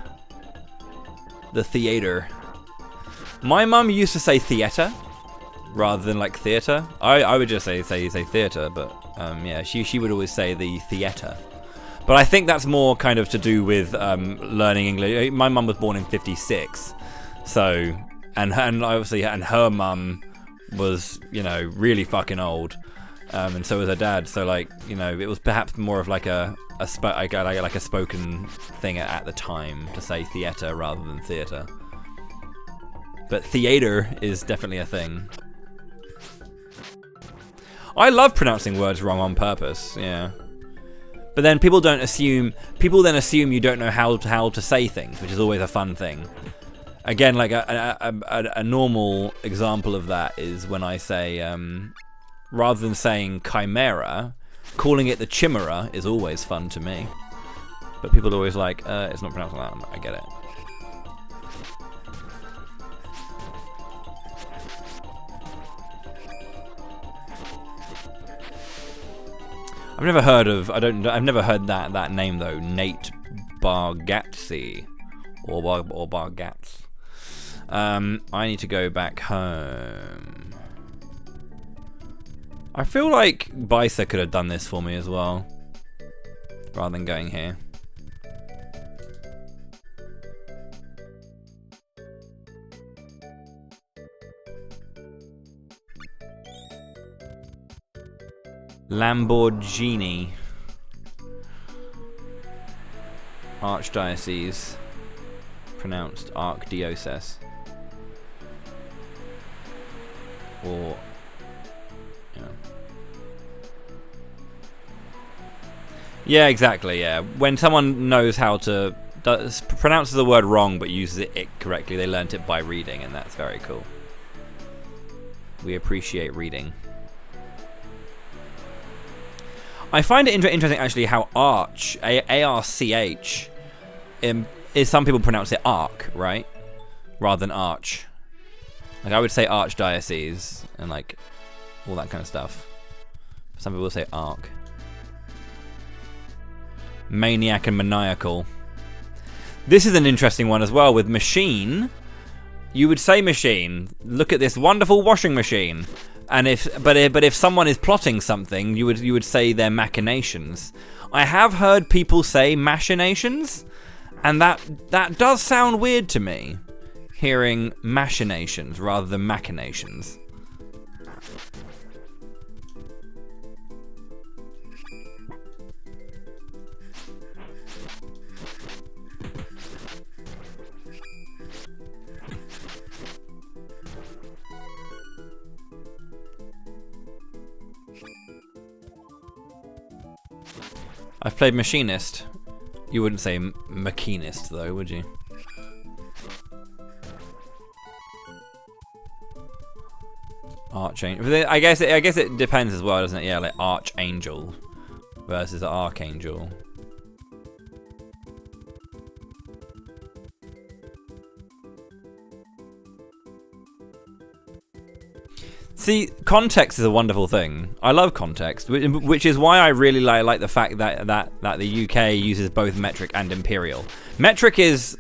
The theater. My mum used to say theater rather than like theater. I would just say theater, but yeah, she would always say the theater. But I think that's more kind of to do with learning English. My mum was born in '56, so and obviously her mum was, you know, really fucking old, and so was her dad. So like, you know, it was perhaps more of like a spoken thing at the time to say theater rather than theater. But theater is definitely a thing. I love pronouncing words wrong on purpose. Yeah. But then people then assume you don't know how to say things, which is always a fun thing. Again, like a normal example of that is when I say, rather than saying chimera, calling it the chimera is always fun to me. But people are always like, it's not pronounced like that. I get it. I've never heard that name though. Nate Bargatze or Bargatz. I need to go back home. I feel like Bisa could have done this for me as well, rather than going here. Lamborghini. Archdiocese. Pronounced Archdiocese. Or... yeah. Yeah, exactly, yeah. When someone knows how to... pronounces the word wrong but uses it correctly, they learnt it by reading, and that's very cool. We appreciate reading. I find it interesting, actually, how arch, A-R-C-H, is some people pronounce it arc, right? Rather than arch. Like, I would say archdiocese, and, like, all that kind of stuff. Some people say arc. Maniac and maniacal. This is an interesting one as well, with machine. You would say machine. Look at this wonderful washing machine. And if someone is plotting something, you would say their machinations. I have heard people say machinations, and that does sound weird to me, hearing machinations rather than machinations. I've played Machinist. You wouldn't say Machinist, though, would you? Archangel. I guess it depends as well, doesn't it? Yeah, like Archangel versus Archangel. See, context is a wonderful thing. I love context, which is why I really like the fact that the UK uses both metric and imperial. Metric is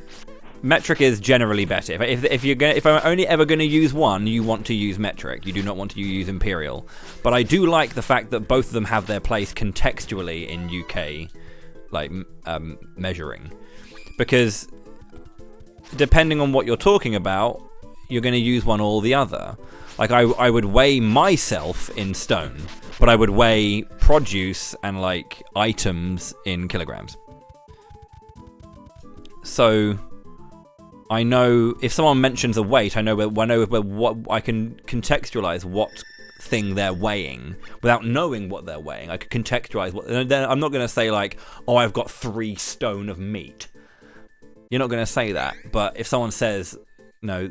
generally better. If I'm only ever going to use one, you want to use metric. You do not want to use imperial. But I do like the fact that both of them have their place contextually in UK, like measuring, because depending on what you're talking about, you're going to use one or the other. Like, I would weigh myself in stone, but I would weigh produce and, like, items in kilograms. So, I know if someone mentions a weight, I know what I can contextualize what thing they're weighing without knowing what they're weighing. I could contextualize what. I'm not going to say, like, oh, I've got 3 stone of meat. You're not going to say that. But if someone says, no,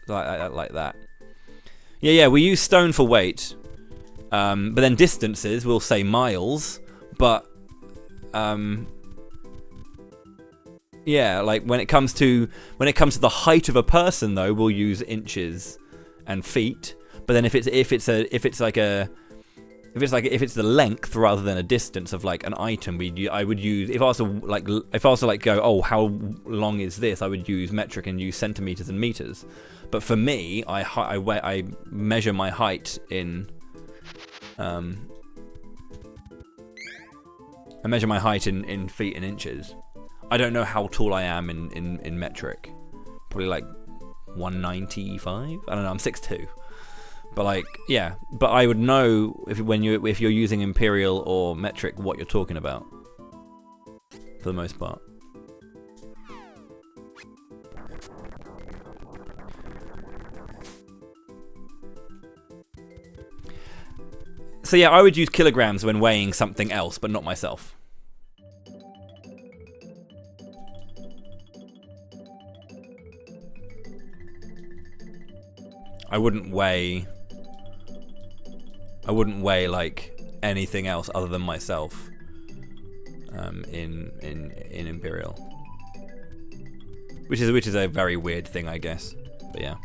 like that. Yeah, we use stone for weight. But then distances, we'll say miles. But, yeah, like when it comes to the height of a person, though, we'll use inches and feet. But then if it's the length rather than a distance of like an item, I would use, if I was to go, oh, how long is this? I would use metric and use centimeters and meters. But for me, I measure my height in feet and inches. I don't know how tall I am in metric. Probably like 195. I don't know. I'm 6'2". But like, yeah. But I would know if you're using imperial or metric what you're talking about. For the most part. So yeah, I would use kilograms when weighing something else, but not myself. I wouldn't weigh like anything else other than myself in imperial, which is a very weird thing, I guess. But yeah.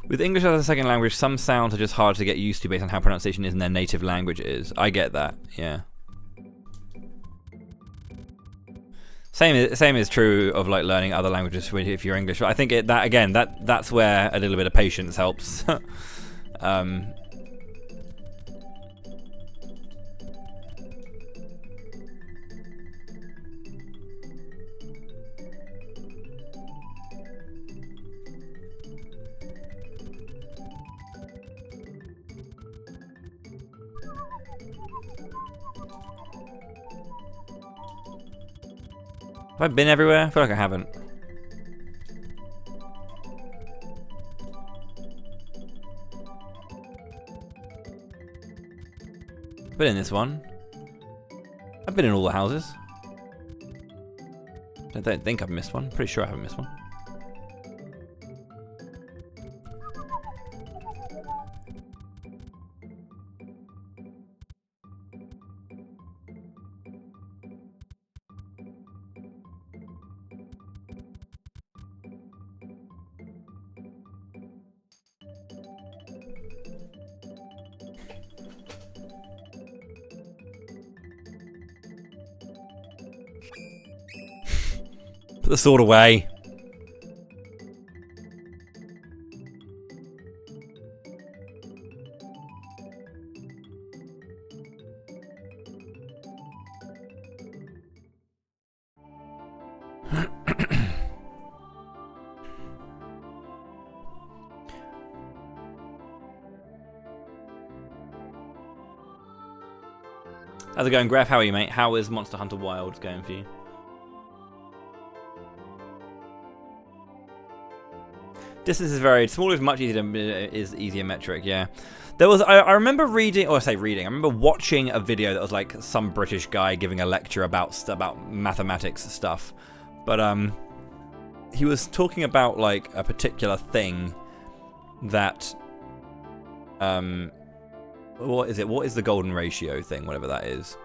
With English as a second language, some sounds are just hard to get used to based on how pronunciation is in their native language is. I get that, yeah. Same is true of like learning other languages if you're English. But I think that's where a little bit of patience helps. Have I been everywhere? I feel like I haven't. Been in this one. I've been in all the houses. I don't think I've missed one. Pretty sure I haven't missed one. Put the sword away. How's it going, Graf? How are you, mate? How is Monster Hunter Wilds going for you? Distance is varied. Small is much easier is easier metric, yeah. There was I remember reading, or I say reading, I remember watching a video that was like some British guy giving a lecture about mathematics stuff. But he was talking about like a particular thing that what is it? What is the golden ratio thing, whatever that is?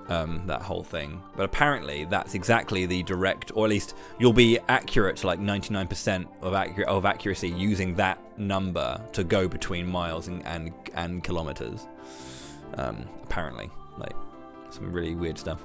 That whole thing. But apparently that's exactly the direct, or at least you'll be accurate to like 99% of accuracy using that number to go between miles and kilometers. Apparently, like some really weird stuff.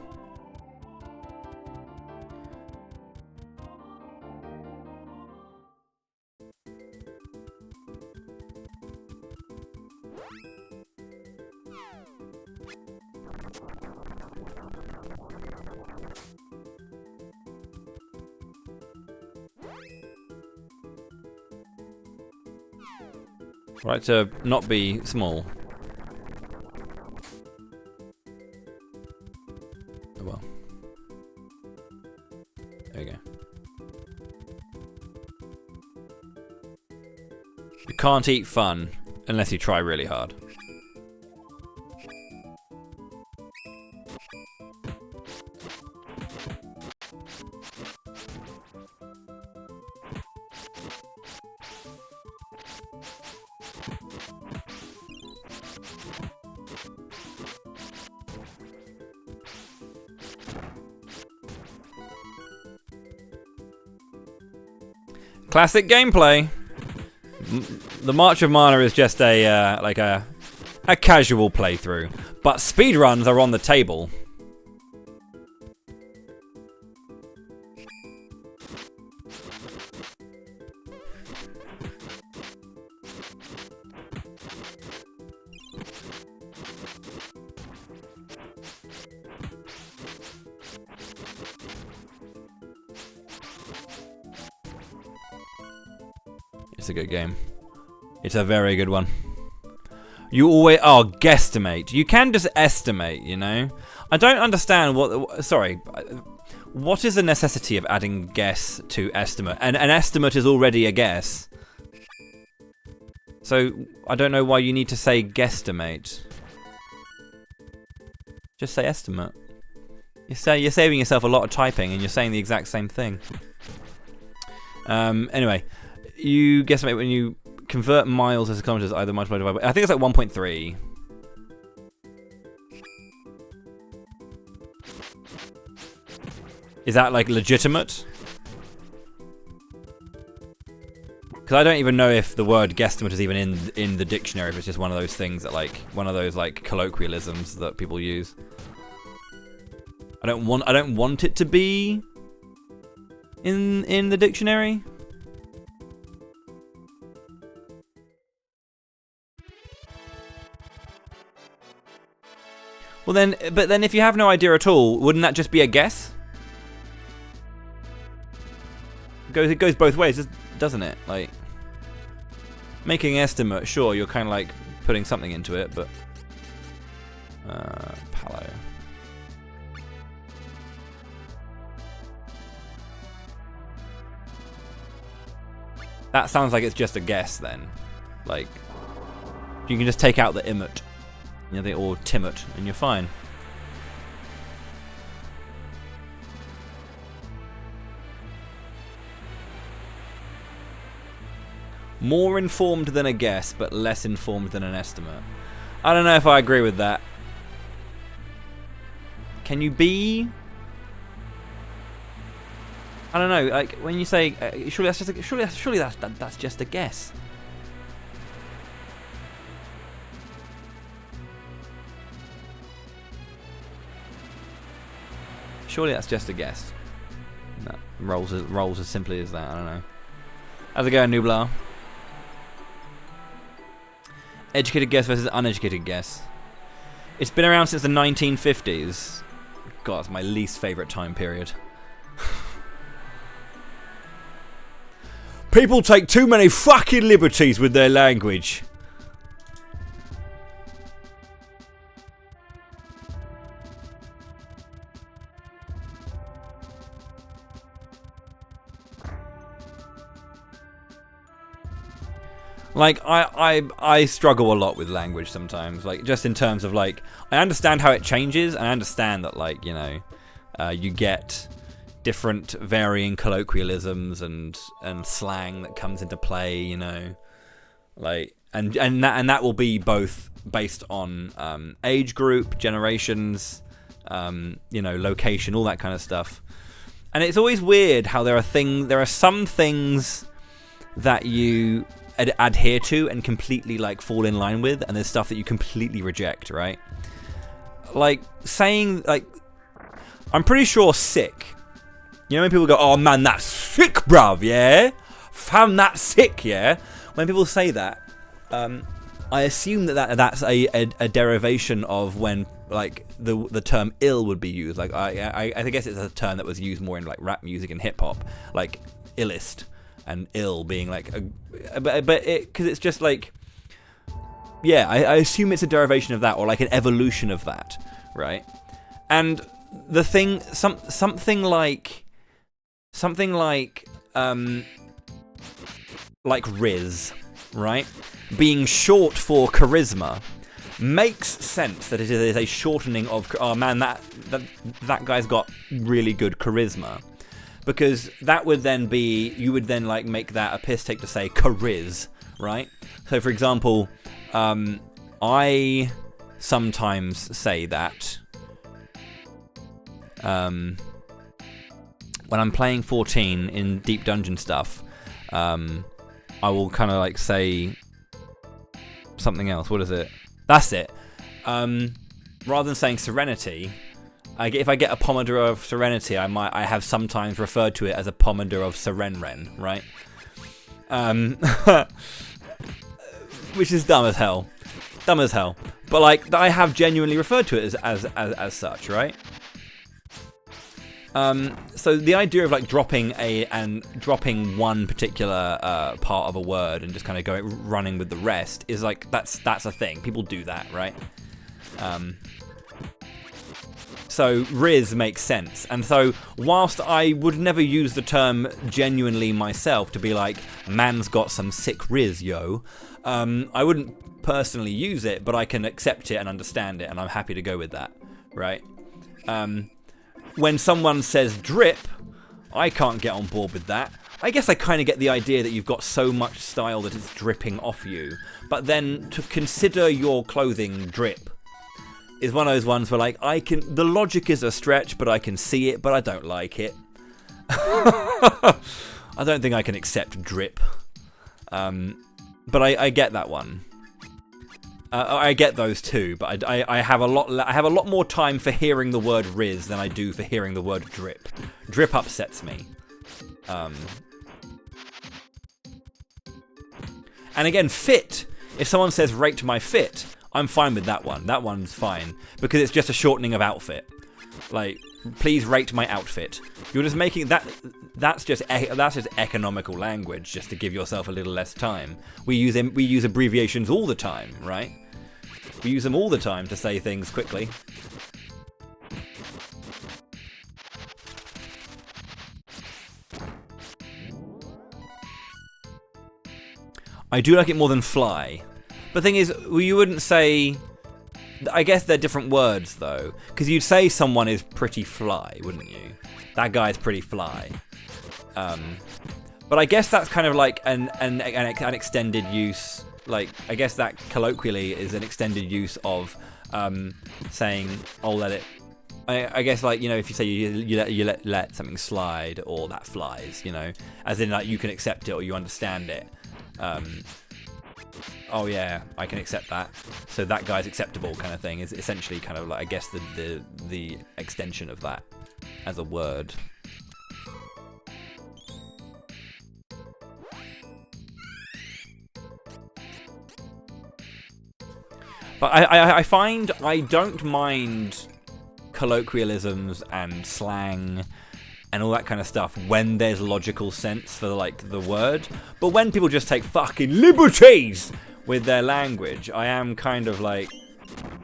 Right to not be small. Oh well. There you go. You can't eat fun unless you try really hard. Classic gameplay. The March of Mana is just a like a casual playthrough, but speedruns are on the table. It's a good game. It's a very good one. You always guesstimate. You can just estimate, you know. I don't understand what. Sorry, what is the necessity of adding guess to estimate? And an estimate is already a guess. So I don't know why you need to say guesstimate. Just say estimate. You're saving yourself a lot of typing, and you're saying the exact same thing. Anyway. You guesstimate when you convert miles as kilometers, either multiplied by. I think it's like 1.3. Is that like legitimate? Because I don't even know if the word guesstimate is even in the dictionary. If it's just one of those things that like one of those like colloquialisms that people use. I don't want it to be in the dictionary. Well then, but then if you have no idea at all, wouldn't that just be a guess? It goes both ways, doesn't it? Like, making an estimate, sure, you're kind of like putting something into it, but... Palo. That sounds like it's just a guess then. Like, you can just take out the imut. You know, or Timot, and you're fine. More informed than a guess, but less informed than an estimate. I don't know if I agree with that. Can you be? I don't know. Like when you say, surely that's just a guess. Surely that's just a guess. No, rolls as simply as that. I don't know. How's it going, Nublar? Educated guess versus uneducated guess. It's been around since the 1950s. God, it's my least favourite time period. People take too many fucking liberties with their language. Like, I struggle a lot with language sometimes, like, just in terms of, like, I understand how it changes, and I understand that, like, you know, you get different varying colloquialisms and slang that comes into play, you know, like, and that will be both based on age group, generations, you know, location, all that kind of stuff. And it's always weird how there are some things that you adhere to and completely like fall in line with, and there's stuff that you completely reject, right? Like saying, like, I'm pretty sure sick, you know, when people go, oh man, that's sick, bruv, yeah, fam, that's sick, yeah, when people say that, I assume that's a derivation of when like the term ill would be used. Like I guess it's a term that was used more in like rap music and hip hop, like illest, and ill being like but it, because it's just like yeah, I assume it's a derivation of that, or like an evolution of that, right? And the thing, something like Riz, right? Being short for charisma makes sense that it is a shortening of, oh man, that guy's got really good charisma. Because that would then be, you would then like make that a piss take to say chariz, right? So for example, I sometimes say that when I'm playing 14 in Deep Dungeon stuff, I will kind of like say something else. What is it? That's it. Rather than saying Serenity, if I get a Pomodoro of Serenity, I have sometimes referred to it as a Pomodoro of Serenren, right? Which is dumb as hell. Dumb as hell. But like, I have genuinely referred to it as such, right? So the idea of like dropping one particular part of a word and just kind of running with the rest is like that's a thing. People do that, right? So Riz makes sense, and so whilst I would never use the term genuinely myself to be like, man's got some sick Riz, yo, I wouldn't personally use it, but I can accept it and understand it, and I'm happy to go with that, right? When someone says drip, I can't get on board with that. I guess I kind of get the idea that you've got so much style that it's dripping off you, but then to consider your clothing drip is one of those ones where like the logic is a stretch, but I can see it, but I don't like it. I don't think I can accept drip. But I get that one. I get those too, but I have a lot more time for hearing the word Riz than I do for hearing the word drip. Drip upsets me. And again, fit. If someone says rate my fit, I'm fine with that one. That one's fine because it's just a shortening of outfit. Like, please rate my outfit. You're just making that. That's just economical language, just to give yourself a little less time. We use abbreviations all the time, right? We use them all the time to say things quickly. I do like it more than fly. The thing is, you wouldn't say... I guess they're different words, though. Because you'd say someone is pretty fly, wouldn't you? That guy's pretty fly. But I guess that's kind of like an extended use. Like, I guess that colloquially is an extended use of saying, "I'll let it." I guess, like, you know, if you say you let something slide, or that flies, you know, as in like you can accept it or you understand it. Oh yeah, I can accept that. So that guy's acceptable, kind of thing, is essentially kind of like, I guess, the extension of that as a word. But I find I don't mind colloquialisms and slang and all that kind of stuff when there's logical sense for like the word. But when people just take fucking liberties with their language, I am kind of like,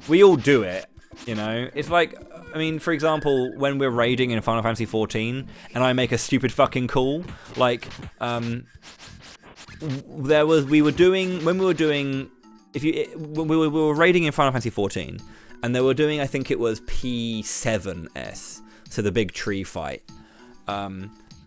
we all do it, you know? It's like, I mean, for example, when we're raiding in Final Fantasy 14 and I make a stupid fucking call, like, when we were raiding in Final Fantasy 14 and they were doing, I think it was P7S, so the big tree fight.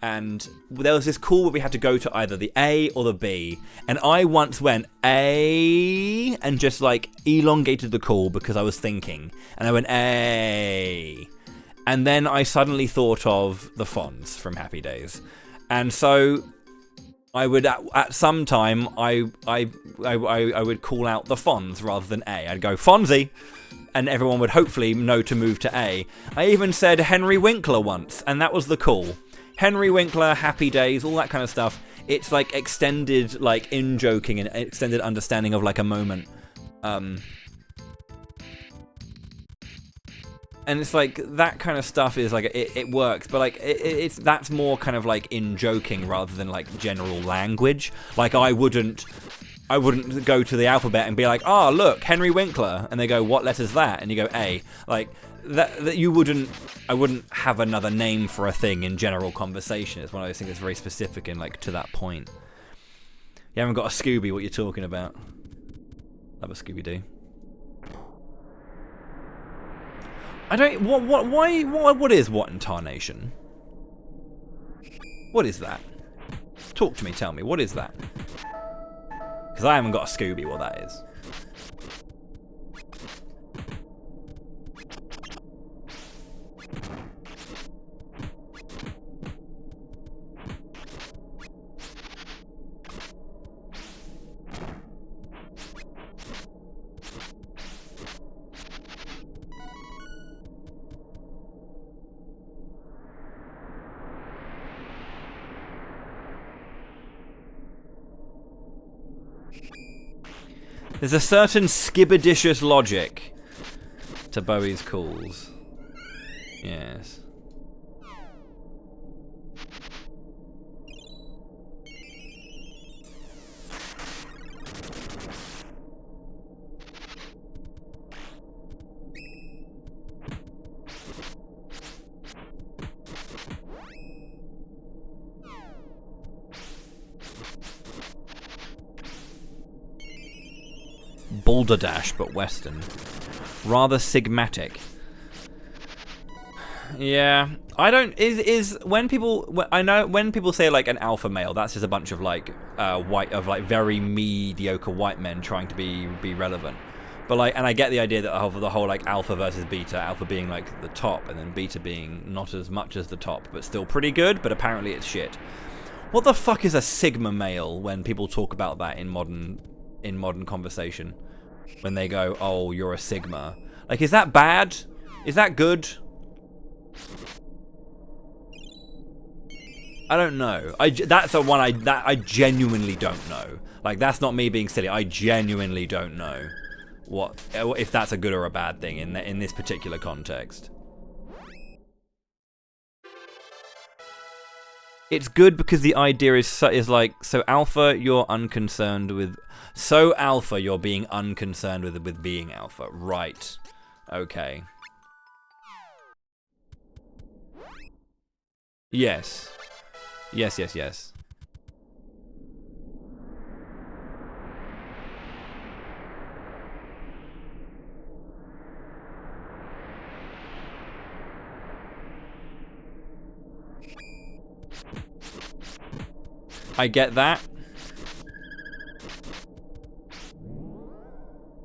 And there was this call where we had to go to either the A or the B. And I once went A and just like elongated the call because I was thinking. And I went A. And then I suddenly thought of the Fonz from Happy Days. And so I would, at some time, I would call out the Fonz rather than A. I'd go, Fonzie! And everyone would hopefully know to move to A. I even said Henry Winkler once, and that was the call. Henry Winkler, Happy Days, all that kind of stuff. It's like extended, like, in-joking and extended understanding of, like, a moment. And it's like, that kind of stuff is, like, it works. But, like, that's more kind of, like, in-joking rather than, like, general language. Like, I wouldn't I wouldn't go to the alphabet and be like, oh, look, Henry Winkler. And they go, what letter's that? And you go, A. Like, that you wouldn't... I wouldn't have another name for a thing in general conversation. It's one of those things that's very specific and, like, to that point. You haven't got a Scooby, what you're talking about. Love a Scooby-Doo. I don't... What is what in tarnation? What is that? Talk to me, tell me, what is that? Because I haven't got a Scooby what that is. There's a certain skibadicious logic to Bowie's calls. Yes. Balderdash, but Western. Rather sigmatic. Yeah, I don't. Is when people, I know when people say like an alpha male, that's just a bunch of like very mediocre white men trying to be relevant. But like, and I get the idea that the whole like alpha versus beta, alpha being like the top, and then beta being not as much as the top, but still pretty good. But apparently it's shit. What the fuck is a sigma male when people talk about that in modern conversation? When they go, oh, you're a sigma. Like, is that bad? Is that good? I don't know. That's the one I genuinely don't know. Like, that's not me being silly. I genuinely don't know if that's a good or a bad thing in this particular context. It's good because the idea is like, so alpha, you're unconcerned with... So alpha, you're being unconcerned with being alpha. Right. Okay. Yes. Yes, yes, yes. I get that.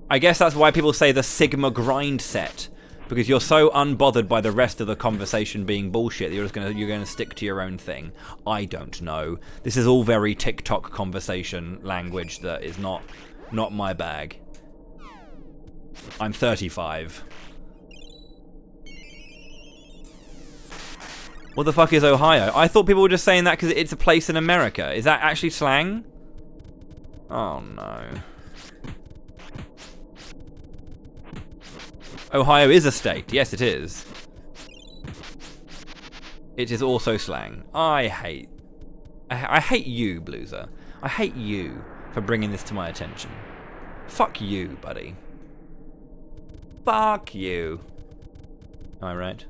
I guess that's why people say the Sigma grind set, because you're so unbothered by the rest of the conversation being bullshit that you're gonna stick to your own thing. I don't know. This is all very TikTok conversation language that is not my bag. I'm 35. What the fuck is Ohio? I thought people were just saying that because it's a place in America. Is that actually slang? Oh no. Ohio is a state. Yes, it is. It is also slang. I hate you, Blueser. I hate you for bringing this to my attention. Fuck you, buddy. Fuck you. Am I right?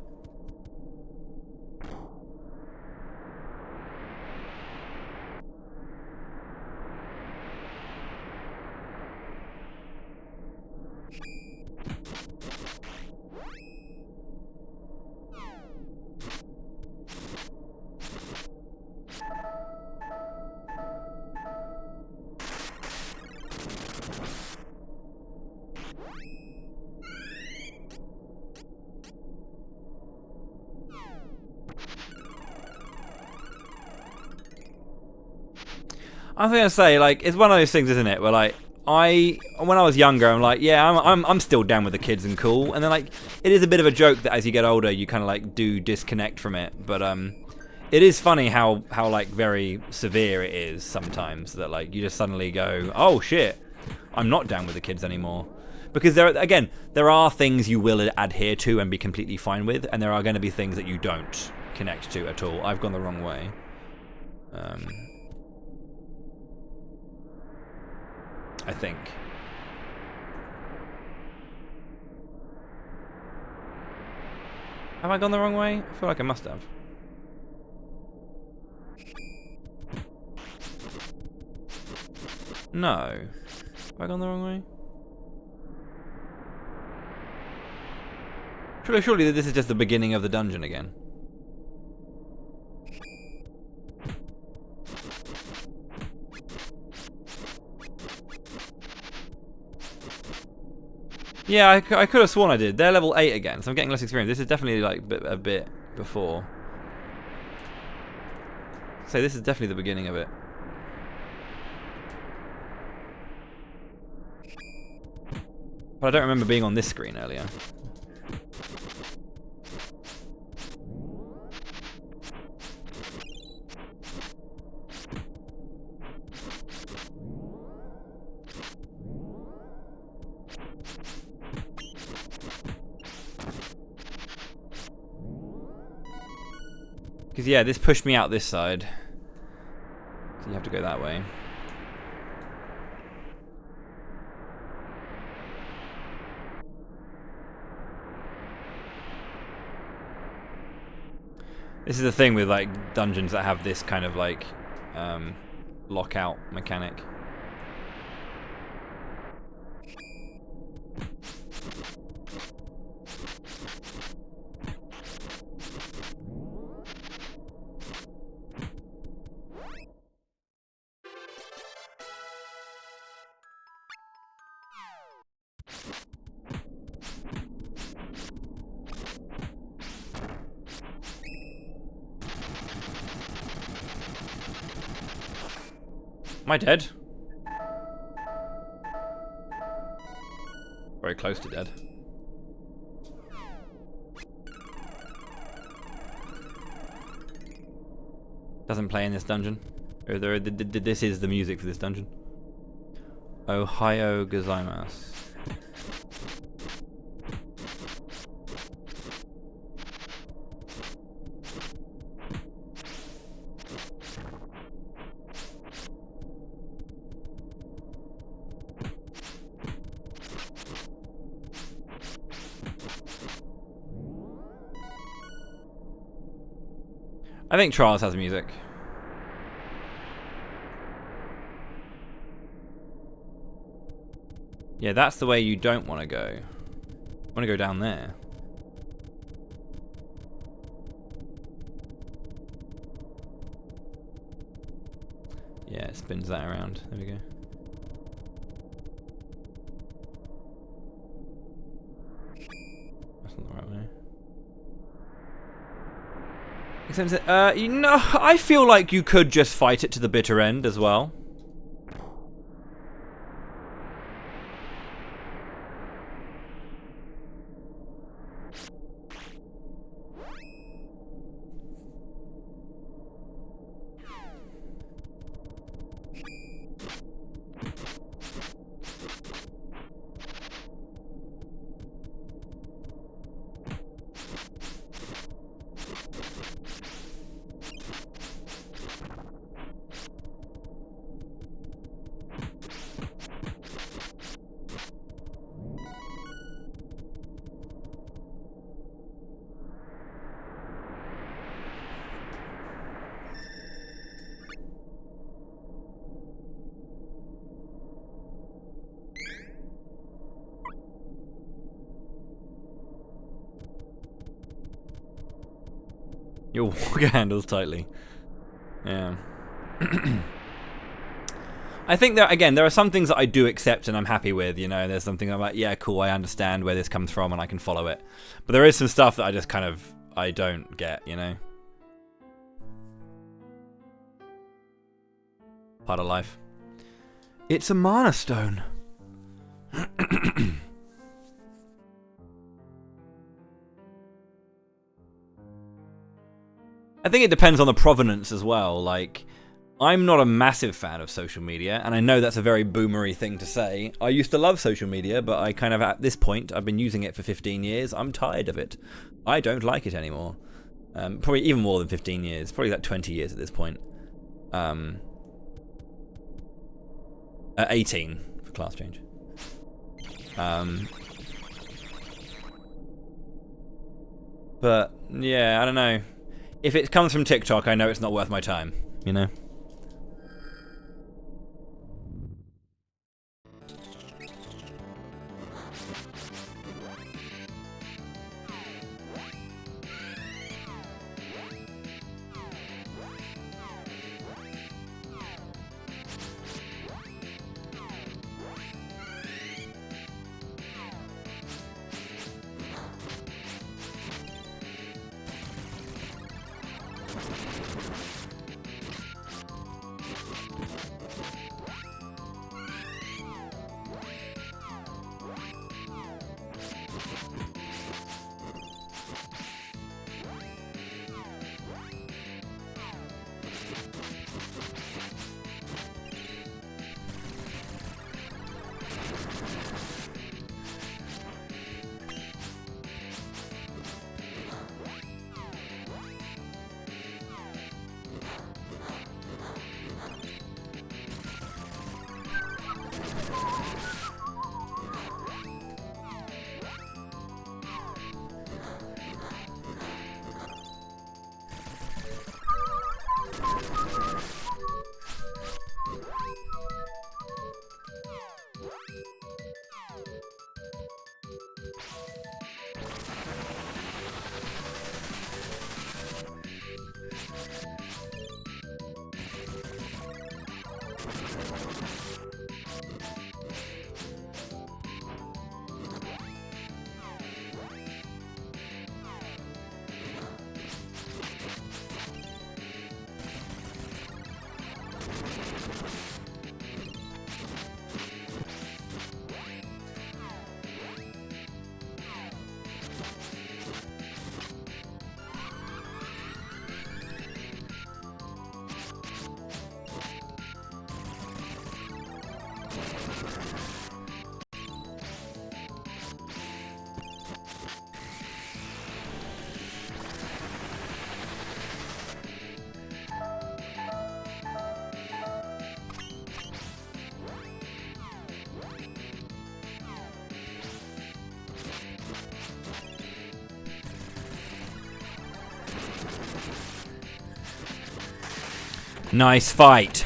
I was gonna say, like, it's one of those things, isn't it? Where like, when I was younger, I'm like, yeah, I'm still down with the kids and cool. And then like, it is a bit of a joke that as you get older, you kind of like do disconnect from it. But it is funny how like very severe it is sometimes that like you just suddenly go, oh shit, I'm not down with the kids anymore. Because there are things you will adhere to and be completely fine with, and there are going to be things that you don't connect to at all. I've gone the wrong way. I think. Have I gone the wrong way? I feel like I must have. No. Have I gone the wrong way? Surely this is just the beginning of the dungeon again. Yeah, I could have sworn I did. They're level 8 again, so I'm getting less experience. This is definitely like a bit before. So this is definitely the beginning of it. But I don't remember being on this screen earlier. Because, yeah, this pushed me out this side. So you have to go that way. This is the thing with, like, dungeons that have this kind of, like, lockout mechanic. Am I dead? Very close to dead. Doesn't play in this dungeon. This is the music for this dungeon. Ohio gozaimasu. I think Trials has music. Yeah, that's the way you don't want to go. You want to go down there. Yeah, it spins that around. There we go. That's not the right way. You know, I feel like you could just fight it to the bitter end as well. Your walker handles tightly. Yeah. I think that, again, there are some things that I do accept and I'm happy with, you know. There's something I'm like, yeah, cool, I understand where this comes from and I can follow it. But there is some stuff that I just kind of, I don't get, you know. Part of life. It's a mana stone. I think it depends on the provenance as well. Like, I'm not a massive fan of social media, and I know that's a very boomery thing to say. I used to love social media, but I kind of, at this point, I've been using it for 15 years. I'm tired of it. I don't like it anymore. Probably even more than 15 years. Probably like 20 years at this point. 18, for class change. But yeah, I don't know. If it comes from TikTok, I know it's not worth my time, you know? Nice fight.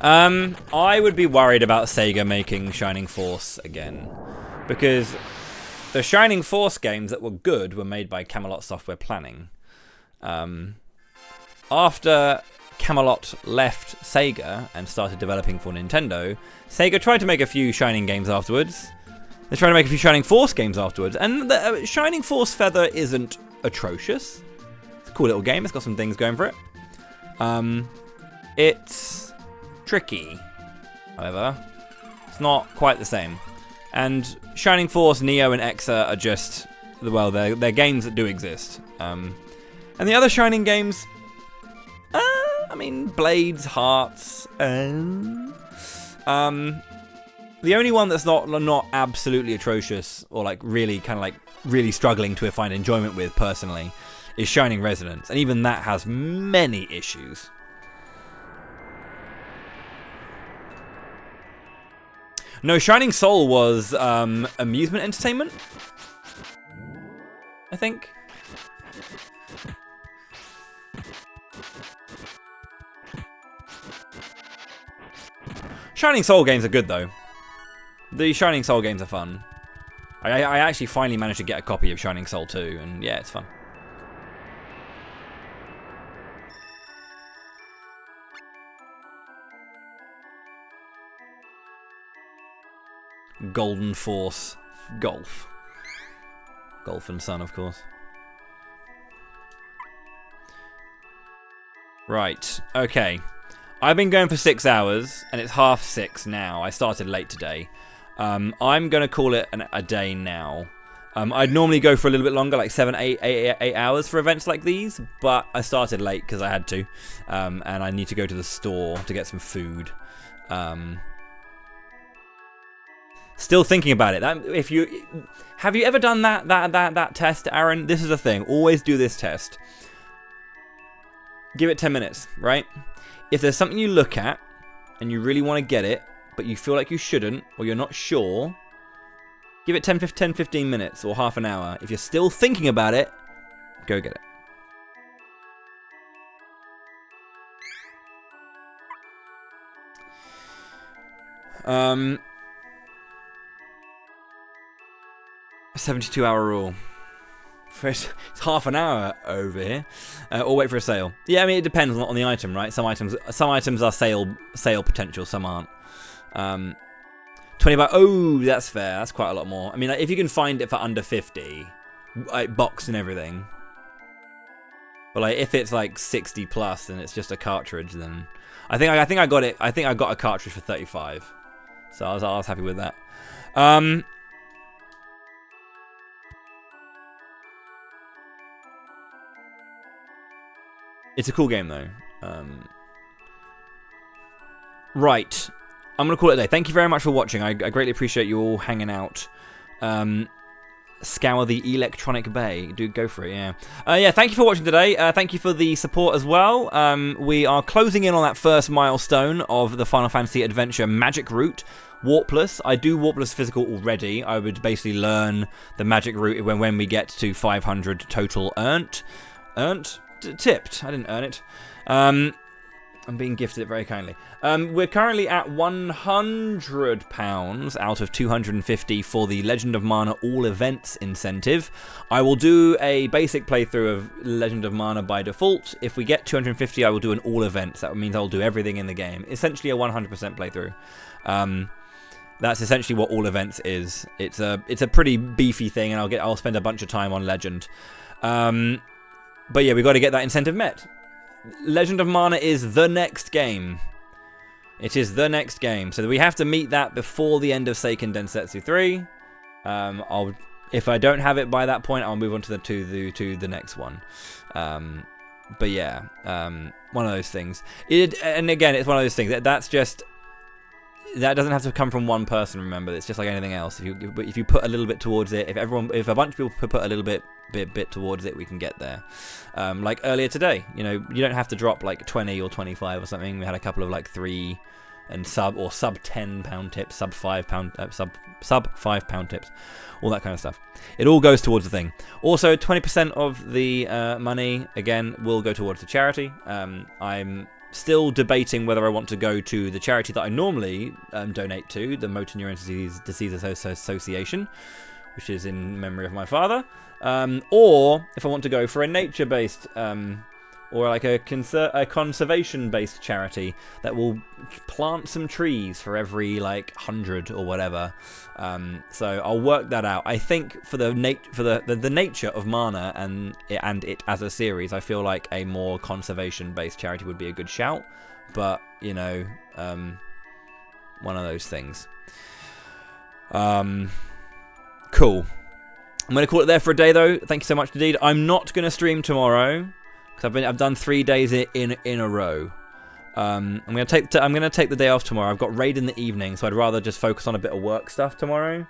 I would be worried about Sega making Shining Force again, because the Shining Force games that were good were made by Camelot Software Planning. After Camelot left Sega and started developing for Nintendo, Sega tried to make a few Shining games afterwards. They tried to make a few Shining Force games afterwards, and the Shining Force Feather isn't atrocious. It's a cool little game. It's got some things going for it. It's tricky, however. It's not quite the same. And Shining Force, Neo, and Exa are just, well, they're games that do exist. And the other Shining games, I mean, Blades, Hearts, the only one that's not absolutely atrocious or like really kind of like really struggling to find enjoyment with personally is Shining Resonance, and even that has many issues. No, Shining Soul was amusement entertainment, I think. Shining Soul games are good though. The Shining Soul games are fun. I actually finally managed to get a copy of Shining Soul 2, and yeah, it's fun. Golden Force Golf. Golf and Sun, of course. Right, okay. I've been going for 6 hours, and it's 6:30 now. I started late today. I'm going to call it a day now. I'd normally go for a little bit longer, like 7, 8 hours for events like these, but I started late because I had to, and I need to go to the store to get some food. Still thinking about it. Have you ever done that test, Aaron? This is a thing. Always do this test. Give it 10 minutes, right? If there's something you look at and you really want to get it, but you feel like you shouldn't, or you're not sure, give it 10-15 minutes or half an hour. If you're still thinking about it, go get it. Um, 72-hour rule. It's half an hour over here, or wait for a sale. Yeah, I mean it depends on the item, right? Some items are sale potential, some aren't. 20 bucks. Oh, that's fair. That's quite a lot more. I mean, like, if you can find it for under 50, like box and everything. But like if it's like 60 plus and it's just a cartridge, then I think I got it. I think I got a cartridge for 35, so I was happy with that. It's a cool game, though. Right. I'm going to call it a day. Thank you very much for watching. I greatly appreciate you all hanging out. Scour the electronic bay. Do go for it, yeah. Yeah, thank you for watching today. Thank you for the support as well. We are closing in on that first milestone of the Final Fantasy Adventure Magic Route. Warpless. I do Warpless physical already. I would basically learn the Magic Route when we get to 500 total earned. Tipped. I didn't earn it. I'm being gifted it very kindly. We're currently at £100 out of 250 for the Legend of Mana All Events incentive. I will do a basic playthrough of Legend of Mana by default. If we get 250, I will do an All Events. That means I'll do everything in the game. Essentially a 100% playthrough. That's essentially what All Events is. It's a pretty beefy thing, and I'll spend a bunch of time on Legend. But yeah, we've got to get that incentive met. Legend of Mana is the next game. It is the next game. So we have to meet that before the end of Seiken Densetsu 3. If I don't have it by that point, I'll move on to the next one. But yeah, one of those things. And again, it's one of those things. That doesn't have to come from one person, remember. It's just like anything else. If you put a little bit towards it, if a bunch of people put a little bit towards it, we can get there. Like earlier today, you don't have to drop like 20 or 25 or something. We had a couple of like 3 and sub £10 tips, sub £5 tips, all that kind of stuff. It all goes towards the thing. Also, 20% of the money again will go towards the charity. I'm still debating whether I want to go to the charity that I normally donate to, the Motor Neurone Disease Association, which is in memory of my father, or if I want to go for a nature-based or like a conservation-based charity that will plant some trees for every like 100 or whatever. So I'll work that out. I think for the nature of Mana and it as a series, I feel like a more conservation-based charity would be a good shout. But one of those things. Cool. I'm going to call it there for a day, though. Thank you so much indeed. I'm not going to stream tomorrow because I've done 3 days in a row. I'm going to take the day off tomorrow. I've got raid in the evening, so I'd rather just focus on a bit of work stuff tomorrow.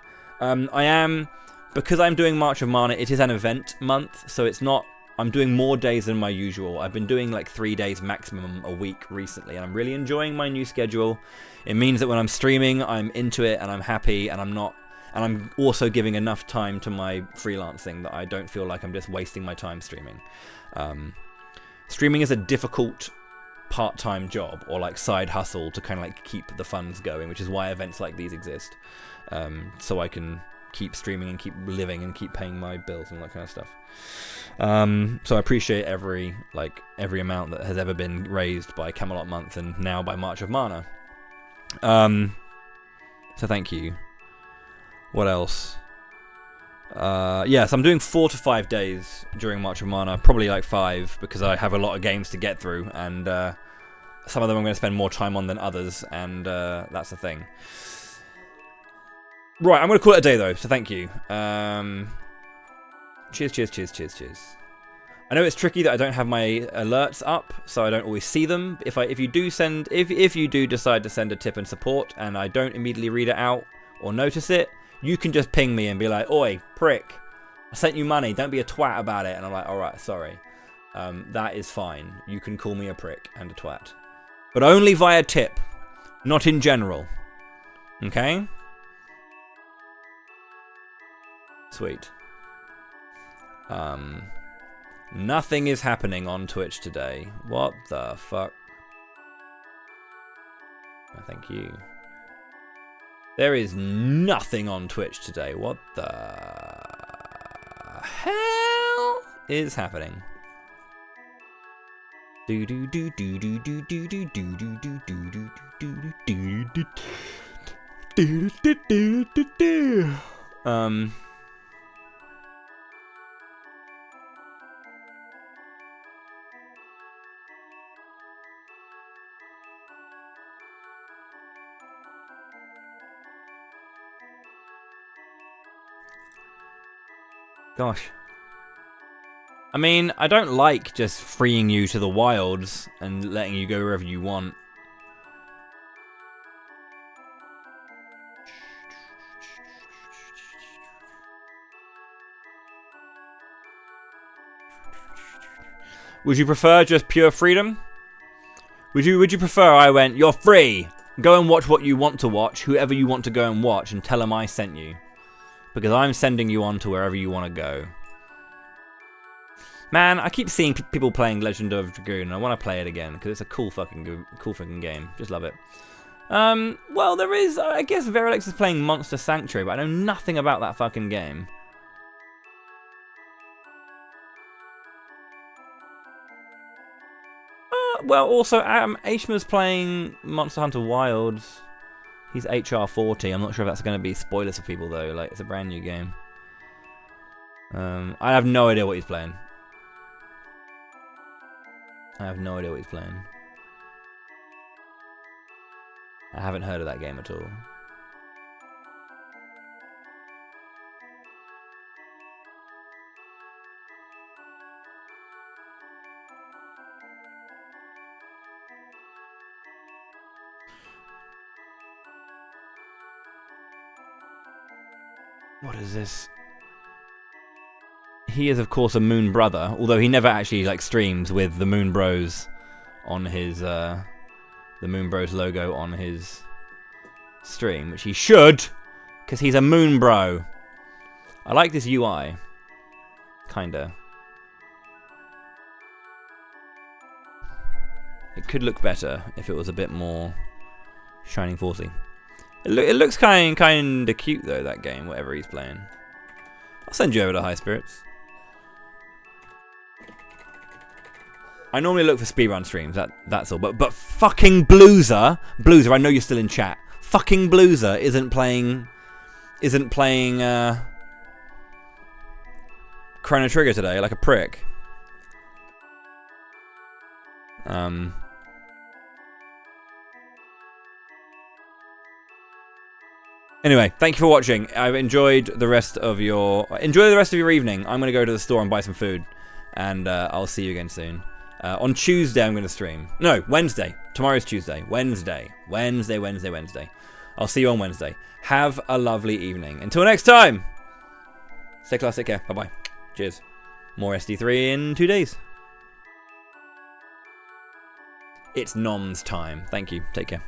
Because I'm doing March of Mana. It is an event month, so it's not. I'm doing more days than my usual. I've been doing like 3 days maximum a week recently, and I'm really enjoying my new schedule. It means that when I'm streaming, I'm into it and I'm happy, and I'm also giving enough time to my freelancing that I don't feel like I'm just wasting my time streaming. Streaming is a difficult part-time job or like side hustle to kind of like keep the funds going, which is why events like these exist. So I can keep streaming and keep living and keep paying my bills and all that kind of stuff. So I appreciate every amount that has ever been raised by Camelot Month and now by March of Mana. So thank you. What else? Yes, I'm doing 4 to 5 days during March of Mana, probably like 5 because I have a lot of games to get through, and some of them I'm going to spend more time on than others, and that's the thing. Right, I'm going to call it a day though, so thank you. Cheers. I know it's tricky that I don't have my alerts up, so I don't always see them. If you do decide to send a tip and support, and I don't immediately read it out or notice it, you can just ping me and be like, "Oi, prick, I sent you money, don't be a twat about it." And I'm like, "Alright, sorry." That is fine. You can call me a prick and a twat. But only via tip, not in general. Okay? Sweet. Nothing is happening on Twitch today. What the fuck? Oh, thank you. There is nothing on Twitch today. What the hell is happening? Do do do do do do do do do do do do do do do do do. Gosh. I mean, I don't like just freeing you to the wilds and letting you go wherever you want. Would you prefer just pure freedom? Would you prefer I went, you're free, go and watch what you want to watch, whoever you want to go and watch, and tell them I sent you? Because I'm sending you on to wherever you want to go. Man, I keep seeing people playing Legend of Dragoon, and I want to play it again, because it's a cool fucking game. Just love it. Well, there is, I guess Veralex is playing Monster Sanctuary, but I know nothing about that fucking game. Well, also, Aishma's playing Monster Hunter Wilds. He's HR 40. I'm not sure if that's going to be spoilers for people, though. Like, it's a brand new game. I have no idea what he's playing. I have no idea what he's playing. I haven't heard of that game at all. What is this? He is, of course, a Moon Brother, although he never actually like streams with the Moon Bros on his the Moon Bros logo on his stream, which he should, because he's a Moon Bro. I like this UI, kinda. It could look better if it was a bit more Shining Forcey. It looks kinda cute though, that game, whatever he's playing. I'll send you over to High Spirits. I normally look for speedrun streams, that's all. But fucking Blueser, I know you're still in chat. Fucking Blueser isn't playing Chrono Trigger today, like a prick. Anyway, thank you for watching. I've enjoyed the rest of your evening. I'm gonna go to the store and buy some food, and I'll see you again soon. On Tuesday, I'm gonna stream. No, Wednesday. Tomorrow's Tuesday. Wednesday. I'll see you on Wednesday. Have a lovely evening. Until next time. Stay class. Take care. Bye bye. Cheers. More SD3 in 2 days. It's Nom's time. Thank you. Take care.